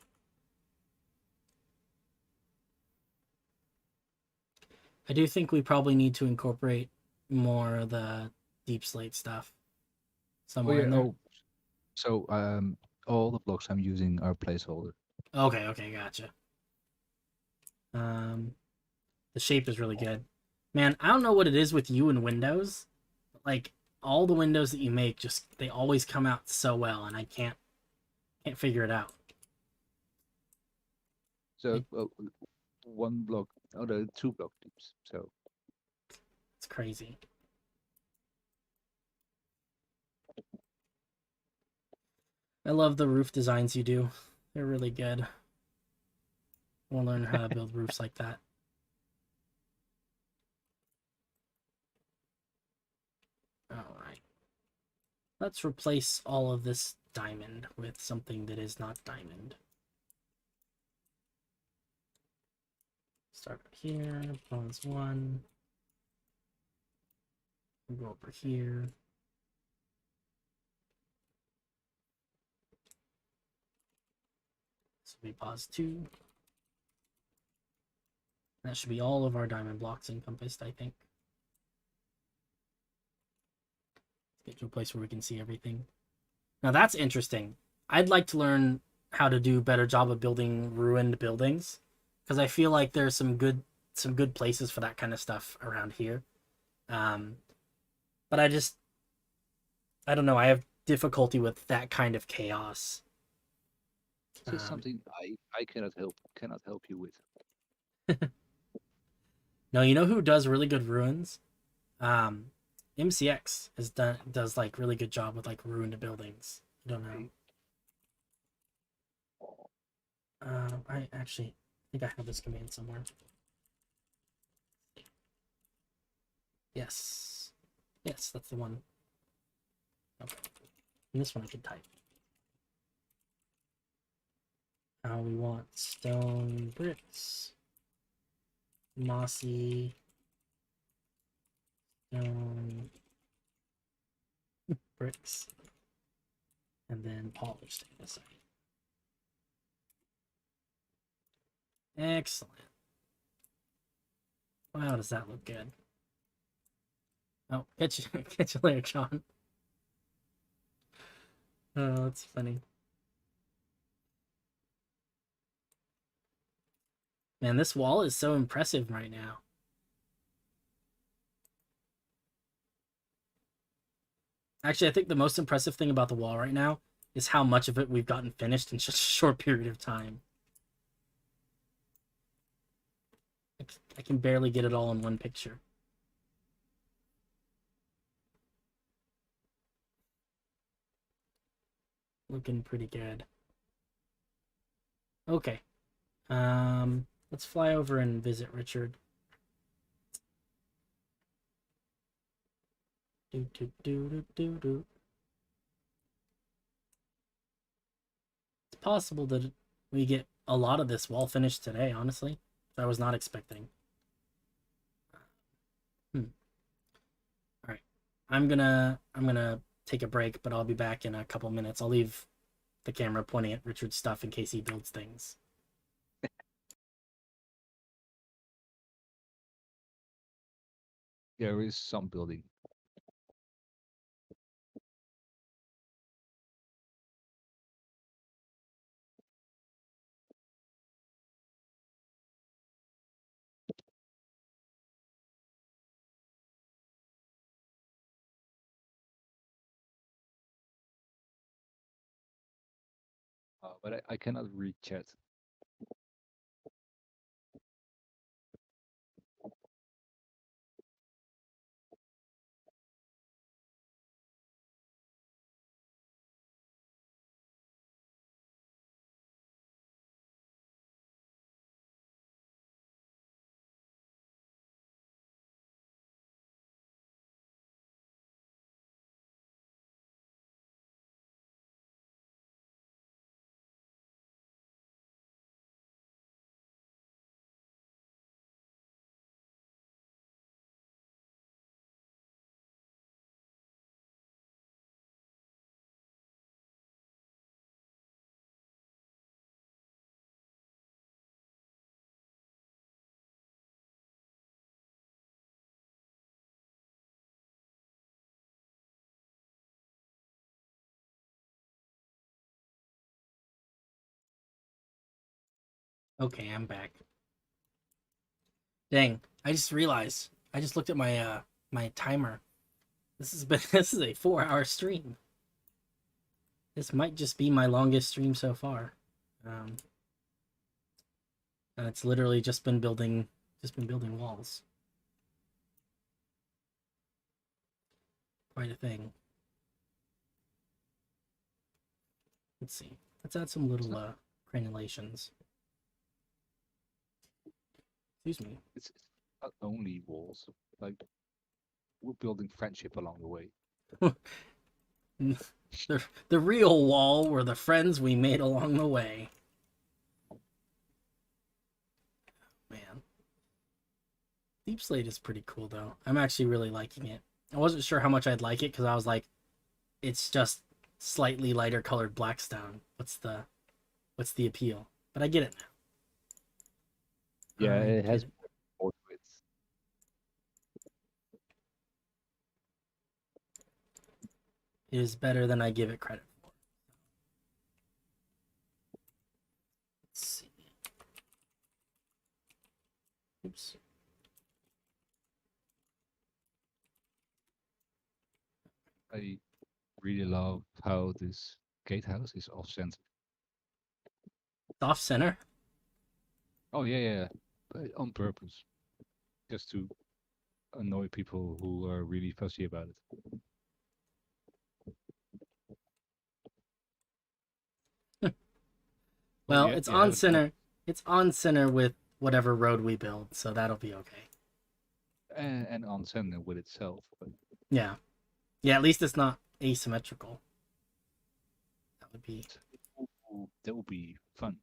Speaker 1: I do think we probably need to incorporate more of the deep slate stuff somewhere in there.
Speaker 2: So all the blocks I'm using are placeholder.
Speaker 1: Okay, gotcha. The shape is really good. Man, I don't know what it is with you and Windows. But like all the windows that you make, just they always come out so well, and I can't figure it out.
Speaker 2: So one block, no, 2 block deeps. So
Speaker 1: It's crazy. I love the roof designs you do. They're really good. I want to learn how to build roofs like that. All right. Let's replace all of this diamond with something that is not diamond. Start up here, pause 1. We'll go over here. This will be pause 2. That should be all of our diamond blocks encompassed, I think. Let's get to a place where we can see everything. Now that's interesting. I'd like to learn how to do a better job of building ruined buildings, because I feel like there's some good places for that kind of stuff around here. But I don't know. I have difficulty with that kind of chaos.
Speaker 2: this is something I cannot help you with.
Speaker 1: No, you know who does really good ruins? MCX does like really good job with like ruined buildings. I don't know. I actually think I have this command somewhere. Yes, that's the one. Okay, and this one I can type. We want stone bricks, mossy stone bricks, and then polished andesite. Excellent. Wow, does that look good? Oh, catch you later, John. Oh, that's funny. Man, this wall is so impressive right now. Actually, I think the most impressive thing about the wall right now is how much of it we've gotten finished in such a short period of time. I can barely get it all in one picture. Looking pretty good. Okay. Let's fly over and visit Richard. Do do do do do do. It's possible that we get a lot of this wall finished today, honestly. Which I was not expecting. Alright. I'm gonna take a break, but I'll be back in a couple minutes. I'll leave the camera pointing at Richard's stuff in case he builds things.
Speaker 2: There is some building. But I cannot read chat.
Speaker 1: Okay, I'm back. Dang, I just realized. I just looked at my my timer. This has been this is a 4-hour stream. This might just be my longest stream so far. And it's literally just been building walls. Quite a thing. Let's see. Let's add some little granulations. Excuse me.
Speaker 2: It's not only walls. Like, we're building friendship along the way.
Speaker 1: The real wall were the friends we made along the way. Man. Deep Slate is pretty cool though. I'm actually really liking it. I wasn't sure how much I'd like it because I was like, it's just slightly lighter colored blackstone. What's the appeal? But I get it now.
Speaker 2: Yeah,
Speaker 1: I
Speaker 2: it has
Speaker 1: get
Speaker 2: more to it.
Speaker 1: It is better than I give it credit for. Let's see. Oops.
Speaker 2: I really love how this gatehouse is off-center.
Speaker 1: Off center.
Speaker 2: Oh yeah, but on purpose, just to annoy people who are really fussy about it. Oh
Speaker 1: Well,
Speaker 2: yeah,
Speaker 1: it's
Speaker 2: you
Speaker 1: on
Speaker 2: have it on,
Speaker 1: center. It's on center with whatever road we build, so that'll be okay.
Speaker 2: and on center with itself. But
Speaker 1: Yeah. Yeah, at least it's not asymmetrical. That would be
Speaker 2: that would be fun.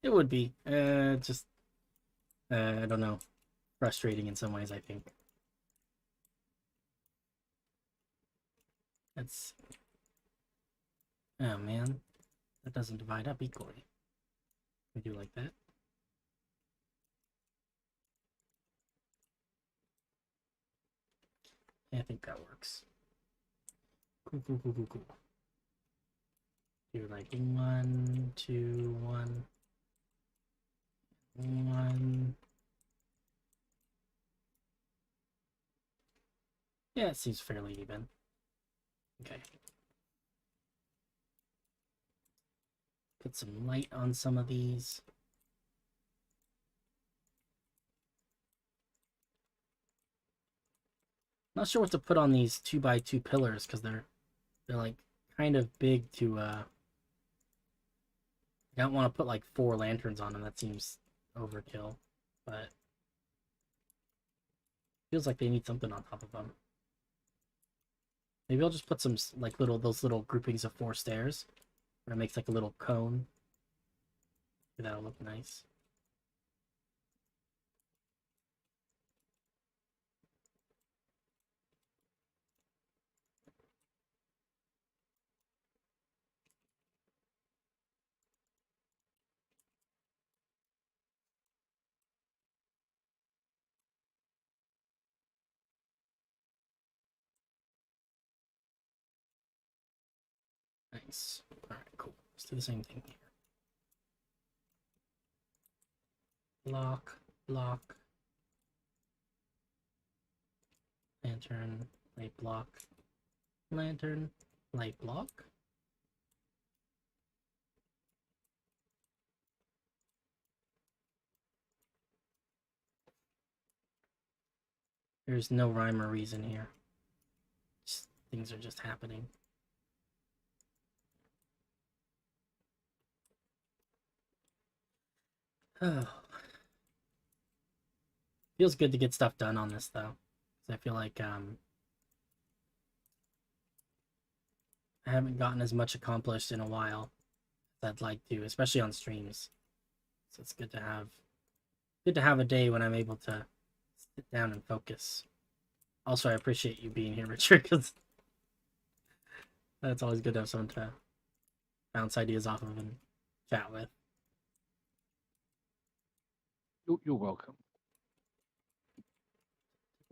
Speaker 1: it would be. Just I don't know. Frustrating in some ways, I think. That's oh man. That doesn't divide up equally. We do like that. Yeah, I think that works. Cool, cool, cool, cool, cool. Do like 1, 2, 1. One. Yeah, it seems fairly even. Okay. Put some light on some of these. Not sure what to put on these 2x2 pillars because they're like kind of big to I don't want to put like 4 lanterns on them. That seems overkill, but feels like they need something on top of them. Maybe I'll just put some like those little groupings of 4 stairs, where it makes like a little cone. That'll look nice. Nice. Alright, cool. Let's do the same thing here. Block, block. Lantern, light block. Lantern, light block. There's no rhyme or reason here. Things are just happening. Oh. Feels good to get stuff done on this though. I feel like I haven't gotten as much accomplished in a while as I'd like to, especially on streams. So it's good to have a day when I'm able to sit down and focus. Also, I appreciate you being here, Richard, because that's always good to have someone to bounce ideas off of and chat with.
Speaker 2: You're welcome.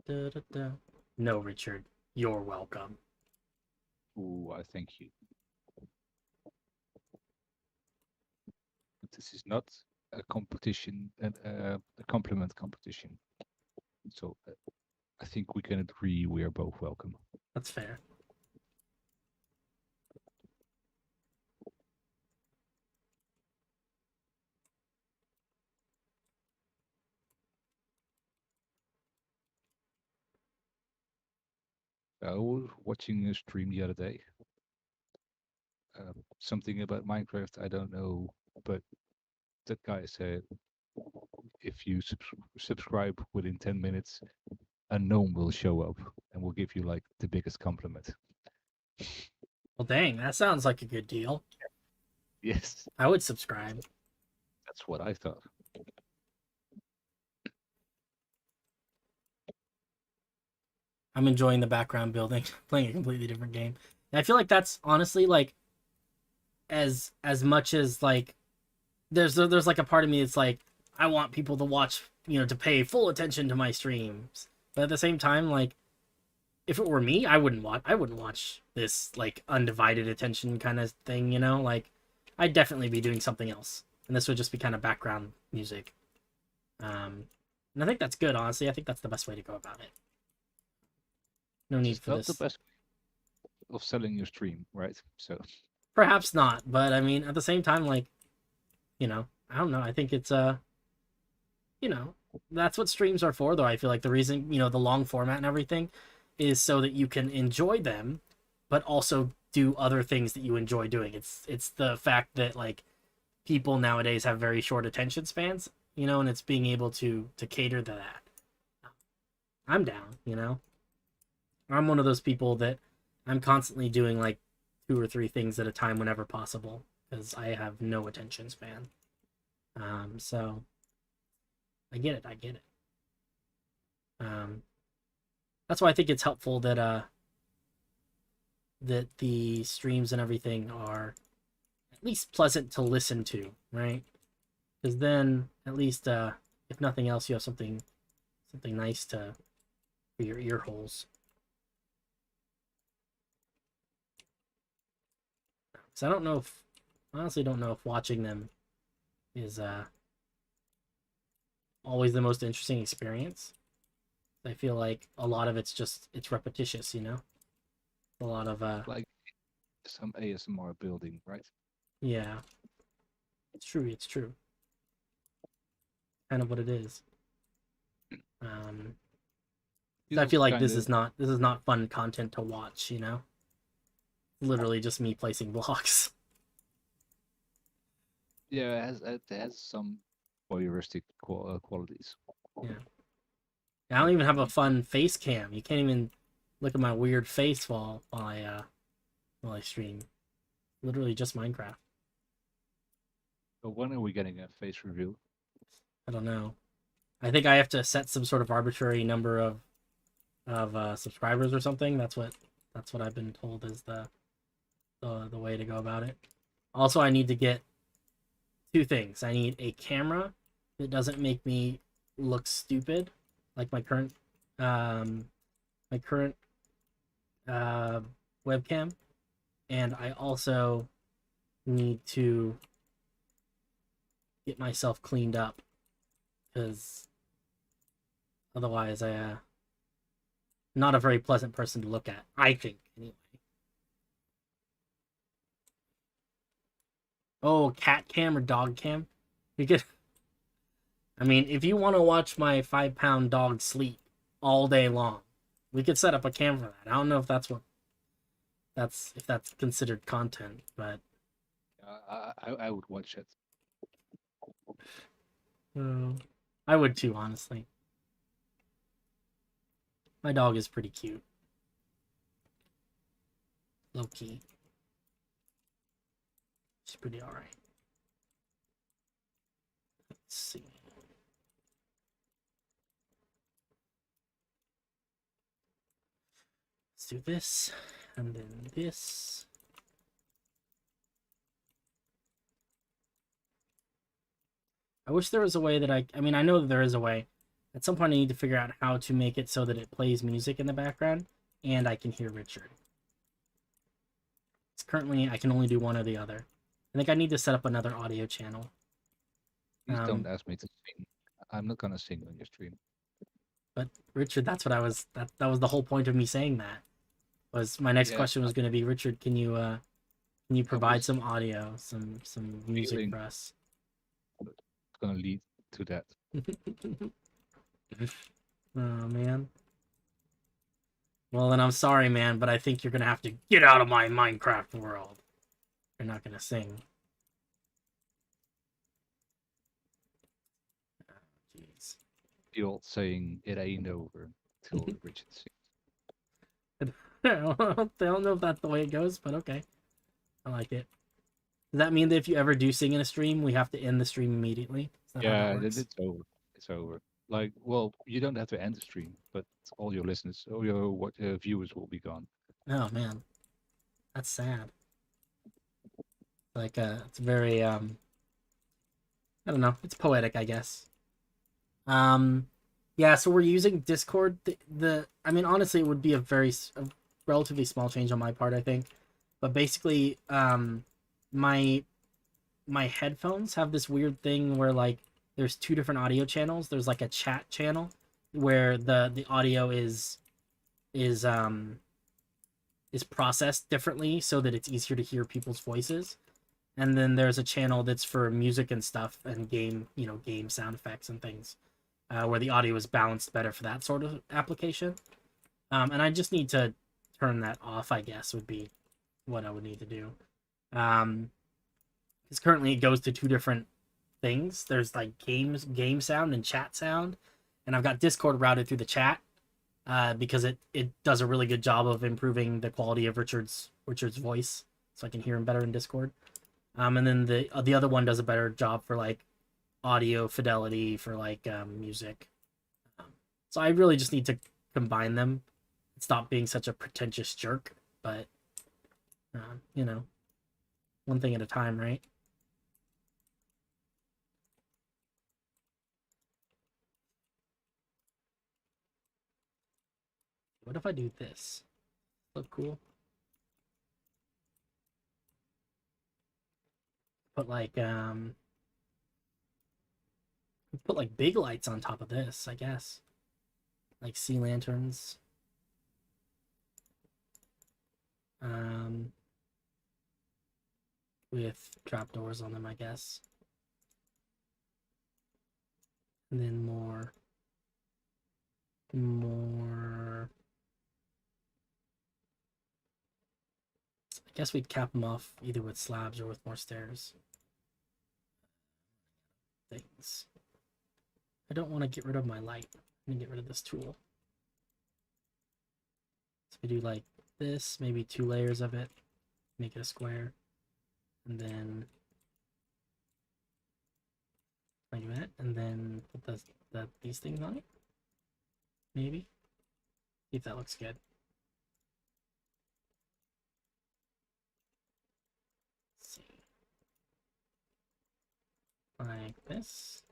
Speaker 1: Da, da, da. No, Richard, you're welcome.
Speaker 2: Ooh, I thank you. This is not a competition, a compliment competition. So I think we can agree we are both welcome.
Speaker 1: That's fair.
Speaker 2: I was watching a stream the other day. Something about Minecraft, I don't know, but that guy said if you subscribe within 10 minutes, a gnome will show up and will give you like the biggest compliment.
Speaker 1: Well, dang, that sounds like a good deal.
Speaker 2: Yes,
Speaker 1: I would subscribe.
Speaker 2: that's what I thought.
Speaker 1: I'm enjoying the background building, playing a completely different game. And I feel like that's honestly like as much as like there's like a part of me that's like I want people to watch, to pay full attention to my streams. But at the same time, like if it were me, I wouldn't watch this like undivided attention kind of thing, like I'd definitely be doing something else. And this would just be kind of background music. And I think that's good, honestly. I think that's the best way to go about it. No need
Speaker 2: It's
Speaker 1: for
Speaker 2: not the
Speaker 1: this.
Speaker 2: best of selling your stream, right? So
Speaker 1: Perhaps not, but I mean, at the same time, like, I don't know. I think it's that's what streams are for, though. I feel like the reason, the long format and everything is so that you can enjoy them, but also do other things that you enjoy doing. It's the fact that like people nowadays have very short attention spans, and it's being able to cater to that. I'm down. I'm one of those people that I'm constantly doing like 2 or 3 things at a time whenever possible because I have no attention span. So I get it. That's why I think it's helpful that that the streams and everything are at least pleasant to listen to, right? Because then at least if nothing else, you have something nice for your ear holes. So I honestly don't know if watching them is always the most interesting experience. I feel like a lot of it's repetitious, you know? A lot of
Speaker 2: Like some ASMR building, right?
Speaker 1: yeah. It's true. Kind of what it is. Um
Speaker 2: It's
Speaker 1: I feel
Speaker 2: also
Speaker 1: like
Speaker 2: kind of
Speaker 1: this is not fun content to watch, you know? Literally just me placing blocks.
Speaker 2: yeah, it has some voyeuristic qualities.
Speaker 1: Yeah. I don't even have a fun face cam. You can't even look at my weird face while I stream. Literally just Minecraft.
Speaker 2: But when are we getting a face reveal?
Speaker 1: I don't know. I think I have to set some sort of arbitrary number of subscribers or something. That's what I've been told is the way to go about it. Also, I need to get two things. I need a camera that doesn't make me look stupid, like um my current uh webcam, and I also need to get myself cleaned up because otherwise I not a very pleasant person to look at. I think anyway. Oh, cat cam or dog cam? You could. I mean, if you want to watch my 5 pound dog sleep all day long, we could set up a cam for that. I don't know if that's considered content, but
Speaker 2: I would watch it.
Speaker 1: uh, I would too, honestly. My dog is pretty cute, low key. She's pretty alright. Let's see. Let's do this, and then this. I wish there was a way that I mean, I know that there is a way. At some point, I need to figure out how to make it so that it plays music in the background and I can hear Richard. It's currently, I can only do one or the other. I think I need to set up another audio channel.
Speaker 2: Please don't ask me to sing. I'm not gonna sing on your stream.
Speaker 1: But Richard, that's what I was. That was the whole point of me saying that. Was my next
Speaker 2: Yeah,
Speaker 1: question was going to be, Richard, can you
Speaker 2: I
Speaker 1: provide
Speaker 2: was
Speaker 1: some audio, some music
Speaker 2: feeling
Speaker 1: for us?
Speaker 2: it's gonna lead to that.
Speaker 1: Oh man. Well then I'm sorry, man, but I think you're gonna have to get out of my Minecraft world. You're not gonna sing. Oh, jeez.
Speaker 2: The old saying, "It ain't over till Richard sings."
Speaker 1: I don't know if that's the way it goes, but okay. I like it. Does that mean that if you ever do sing in a stream, we have to end the stream immediately? Is that how that
Speaker 2: Yeah,
Speaker 1: works?
Speaker 2: it's over. It's over. Like, well, you don't have to end the stream, but all your listeners, all your viewers will be gone.
Speaker 1: Oh man, that's sad. Like it's very I don't know, it's poetic, I guess. Um yeah, so we're using Discord. The I mean honestly it would be a relatively small change on my part, I think. But basically my my headphones have this weird thing where like there's two different audio channels. There's like a chat channel where the audio is um is processed differently so that it's easier to hear people's voices. And then there's a channel that's for music and stuff and game sound effects and things, where the audio is balanced better for that sort of application. And I just need to turn that off, I guess, would be what I would need to do. Because currently it goes to two different things. There's like game sound and chat sound, and I've got Discord routed through the chat, because it does a really good job of improving the quality of Richard's voice, so I can hear him better in Discord. And then the other one does a better job for like audio fidelity for like music. So I really just need to combine them and stop being such a pretentious jerk. But you know, one thing at a time, right? What if I do this? Look cool. Put like Put like big lights on top of this, I guess. Like sea lanterns. With trapdoors on them, I guess. And then more. I guess we'd cap them off either with slabs or with more stairs. Things. I don't want to get rid of my light. I'm gonna get rid of this tool. So we do like this, maybe 2 layers of it, make it a square, and then like that, and then put these things on it. Maybe. See if that looks good. Let's see. Like this.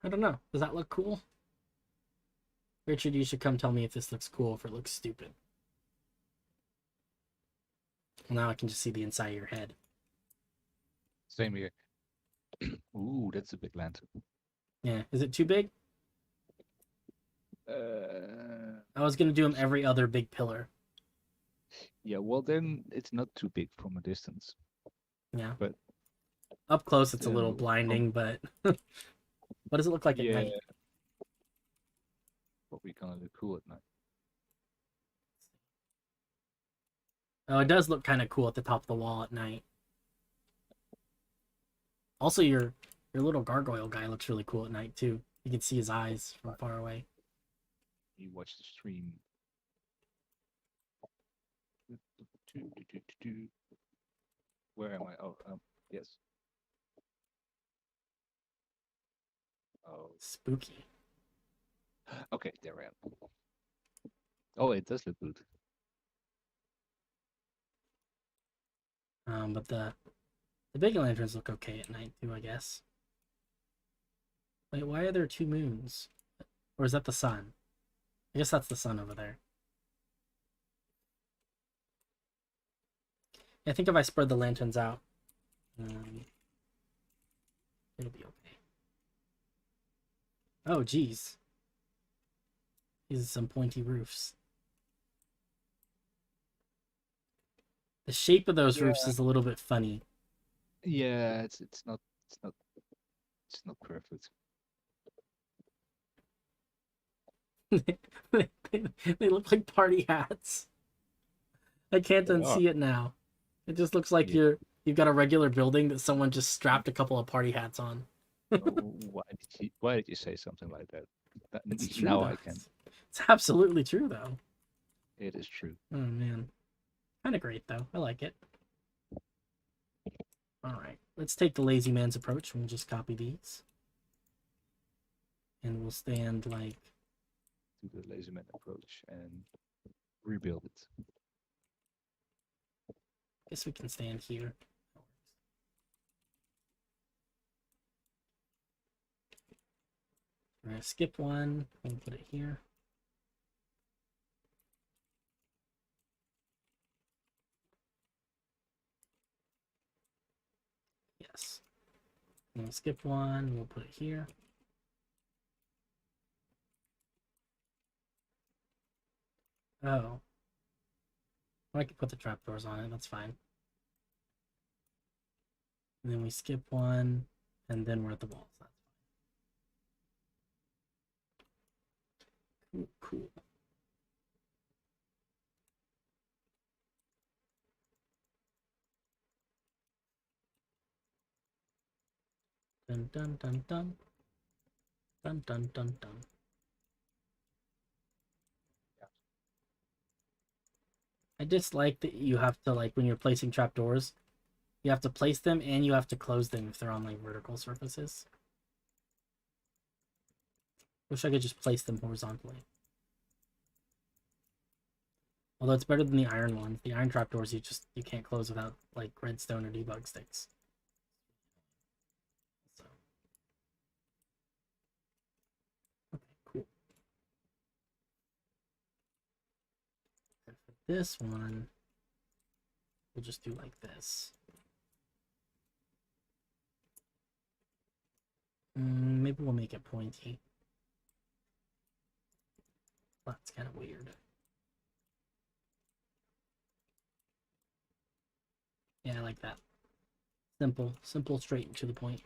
Speaker 1: I don't know. Does that look cool? Richard, you should come tell me if this looks cool, if it looks stupid. Well, now I can just see the inside of your head.
Speaker 2: Same here. Ooh, that's a big lantern.
Speaker 1: Yeah, is it too big? I was gonna do them every other big pillar.
Speaker 2: Yeah, well then it's not too big from a distance.
Speaker 1: Yeah.
Speaker 2: But
Speaker 1: up close it's a little
Speaker 2: from
Speaker 1: blinding, but what does it look like at
Speaker 2: yeah,
Speaker 1: night?
Speaker 2: probably gonna look cool at night.
Speaker 1: Oh, it does look kind of cool at the top of the wall at night. Also, your little gargoyle guy looks really cool at night too. You can see his eyes from far away.
Speaker 2: You watch the stream. Where am I? Oh, yes. Oh,
Speaker 1: Spooky.
Speaker 2: okay, there I am. Oh, it does look good.
Speaker 1: But the big lanterns look okay at night too, I guess. Wait, why are there 2 moons? Or is that the sun? I guess that's the sun over there. I think if I spread the lanterns out, it'll be okay. Oh, geez. These are some pointy roofs. The shape of those roofs is a little bit funny.
Speaker 2: Yeah, it's not perfect.
Speaker 1: They look like party hats. I can't
Speaker 2: They
Speaker 1: unsee it now. It just looks like
Speaker 2: Yeah.
Speaker 1: you've got a regular building that someone just strapped a couple of party hats on.
Speaker 2: Oh, why did you say something like that?
Speaker 1: It's true.
Speaker 2: Now
Speaker 1: Though.
Speaker 2: I can.
Speaker 1: It's absolutely true, though.
Speaker 2: It is true.
Speaker 1: Oh man, kind of great though. I like it. All right, let's take the lazy man's approach. We'll just copy these, and we'll stand like
Speaker 2: To the laserman approach and rebuild it.
Speaker 1: I guess we can stand here. We're gonna skip one and put it here. Yes. And we'll skip one, we'll put it here. Oh. I could put the trapdoors on it, that's fine. And then we skip one, and then we're at the walls. That's fine. Cool. Dun dun dun dun. Dun dun dun dun. I dislike that you have to, like, when you're placing trapdoors, you have to place them and you have to close them if they're on, like, vertical surfaces. Wish I could just place them horizontally. Although it's better than the iron ones. The iron trapdoors you can't close without, like, redstone or debug sticks. So. Okay, cool. And for this one, we'll just do like this. Maybe we'll make it pointy. That's kind of weird. Yeah, I like that. Simple, straight and to the point.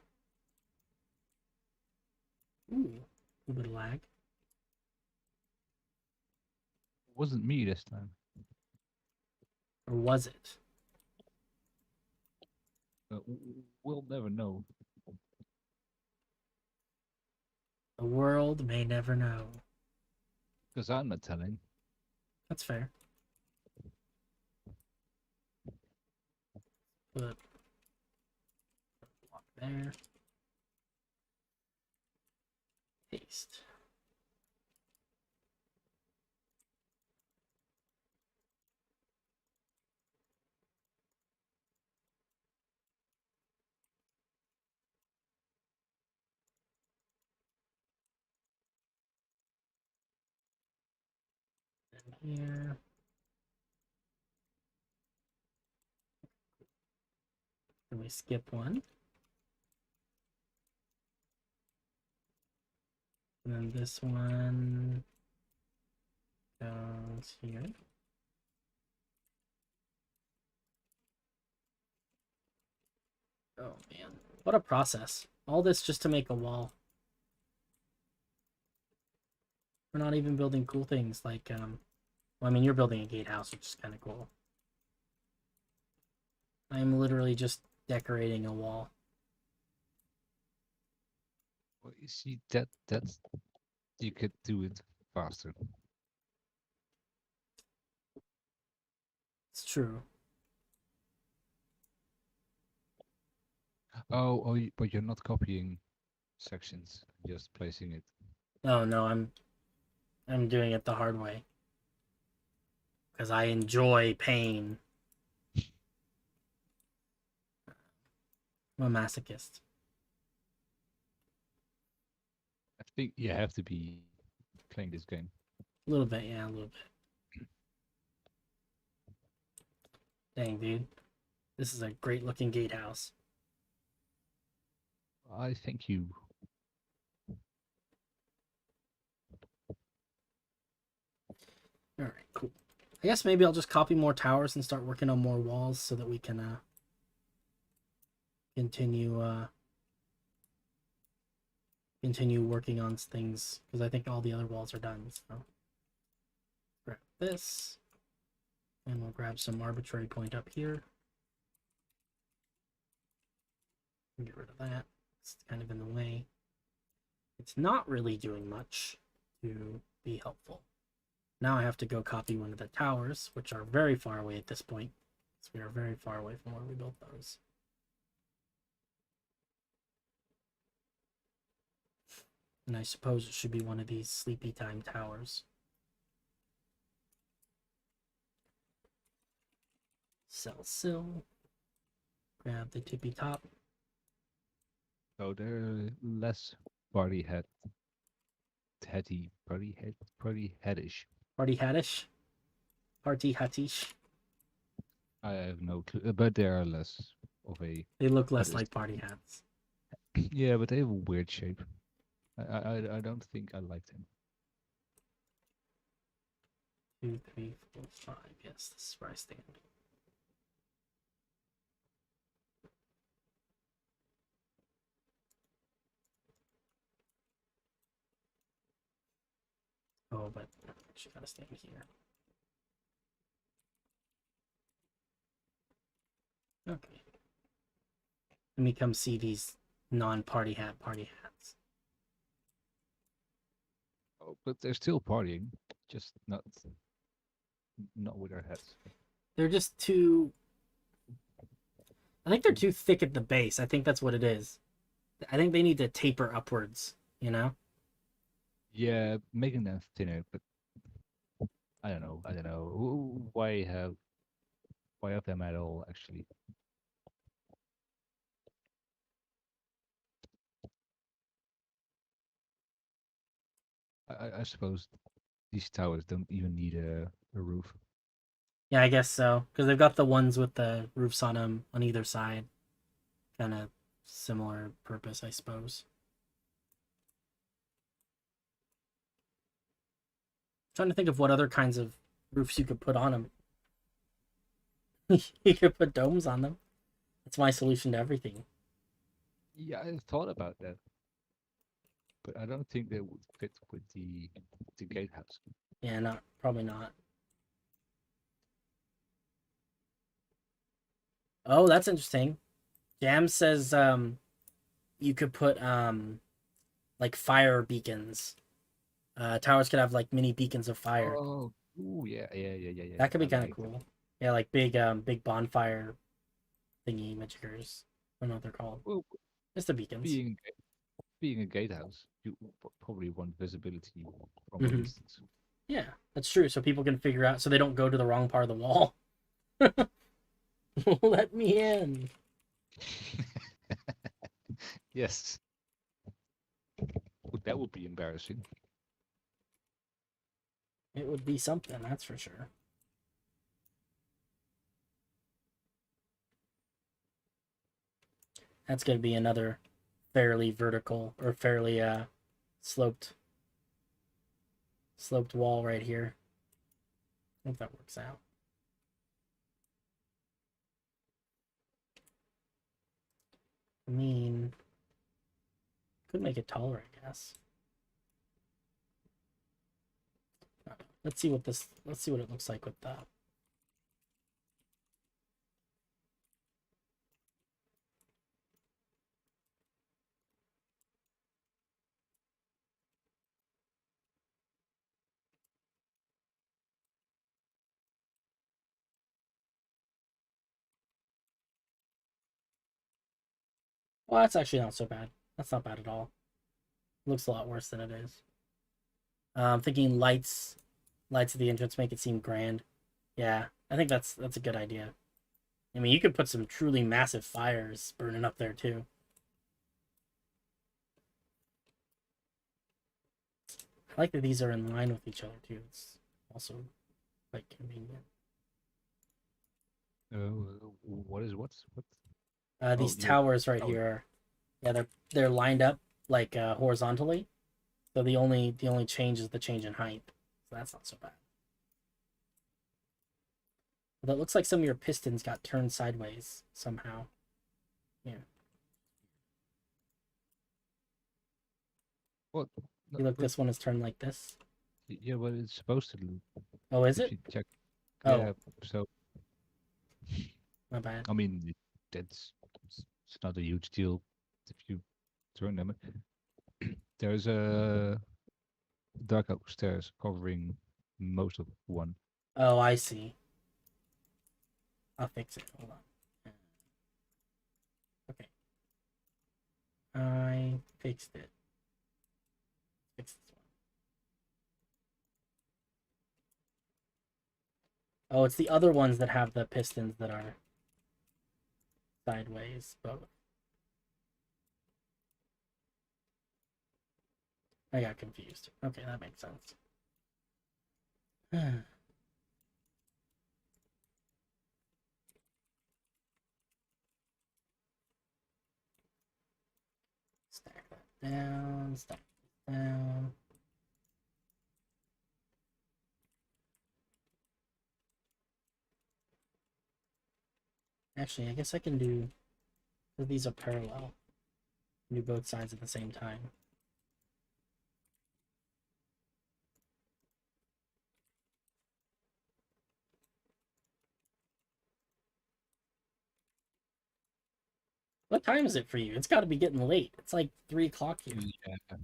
Speaker 1: Ooh, a little bit of lag.
Speaker 2: It wasn't me this time.
Speaker 1: Or was it?
Speaker 2: We'll never know.
Speaker 1: The world may never know.
Speaker 2: Because I'm not telling.
Speaker 1: That's fair. Put block there. Paste. And here. Can we skip one? And then this one goes here. Oh man, what a process. All this just to make a wall. We're not even building cool things like, well, I mean, you're building a gatehouse, which is kind of cool. I'm literally just decorating a wall.
Speaker 2: Well, you see, that's you could do it faster.
Speaker 1: It's true.
Speaker 2: But you're not copying sections, just placing it.
Speaker 1: Oh no, I'm doing it the hard way. Because I enjoy pain. I'm a masochist.
Speaker 2: I think you have to be playing this game.
Speaker 1: A little bit, yeah, a little bit. Dang, dude. This is a great looking gatehouse.
Speaker 2: I think you.
Speaker 1: Alright, cool. I guess maybe I'll just copy more towers and start working on more walls so that we can continue continue working on things, because I think all the other walls are done. So grab this, and we'll grab some arbitrary point up here. Get rid of that. It's kind of in the way. It's not really doing much to be helpful. Now I have to go copy one of the towers, which are very far away at this point. So we are very far away from where we built those. And I suppose it should be one of these sleepy time towers. Cell sill. Grab the tippy top.
Speaker 2: So they're less party headish.
Speaker 1: Party hattish. Party hattish.
Speaker 2: I have no clue, but they are less of a.
Speaker 1: They look less
Speaker 2: is-
Speaker 1: like party hats.
Speaker 2: Yeah, but they have a weird shape. I don't think I like them.
Speaker 1: 2, 3, 4, 5. Yes, this is where I stand. Oh, but she gotta stand here. Okay. Let me come see these non-party party hats.
Speaker 2: Oh, but they're still partying, just not with their heads.
Speaker 1: They're just too. I think they're too thick at the base. I think that's what it is. I think they need to taper upwards, you know?
Speaker 2: Yeah, making them thinner, but I don't know. I don't know why have them at all. Actually, I suppose these towers don't even need a roof.
Speaker 1: Yeah, I guess so. Because they've got the ones with the roofs on them on either side. Kind of similar purpose, I suppose. Trying to think of what other kinds of roofs you could put on them. You could put domes on them. That's my solution to everything.
Speaker 2: Yeah, I thought about that, but I don't think they would fit with the gatehouse.
Speaker 1: Yeah, not probably not. Oh, that's interesting. Jam says you could put like fire beacons. Towers could have like mini beacons of fire.
Speaker 2: Oh, ooh, yeah.
Speaker 1: That could
Speaker 2: I
Speaker 1: be kind of
Speaker 2: like that.
Speaker 1: cool. Yeah, like big bonfire thingy magicers. I don't know what they're called.
Speaker 2: Well,
Speaker 1: Just the beacons.
Speaker 2: being a gatehouse, you probably want visibility from a
Speaker 1: Hmm.
Speaker 2: distance.
Speaker 1: Yeah, that's true. So people can figure out, so they don't go to the wrong part of the wall. Let me in.
Speaker 2: Yes, that would be embarrassing.
Speaker 1: It would be something, that's for sure. That's going to be another fairly vertical or fairly sloped sloped wall right here. I hope that works out. I mean, could make it taller, I guess. Let's see what this. Let's see what it looks like with that. Well, that's actually not so bad. That's not bad at all. It looks a lot worse than it is. I'm thinking lights at the entrance make it seem grand. Yeah, I think that's a good idea. I mean, you could put some truly massive fires burning up there too. I like that these are in line with each other too. It's also quite convenient.
Speaker 2: What is what? Oh,
Speaker 1: These
Speaker 2: you're
Speaker 1: towers right
Speaker 2: oh,
Speaker 1: here are, yeah, they're lined up like horizontally. So the only change is the change in height. So that's not so bad. But it looks like some of your pistons got turned sideways somehow. Yeah.
Speaker 2: what? No,
Speaker 1: You look,
Speaker 2: but
Speaker 1: this one is turned like this.
Speaker 2: yeah, but it's supposed to look.
Speaker 1: Oh, is
Speaker 2: If
Speaker 1: it?
Speaker 2: you check,
Speaker 1: Oh,
Speaker 2: yeah. So
Speaker 1: my bad.
Speaker 2: I mean, it's not a huge deal if you turn them. There's a dark oak stairs covering most of one.
Speaker 1: Oh, I see. I'll fix it. Hold on. Okay. I fixed it. Fix this one. Oh, it's the other ones that have the pistons that are sideways. Both. I got confused. Okay, that makes sense. Stack that down. Stack that down. Actually, I guess I can do, because these are parallel. Do both sides at the same time. What time is it for you? It's got to be getting late. It's like 3 o'clock here.
Speaker 2: Yeah.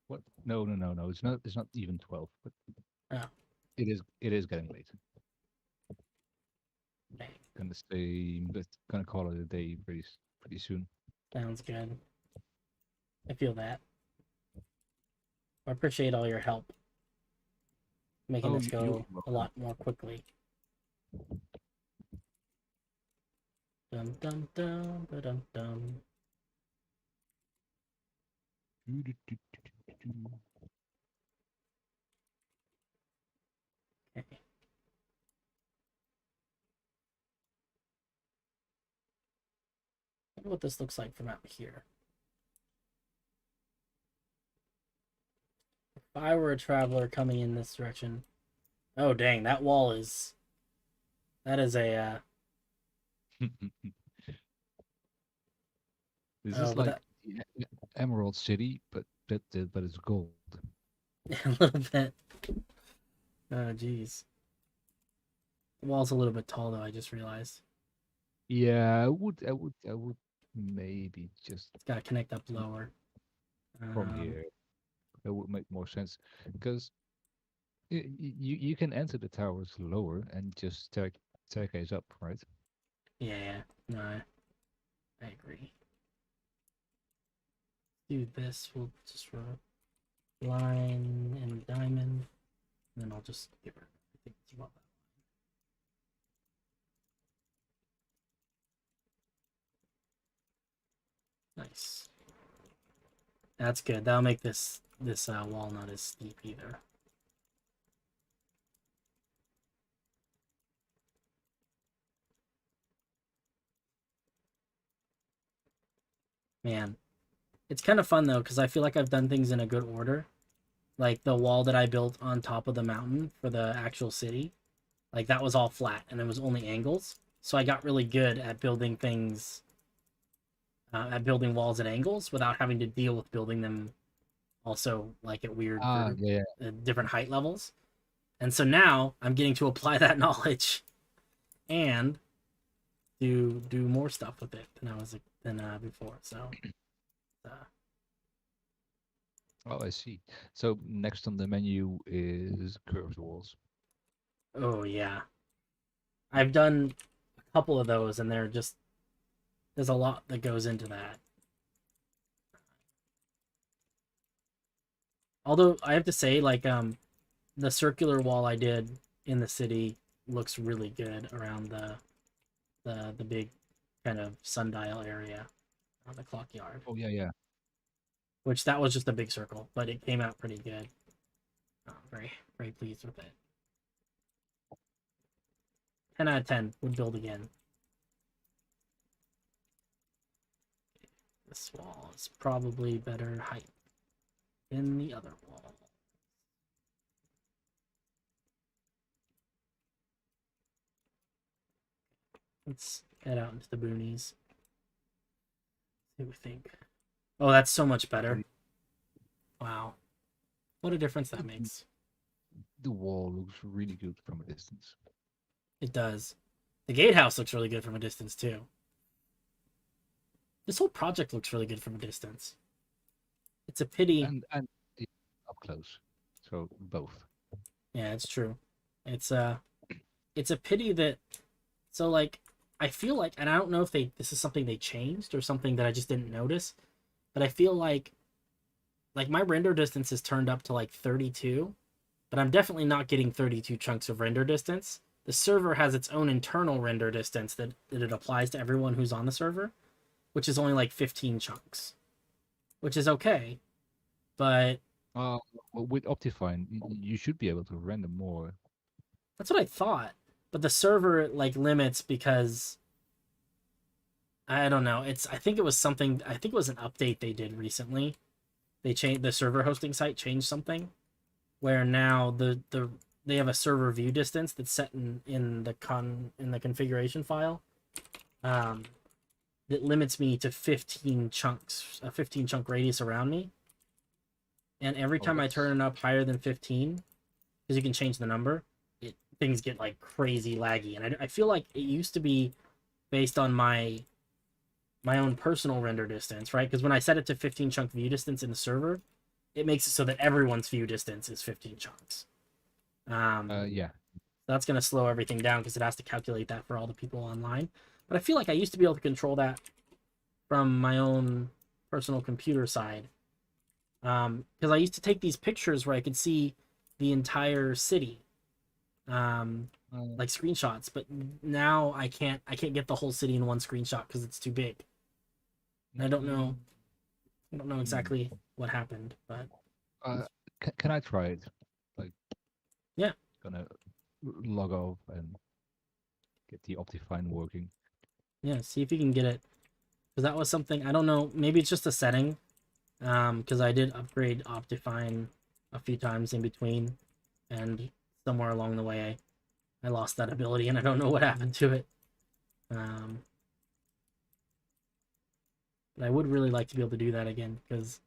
Speaker 2: What? No. It's not. It's not even 12. But
Speaker 1: Oh,
Speaker 2: it is. It is getting late.
Speaker 1: dang.
Speaker 2: Gonna stay. But gonna call it a day pretty soon.
Speaker 1: Sounds good. I feel that. I appreciate all your help making
Speaker 2: Oh,
Speaker 1: this
Speaker 2: you're
Speaker 1: go a
Speaker 2: welcome.
Speaker 1: lot more quickly. Dum dum dum ba dum dum. Okay. wonder what this looks like from out here. If I were a traveler coming in this direction, oh dang, that wall is. That is a.
Speaker 2: This
Speaker 1: Oh,
Speaker 2: is
Speaker 1: but
Speaker 2: like
Speaker 1: that
Speaker 2: Emerald City, but it's gold.
Speaker 1: a little bit. Oh jeez. The wall's a little bit tall though. I just realized
Speaker 2: Yeah, I would maybe just
Speaker 1: it's got to connect up
Speaker 2: do
Speaker 1: lower.
Speaker 2: from here. That would make more sense because you can enter the towers lower and just staircase up, right?
Speaker 1: Yeah, yeah. No, I agree. Do this. We'll just line and diamond, and then I'll just give her. I think it's about that. Nice. That's good. That'll make this wall not as steep either. Man, it's kind of fun though because I feel like I've done things in a good order. Like the wall that I built on top of the mountain for the actual city, like that was all flat and it was only angles. So I got really good at building things, at building walls at angles without having to deal with building them also like at weird
Speaker 2: Ah, yeah.
Speaker 1: different height levels. And so now I'm getting to apply that knowledge and do more stuff with it than I was than before. So, uh,
Speaker 2: Oh, I see. So next on the menu is curved walls.
Speaker 1: oh yeah, I've done a couple of those, and there's a lot that goes into that. Although I have to say, like the circular wall I did in the city looks really good around the big kind of sundial area on the clock yard.
Speaker 2: Oh, yeah.
Speaker 1: Which that was just a big circle, but it came out pretty good. Very, very pleased with it. 10 out of 10 would build again. This wall is probably better height than the other wall. Let's head out into the boonies. See what we think. Oh, that's so much better. Wow. What a difference that makes.
Speaker 2: The wall looks really good from a distance.
Speaker 1: It does. The gatehouse looks really good from a distance, too. This whole project looks really good from a distance. It's a pity.
Speaker 2: And up close. So both.
Speaker 1: Yeah, it's true. It's a pity that so like I feel like, and I don't know if this is something they changed or something that I just didn't notice, but I feel like my render distance is turned up to like 32, but I'm definitely not getting 32 chunks of render distance. The server has its own internal render distance that it applies to everyone who's on the server, which is only like 15 chunks, which is okay, but
Speaker 2: Well, with Optifine, you should be able to render more.
Speaker 1: that's what I thought. But the server like limits because I don't know. I think it was something. I think it was an update they did recently. They changed the server hosting site changed something where now they have a server view distance that's set in the configuration file. That limits me to 15 chunks, a 15 chunk radius around me. And every time I turn it up higher than 15, because you can change the number, things get like crazy laggy. And I feel like it used to be based on my own personal render distance, right? Because when I set it to 15 chunk view distance in the server, it makes it so that everyone's view distance is 15 chunks.
Speaker 2: Yeah.
Speaker 1: That's going to slow everything down because it has to calculate that for all the people online. But I feel like I used to be able to control that from my own personal computer side. Because I used to take these pictures where I could see the entire city, like screenshots. But now I can't get the whole city in one screenshot because it's too big. And I don't know exactly what happened, but
Speaker 2: can I try it? Like,
Speaker 1: yeah,
Speaker 2: gonna log off and get the Optifine working.
Speaker 1: yeah. See if you can get it. because that was something I don't know. Maybe it's just a setting. Because I did upgrade Optifine a few times in between, and somewhere along the way I lost that ability, and I don't know what happened to it. But I would really like to be able to do that again because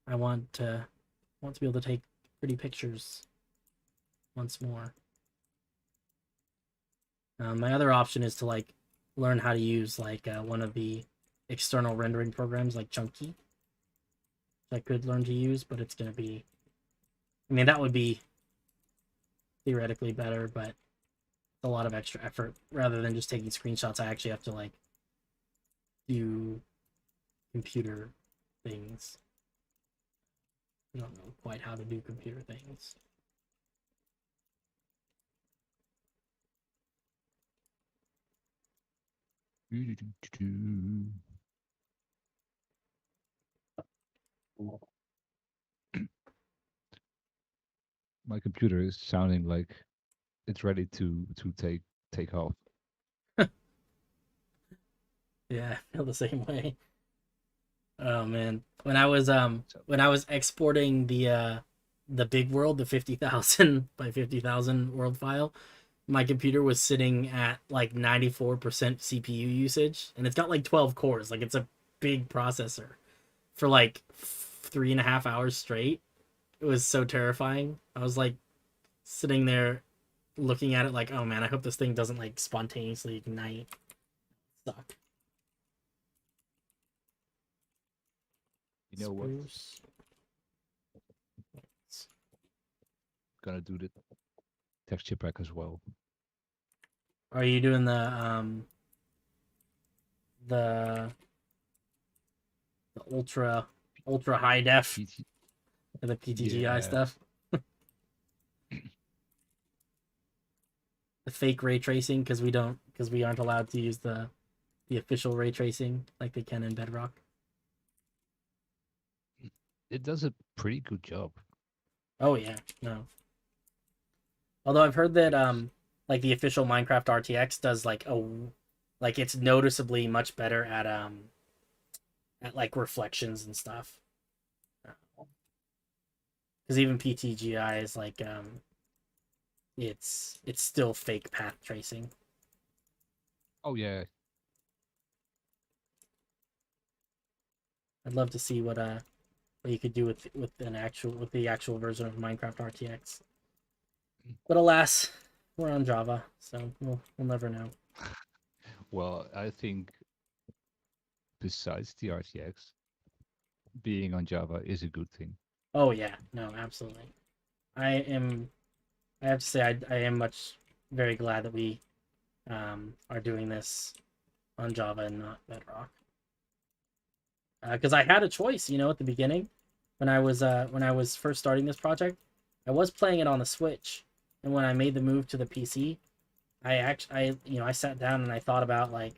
Speaker 1: I want to be able to take pretty pictures once more. My other option is to like learn how to use like one of the external rendering programs like Chunky. I could learn to use, but it's gonna be. I mean, that would be theoretically better, but it's a lot of extra effort. Rather than just taking screenshots, I actually have to like do computer things. I don't know quite how to do computer things.
Speaker 2: My computer is sounding like it's ready to take off.
Speaker 1: Yeah, I feel the same way. Oh man, when I was
Speaker 2: So
Speaker 1: exporting the big world, the 50,000 by 50,000 world file, my computer was sitting at like 94% CPU usage, and it's got like 12 cores. Like it's a big processor for like 3.5 hours straight. It was so terrifying. I was like sitting there looking at it like, oh man, I hope this thing doesn't like spontaneously ignite. Suck.
Speaker 2: you know what?
Speaker 1: Spruce.
Speaker 2: Gonna do the texture pack as well.
Speaker 1: Are you doing the ultra high def
Speaker 2: PT,
Speaker 1: the PTGI
Speaker 2: yeah,
Speaker 1: stuff? The fake ray tracing because we aren't allowed to use the official ray tracing like they can in Bedrock.
Speaker 2: it does a pretty good job.
Speaker 1: Oh yeah, no. Although I've heard that like the official Minecraft RTX does like it's noticeably much better at like reflections and stuff. Because even PTGI is like it's still fake path tracing.
Speaker 2: Oh yeah,
Speaker 1: I'd love to see what you could do with the actual version of Minecraft RTX. But alas, we're on Java, so we'll never know.
Speaker 2: well, I think besides the RTX, being on Java is a good thing.
Speaker 1: Oh yeah, no, absolutely. I am. I have to say, I am very glad that we are doing this on Java and not Bedrock. Because I had a choice, at the beginning, when I was first starting this project, I was playing it on the Switch, and when I made the move to the PC, I sat down and I thought about like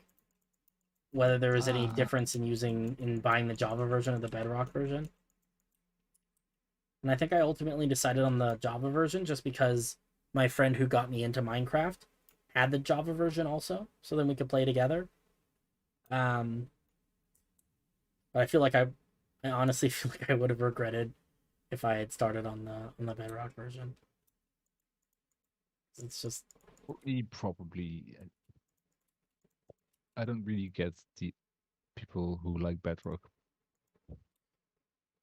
Speaker 1: whether there was any difference in buying the Java version or the Bedrock version. And I think I ultimately decided on the Java version just because my friend who got me into Minecraft had the Java version also, so then we could play together. But I feel like I honestly feel like I would have regretted if I had started on the Bedrock version. It's just
Speaker 2: Probably, I don't really get the people who like Bedrock.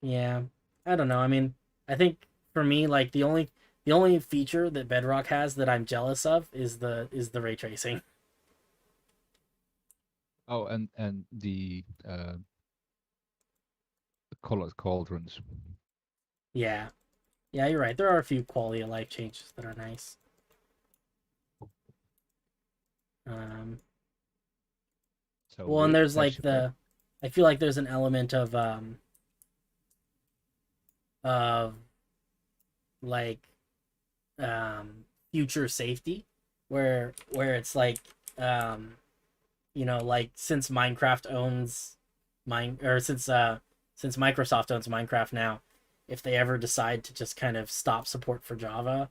Speaker 1: yeah, I don't know. I mean, I think for me, like the only feature that Bedrock has that I'm jealous of is the ray tracing.
Speaker 2: Oh, and the colored cauldrons.
Speaker 1: Yeah, yeah, you're right. There are a few quality of life changes that are nice. Um,
Speaker 2: So
Speaker 1: well, and
Speaker 2: with
Speaker 1: there's like
Speaker 2: texture pack,
Speaker 1: I feel like there's an element of like future safety where it's like like since Minecraft owns mine or since Microsoft owns Minecraft now, if they ever decide to just kind of stop support for Java,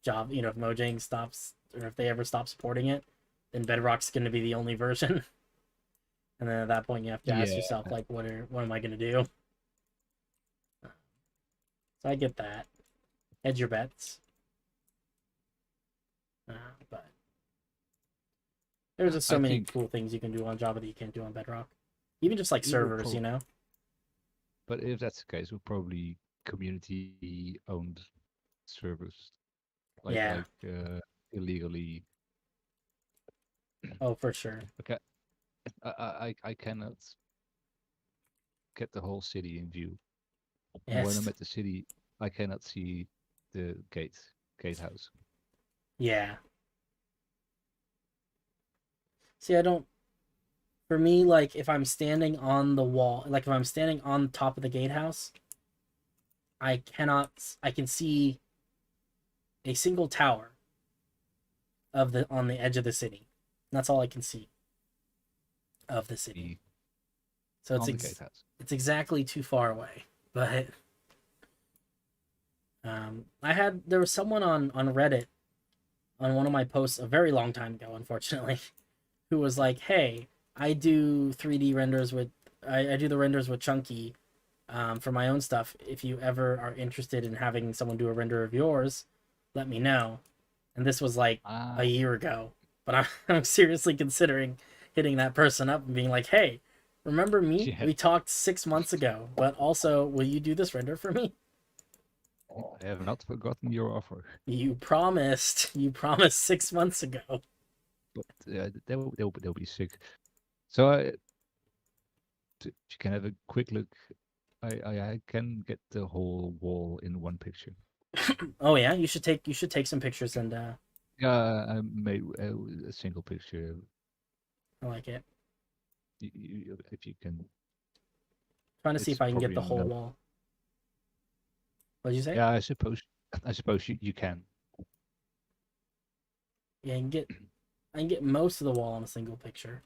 Speaker 1: if Mojang stops or if they ever stop supporting it, then Bedrock's going to be the only version. And then at that point, you have to ask
Speaker 2: Yeah.
Speaker 1: yourself, like, what am I gonna do? So I get that. Hedge your bets. But there's just so
Speaker 2: I
Speaker 1: many
Speaker 2: think
Speaker 1: cool things you can do on Java that you can't do on Bedrock. Even just like
Speaker 2: it will
Speaker 1: servers, you know?
Speaker 2: but if that's the case, we'll probably community-owned servers,
Speaker 1: Yeah.
Speaker 2: illegally.
Speaker 1: Oh, for sure.
Speaker 2: Okay, I cannot get the whole city in view, and when I'm
Speaker 1: Yes.
Speaker 2: at the city, I cannot see the gatehouse.
Speaker 1: Yeah. See, I don't. For me, like, if I'm standing on the wall, like, if I'm standing on top of the gatehouse, I cannot. I can see a single tower on the edge of the city. That's all I can see of the city.
Speaker 2: The
Speaker 1: So
Speaker 2: on the gatehouse.
Speaker 1: it's exactly too far away. But there was someone on Reddit on one of my posts a very long time ago, unfortunately, who was like, "Hey, I do 3D renders with I do the renders with Chunky for my own stuff. If you ever are interested in having someone do a render of yours, let me know." And this was like a year ago, but I'm seriously considering hitting that person up and being like, "Hey, remember me?
Speaker 2: Yeah.
Speaker 1: We talked 6 months ago, but also, will you do this render for me?
Speaker 2: I have not forgotten your offer,
Speaker 1: You promised. You promised 6 months ago."
Speaker 2: but they'll be sick. So you can have a quick look. I can get the whole wall in one picture.
Speaker 1: Oh yeah, you should take some pictures and
Speaker 2: Yeah, I made a single picture.
Speaker 1: I like it.
Speaker 2: If you can,
Speaker 1: Trying to see
Speaker 2: it's
Speaker 1: if I can get
Speaker 2: probably
Speaker 1: the whole
Speaker 2: not.
Speaker 1: wall. What'd you say?
Speaker 2: Yeah, I suppose you can.
Speaker 1: Yeah, I can get most of the wall on a single picture.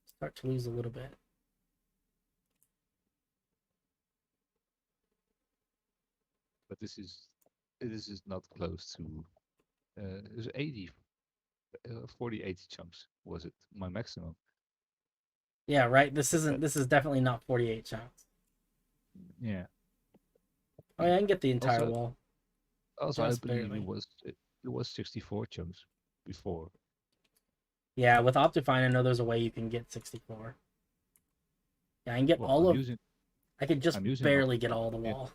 Speaker 1: Start to lose a little bit.
Speaker 2: But this is not close to. It was 80, 40, 80 chunks was it my maximum?
Speaker 1: Yeah, right. This
Speaker 2: But
Speaker 1: isn't. This is definitely not 48 chunks.
Speaker 2: yeah.
Speaker 1: Oh yeah, I can get the entire
Speaker 2: Also,
Speaker 1: wall.
Speaker 2: I
Speaker 1: Just
Speaker 2: believe
Speaker 1: barely.
Speaker 2: it was 64 chunks before.
Speaker 1: Yeah, with Optifine, I know there's a way you can get 64. Yeah, I can get
Speaker 2: Well,
Speaker 1: all of. I could just
Speaker 2: I'm using
Speaker 1: barely get
Speaker 2: Optifine.
Speaker 1: all the
Speaker 2: Yeah.
Speaker 1: wall.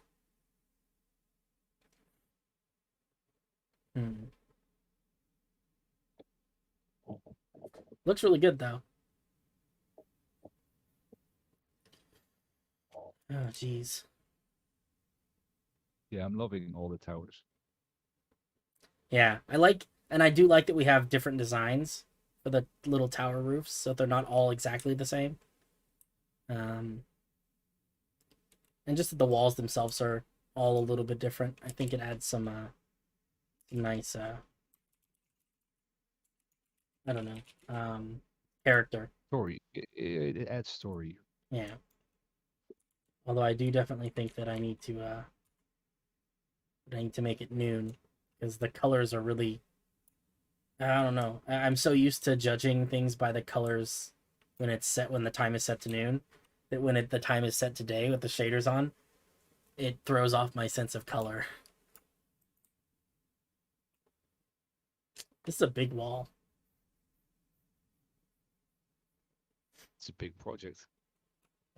Speaker 1: Hmm. Looks really good though. Oh jeez.
Speaker 2: Yeah, I'm loving all the towers.
Speaker 1: Yeah, I do like that we have different designs for the little tower roofs, so they're not all exactly the same. Um, and just that the walls themselves are all a little bit different. I think it adds some nice I don't know, character.
Speaker 2: Story. It adds story.
Speaker 1: Yeah. Although I do definitely think that I need to make it noon because the colors are really I don't know. I'm so used to judging things by the colors when the time is set to noon that the time is set to day with the shaders on, it throws off my sense of color. This is a big wall.
Speaker 2: It's a big project.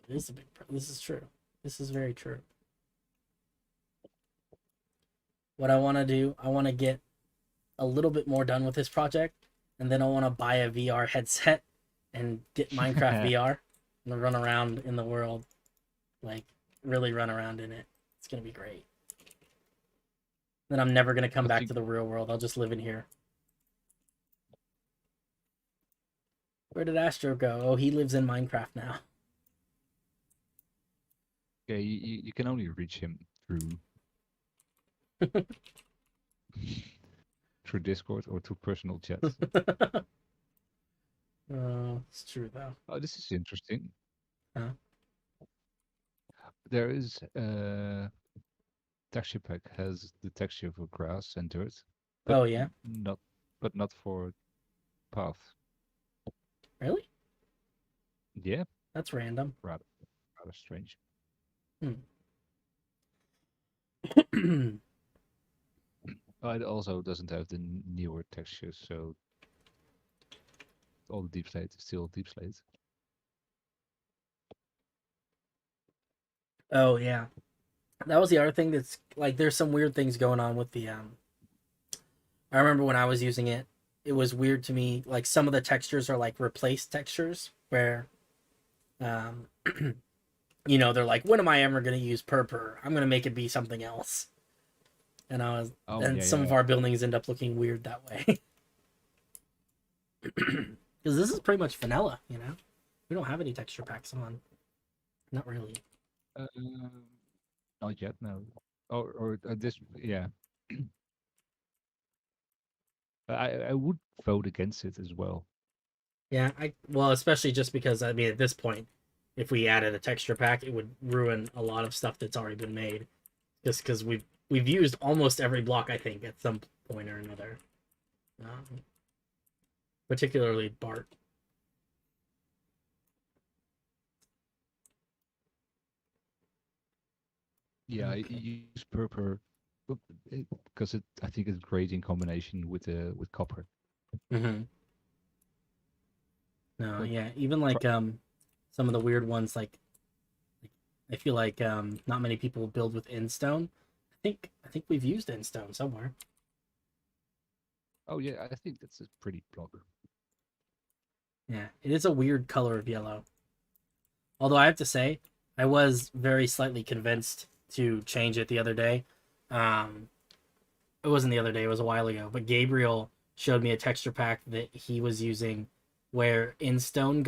Speaker 1: This is true. This is very true. What I want to do, I want to get a little bit more done with this project, and then I want to buy a VR headset and get Minecraft VR and run around in the world, like really run around in it. It's gonna be great. Then I'm never gonna come
Speaker 2: I
Speaker 1: back
Speaker 2: think
Speaker 1: to the real world. I'll just live in here. Where did Astro go? Oh, he lives in Minecraft now.
Speaker 2: yeah, you can only reach him through through Discord or through personal chats.
Speaker 1: It's true though.
Speaker 2: Oh, this is interesting.
Speaker 1: Huh?
Speaker 2: There is texture pack has the texture for grass and dirt, but
Speaker 1: Oh yeah,
Speaker 2: not but not for path.
Speaker 1: really?
Speaker 2: Yeah,
Speaker 1: That's random.
Speaker 2: rather strange.
Speaker 1: Hmm.
Speaker 2: It also doesn't have the newer textures, so all the deep slate is still deep slate.
Speaker 1: Oh yeah, that was the other thing. That's like there's some weird things going on with the. I remember when I was using it, it was weird to me. Like some of the textures are like replaced textures where, um, they're like, when am I ever gonna use purpur? I'm gonna make it be something else. And
Speaker 2: Oh
Speaker 1: and
Speaker 2: yeah,
Speaker 1: some of
Speaker 2: yeah.
Speaker 1: our buildings end up looking weird that way. Because this is pretty much vanilla, We don't have any texture packs on. Not really.
Speaker 2: Not yet, no. Or this, yeah. I would vote against it as well.
Speaker 1: Yeah, well, especially just because I mean, at this point, if we added a texture pack, it would ruin a lot of stuff that's already been made. Just because we've used almost every block, I think, at some point or another. Um, Particularly Bart.
Speaker 2: Yeah, I
Speaker 1: Okay.
Speaker 2: use purple because I think it's great in combination with copper.
Speaker 1: Mm-hmm. No,
Speaker 2: But
Speaker 1: yeah, even like some of the weird ones, like I feel like not many people build with Endstone. I think we've used Endstone somewhere.
Speaker 2: oh yeah, I think that's a pretty block.
Speaker 1: Yeah, it is a weird color of yellow. Although I have to say, I was very slightly convinced to change it the other day. Um, it wasn't the other day; it was a while ago. But Gabriel showed me a texture pack that he was using, where Instone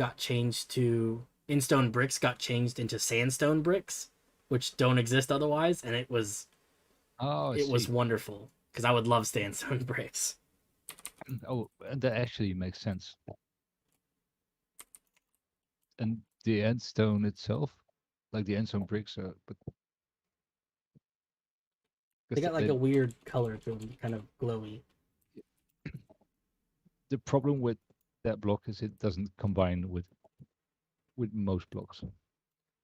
Speaker 1: bricks got changed into sandstone bricks, which don't exist otherwise, and
Speaker 2: Oh, I
Speaker 1: it was
Speaker 2: see.
Speaker 1: wonderful because I would love sandstone bricks.
Speaker 2: Oh, and that actually makes sense. And the end stone itself, like the end stone bricks, but
Speaker 1: They
Speaker 2: because
Speaker 1: got like a weird color to them, kind of glowy.
Speaker 2: the problem with that block is it doesn't combine with most blocks.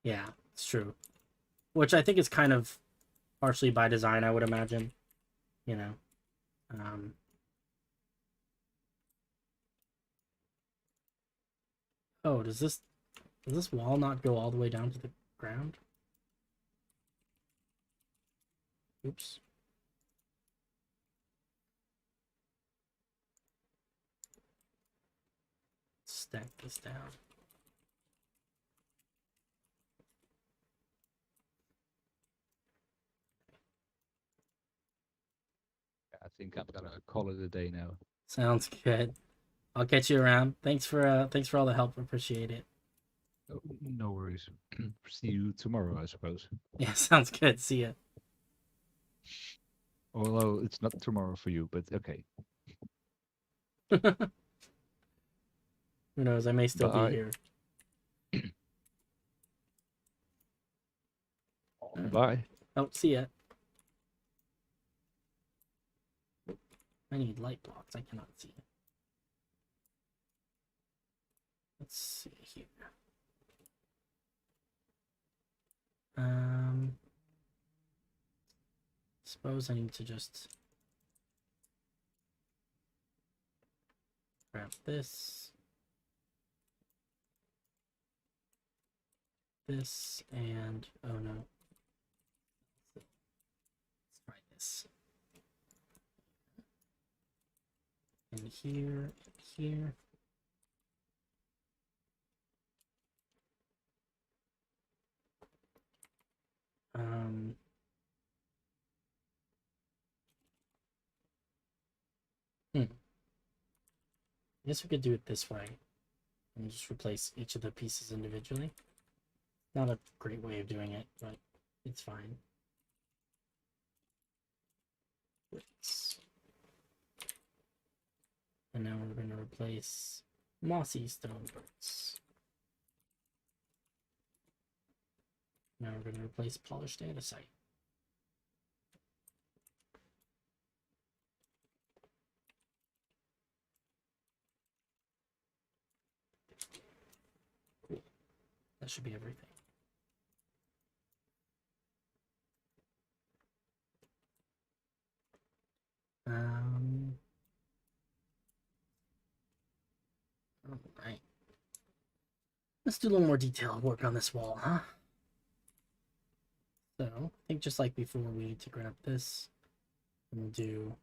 Speaker 1: Yeah, it's true. Which I think is kind of partially by design, I would imagine. You know. Um, oh, does this wall not go all the way down to the ground? Oops. Stack this down.
Speaker 2: I think I'm gonna call it a day now.
Speaker 1: Sounds good. I'll catch you around. Thanks for all the help. Appreciate it.
Speaker 2: Oh, no worries. See you tomorrow, I suppose.
Speaker 1: Yeah, sounds good. See ya.
Speaker 2: Although it's not tomorrow for you, but okay.
Speaker 1: Who knows? I may still be
Speaker 2: Bye.
Speaker 1: here.
Speaker 2: Bye.
Speaker 1: Oh, see ya. I need light blocks. I cannot see. Let's see here. Um, suppose I need to just grab this, and oh no. Let's try this. And here, here. Um, I guess we could do it this way and just replace each of the pieces individually. Not a great way of doing it, but it's fine. And now we're going to replace mossy stone bricks. Now we're going to replace polished andesite. Cool. that should be everything. All right. Let's do a little more detailed work on this wall, huh? So, I think just like before, we need to grab this and do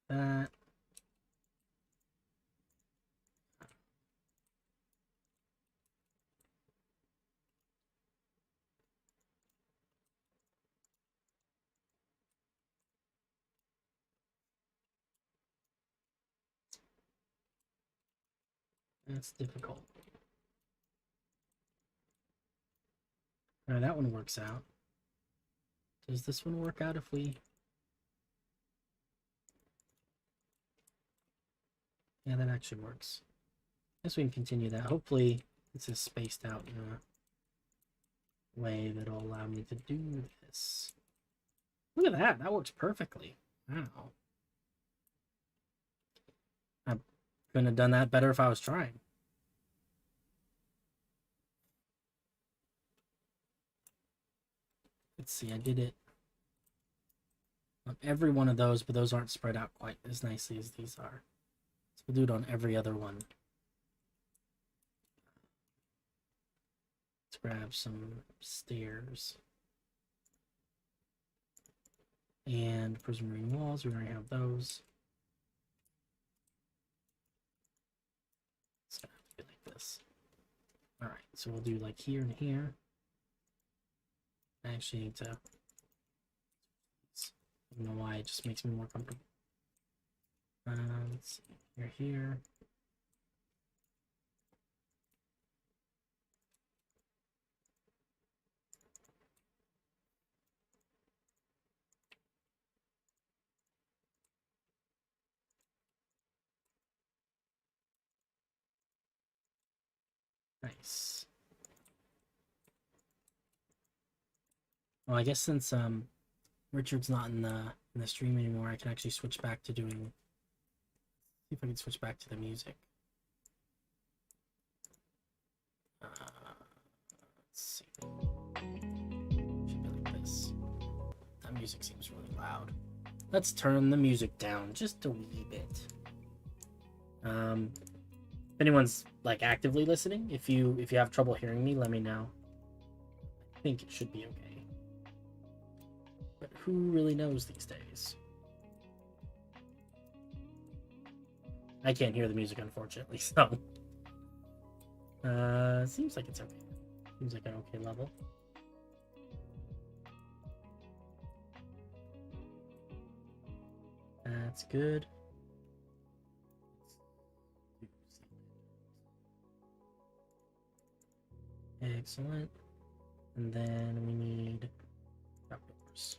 Speaker 1: that. That's difficult. Alright, that one works out. Does this one work out if we... Yeah, that actually works. Guess we can continue that. Hopefully, this is spaced out in a way that'll allow me to do this. Look at that! That works perfectly. Wow. I couldn't have done that better if I was trying. Let's see, I did it on every one of those, but those aren't spread out quite as nicely as these are. So we'll do it on every other one. Let's grab some stairs. And prismarine walls, we already have those. It's gonna have to be like this. Alright, so we'll do like here and here. I actually need to... I don't know why, it just makes me more comfortable. Let's see, here. Nice. Well, I guess since Richard's not in the stream anymore, I can actually switch back to doing... See if I can switch back to the music. Let's see. Should be like this. That music seems really loud. Let's turn the music down just a wee bit. If anyone's like actively listening, if you have trouble hearing me, let me know. I think it should be okay. But who really knows these days? I can't hear the music, unfortunately, so... seems like it's okay. Seems like an okay level. That's good. Excellent. And then we need trapdoors.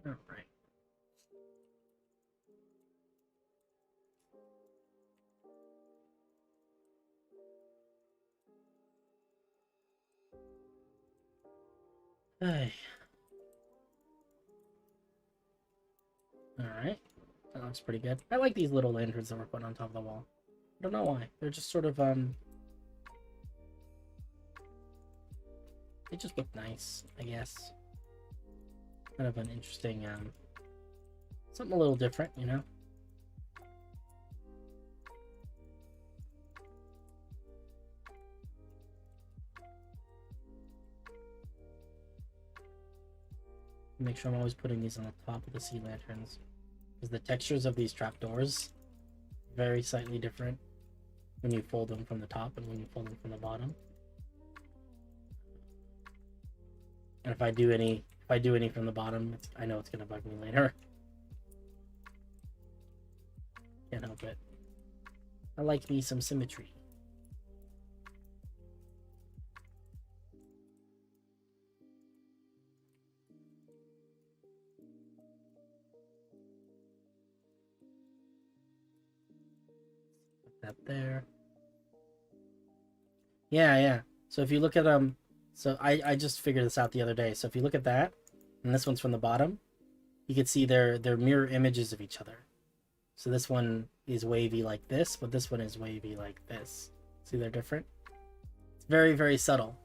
Speaker 1: All right. Hey. All right. That looks pretty good. I like these little lanterns that we're putting on top of the wall. I don't know why. They're just sort of they just look nice, I guess. Kind of an interesting something a little different, you know. Make sure I'm always putting these on the top of the sea lanterns, because the textures of these trapdoors very slightly different when you fold them from the top and when you fold them from the bottom. And if I do any from the bottom, I know it's gonna bug me later. Can't help it. I like me some symmetry. Put that there. Yeah, yeah. So if you look at so I just figured this out the other day. So if you look at that, and this one's from the bottom, you can see they're mirror images of each other. So this one is wavy like this, but this one is wavy like this. See, they're different. It's very, very subtle.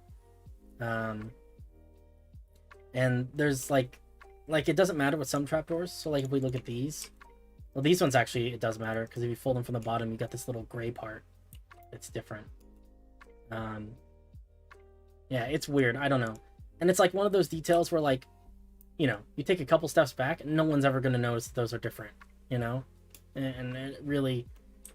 Speaker 1: And there's like it doesn't matter with some trapdoors. So like if we look at these, well, these ones actually it does matter because if you fold them from the bottom, you got this little gray part. It's different. Yeah, it's weird. I don't know. And it's like one of those details where like, you know, you take a couple steps back and no one's ever going to notice that those are different, you know? And it really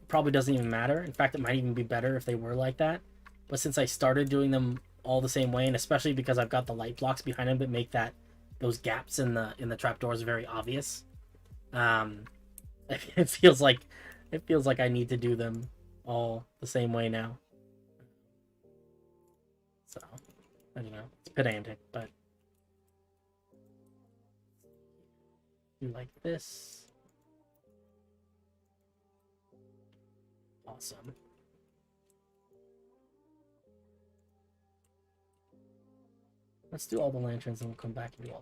Speaker 1: probably doesn't even matter. In fact, it might even be better if they were like that. But since I started doing them all the same way, and especially because I've got the light blocks behind them that make those gaps in the trapdoors very obvious, it feels like I need to do them all the same way now. So, I don't know. It's pedantic, but do like this. Awesome. Let's do all the lanterns and we'll come back and do all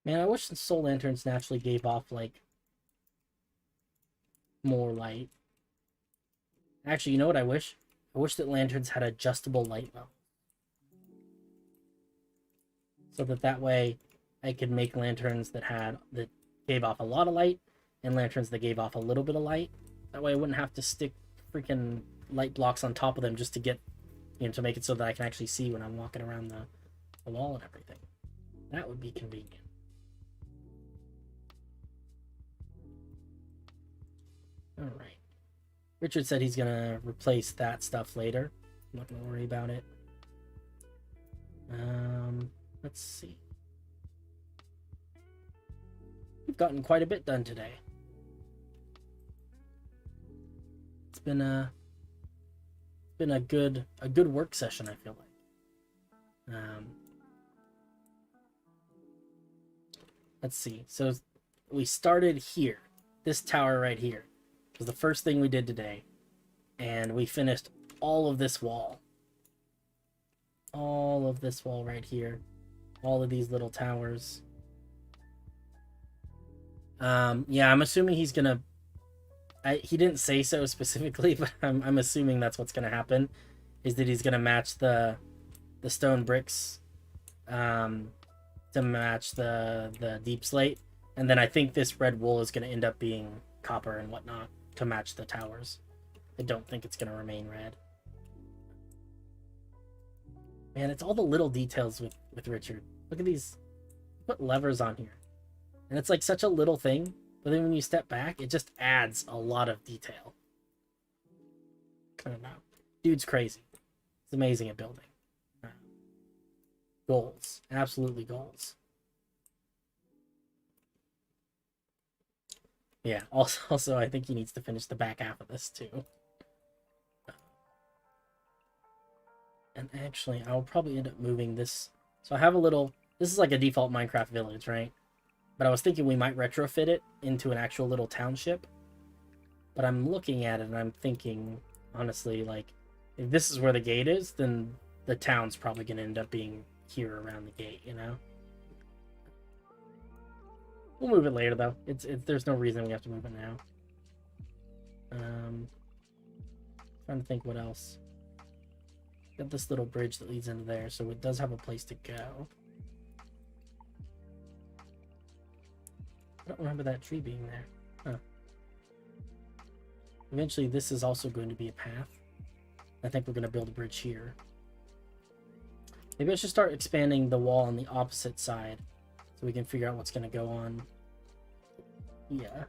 Speaker 1: the Man, I wish the soul lanterns naturally gave off, like, more light. Actually, you know what I wish? I wish that lanterns had adjustable light level. So that way I could make lanterns that gave off a lot of light and lanterns that gave off a little bit of light. That way I wouldn't have to stick freaking light blocks on top of them just to get, you know, to make it so that I can actually see when I'm walking around the wall and everything. That would be convenient. All right. Richard said he's gonna replace that stuff later. I'm not gonna worry about it. Let's see. We've gotten quite a bit done today. It's been a good work session, I feel like. Let's see. So we started here. This tower right here was the first thing we did today, and we finished all of this wall. All of this wall right here. All of these little towers. Yeah, I'm assuming he's gonna... he didn't say so specifically, but I'm assuming that's what's gonna happen, is that he's gonna match the stone bricks to match the deep slate, and then I think this red wool is gonna end up being copper and whatnot to match the towers. I don't think it's gonna remain red. Man, it's all the little details with Richard. Look at these. Put levers on here. And it's like such a little thing, but then when you step back, it just adds a lot of detail. I don't know. Dude's crazy. It's amazing at building. Goals. Absolutely goals. Yeah, also I think he needs to finish the back half of this too. And actually, I'll probably end up moving this. So I have a little... This is like a default Minecraft village, right? But I was thinking we might retrofit it into an actual little township. But I'm looking at it and I'm thinking, honestly, like, if this is where the gate is, then the town's probably going to end up being here around the gate, you know? We'll move it later, though. There's no reason we have to move it now. Trying to think what else. Got this little bridge that leads into there, so it does have a place to go. I don't remember that tree being there. Huh. Eventually, this is also going to be a path. I think we're going to build a bridge here. Maybe I should start expanding the wall on the opposite side so we can figure out what's going to go on. Yeah.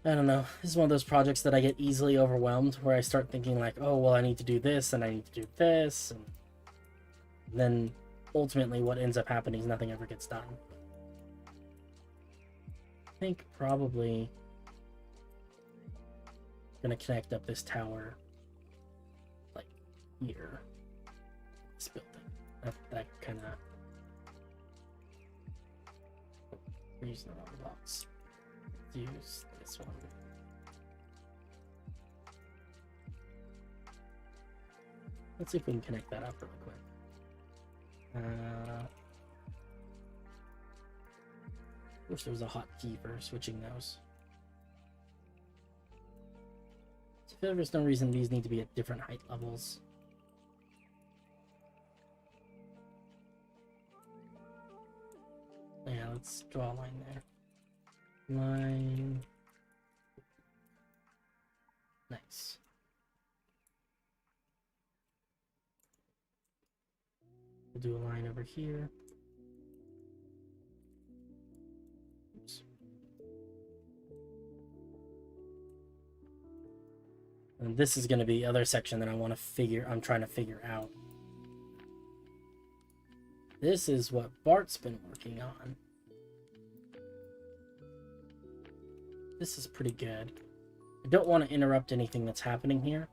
Speaker 1: I don't know. This is one of those projects that I get easily overwhelmed, where I start thinking like, oh, well, I need to do this, and I need to do this, and then ultimately what ends up happening is nothing ever gets done. I think probably gonna connect up this tower like here. This building. That kind of... We're using the wrong blocks. Let's use this one. Let's see if we can connect that up really quick. Wish there was a hotkey for switching those. So there's no reason these need to be at different height levels. Yeah, let's draw a line there. Line. Nice. We'll do a line over here. Oops. And this is going to be the other section that I'm trying to figure out. This is what Bart's been working on. This is pretty good. I don't want to interrupt anything that's happening here.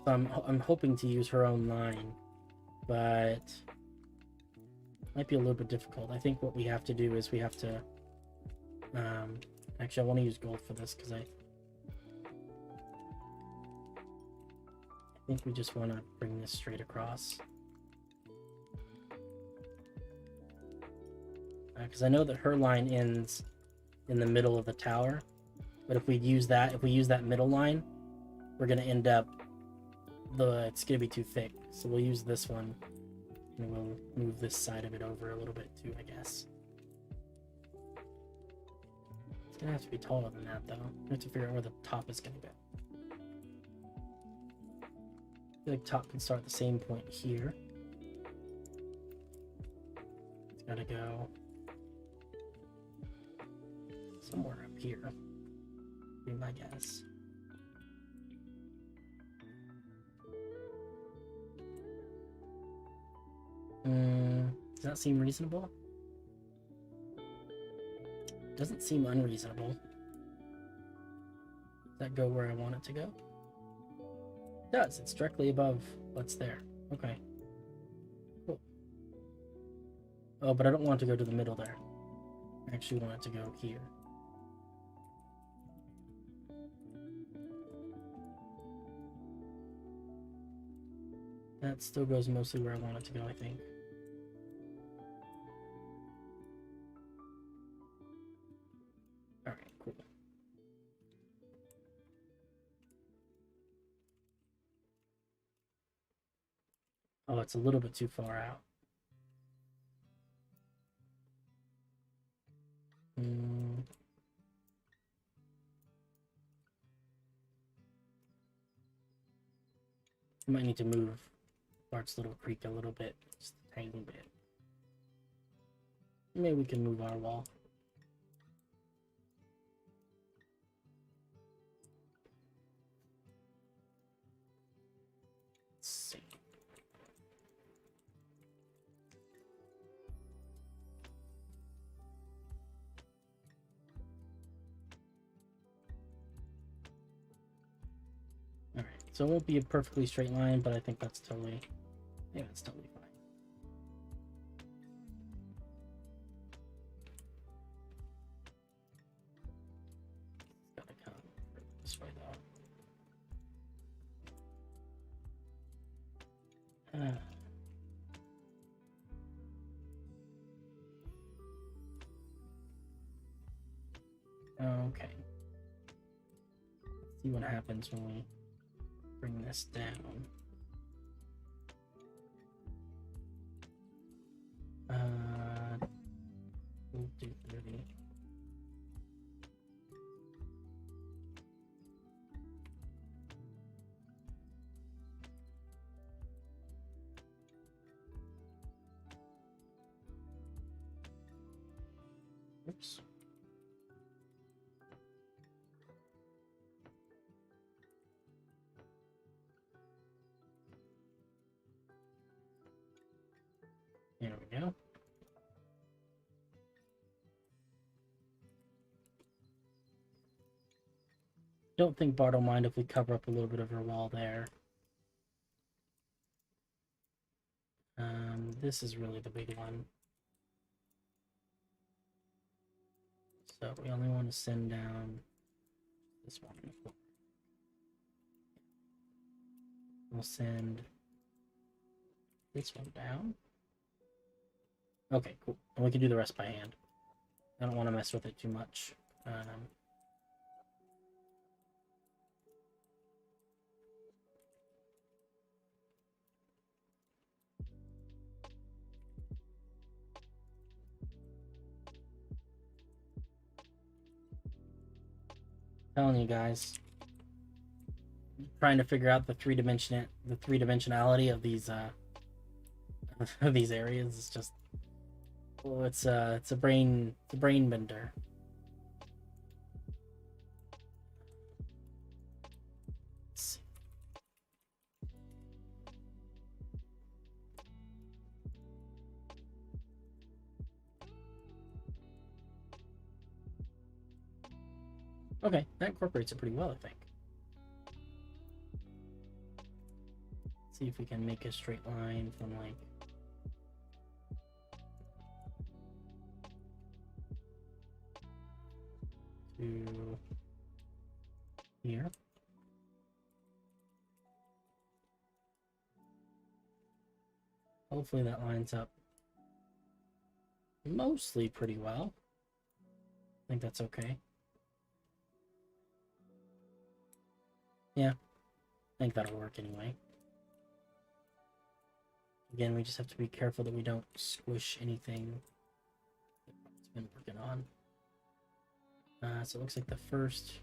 Speaker 1: So I'm hoping to use her own line, but it might be a little bit difficult. I think what we have to do is we have to actually I want to use gold for this because I think we just want to bring this straight across. Because I know that her line ends in the middle of the tower, but if we use that middle line, we're gonna end up it's gonna be too thick. So we'll use this one, and we'll move this side of it over a little bit too, I guess. It's gonna have to be taller than that, though. We have to figure out where the top is gonna go. I feel like top can start at the same point here. It's gotta go somewhere up here, be my guess. Does that seem reasonable? Doesn't seem unreasonable. Does that go where I want it to go? It does. It's directly above what's there. Okay. Cool. Oh, but I don't want it to go to the middle there. I actually want it to go here. That still goes mostly where I want it to go, I think. Alright, cool. Oh, it's a little bit too far out. I might need to move Bart's little creek a little bit, just a tiny bit. Maybe we can move our wall. Let's see. Alright, so it won't be a perfectly straight line, but I think that's totally, yeah, it's totally fine. Gotta come this way though. Okay. Let's see what happens when we bring this down. We'll do 30. Oops. There we go. Don't think Bart will mind if we cover up a little bit of her wall there. This is really the big one. So we only want to send down this one. We'll send this one down. Okay, cool. And we can do the rest by hand. I don't want to mess with it too much. Telling you guys, trying to figure out the three-dimensionality of these of these areas is just, oh, it's a brain bender. Let's see. Okay, that incorporates it pretty well, I think. See if we can make a straight line from like to here. Hopefully that lines up mostly pretty well. I think that's okay. Yeah, I think that'll work anyway. Again, we just have to be careful that we don't squish anything it's been working on. So it looks like the first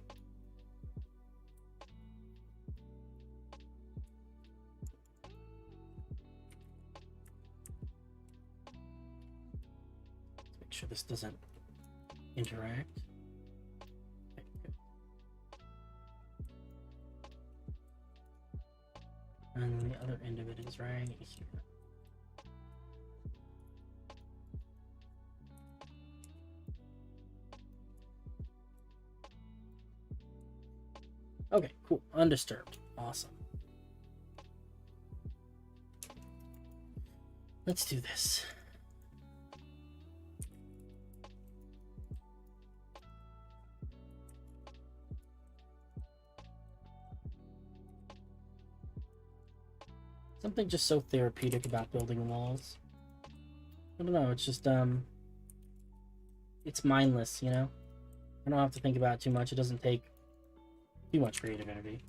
Speaker 1: make sure this doesn't interact. Okay, good. And the other end of it is right here. Okay, cool. Undisturbed. Awesome. Let's do this. Something just so therapeutic about building walls. I don't know, it's just it's mindless, you know? I don't have to think about it too much. It doesn't take too much creative energy.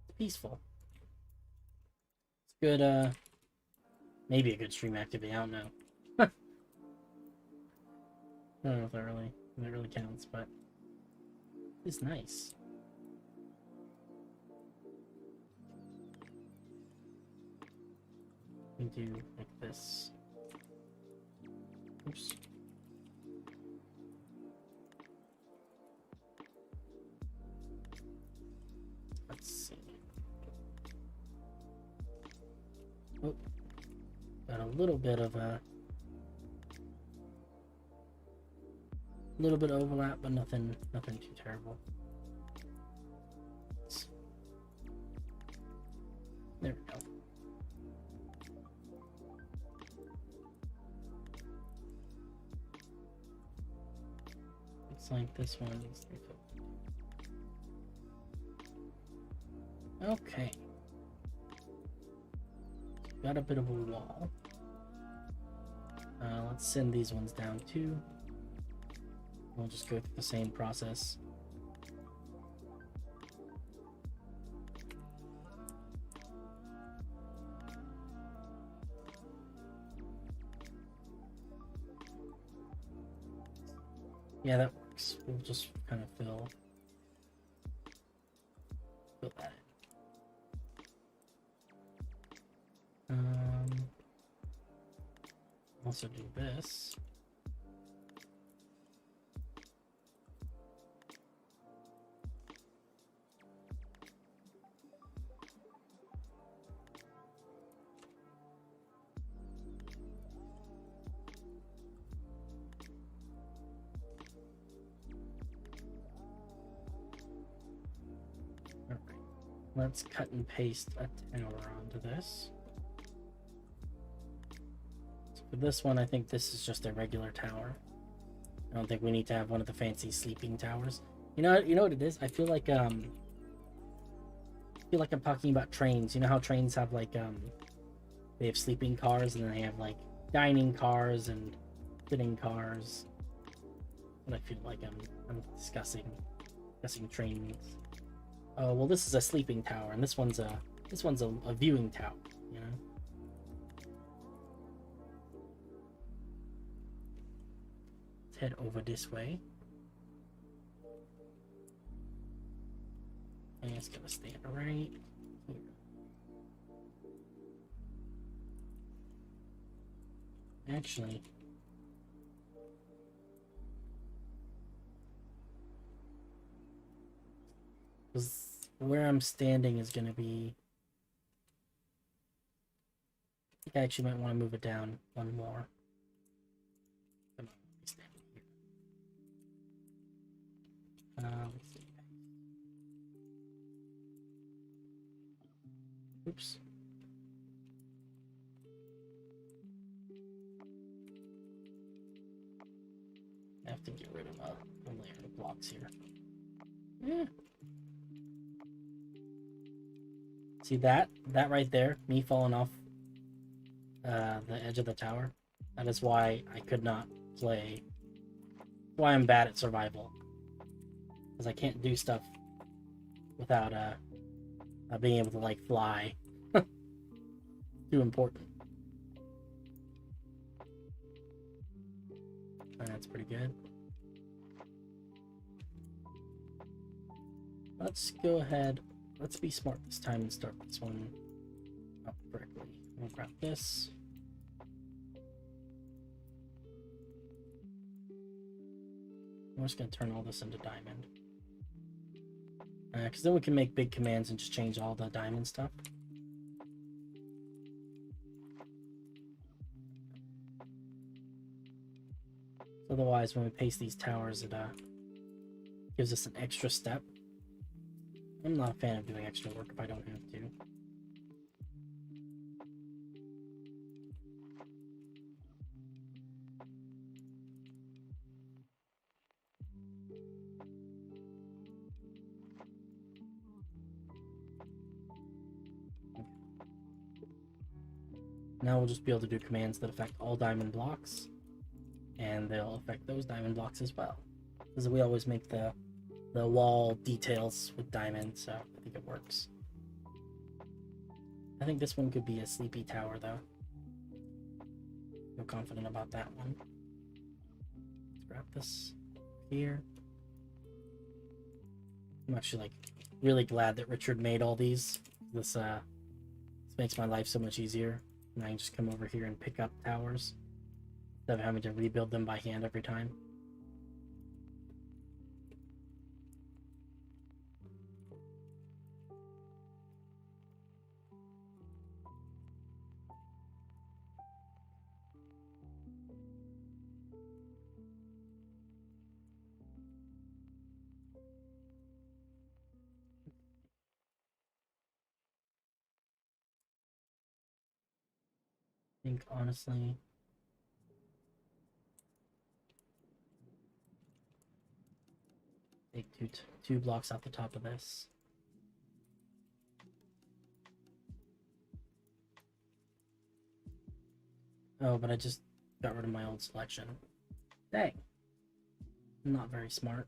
Speaker 1: It's peaceful. It's good, maybe a good stream activity, I don't know. I don't know if that really counts, but it's nice. We do like this. Oops. Let's see. Oh, got a little bit of overlap, but nothing too terrible. There we go. Looks like this one needs to be filled. Okay. Got a bit of a wall. Let's send these ones down too. We'll just go through the same process. Yeah, that works. We'll just kind of fill that in. Also do this. Alright, let's cut and paste a tower onto this. For this one, I think this is just a regular tower. I don't think we need to have one of the fancy sleeping towers. You know what it is? I feel like I'm talking about trains. You know how trains have like they have sleeping cars and then they have like dining cars and sitting cars. And I feel like I'm discussing trains. Oh well, this is a sleeping tower, and this one's a viewing tower. You know. Let's head over this way. And it's gonna stand right here. Actually, because where I'm standing is gonna be. I think I actually might want to move it down one more. Come on, let me stand here. Let's see. Oops. I have to get rid of a layer of blocks here. Yeah. See that right there, me falling off the edge of the tower. That is why I could not play. Why I'm bad at survival, because I can't do stuff without being able to like fly. Too important. That's pretty good. Let's go ahead. Let's be smart this time and start this one up correctly. We'll grab this. I'm just going to turn all this into diamond. Because then we can make big commands and just change all the diamond stuff. Otherwise, when we paste these towers, it gives us an extra step. I'm not a fan of doing extra work if I don't have to. Now we'll just be able to do commands that affect all diamond blocks, and they'll affect those diamond blocks as well. Because we always make the wall details with diamond, so I think it works. I think this one could be a sleepy tower, though. Feel confident about that one. Let's grab this here. I'm actually like really glad that Richard made all these. This makes my life so much easier. And I can just come over here and pick up towers instead of having to rebuild them by hand every time. I think honestly, take two blocks off the top of this. Oh, but I just got rid of my old selection. Dang. Not very smart.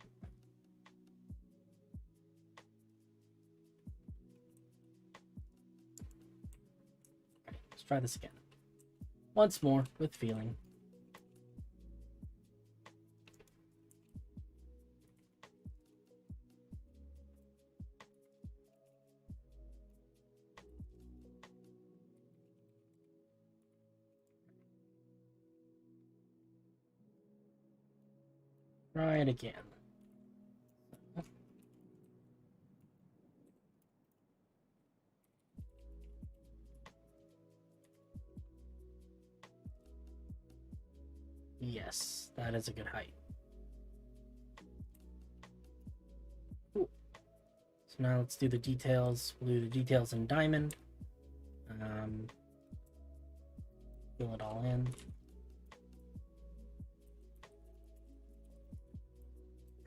Speaker 1: Okay, let's try this again. Once more, with feeling. Try it again. Yes, that is a good height. Cool. So now let's do the details. We'll do the details in diamond. Fill it all in.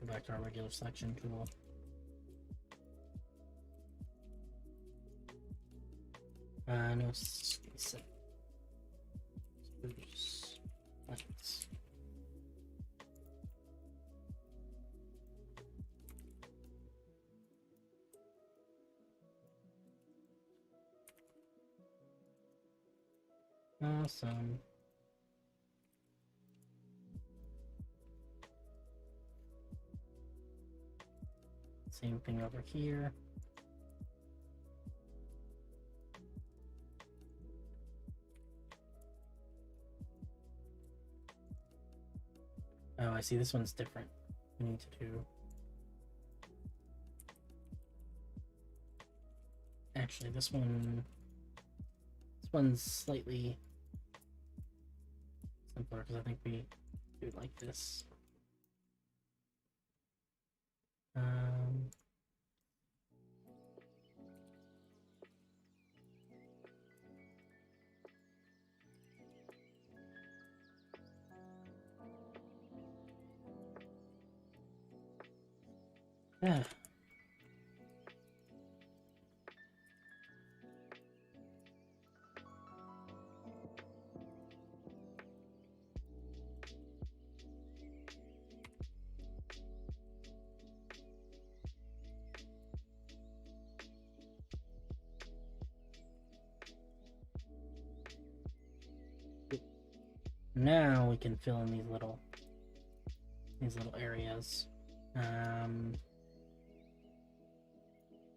Speaker 1: Go back to our regular selection tool. No, set. Spruce lights. Awesome. Same thing over here. Oh, I see. This one's different. We need to do. Actually, this one's slightly simpler because I think we do it like this. Yeah. Now we can fill in these little areas.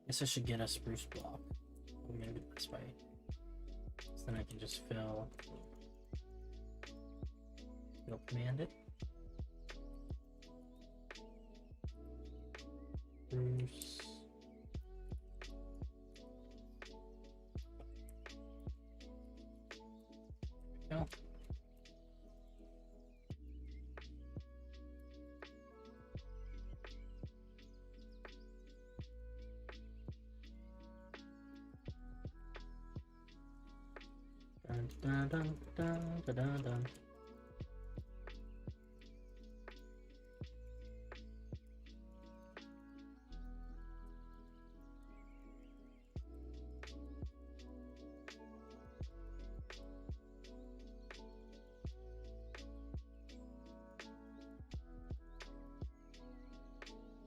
Speaker 1: Guess I should get a spruce block. I'm gonna do it this way. So then I can just fill command it. Spruce. There we go. Dun, dun, dun, dun, dun, dun.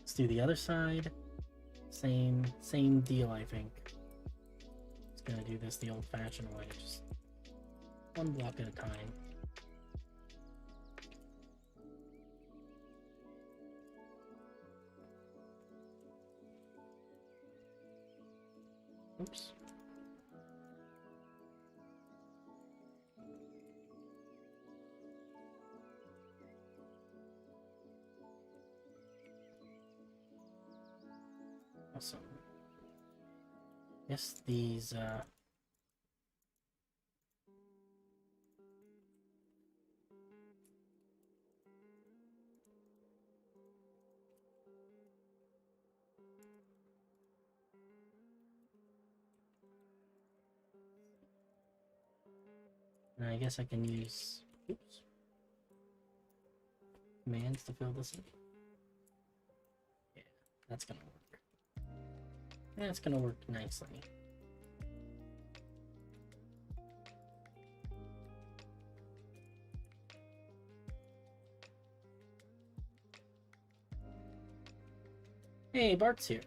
Speaker 1: Let's do the other side. Same deal, I think. Just gonna do this the old-fashioned way, just one block at a time. Oops. Awesome. Yes, these and I guess I can use commands to fill this in. Yeah, that's gonna work. That's gonna work nicely. Hey, Bart's here.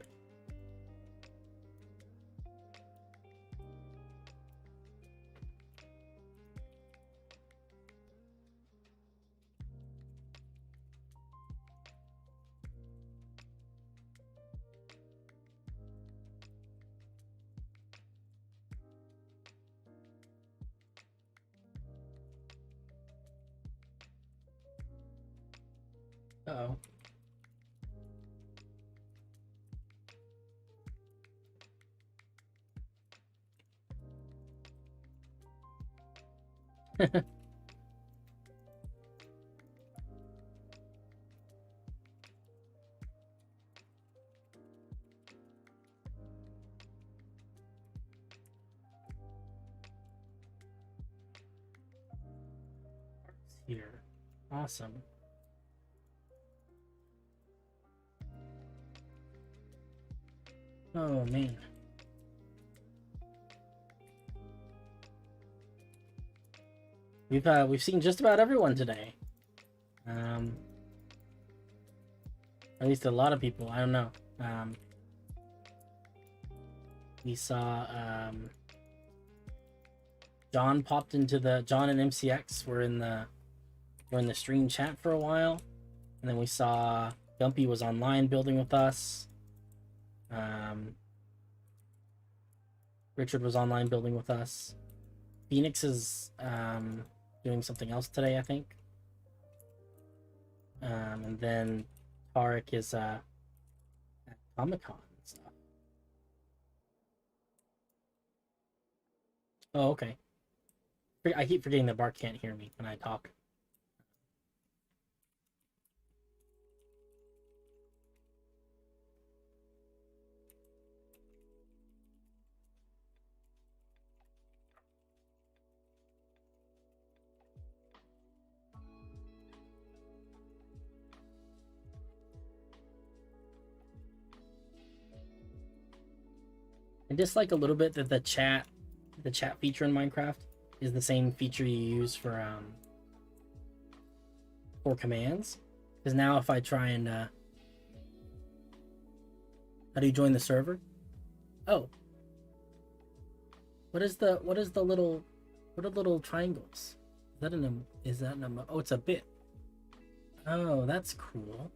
Speaker 1: Uh-oh. Here. Awesome. Oh man. We've seen just about everyone today. At least a lot of people. I don't know. We saw John popped into the John and MCX were in the stream chat for a while, and then we saw Gumpy was online building with us. Richard was online building with us. Phoenix is doing something else today, I think. And then Tarek is at Comic-Con and stuff. Oh, okay. I keep forgetting that Bart can't hear me when I talk. I dislike a little bit that the chat feature in Minecraft is the same feature you use for commands. Because now if I try and how do you join the server? Oh, what is the little triangles? Is that an oh, it's a bit. Oh, that's cool.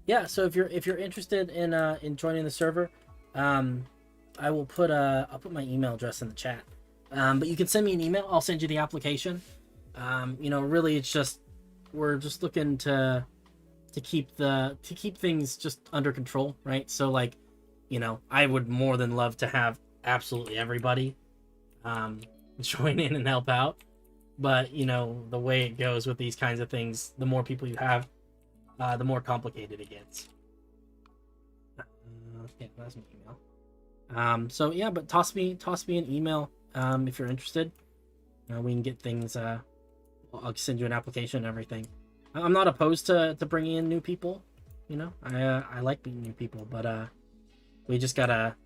Speaker 1: Yeah, so if you're interested in joining the server, I will put I'll put my email address in the chat. But you can send me an email. I'll send you the application. Really, it's just we're just looking to keep things just under control, right? So like, I would more than love to have absolutely everybody join in and help out. But the way it goes with these kinds of things, the more people you have, the more complicated it gets. Yeah, that's my email. So yeah, but toss me an email if you're interested. We can get things. I'll send you an application and everything. I'm not opposed to bringing in new people. I like meeting new people, but we just gotta.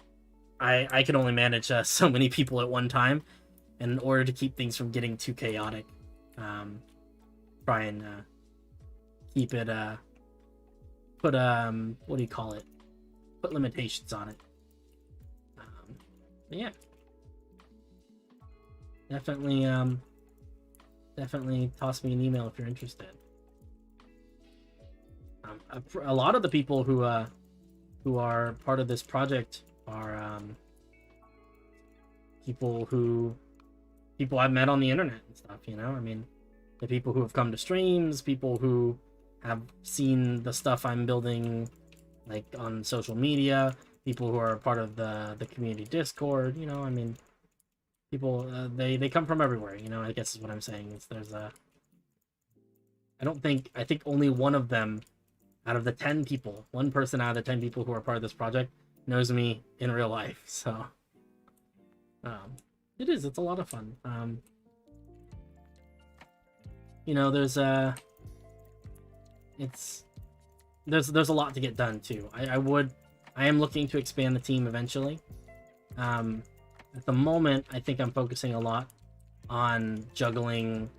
Speaker 1: I can only manage so many people at one time, and in order to keep things from getting too chaotic, try and keep it put what do you call it? Put limitations on it. But yeah. Definitely toss me an email if you're interested. A lot of the people who are part of this project are people I've met on the internet and stuff. I mean, the people who have come to streams, people who have seen the stuff I'm building, like on social media, people who are part of the community Discord. I mean, people they come from everywhere. I guess is what I'm saying. I think only one of them out of the 10 people, one person out of the 10 people who are part of this project knows me in real life. So it's a lot of fun. There's a lot to get done too. I am looking to expand the team eventually. At the moment, I think I'm focusing a lot on juggling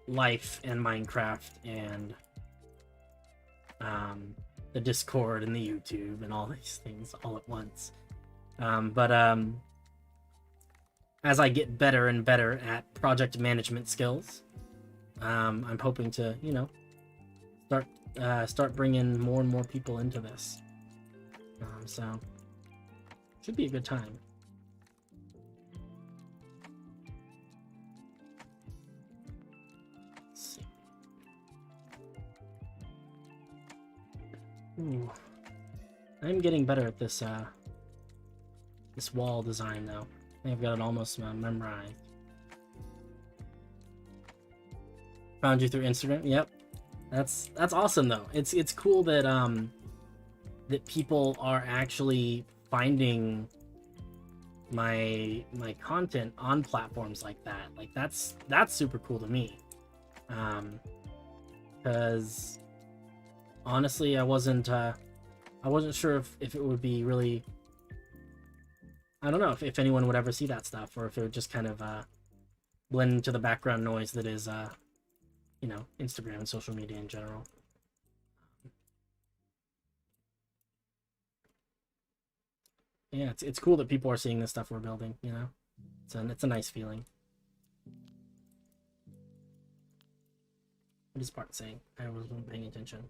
Speaker 1: life and Minecraft and the Discord and the YouTube and all these things all at once. But as I get better and better at project management skills, I'm hoping to, start bringing more and more people into this. So should be a good time. Let's see. Ooh. I'm getting better at this this wall design now. I think I've got it almost memorized. Found you through Instagram. Yep. That's awesome though. It's cool that that people are actually finding my content on platforms like that. Like that's super cool to me. Because honestly, I wasn't I wasn't sure if it would be really, I don't know if anyone would ever see that stuff, or if it would just kind of blend into the background noise that is you know, Instagram and social media in general. Yeah, it's cool that people are seeing this stuff we're building, you know. It's a nice feeling. What is part saying? I wasn't paying attention.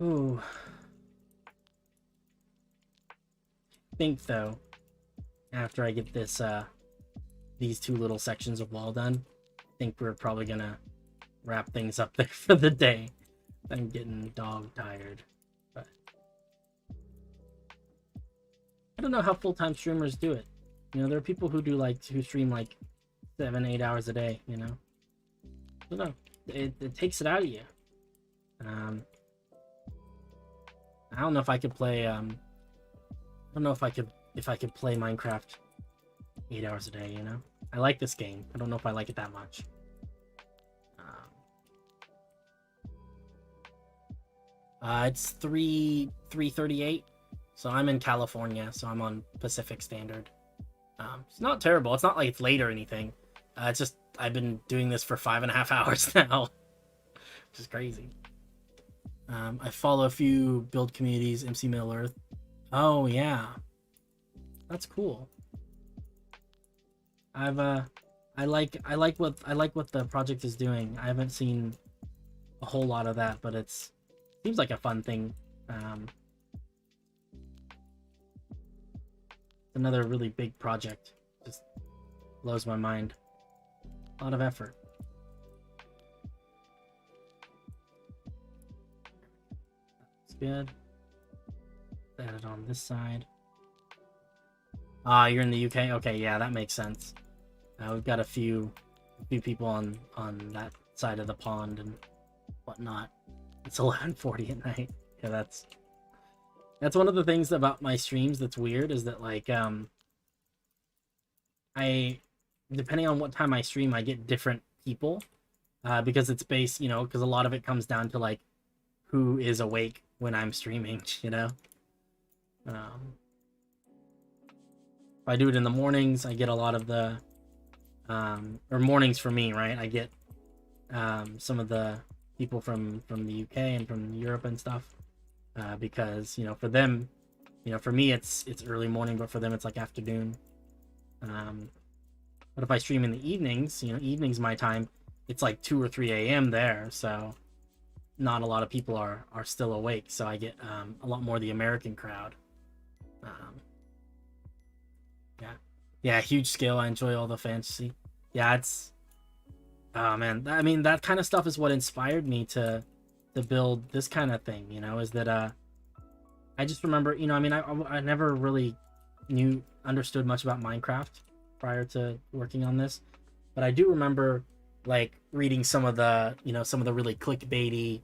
Speaker 1: Ooh. I think though, after I get this these two little sections of wall done, I think we're probably gonna wrap things up there for the day. I'm getting dog tired, but I don't know how full-time streamers do it. You know, there are people who who stream like 7-8 hours a day, you know. I don't know. It takes it out of you. I don't know if I could play I don't know if I could play Minecraft 8 hours a day, you know? I like this game. I don't know if I like it that much. It's 3:38, so I'm in California, so I'm on Pacific Standard. It's not terrible. It's not like it's late or anything. It's just I've been doing this for 5.5 hours now, which is crazy. I follow a few build communities, MC Middle Earth. Oh yeah, that's cool. I like what the project is doing. I haven't seen a whole lot of that, but seems like a fun thing. Another really big project. Just blows my mind. A lot of effort. That's good. Add it on this side. Ah, you're in the UK? Okay, yeah, that makes sense. We've got a few people on that side of the pond and whatnot. It's 11:40 at night. Yeah, that's one of the things about my streams that's weird, is that like I, depending on what time I stream, I get different people, because it's based, you know, because a lot of it comes down to like who is awake when I'm streaming, you know. If I do it in the mornings, I get a lot of the or mornings for me, right? I get some of the people from the UK and from Europe and stuff, because, you know, for them, you know, for me it's early morning, but for them it's like afternoon. But if I stream in the evenings, you know, evenings my time, it's like 2 or 3 a.m. there, so not a lot of people are still awake, so I get a lot more of the American crowd. Yeah, huge scale. I enjoy all the fantasy. Yeah, oh man, I mean, that kind of stuff is what inspired me to build this kind of thing, you know, is that I just remember, you know, I mean, I never really understood much about Minecraft prior to working on this, but I do remember like reading some of the, you know, some of the really clickbaity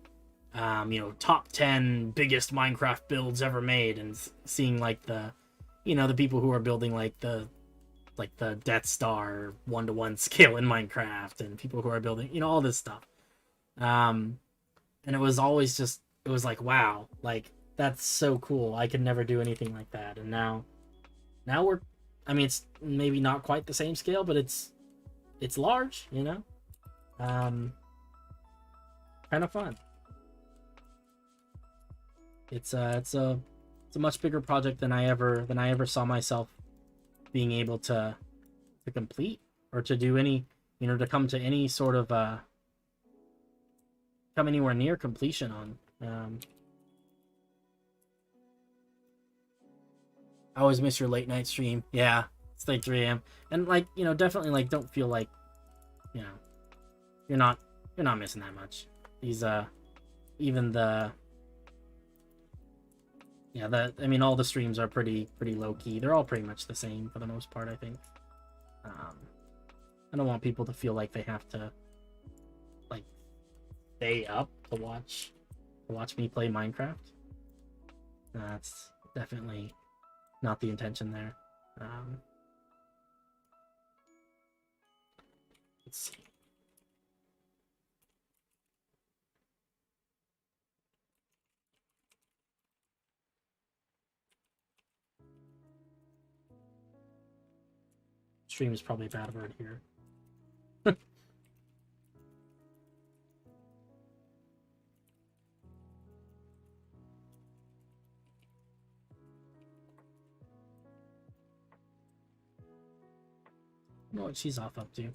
Speaker 1: you know, top 10 biggest Minecraft builds ever made, and seeing like the, you know, the people who are building like the Death Star 1-to-1 scale in Minecraft, and people who are building, you know, all this stuff. And it was always just, it was like, wow, like that's so cool. I could never do anything like that. And now we're, I mean, it's maybe not quite the same scale, but it's large, you know. Kind of fun. It's a much bigger project than I ever saw myself being able to complete, or to do any, you know, to come to any sort of come anywhere near completion on. I always miss your late night stream. Yeah, it's like 3 a.m. and like, you know, definitely like don't feel like, you know, you're not missing that much. These even the, yeah, I mean, all the streams are pretty low key. They're all pretty much the same for the most part, I think. I don't want people to feel like they have to like stay up to watch me play Minecraft. That's definitely not the intention there. Let's see. Stream is probably a bad word here. know what she's off up to.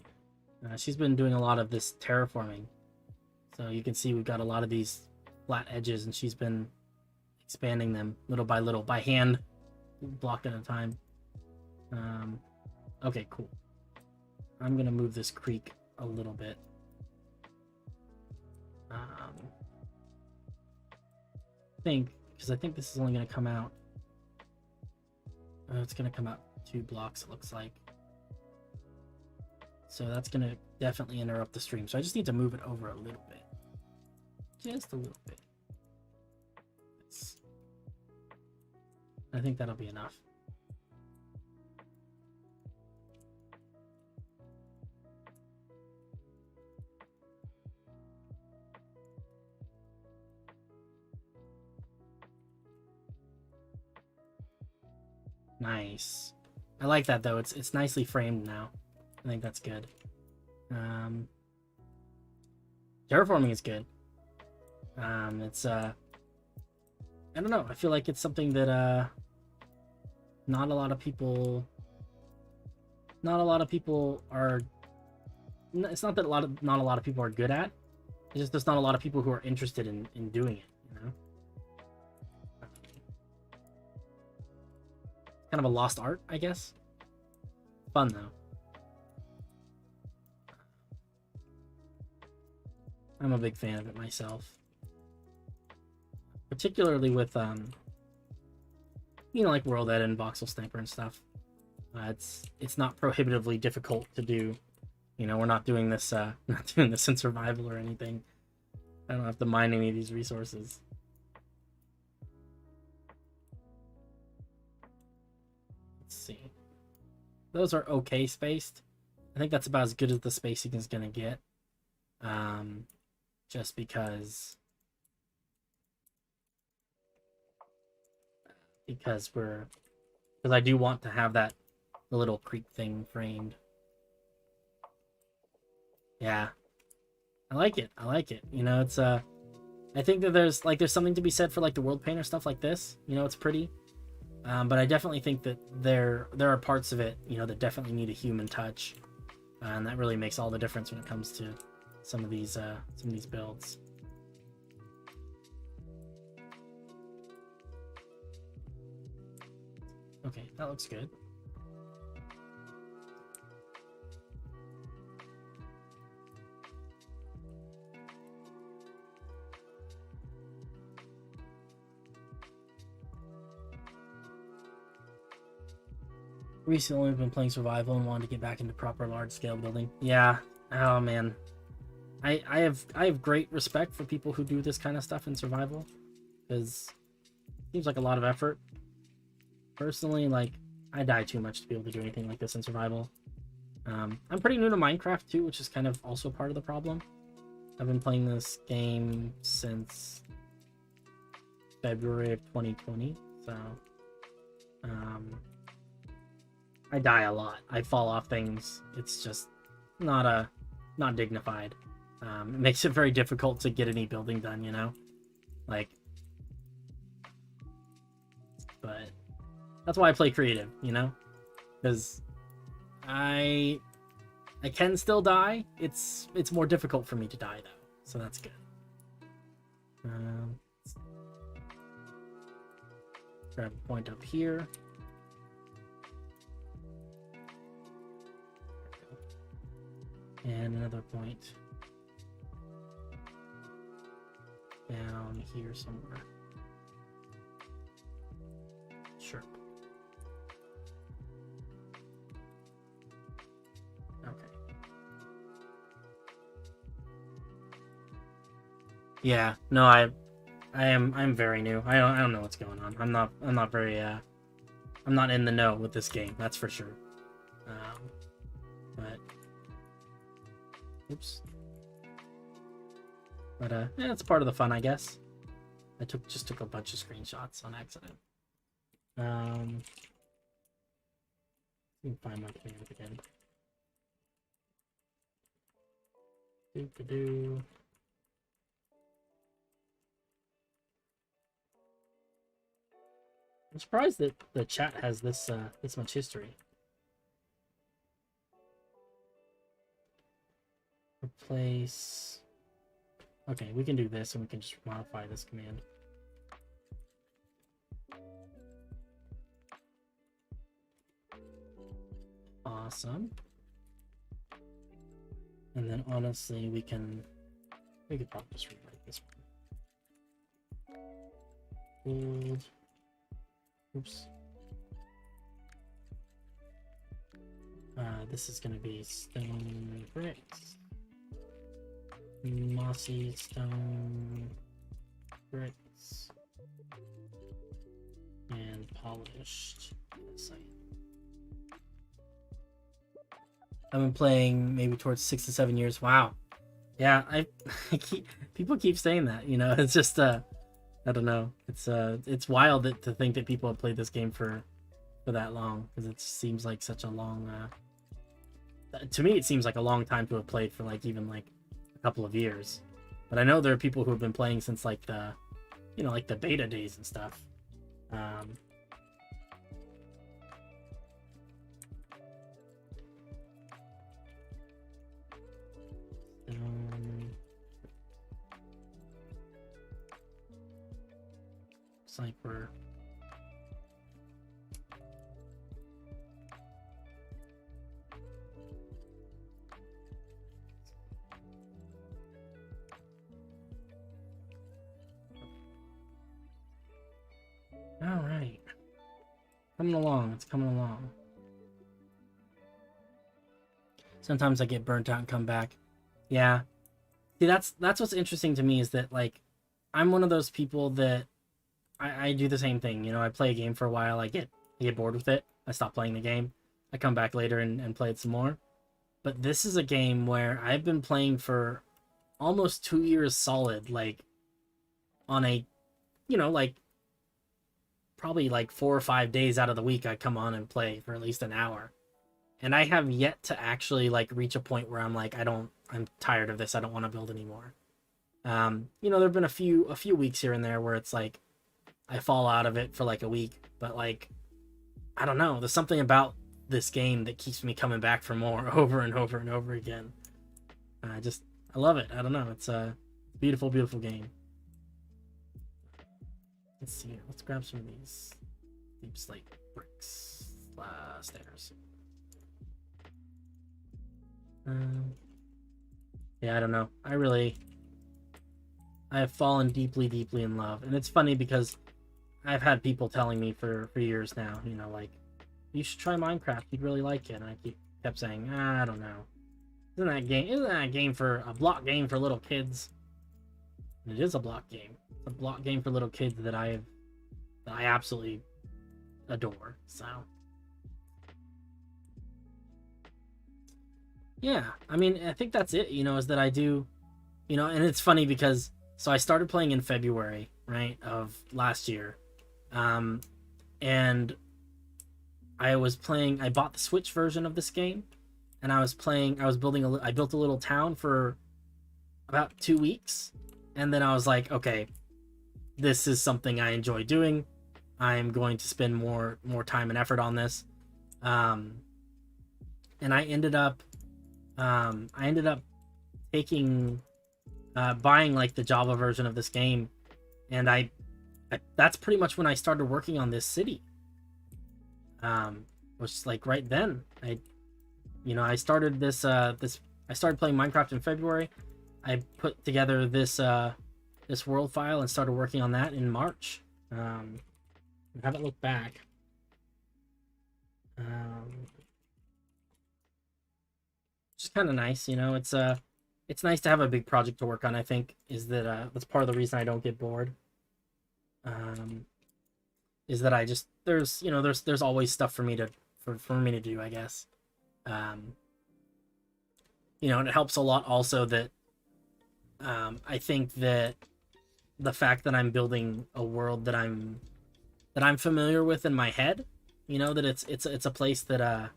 Speaker 1: She's been doing a lot of this terraforming. So you can see we've got a lot of these flat edges, and she's been expanding them little by little, by hand, block at a time. Okay, cool. I'm going to move this creek a little bit. Because I think this is only going to come out. It's going to come out 2 blocks, it looks like. So that's going to definitely interrupt the stream. So I just need to move it over a little bit. Just a little bit. I think that'll be enough. Nice. I like that though. It's nicely framed now. I think that's good. Terraforming is good. It's I don't know. I feel like it's something that not a lot of people are. It's not that not a lot of people are good at. It's just there's not a lot of people who are interested in doing it. You know. Kind of a lost art, I guess. Fun though. I'm a big fan of it myself. Particularly with you know, like World Ed and Voxel Sniper and stuff. It's not prohibitively difficult to do. You know, we're not doing this in survival or anything. I don't have to mine any of these resources. Let's see. Those are okay spaced. I think that's about as good as the spacing is gonna get. Just because I do want to have the little creek thing framed. Yeah, I like it. You know, it's I think that there's something to be said for like the world painter stuff like this. You know, it's pretty. But I definitely think that there are parts of it, you know, that definitely need a human touch, and that really makes all the difference when it comes to some of these builds. Okay, that looks good. Recently I've been playing survival and wanted to get back into proper large-scale building. Yeah. Oh man. I have great respect for people who do this kind of stuff in survival, because it seems like a lot of effort. Personally, like, I die too much to be able to do anything like this in survival. I'm pretty new to Minecraft too, which is kind of also part of the problem. I've been playing this game since February of 2020, so I die a lot. I fall off things. It's just not dignified. It makes it very difficult to get any building done, you know? Like, but that's why I play creative, you know? Because I can still die. It's more difficult for me to die, though. So that's good. Grab a point up here. And another point down here somewhere. Sure. Okay. Yeah, no, I'm very new. I don't know what's going on. I'm not very I'm not in the know with this game, that's for sure. But oops. But yeah, it's part of the fun, I guess. I just took a bunch of screenshots on accident. Let me find my command again. Doo-doo-doo. I'm surprised that the chat has this this much history. Replace. Okay, we can do this, and we can just modify this command. Awesome. And then honestly, we could probably just rewrite this one. Old. Oops. This is gonna be stone bricks. Mossy stone bricks. And polished. Yes, I've been playing maybe towards 6 to 7 years. Wow. Yeah, I people keep saying that, you know, it's just I don't know. It's wild to think that people have played this game for that long, because it seems like such a long to me it seems like a long time to have played for like even like a couple of years. But I know there are people who have been playing since like the, you know, like the beta days and stuff. Looks like we're all right. Coming along. It's coming along. Sometimes I get burnt out and come back. Yeah. See, that's what's interesting to me, is that like I'm one of those people that I do the same thing. You know, I play a game for a while, I get bored with it, I stop playing the game, I come back later and play it some more. But this is a game where I've been playing for almost 2 years solid, like on a, you know, like probably like 4 or 5 days out of the week I come on and play for at least an hour. And I have yet to actually like reach a point where I'm like, I'm tired of this, I don't want to build anymore. You know, there've been a few weeks here and there where it's like I fall out of it for like a week, but like I don't know, there's something about this game that keeps me coming back for more over and over and over again. I love it. I don't know, it's a beautiful game. Let's see, let's grab some of these deep slate bricks. Stairs. Yeah, I don't know. I have fallen deeply in love. And it's funny because I've had people telling me for years now, you know, like, you should try Minecraft, you'd really like it. And I kept saying, I don't know. Isn't that a block game for little kids? And it is a block game. It's a block game for little kids that I absolutely adore. So yeah, I mean, I think that's it, you know, is that I do, you know, and it's funny because, so I started playing in February, right, of last year. And I bought the Switch version of this game, and I built a little town for about 2 weeks. And then I was like, okay, this is something I enjoy doing. I'm going to spend more time and effort on this. And I ended up buying like the Java version of this game, and I that's pretty much when I started working on this city. Which like right then, I started I started playing Minecraft in February. I put together this world file and started working on that in March. I haven't looked back. Just kind of nice, you know. It's nice to have a big project to work on. I think is that that's part of the reason I don't get bored. is that I just there's always stuff for me to do, I guess. And it helps a lot also that I think that the fact that I'm building a world that I'm familiar with in my head, that it's a place that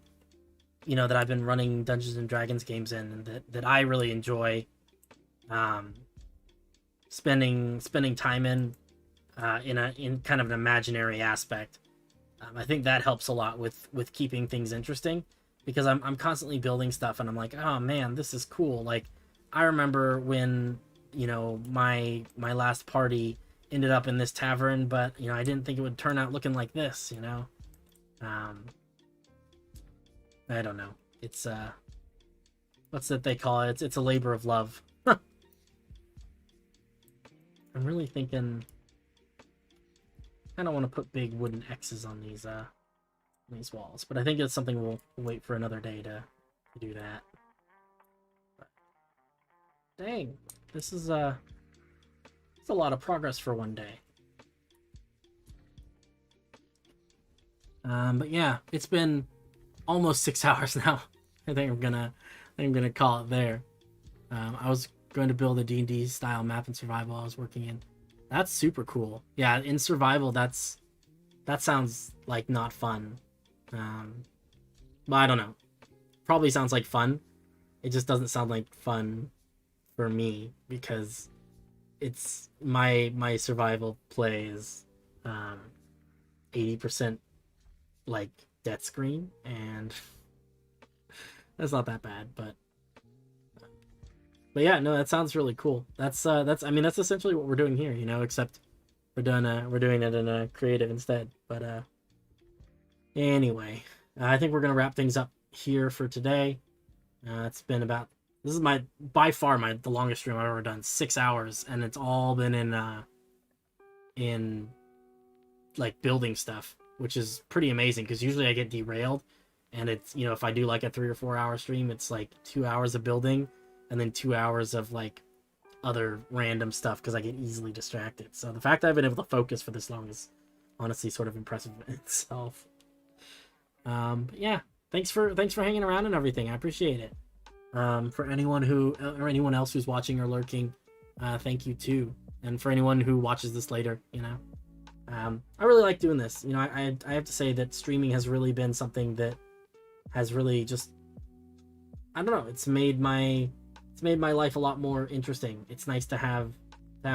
Speaker 1: that I've been running Dungeons and Dragons games in, and that I really enjoy spending time in kind of an imaginary aspect. I think that helps a lot with keeping things interesting, because I'm constantly building stuff and I'm like, oh man, this is cool. Like, I remember when my last party ended up in this tavern, but I didn't think it would turn out looking like this. I don't know. It's what's that they call it? It's a labor of love. I'm really thinking I don't want to put big wooden X's on these walls, but I think it's something we'll wait for another day to do that. But, dang, this is it's a lot of progress for one day. But yeah, it's been almost 6 hours now. I think I'm gonna call it there. I was going to build a D&D style map in survival I was working in. That's super cool. Yeah, in survival, that sounds like not fun. But I don't know. Probably sounds like fun. It just doesn't sound like fun for me, because it's my survival play is 80% like death screen, and that's not that bad, but yeah, no, that sounds really cool. That's essentially what we're doing here, except we're doing it in a creative instead. But anyway, I think we're gonna wrap things up here for today. It's been this is by far the longest stream I've ever done, 6 hours, and it's all been in like building stuff, which is pretty amazing, because usually I get derailed, and it's if I do like a 3 or 4 hour stream, it's like 2 hours of building and then 2 hours of like other random stuff, because I get easily distracted. So the fact that I've been able to focus for this long is honestly sort of impressive in itself. But yeah, thanks for hanging around and everything. I appreciate it. For anyone else who's watching or lurking, thank you too. And for anyone who watches this later, I really like doing this. I have to say that streaming has really been something that has really just, I don't know, it's made my life a lot more interesting. It's nice to have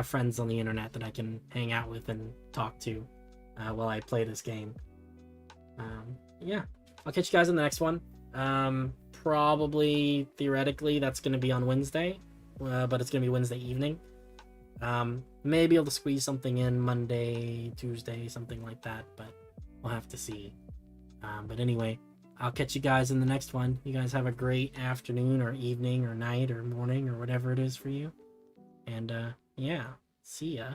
Speaker 1: friends on the internet that I can hang out with and talk to while I play this game. Yeah, I'll catch you guys in the next one. Probably, theoretically, that's going to be on Wednesday, but it's going to be Wednesday evening. Maybe able to squeeze something in Monday, Tuesday, something like that, but we'll have to see. But anyway, I'll catch you guys in the next one. You guys have a great afternoon or evening or night or morning or whatever it is for you. And yeah, see ya.